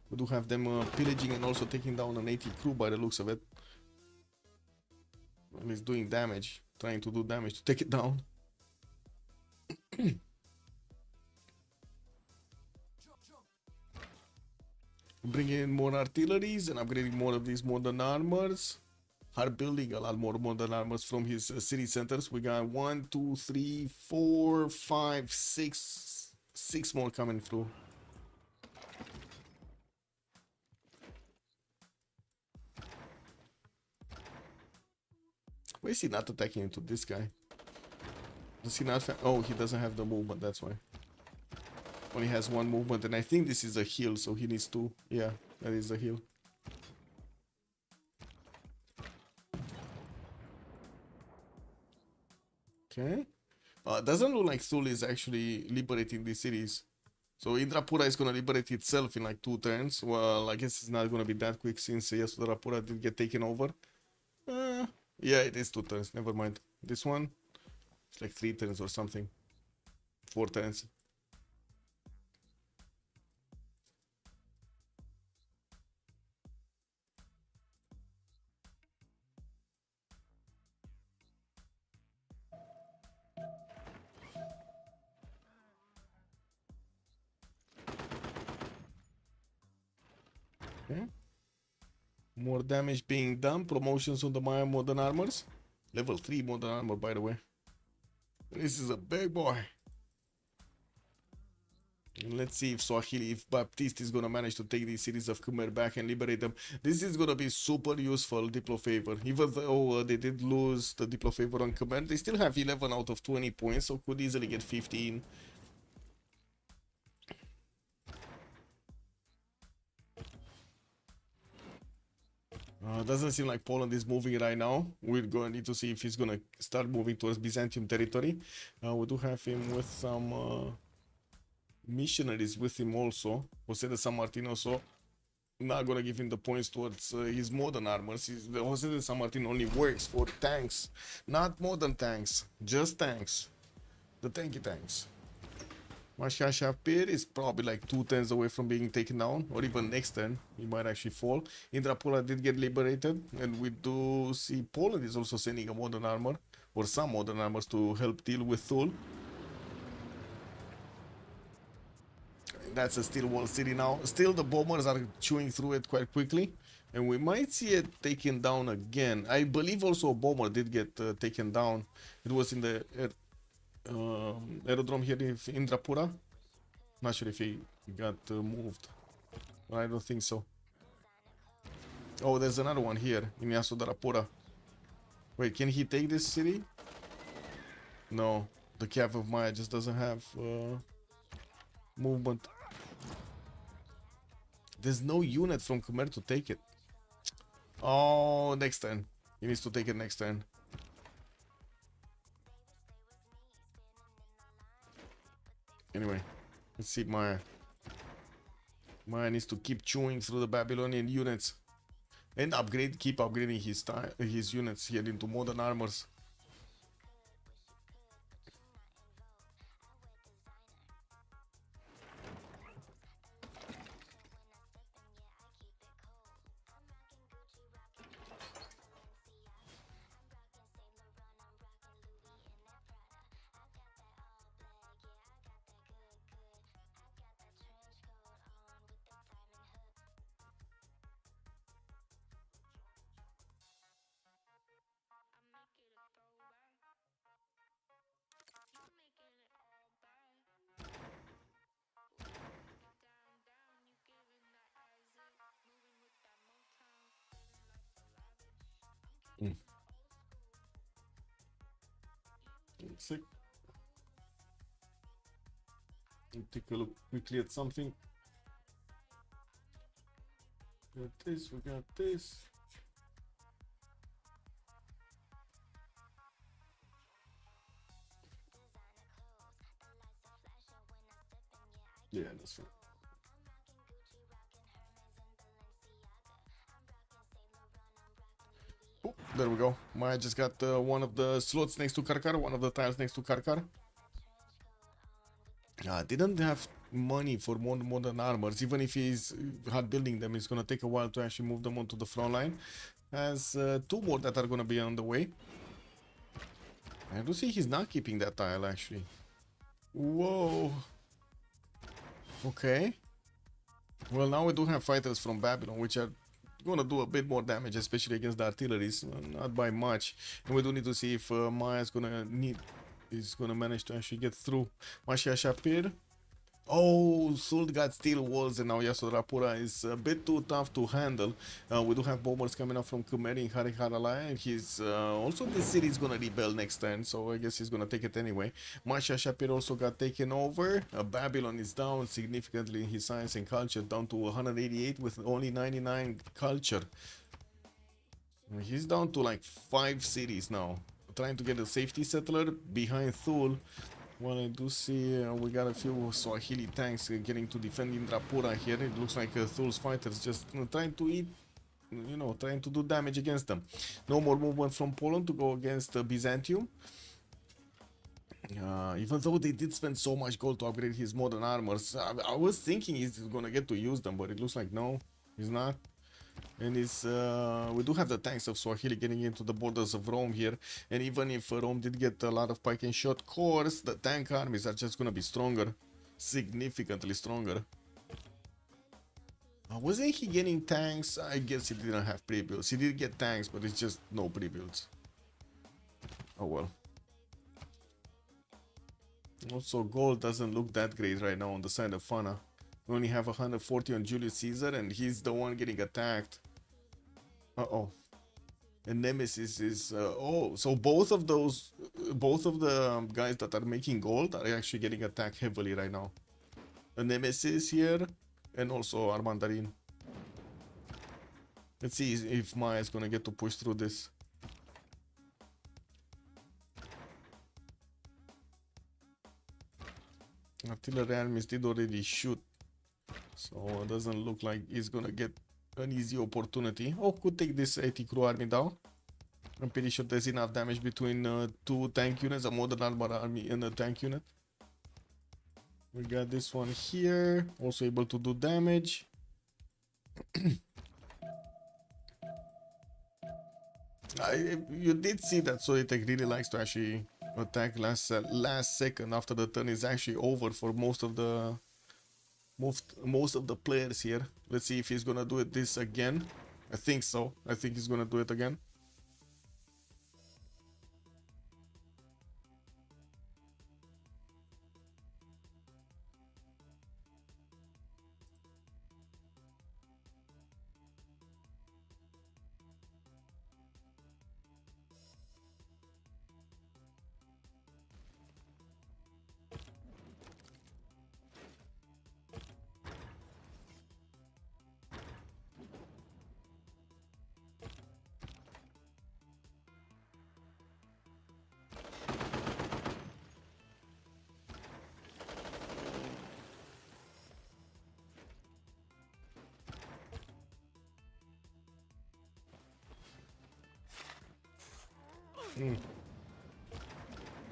We do have them pillaging and also taking down an 80 crew by the looks of it. And he's doing damage, trying to do damage to take it down. Bringing in more artilleries and upgrading more of these modern armors. Are building a lot more modern armors from his city centers. We got 1, 2, 3, 4, 5, 6 more coming through. Why is he not attacking into this guy? Does he not? Oh, he doesn't have the movement. That's why. Only has 1 movement, and I think this is a heal, so he needs 2. Yeah, that is a heal. Okay. Doesn't look like Thul is actually liberating these cities. So Indrapura is gonna liberate itself in like 2 turns. Well, I guess it's not gonna be that quick since Yasudarapura did get taken over. Yeah, it is 2 turns. Never mind. This one, it's like 3 turns or something. 4 turns. Okay. More damage being done. Promotions on the Maya modern armors. Level 3 modern armor, by the way. This is a big boy. Let's see if Swahili, if Baptiste is gonna manage to take these cities of Khmer back and liberate them. This is gonna be super useful, Diplo Favor. Even though they did lose the Diplo Favor on Khmer, they still have 11 out of 20 points, so could easily get 15. Doesn't seem like Poland is moving right now. We're going to need to see if he's gonna start moving towards Byzantium territory. We do have him with some missionaries with him also. Jose de San Martin also. Not gonna give him the points towards his modern armors. The Jose de San Martin only works for tanks, not modern tanks, just tanks. The tanky tanks. Masha Shapir is probably like 2 turns away from being taken down, or even next turn, he might actually fall. Indrapura did get liberated, and we do see Poland is also sending a modern armor, or some modern armors to help deal with Thule. That's a steel wall city now. Still, the bombers are chewing through it quite quickly, and we might see it taken down again. I believe also a bomber did get taken down. It was in the aerodrome here in Indrapura. Not sure if he got moved. I don't think so. Oh, there's another one here in Yasudarapura. Wait, can he take this city? No, the Cav of Maya just doesn't have movement. There's no unit from Khmer to take it. Oh, next turn. He needs to take it next turn. Anyway, let's see Maya. Maya needs to keep chewing through the Babylonian units. And keep upgrading his units here into modern armors. Sick. Take a look quickly at something. We got this, we got this. Yeah, that's right. Oh, there we go. Maya just got one of the slots next to Karkar, one of the tiles next to Karkar. Didn't have money for modern armors. Even if he's hard building them, it's gonna take a while to actually move them onto the front line. Has 2 more that are gonna be on the way. I do see he's not keeping that tile actually. Whoa. Okay. Well, now we do have fighters from Babylon, which are gonna do a bit more damage, especially against the artilleries, not by much. And we do need to see if Maya's gonna manage to actually get through. Masha Shapir. Oh, Sult got steel walls, and now Yasodhapura is a bit too tough to handle. We do have bombers coming up from Khmer in Hariharalaya, and he's also this city is gonna rebel next turn, so I guess he's gonna take it anyway. Masha Shapir also got taken over. Babylon is down significantly in his science and culture, down to 188 with only 99 culture. He's down to like 5 cities now. Trying to get a safety settler behind Thule. Well, I do see we got a few Swahili tanks getting to defend Indrapura here. It looks like Thule's fighters just trying to eat, trying to do damage against them. No more movement from Poland to go against Byzantium. Even though they did spend so much gold to upgrade his modern armors, I was thinking he's gonna get to use them, but it looks like no, he's not. And we do have the tanks of Swahili getting into the borders of Rome here, and even if Rome did get a lot of pike and shot cores, the tank armies are just gonna be stronger, significantly stronger. Wasn't he getting tanks? I guess he didn't have pre-builds. He did get tanks, but it's just no pre-builds. Oh well. Also, gold doesn't look that great right now on the side of Fana. We only have 140 on Julius Caesar, and he's the one getting attacked. Uh-oh. And Nemesis is... oh, so both of those... both of the guys that are making gold are actually getting attacked heavily right now. A Nemesis here, and also Armandarin. Let's see if Maya is gonna get to push through this. Artillery armies did already shoot, so it doesn't look like he's gonna get an easy opportunity. Oh, could take this 80 crew army down. I'm pretty sure there's enough damage between two tank units, a modern armor army and a tank unit. We got this one here, also able to do damage. You did see that Solitek really likes to actually attack last second after the turn is actually over for most of the players here. Let's see if he's gonna do this again. I think so. I think he's gonna do it again.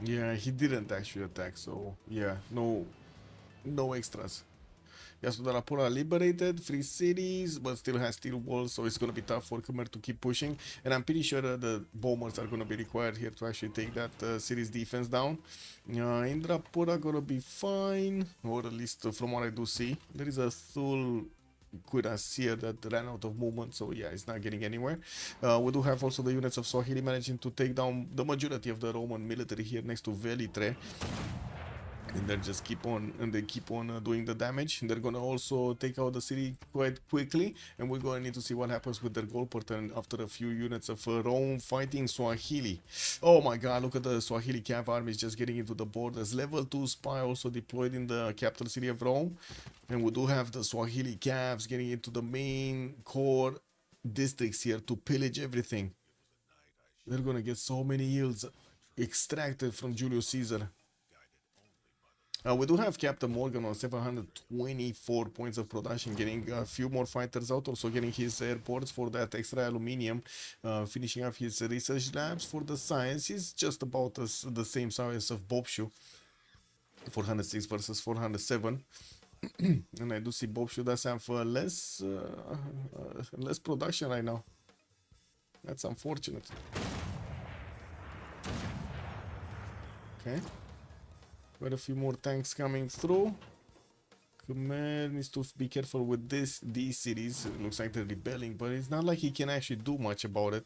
Yeah, he didn't actually attack, so yeah, no extras. Yasudalapura liberated, free cities, but still has steel walls, so it's gonna be tough for Khmer to keep pushing. And I'm pretty sure the bombers are gonna be required here to actually take that city's defense down. Indrapura gonna be fine, or at least from what I do see. There is a Thul Cuirassier that ran out of movement, so yeah, it's not getting anywhere. We do have also the units of Swahili managing to take down the majority of the Roman military here next to Velitre. And they just keep on doing the damage. They're gonna also take out the city quite quickly, and we're gonna need to see what happens with their goal per turn after a few units of Rome fighting Swahili. Oh my god, look at the Swahili Cav armies just getting into the borders. Level 2 spy also deployed in the capital city of Rome, and we do have the Swahili Cavs getting into the main core districts here to pillage everything. They're gonna get so many yields extracted from Julius Caesar. We do have Captain Morgan on 724 points of production, getting a few more fighters out, also getting his airports for that extra aluminium, finishing up his research labs for the science. He's just about the same size of Bobshu, 406 versus 407. And I do see Bobshu does have less production right now. That's unfortunate. Okay. Quite a few more tanks coming through. Khmer needs to be careful with these cities. It looks like they're rebelling, but it's not like he can actually do much about it.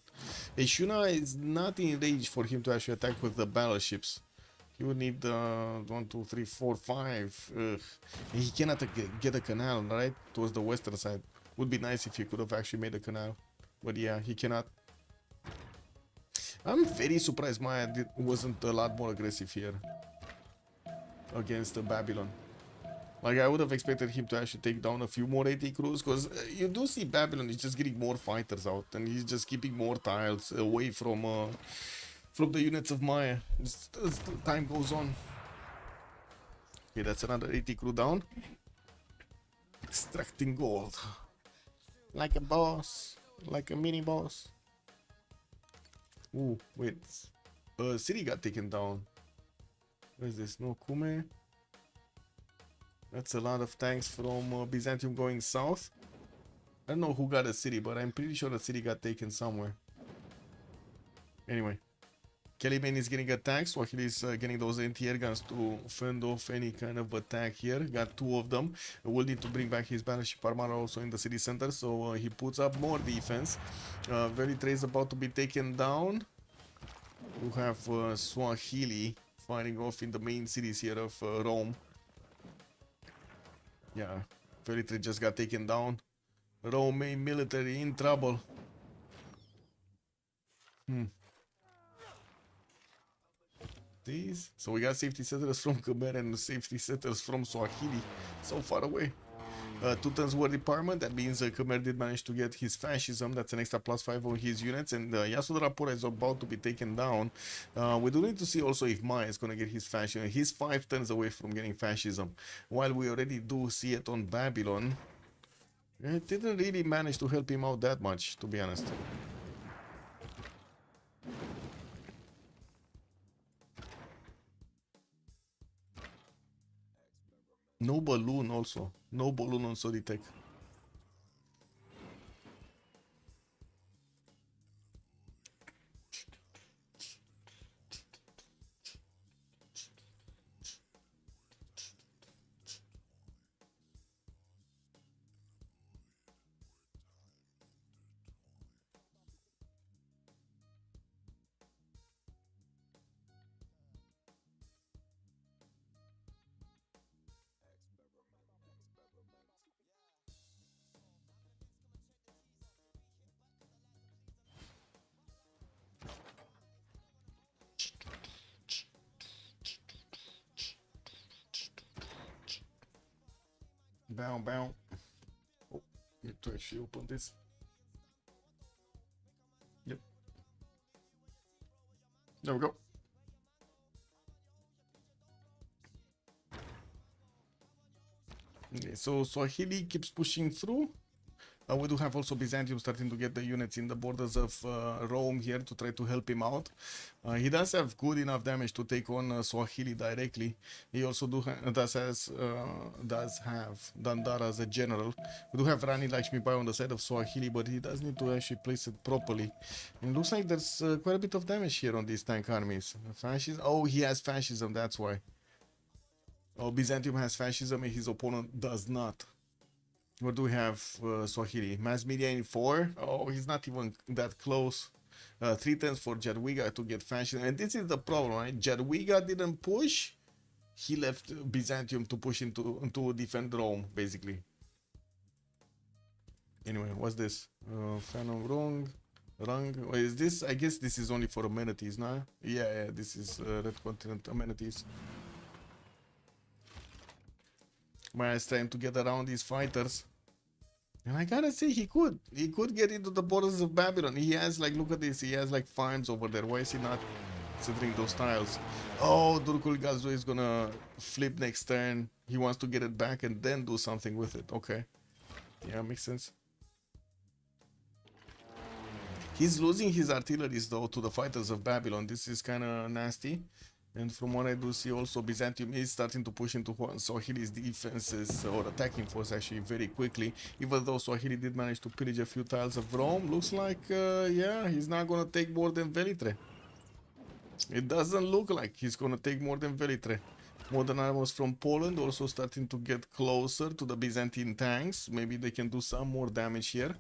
Eshuna is not in range for him to actually attack with the battleships. He would need 1, 2, 3, 4, 5. And he cannot get a canal, right? Towards the western side. Would be nice if he could have actually made a canal. But yeah, he cannot. I'm very surprised Maya wasn't a lot more aggressive here against Babylon. Like, I would have expected him to actually take down a few more 80 crews, because you do see Babylon is just getting more fighters out, and he's just keeping more tiles away from the units of Maya as time goes on. Okay, that's another 80 crew down. Extracting gold. Like a boss. Like a mini boss. Ooh, wait. City got taken down. Where is this? No Kume. That's a lot of tanks from Byzantium going south. I don't know who got a city, but I'm pretty sure the city got taken somewhere. Anyway. Caliban is getting attacked. Swahili is getting those anti-air guns to fend off any kind of attack here. Got 2 of them. Will need to bring back his battleship Armada also in the city center, so he puts up more defense. Velitre is about to be taken down. We have Swahili fighting off in the main cities here of Rome. Yeah, Velitre just got taken down. Rome main military in trouble. These. So we got safety settlers from Khmer and safety settlers from Swahili. So far away. Teuton's War Department, that means Khmer did manage to get his fascism. That's an extra +5 on his units. And Yasudharapura is about to be taken down. We do need to see also if Maya is going to get his fascism. He's 5 turns away from getting fascism. While we already do see it on Babylon, it didn't really manage to help him out that much, to be honest. No balloon also. No balloon on Soditech. Bow, bow. Oh, need to actually open this. Yep. There we go. Okay, so Swahili keeps pushing through. We do have also Byzantium starting to get the units in the borders of Rome here to try to help him out. He does have good enough damage to take on Swahili directly. He also does have Dandara as a general. We do have Rani Lakshmi Bai on the side of Swahili, but he does need to actually place it properly. And it looks like there's quite a bit of damage here on these tank armies. Fascism? Oh, he has fascism, that's why. Oh, Byzantium has fascism and his opponent does not. What do we have? Swahili. Mass media in 4. Oh, he's not even that close. 3 turns for Jadwiga to get fascism. And this is the problem, right? Jadwiga didn't push. He left Byzantium to push into defend Rome, basically. Anyway, what's this? Fana wrong. Rung. Is this? I guess this is only for amenities, nah? Yeah, this is Red Continent amenities. Maya is trying to get around these fighters. And I gotta say, he could get into the borders of Babylon. He has, like, look at this, he has like farms over there. Why is he not settling those tiles? Oh, Durkul Gazo is gonna flip next turn. He wants to get it back and then do something with it. Okay. Yeah, makes sense. He's losing his artilleries though to the fighters of Babylon. This is kind of nasty. And from what I do see also, Byzantium is starting to push into Swahili's defenses or attacking force actually very quickly. Even though Swahili did manage to pillage a few tiles of Rome, looks like, yeah, he's not going to take more than Velitre. It doesn't look like he's going to take more than Velitre. Modern armors from Poland also starting to get closer to the Byzantine tanks. Maybe they can do some more damage here.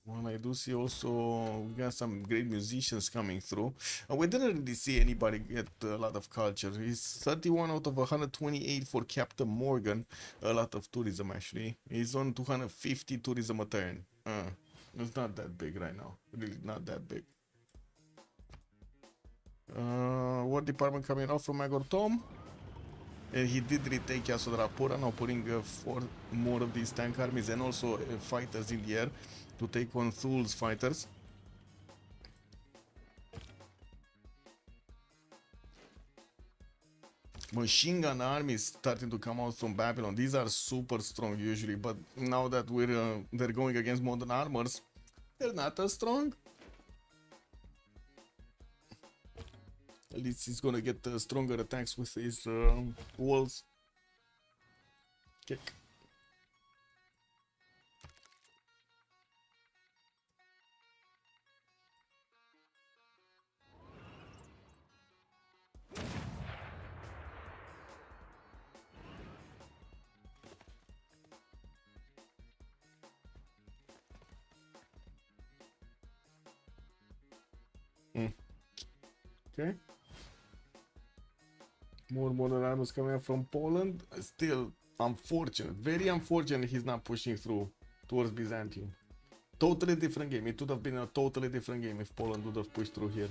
Well, I do see also we got some great musicians coming through. We didn't really see anybody get a lot of culture. He's 31 out of 128 for Captain Morgan. A lot of tourism actually. He's on 250 tourism a turn. It's not that big right now. Really not that big. War department coming out from Magor Tom. And he did retake Yasodharapura, now putting 4 more of these tank armies and also fighters in the air to take on Thul's fighters. Machine gun armies starting to come out from Babylon. These are super strong usually, but now that they're going against modern armors, they're not as strong. At least he's gonna get stronger attacks with his walls. Kick. Okay. More modern arms coming from Poland. Still unfortunate. Very unfortunate he's not pushing through towards Byzantium. Totally different game. It would have been a totally different game if Poland would have pushed through here.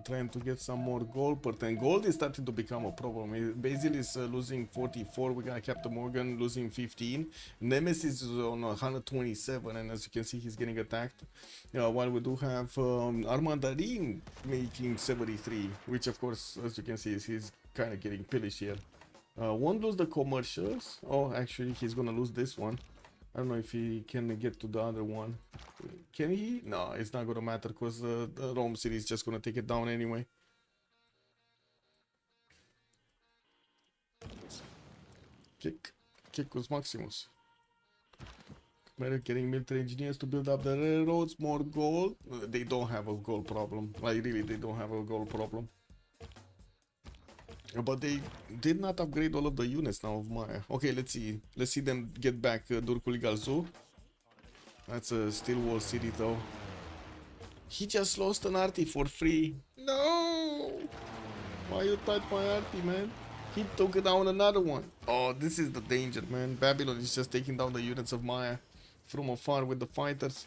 Trying to get some more gold, but then gold is starting to become a problem. Basil is losing 44, we got Captain Morgan losing 15, Nemesis is on 127, and as you can see he's getting attacked, while we do have Armandarin making 73, which of course, as you can see, he's kind of getting pillaged here. Won't lose the commercials. Oh, actually he's gonna lose this one. I don't know if he can get to the other one. Can he? No, it's not gonna matter because the Rome city is just gonna take it down anyway. Kick was Maximus. We're getting military engineers to build up the railroads, more gold. They don't have a gold problem. Like really, they don't have a gold problem. But they did not upgrade all of the units now of Maya. Okay, let's see. Let's see them get back Durkul Galzu. That's a steel wall city though. He just lost an arty for free. No! Why you touch my arty, man? He took down another one. Oh, this is the danger, man. Babylon is just taking down the units of Maya from afar with the fighters.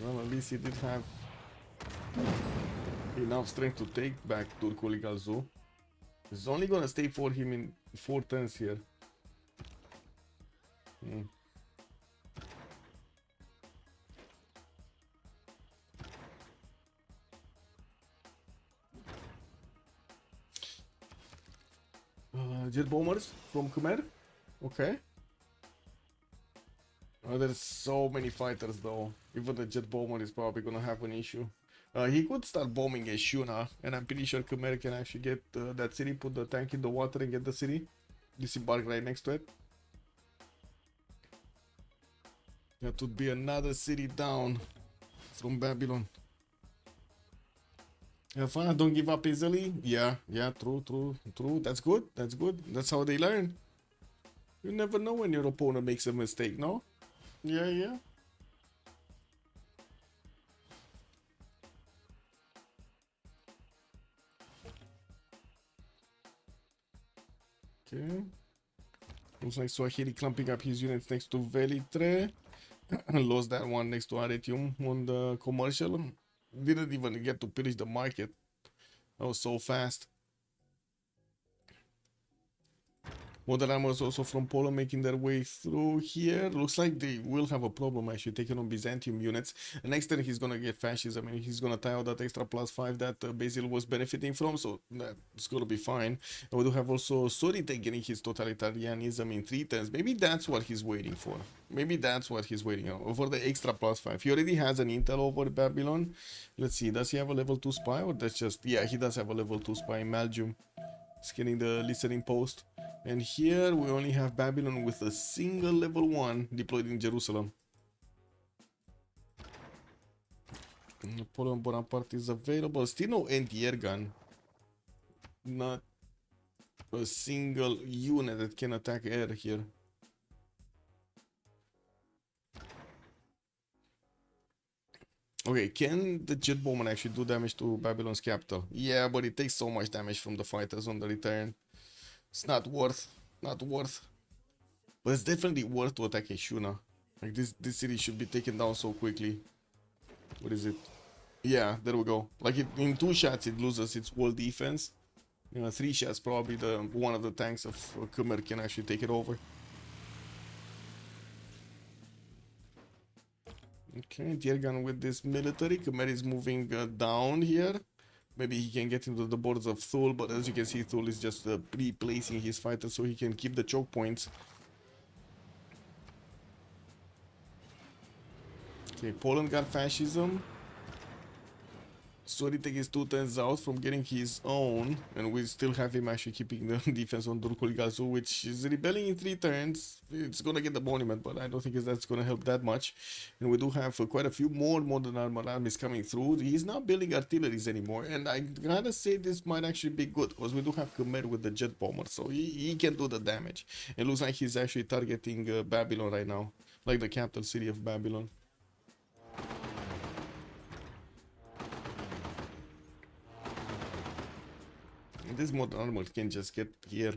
Well, at least he did have enough strength to take back Turkoli Galzu. It's only gonna stay for him in 4 turns here. Jet bombers from Khmer. Okay. There's so many fighters though. Even the jet bomber is probably gonna have an issue. He could start bombing Shuna, and I'm pretty sure Khmer can actually get that city, put the tank in the water and get the city. Disembark right next to it. That would be another city down from Babylon. Fana, don't give up easily. Yeah, true. That's good. That's how they learn. You never know when your opponent makes a mistake, no? Yeah. Okay. Looks like Swahili clumping up his units next to Velitre. Lost that one next to Aretium on the commercial. Didn't even get to pillage the market. That was so fast. Modern armors also from Poland making their way through here. Looks like they will have a problem actually taking on Byzantium units. And next turn he's gonna get fascism. I mean, he's gonna tie out that extra +5 that Basil was benefiting from, so that's gonna be fine. And we do have also Sorite getting his totalitarianism in 3 turns. Maybe that's what he's waiting for. Maybe that's what he's waiting for, the extra +5. He already has an intel over Babylon. Let's see, does he have a level 2 spy, or that's just... Yeah, he does have a level 2 spy in Malgium. He's getting the listening post. And here we only have Babylon with a single level 1 deployed in Jerusalem. Napoleon Bonaparte is available. Still no anti-air gun. Not a single unit that can attack air here. Okay, can the jet bomber actually do damage to Babylon's capital? Yeah, but it takes so much damage from the fighters on the return. It's not worth. But it's definitely worth to attack Shuna. Like this city should be taken down so quickly. What is it? Yeah, there we go. Like in 2 shots it loses its wall defense. 3 shots probably one of the tanks of Khmer can actually take it over. Okay, dear gun with this military. Khmer is moving down here. Maybe he can get into the borders of Thule, but as you can see, Thule is just pre-placing his fighters so he can keep the choke points. Okay, Poland got fascism. Sorry take his 2 turns out from getting his own, and we still have him actually keeping the defense on Durkuligazu, which is rebelling in 3 turns. It's gonna get the monument, but I don't think that's gonna help that much. And we do have quite a few more modern armies coming through. He's not building artilleries anymore, and I gotta say this might actually be good, because we do have Khmer with the jet bomber, so he can do the damage. It looks like he's actually targeting Babylon right now, like the capital city of Babylon. This modern armor can just get here.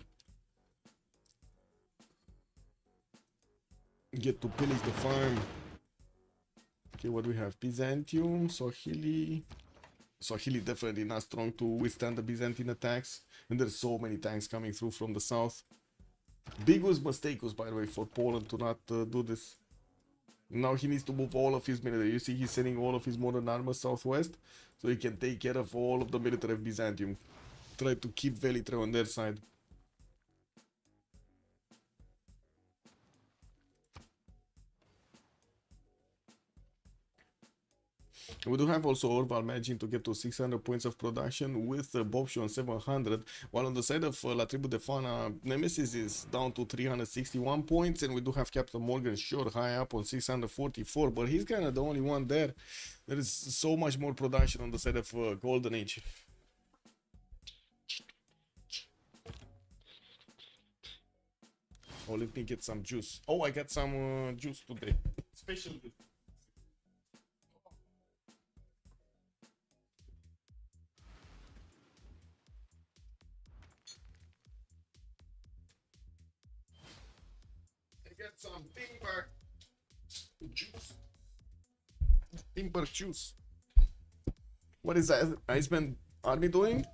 Get to pillage the farm. Okay, what do we have? Byzantium, Swahili. Swahili definitely not strong to withstand the Byzantine attacks. And there's so many tanks coming through from the south. Biggest mistake was, by the way, for Poland to not do this. Now he needs to move all of his military. You see he's sending all of his modern armor southwest, so he can take care of all of the military of Byzantium. Try to keep Velitre on their side. We do have also Orval managing to get to 600 points of production with Bobshu on 700, while on the side of La Tribu de Fana, Nemesis is down to 361 points, and we do have Captain Morgan Shore high up on 644, but he's kind of the only one there. There is so much more production on the side of Golden Age. Oh, let me get some juice. Oh, I got some juice today. Special juice. I got some timber juice. Timber juice. What is that Iceman army doing?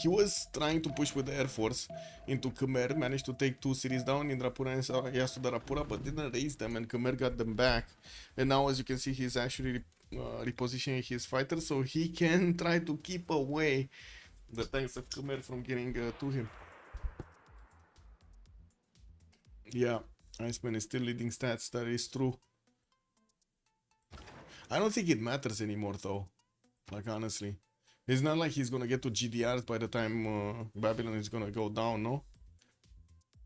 He was trying to push with the Air Force into Khmer, managed to take 2 cities down, Indrapura and Yasudarapura, but didn't raise them, and Khmer got them back. And now, as you can see, he's actually repositioning his fighters so he can try to keep away the tanks of Khmer from getting to him. Yeah, Iceman is still leading stats, that is true. I don't think it matters anymore, though, like honestly. It's not like he's gonna get to GDRs by the time Babylon is gonna go down, no?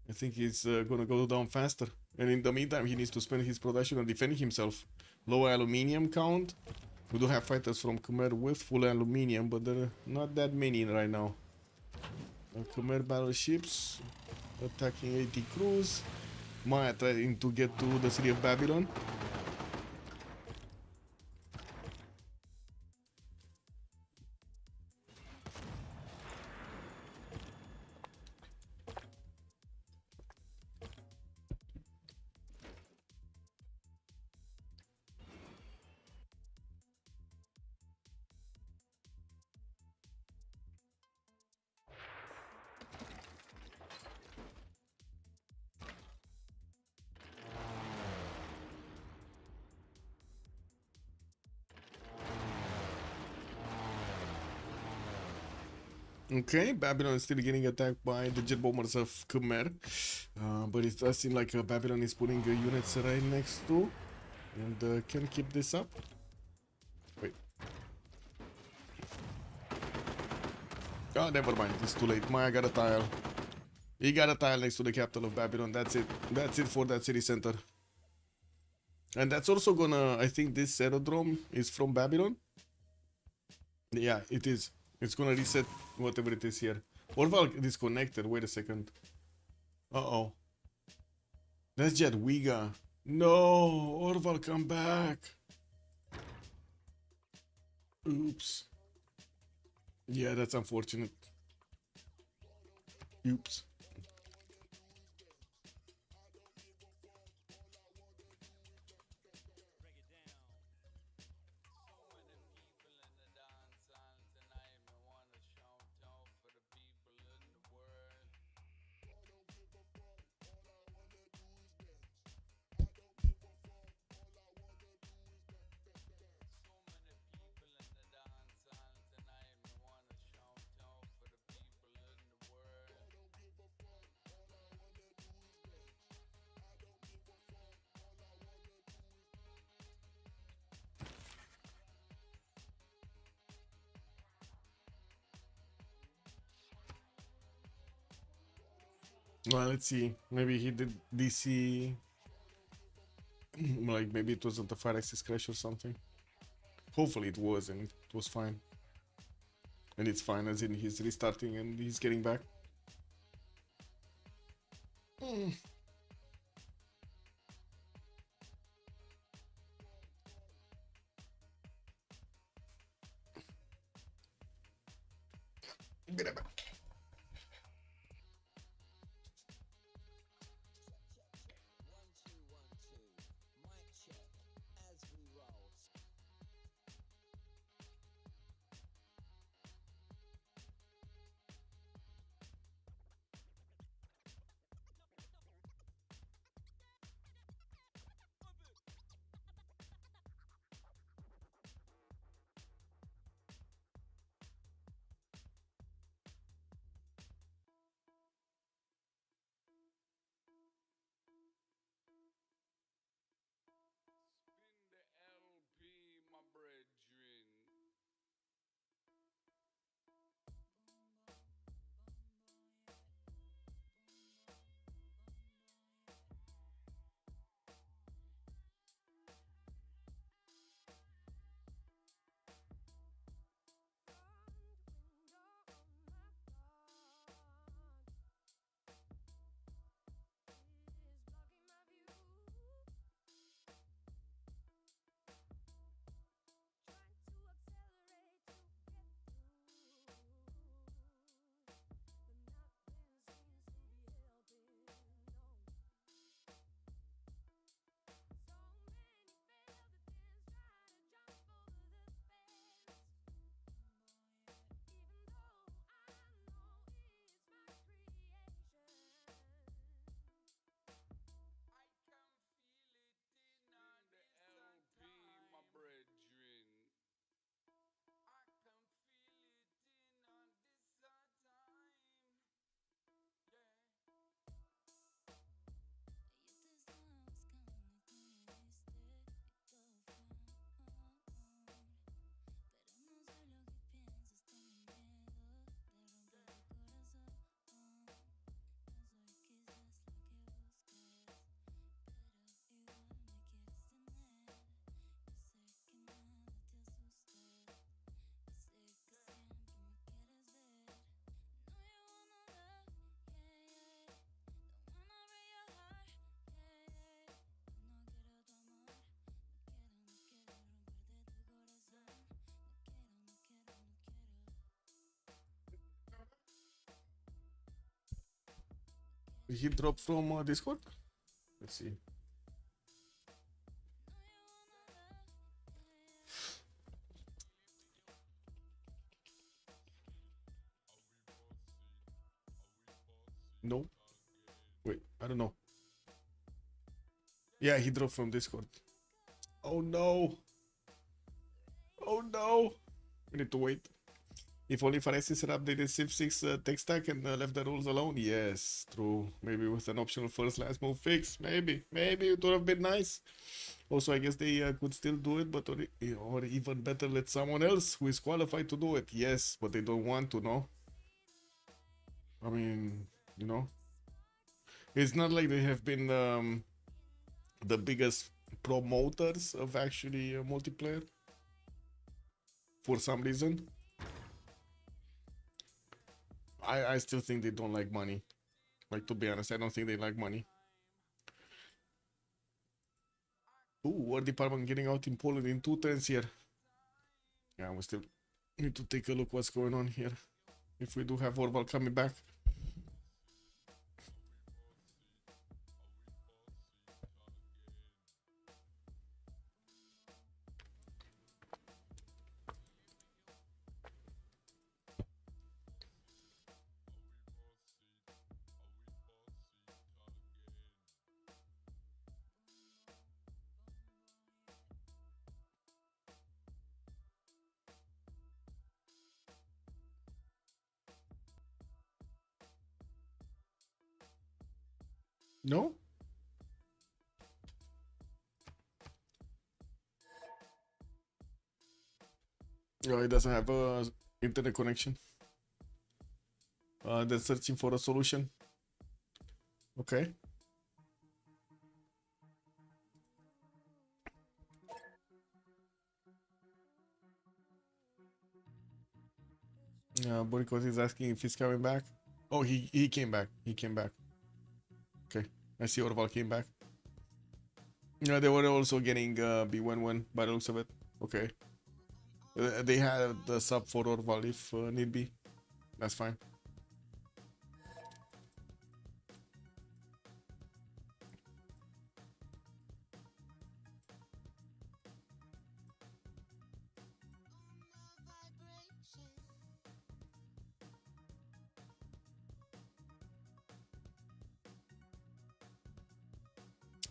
I think he's gonna go down faster. And in the meantime, he needs to spend his production on defending himself. Low aluminium count. We do have fighters from Khmer with full aluminium, but there are not that many right now. Khmer battleships attacking 80 crews. Maya trying to get to the city of Babylon. Okay, Babylon is still getting attacked by the jet bombers of Khmer, but it does seem like Babylon is putting units right next to, and can keep this up. Wait. Oh, never mind, it's too late. Maya got a tile. He got a tile next to the capital of Babylon. That's it. That's it for that city center. And that's also gonna, I think this aerodrome is from Babylon. Yeah, it is. It's gonna reset whatever it is here. Orval disconnected. Wait a second. Uh-oh. That's Jadwiga. No! Orval, come back! Oops. Yeah, that's unfortunate. Oops. Well, let's see. Maybe he did DC. Like maybe it wasn't a 5-axis crash or something. Hopefully it was, and it was fine. And it's fine, as in he's restarting and he's getting back. Mm. Did he drop from Discord? Let's see. No. Wait, I don't know. Yeah, he dropped from Discord. Oh no. Oh no. We need to wait. If only Faresis had updated Civ6 tech stack and left the rules alone. Yes, true. Maybe with an optional first last move fix. Maybe it would have been nice. Also, I guess they could still do it, but or even better, let someone else who is qualified to do it. Yes, but they don't want to, no? I mean, you know, it's not like they have been the biggest promoters of actually multiplayer for some reason. I still think they don't like money. Like, to be honest, I don't think they like money. Ooh, War Department getting out in Poland in 2 turns here. Yeah, we still need to take a look what's going on here. If we do have Orval coming back. No? No, it doesn't have a internet connection. They're searching for a solution. Okay. Burikos is asking if he's coming back. Oh, he came back. He came back. Okay. I see Orval came back. Yeah, they were also getting B11 by the looks of it. Okay. They had the sub for Orval if need be. That's fine.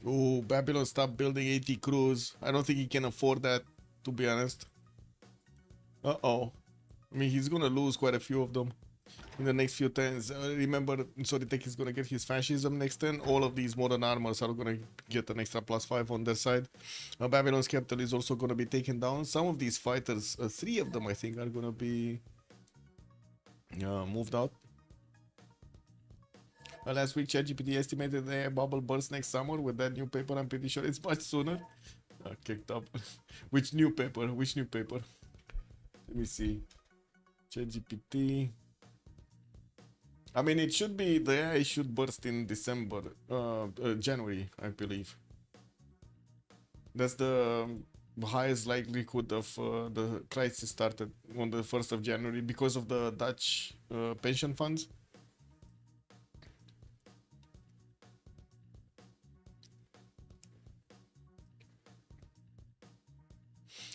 Oh, Babylon stopped building 80 crews. I don't think he can afford that, to be honest. Uh-oh. I mean, he's gonna lose quite a few of them in the next few turns. Remember, Soritek is gonna get his fascism next turn. All of these modern armors are gonna get an extra +5 on their side. Babylon's capital is also gonna be taken down. Some of these fighters, 3 of them I think, are gonna be moved out. Last week, ChatGPT estimated the bubble burst next summer. With that new paper, I'm pretty sure it's much sooner. Kicked up. Which new paper? Which new paper? Let me see. ChatGPT. I mean, it should be, the AI should burst in December, January, I believe. That's the highest likelihood of the crisis started on the 1st of January because of the Dutch pension funds.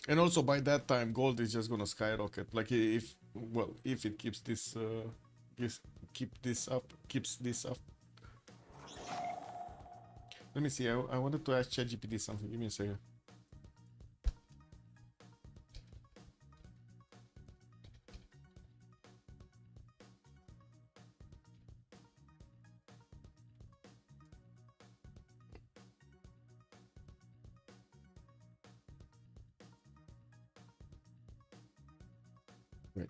And also by that time, gold is just gonna skyrocket. Like if it keeps this, keeps this up. Let me see. I wanted to ask ChatGPT something. Give me a second. Wait.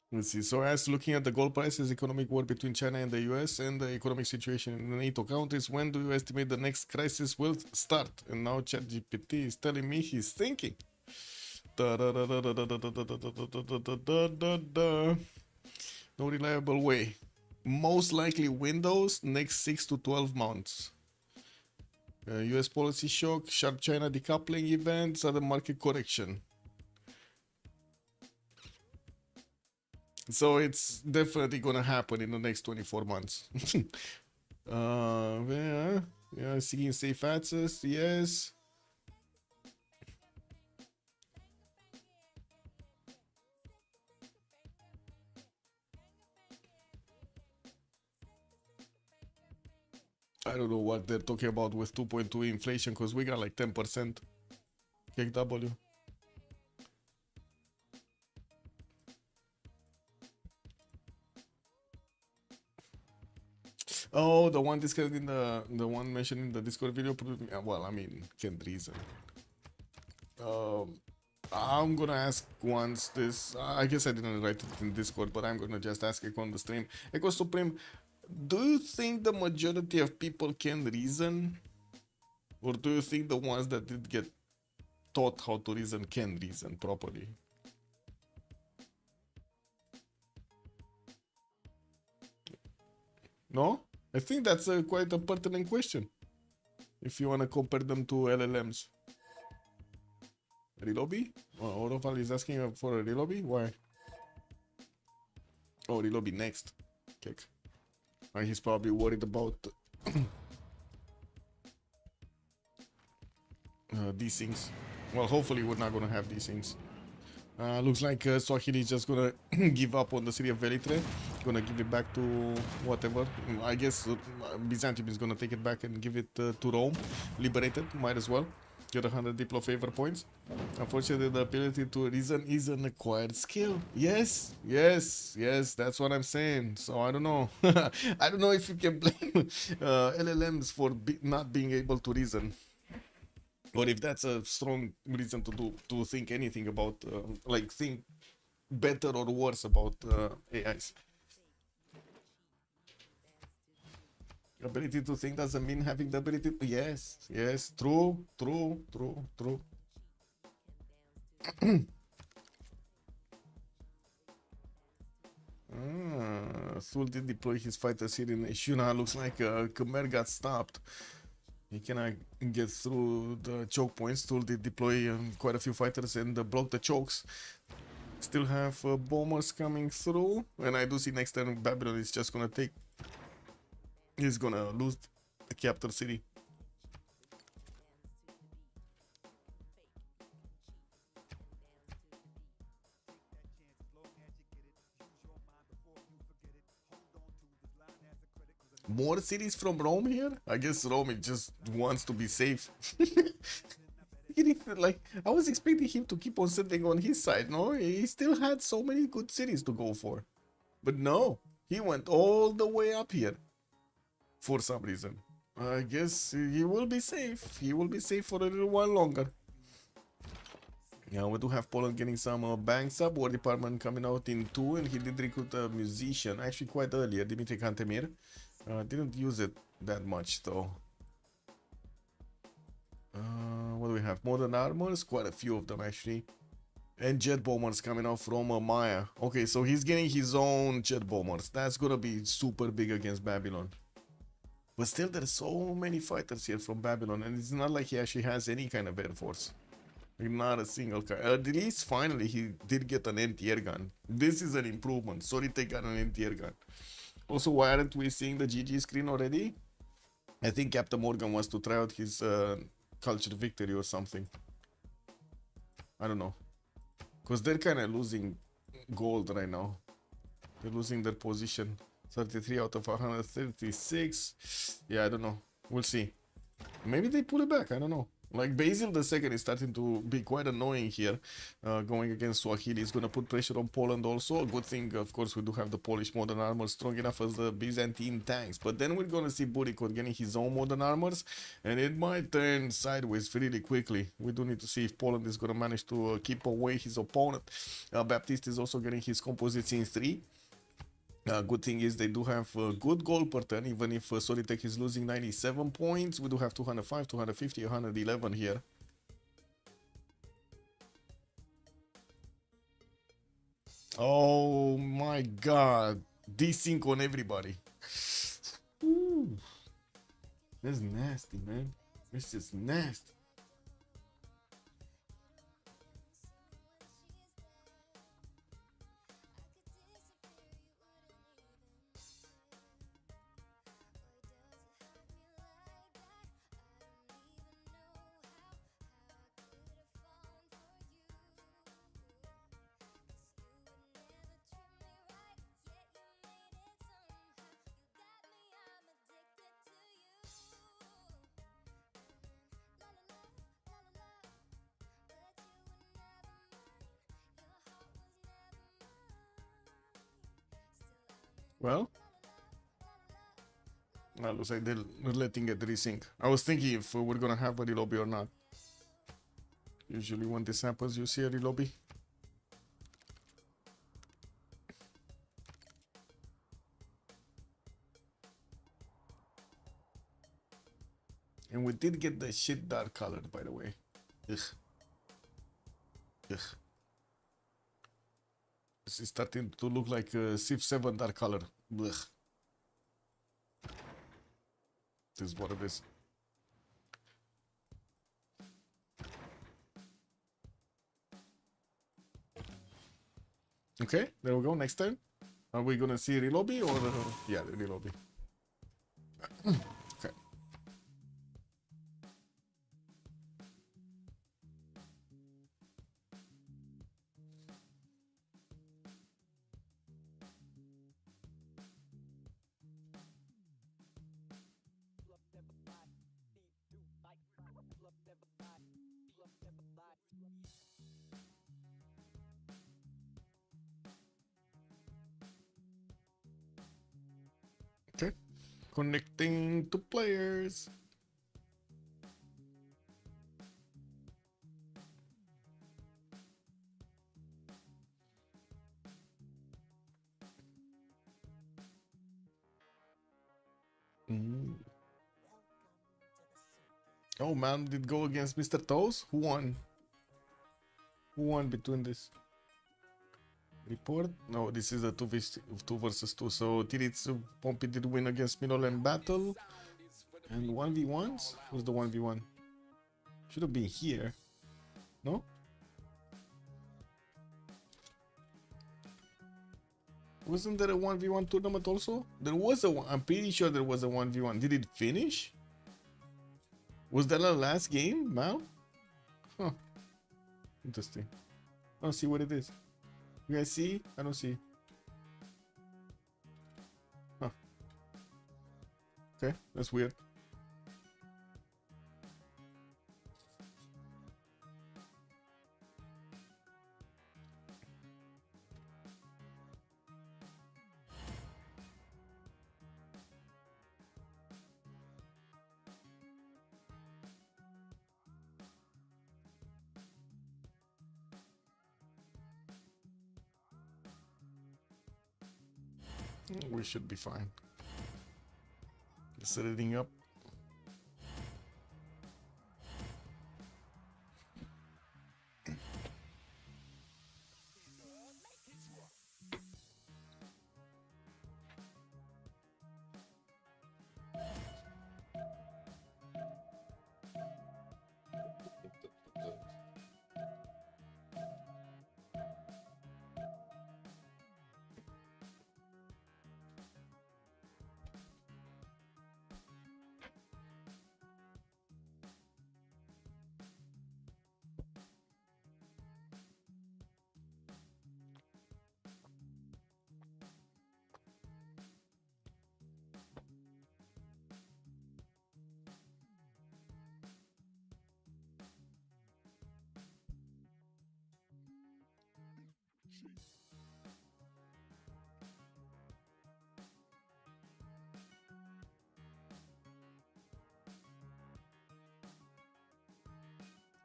Let's see. So as looking at the gold prices, economic war between China and the US, and the economic situation in the NATO countries, when do you estimate the next crisis will start? And now ChatGPT is telling me he's thinking. No reliable way. Most likely Windows next 6 to 12 months. US policy shock, sharp China decoupling event, sudden market correction. So it's definitely gonna happen in the next 24 months. Yeah, seeking safe access, yes. I don't know what they're talking about with 2.2 inflation, because we got like 10% KW. Oh, the one discussed in the one mentioned in the Discord video. Well, I mean, can't reason. I'm gonna ask once this. I guess I didn't write it in Discord, but I'm gonna just ask it on the stream. Echo Supreme, do you think the majority of people can reason, or do you think the ones that did get taught how to reason can reason properly? No? I think that's quite a pertinent question. If you want to compare them to LLMs. Relobby? Oh, Orofal is asking for a relobby? Why? Oh, relobby next. Okay. He's probably worried about these things. Well, hopefully we're not gonna have these things. Looks like Swahili is just gonna give up on the city of Velitre. gonna give it back to whatever. I guess Byzantium is gonna take it back and give it to Rome. Liberated, might as well. Get 100 Diplo favor points. Unfortunately, the ability to reason is an acquired skill. Yes, yes, yes, that's what I'm saying. So I don't know. I don't know if you can blame LLMs for not being able to reason. Or if that's a strong reason to think anything about, like think better or worse about AIs. Ability to think doesn't mean having the ability to... Yes, yes, true, true, true, true. Thul did deploy his fighters here in Shuna. Looks like Khmer got stopped. He cannot get through the choke points. Thul did deploy quite a few fighters and block the chokes. Still have bombers coming through. And I do see next turn Babylon is just gonna take... He's gonna lose the capital city. More cities from Rome here? I guess Rome just wants to be safe. Like, I was expecting him to keep on sitting on his side, no? He still had so many good cities to go for. But no, he went all the way up here. For some reason. I guess he will be safe. He will be safe for a little while longer. Yeah, we do have Poland getting some banks up. War Department coming out in 2, and he did recruit a musician, actually quite earlier, Dimitri Cantemir. Didn't use it that much though. What do we have? Modern armors, quite a few of them actually. And jet bombers coming out from Maya. Okay, so he's getting his own jet bombers. That's gonna be super big against Babylon. But still, there's so many fighters here from Babylon, and it's not like he actually has any kind of air force. Not a single car. At least finally he did get an anti-air gun. This is an improvement. Sorry, they got an anti-air gun. Also, why aren't we seeing the GG screen already? I think Captain Morgan wants to try out his culture victory or something. I don't know. Because they're kind of losing gold right now. They're losing their position. 33 out of 136. Yeah, I don't know. We'll see. Maybe they pull it back. I don't know. Like, Basil II is starting to be quite annoying here. Going against Swahili is going to put pressure on Poland also. A good thing, of course, we do have the Polish modern armor strong enough as the Byzantine tanks. But then we're going to see Burikot getting his own modern armors. And it might turn sideways really quickly. We do need to see if Poland is going to manage to keep away his opponent. Baptiste is also getting his composites in 3. Good thing is they do have good goal per turn, even if Solitek is losing 97 points. We do have 205, 250, 111 here. Oh my god. Desync on everybody. Ooh. That's nasty, man. It's just nasty. Well, looks like they're letting it resync. I was thinking if we're gonna have a relobby or not. Usually when this happens, you see a relobby. And we did get the shit dark colored, by the way. Ugh. Ugh. This is starting to look like a Civ7 dark color. Ugh. This is what it is. Okay, there we go. Next turn. Are we gonna see relobby or yeah, the relobby? Okay. Connecting to players. Oh man, did go against Mr. Toes? Who won? Who won between this? Report? No, this is a 2 versus 2. So Tiritsu Pompey did win against Minolan Battle. And 1v1s? Who's the 1v1? Should have been here. No? Wasn't there a 1v1 tournament also? There was a one. I'm pretty sure there was a 1v1. Did it finish? Was that our last game, Mal? Huh. Interesting. I don't see what it is. You guys see? I don't see. Huh. Okay, that's weird. We should be fine. Just setting up.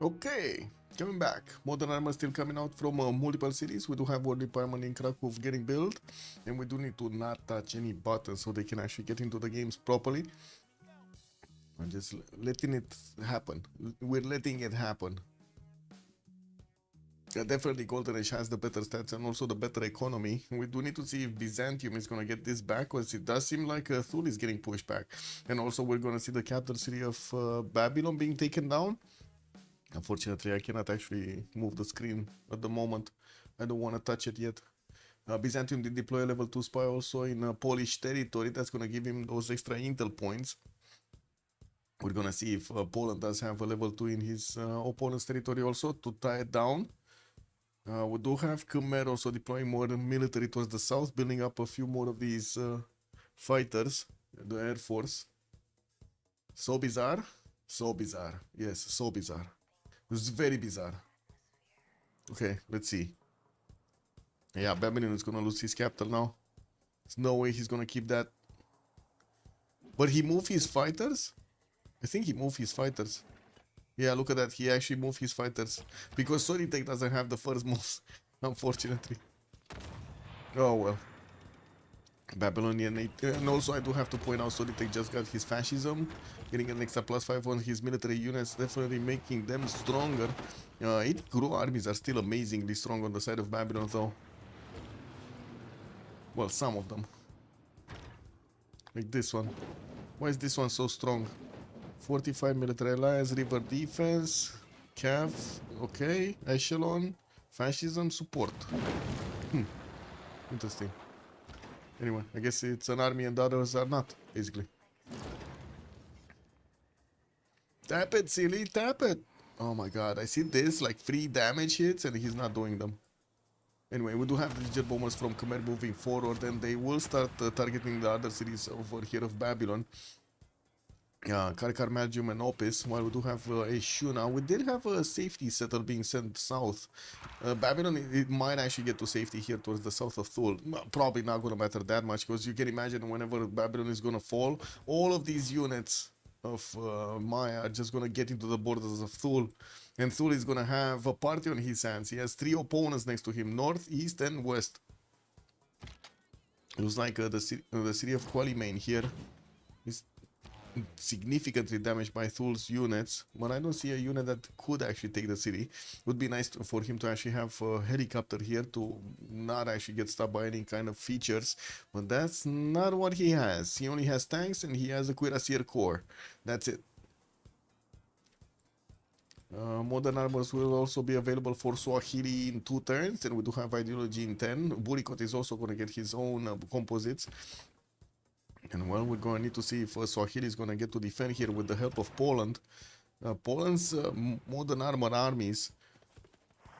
Okay, coming back. Modern armor still coming out from multiple cities. We do have one department in Krakow getting built, and we do need to not touch any buttons so they can actually get into the games properly. I'm just letting it happen. We're letting it happen. Definitely Golden Age has the better stats and also the better economy. We do need to see if Byzantium is going to get this back, because it does seem like Thule is getting pushed back. And also we're going to see the capital city of Babylon being taken down. Unfortunately, I cannot actually move the screen at the moment. I don't want to touch it yet. Byzantium did deploy a level 2 spy also in Polish territory. That's going to give him those extra intel points. We're going to see if Poland does have a level 2 in his opponent's territory also to tie it down. We do have Khmer also deploying more military towards the south, building up a few more of these fighters, the Air Force. So bizarre. So bizarre. Yes, so bizarre. It's very bizarre. Okay, let's see. Yeah, Babylon is gonna lose his capital now. There's no way he's gonna keep that. But he moved his fighters? I think he moved his fighters. Yeah, look at that. He actually moved his fighters. Because Solitech doesn't have the first moves, unfortunately. Oh well. Babylonian, and also I do have to point out Solitech just got his fascism, getting an extra +5 on his military units, definitely making them stronger. 80 Kuro armies are still amazingly strong on the side of Babylon though. Well, some of them. Like this one. Why is this one so strong? 45 military alliance, river defense, cav, okay, echelon, fascism, support. Interesting. Anyway, I guess it's an army and the others are not, basically. Tap it, silly, tap it! Oh my god, I see this, like 3 damage hits and he's not doing them. Anyway, we do have the jet bombers from Khmer moving forward and they will start targeting the other cities over here of Babylon. Karkar, Malgium, and Opis, while we do have a Shuna. We did have a safety settle being sent south. Babylon, it might actually get to safety here towards the south of Thule. Probably not going to matter that much, because you can imagine whenever Babylon is going to fall, all of these units of Maya are just going to get into the borders of Thule. And Thule is going to have a party on his hands. He has 3 opponents next to him, north, east, and west. It was like the city of Qualimane here is significantly damaged by Thule's units, but I don't see a unit that could actually take the city. Would be nice for him to actually have a helicopter here to not actually get stopped by any kind of features, but that's not what he has. He only has tanks and he has a Cuirassier Corps. That's it. Modern armors will also be available for Swahili in 2 turns, and we do have ideology in 10. Burikot is also going to get his own composites. And well, we're going to need to see if Swahili is going to get to defend here with the help of Poland. Poland's modern armor armies,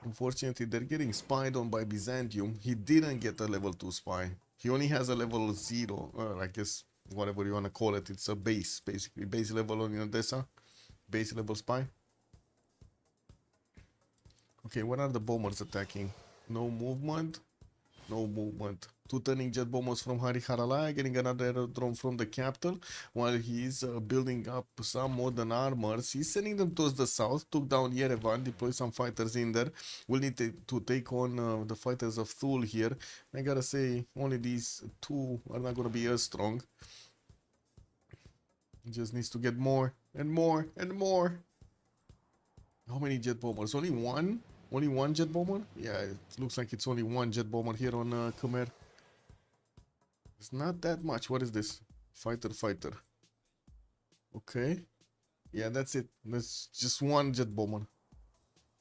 unfortunately, they're getting spied on by Byzantium. He didn't get a level 2 spy. He only has a level 0, I guess, whatever you want to call it. It's a base, basically. Base level on Odessa. Base level spy. Okay, what are the bombers attacking? No movement. No movement. 2 turning jet bombers from Hariharalaya, getting another aerodrome from the capital, while he's building up some modern armors. He's sending them towards the south, took down Yerevan, deployed some fighters in there. We'll need to take on the fighters of Thule here. I gotta say, only these 2 are not gonna be as strong. He just needs to get more and more and more. How many jet bombers? Only 1? Only 1 jet bomber? Yeah, it looks like it's only 1 jet bomber here on Khmer. It's not that much. What is this? Fighter. Okay. Yeah, that's it. That's just 1 jet bomber.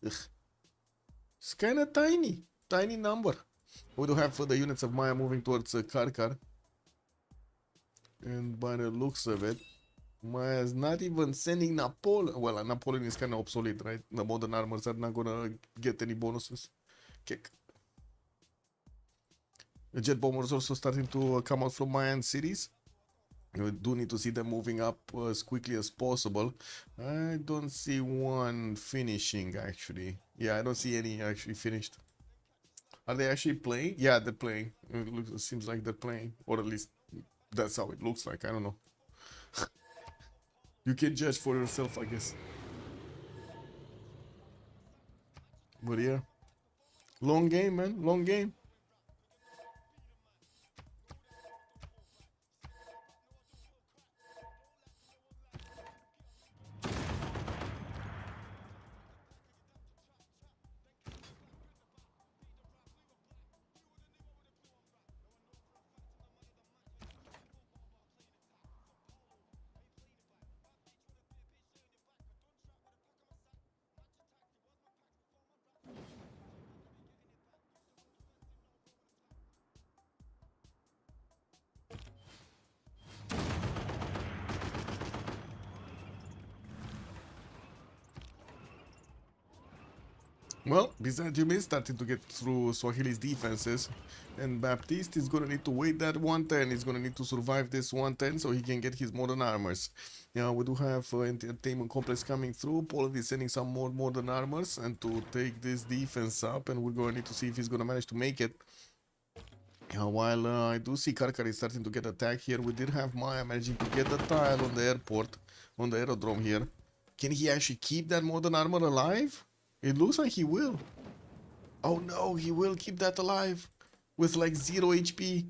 Ugh. It's kind of tiny. Tiny number. We do have the units of Maya moving towards Karkar. And by the looks of it, Maya is not even sending Napoleon. Well, Napoleon is kind of obsolete, right? The modern armors are not gonna get any bonuses. Kick. The jet bombers also starting to come out from Mayan cities. We do need to see them moving up as quickly as possible. I don't see one finishing, actually. Yeah, I don't see any actually finished. Are they actually playing? Yeah, they're playing. It seems like they're playing. Or at least that's how it looks like. I don't know. You can judge for yourself, I guess. But yeah. Long game, man. Long game. Well, Byzantium is starting to get through Swahili's defenses, and Baptiste is gonna need to wait that 1 turn. He's gonna need to survive this 1 turn so he can get his modern armors. Yeah, we do have entertainment complex coming through. Poland is sending some more modern armors and to take this defense up, and we're gonna need to see if he's gonna manage to make it. While I do see Karkar is starting to get attacked here, we did have Maya managing to get a tile on the airport, on the aerodrome here. Can he actually keep that modern armor alive? It looks like he will. Oh no, he will keep that alive with like 0 HP.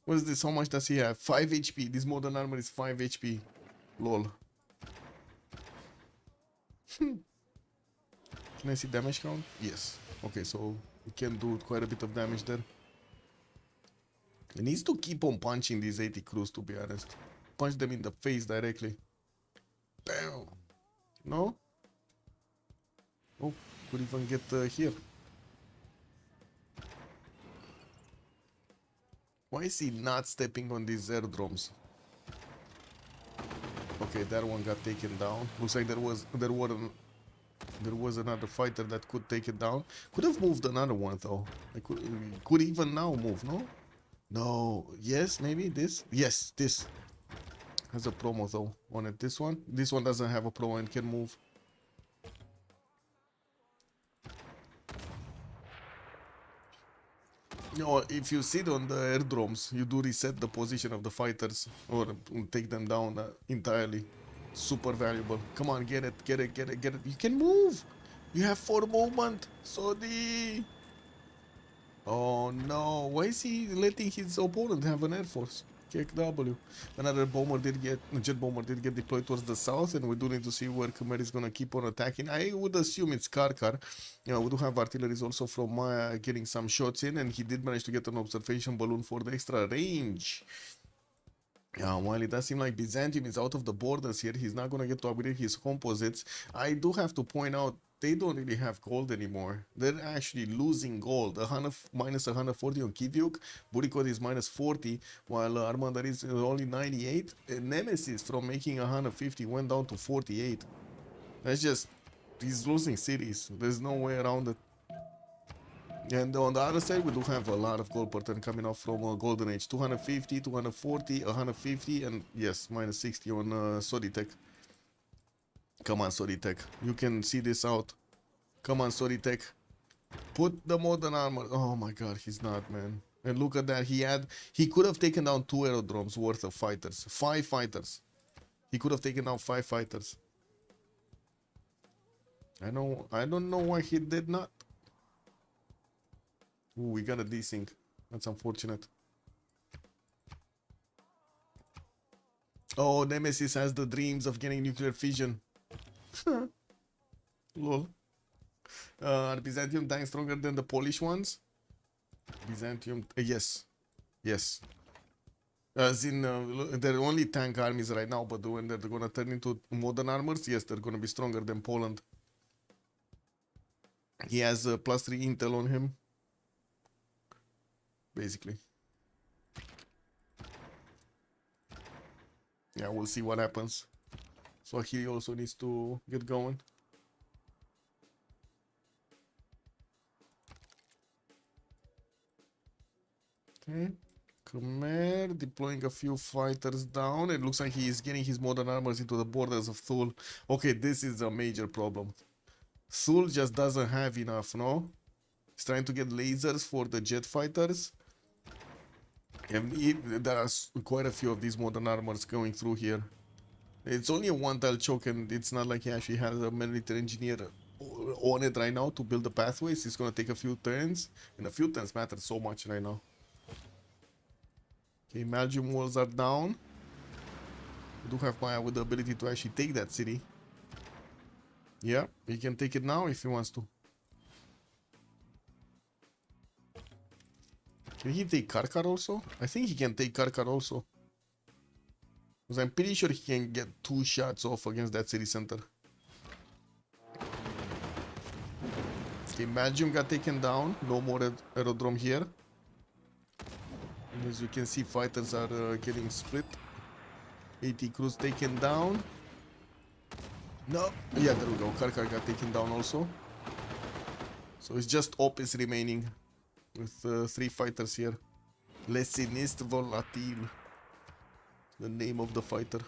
What is this? How much does he have? 5 HP. This modern armor is 5 HP. Lol. Can I see damage count? Yes. Okay, so we can do quite a bit of damage there. He needs to keep on punching these 80 crews, to be honest. Punch them in the face directly. Bam. No? Oh, could even get here. Why is he not stepping on these aerodromes? Okay, that one got taken down. Looks like there was another fighter that could take it down. Could have moved another one though. I could even now move, no? No. Yes, maybe this. Yes, this. has a promo though on it. This one doesn't have a promo and can move. No, if you sit on the airdromes, you do reset the position of the fighters or take them down entirely. Super valuable. Come on, get it, get it, get it, get it. You can move. You have 4 movement. Sodi. Oh no, why is he letting his opponent have an air force? Kick W. Another jet bomber did get deployed towards the south, and we do need to see where Khmer is gonna keep on attacking. I would assume it's Karkar. You know, we do have artilleries also from Maya getting some shots in, and he did manage to get an observation balloon for the extra range. While it does seem like Byzantium is out of the borders here, he's not gonna get to upgrade his composites. I do have to point out, they don't really have gold anymore. They're actually losing gold. Minus 140 on Kivyuk, Burikod is minus 40, while Armada is only 98. And Nemesis from making 150 went down to 48. That's just, he's losing cities. There's no way around it. And on the other side, we do have a lot of gold per turn coming off from Golden Age. 250, 240, 150, and yes, minus 60 on Soditech. Come on, Soditech. You can see this out. Come on, Soditech. Put the modern armor. Oh my god, he's not, man. And look at that. He could have taken down 2 aerodromes worth of fighters. 5 fighters. He could have taken down 5 fighters. I don't know why he did not. Ooh, we got a desync. That's unfortunate. Oh, Nemesis has the dreams of getting nuclear fission. Lol. Are Byzantium tanks stronger than the Polish ones? Byzantium, yes. Yes. As in, they're only tank armies right now, but when they're gonna turn into modern armors, yes, they're gonna be stronger than Poland. He has +3 intel on him. Basically. Yeah, we'll see what happens. So he also needs to get going. Okay. Khmer deploying a few fighters down. It looks like he is getting his modern armors into the borders of Thule. Okay, this is a major problem. Thule just doesn't have enough, no? He's trying to get lasers for the jet fighters. And there are quite a few of these modern armors going through here. It's only a 1-tile choke, and it's not like he actually has a military engineer on it right now to build the pathways. It's gonna take a few turns, and a few turns matter so much right now. Okay, Belgium walls are down. We do have Maya with the ability to actually take that city. Yeah, he can take it now if he wants to. Can he take Karkar also? I think he can take Karkar also. Because I'm pretty sure he can get 2 shots off against that city center. Okay, Belgium got taken down. No more aerodrome here. And as you can see, fighters are getting split. 80 crews taken down. No. Yeah, there we go. Karkar got taken down also. So it's just Opis remaining. With 3 fighters here. Le Sinistre Volatile. The name of the fighter.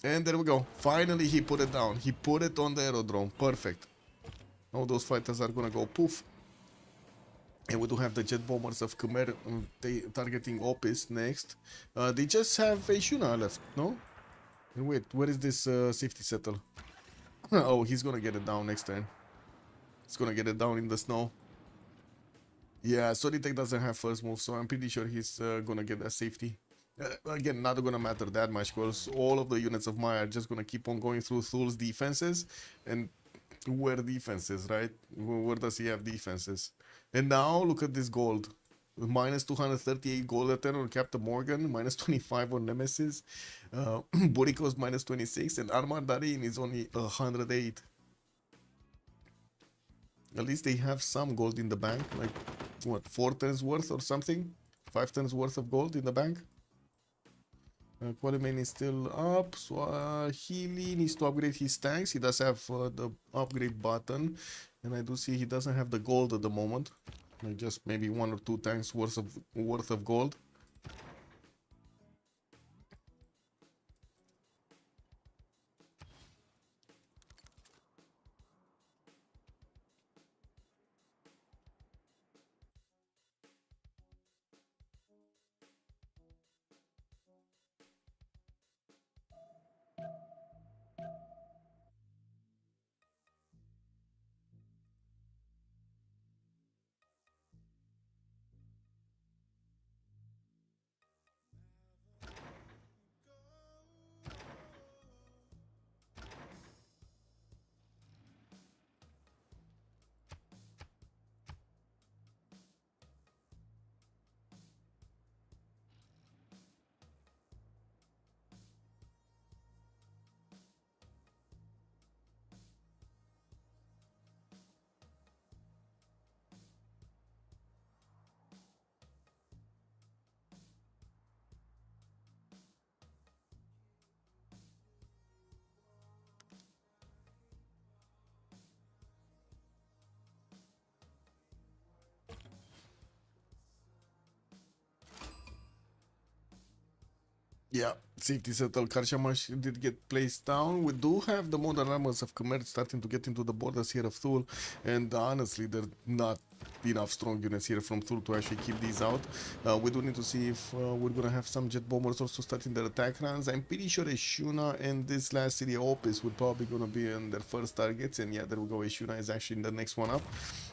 And there we go. Finally he put it down. He put it on the aerodrome. Perfect. Now those fighters are gonna go poof. And we do have the jet bombers of Khmer targeting Opis next. They just have Shuna left, no? And wait, where is this safety settle? Oh, he's gonna get it down next turn. He's gonna get it down in the snow. Yeah, Soditech doesn't have first move, so I'm pretty sure he's gonna get that safety. Again, not gonna matter that much, because all of the units of Maya are just gonna keep on going through Thule's defenses. And where defenses, right? Where does he have defenses? And now, look at this gold. Minus 238 gold at 10 on Captain Morgan, minus 25 on Nemesis. Buriko's minus 26, and Armadarin is only 108. At least they have some gold in the bank, like, what, 4 tons worth or something? 5 tons worth of gold in the bank? Qualimane is still up. Swahili needs to upgrade his tanks. He does have the upgrade button. And I do see he doesn't have the gold at the moment. Like just maybe 1 or 2 tanks worth of gold. Yeah, safety settle. Karshamash did get placed down. We do have the modern armors of Khmer starting to get into the borders here of Thule, and honestly, they're not enough strong units here from Thule to actually keep these out. We do need to see if we're gonna have some jet bombers also starting their attack runs. I'm pretty sure Eshuna and this last city Opus would probably gonna be on their first targets, and yeah, there we go. Eshuna is actually the next one up.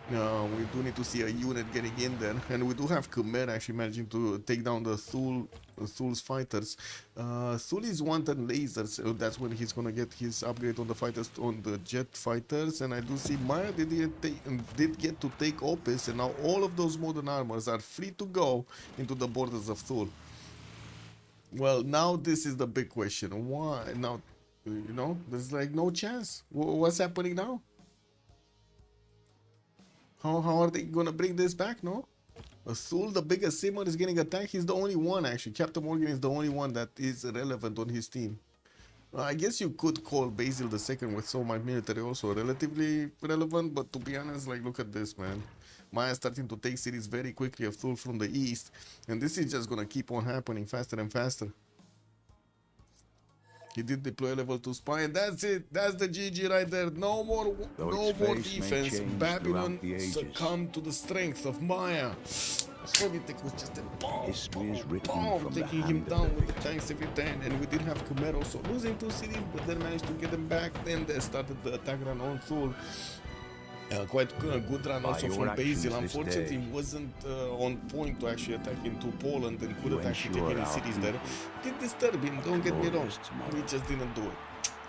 We do need to see a unit getting in there, and we do have Khmer actually managing to take down the Thule's fighters. Thule is wanted lasers, so that's when he's gonna get his upgrade on the fighters, on the jet fighters. And I do see Maya did get to take Opus, and now all of those modern armors are free to go into the borders of Thule. Well, now this is the big question. Why now? You know, there's like no chance. What's happening now? How are they gonna bring this back? No. Thule, the biggest simmer, is getting attacked. He's the only one, actually. Captain Morgan is the only one that is relevant on his team. I guess you could call Basil II with so much military also relatively relevant, but to be honest, like, look at this, man. Maya starting to take cities very quickly of Thule from the east, and this is just gonna keep on happening faster and faster. He did deploy level 2 spy, and that's it. That's the GG right there. No more defense. Babylon succumbed to the strength of Maya. Sovitek was just a bomb, taking him down with the tanks every time. And we did have Khmer also losing 2 cities, but then managed to get them back. Then they started the attack run on Thule. Quite a good run also from Basil. Unfortunately, he wasn't on point to actually attack into Poland and couldn't actually take any cities there. Did disturb him, don't get me wrong. We just didn't do it.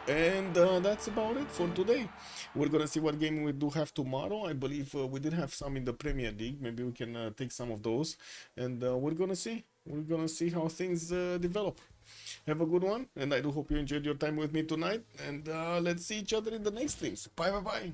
And that's about it for today. We're gonna see what game we do have tomorrow. I believe we did have some in the Premier League. Maybe we can take some of those, and we're gonna see. We're gonna see how things develop. Have a good one, and I do hope you enjoyed your time with me tonight. And let's see each other in the next streams. Bye bye bye.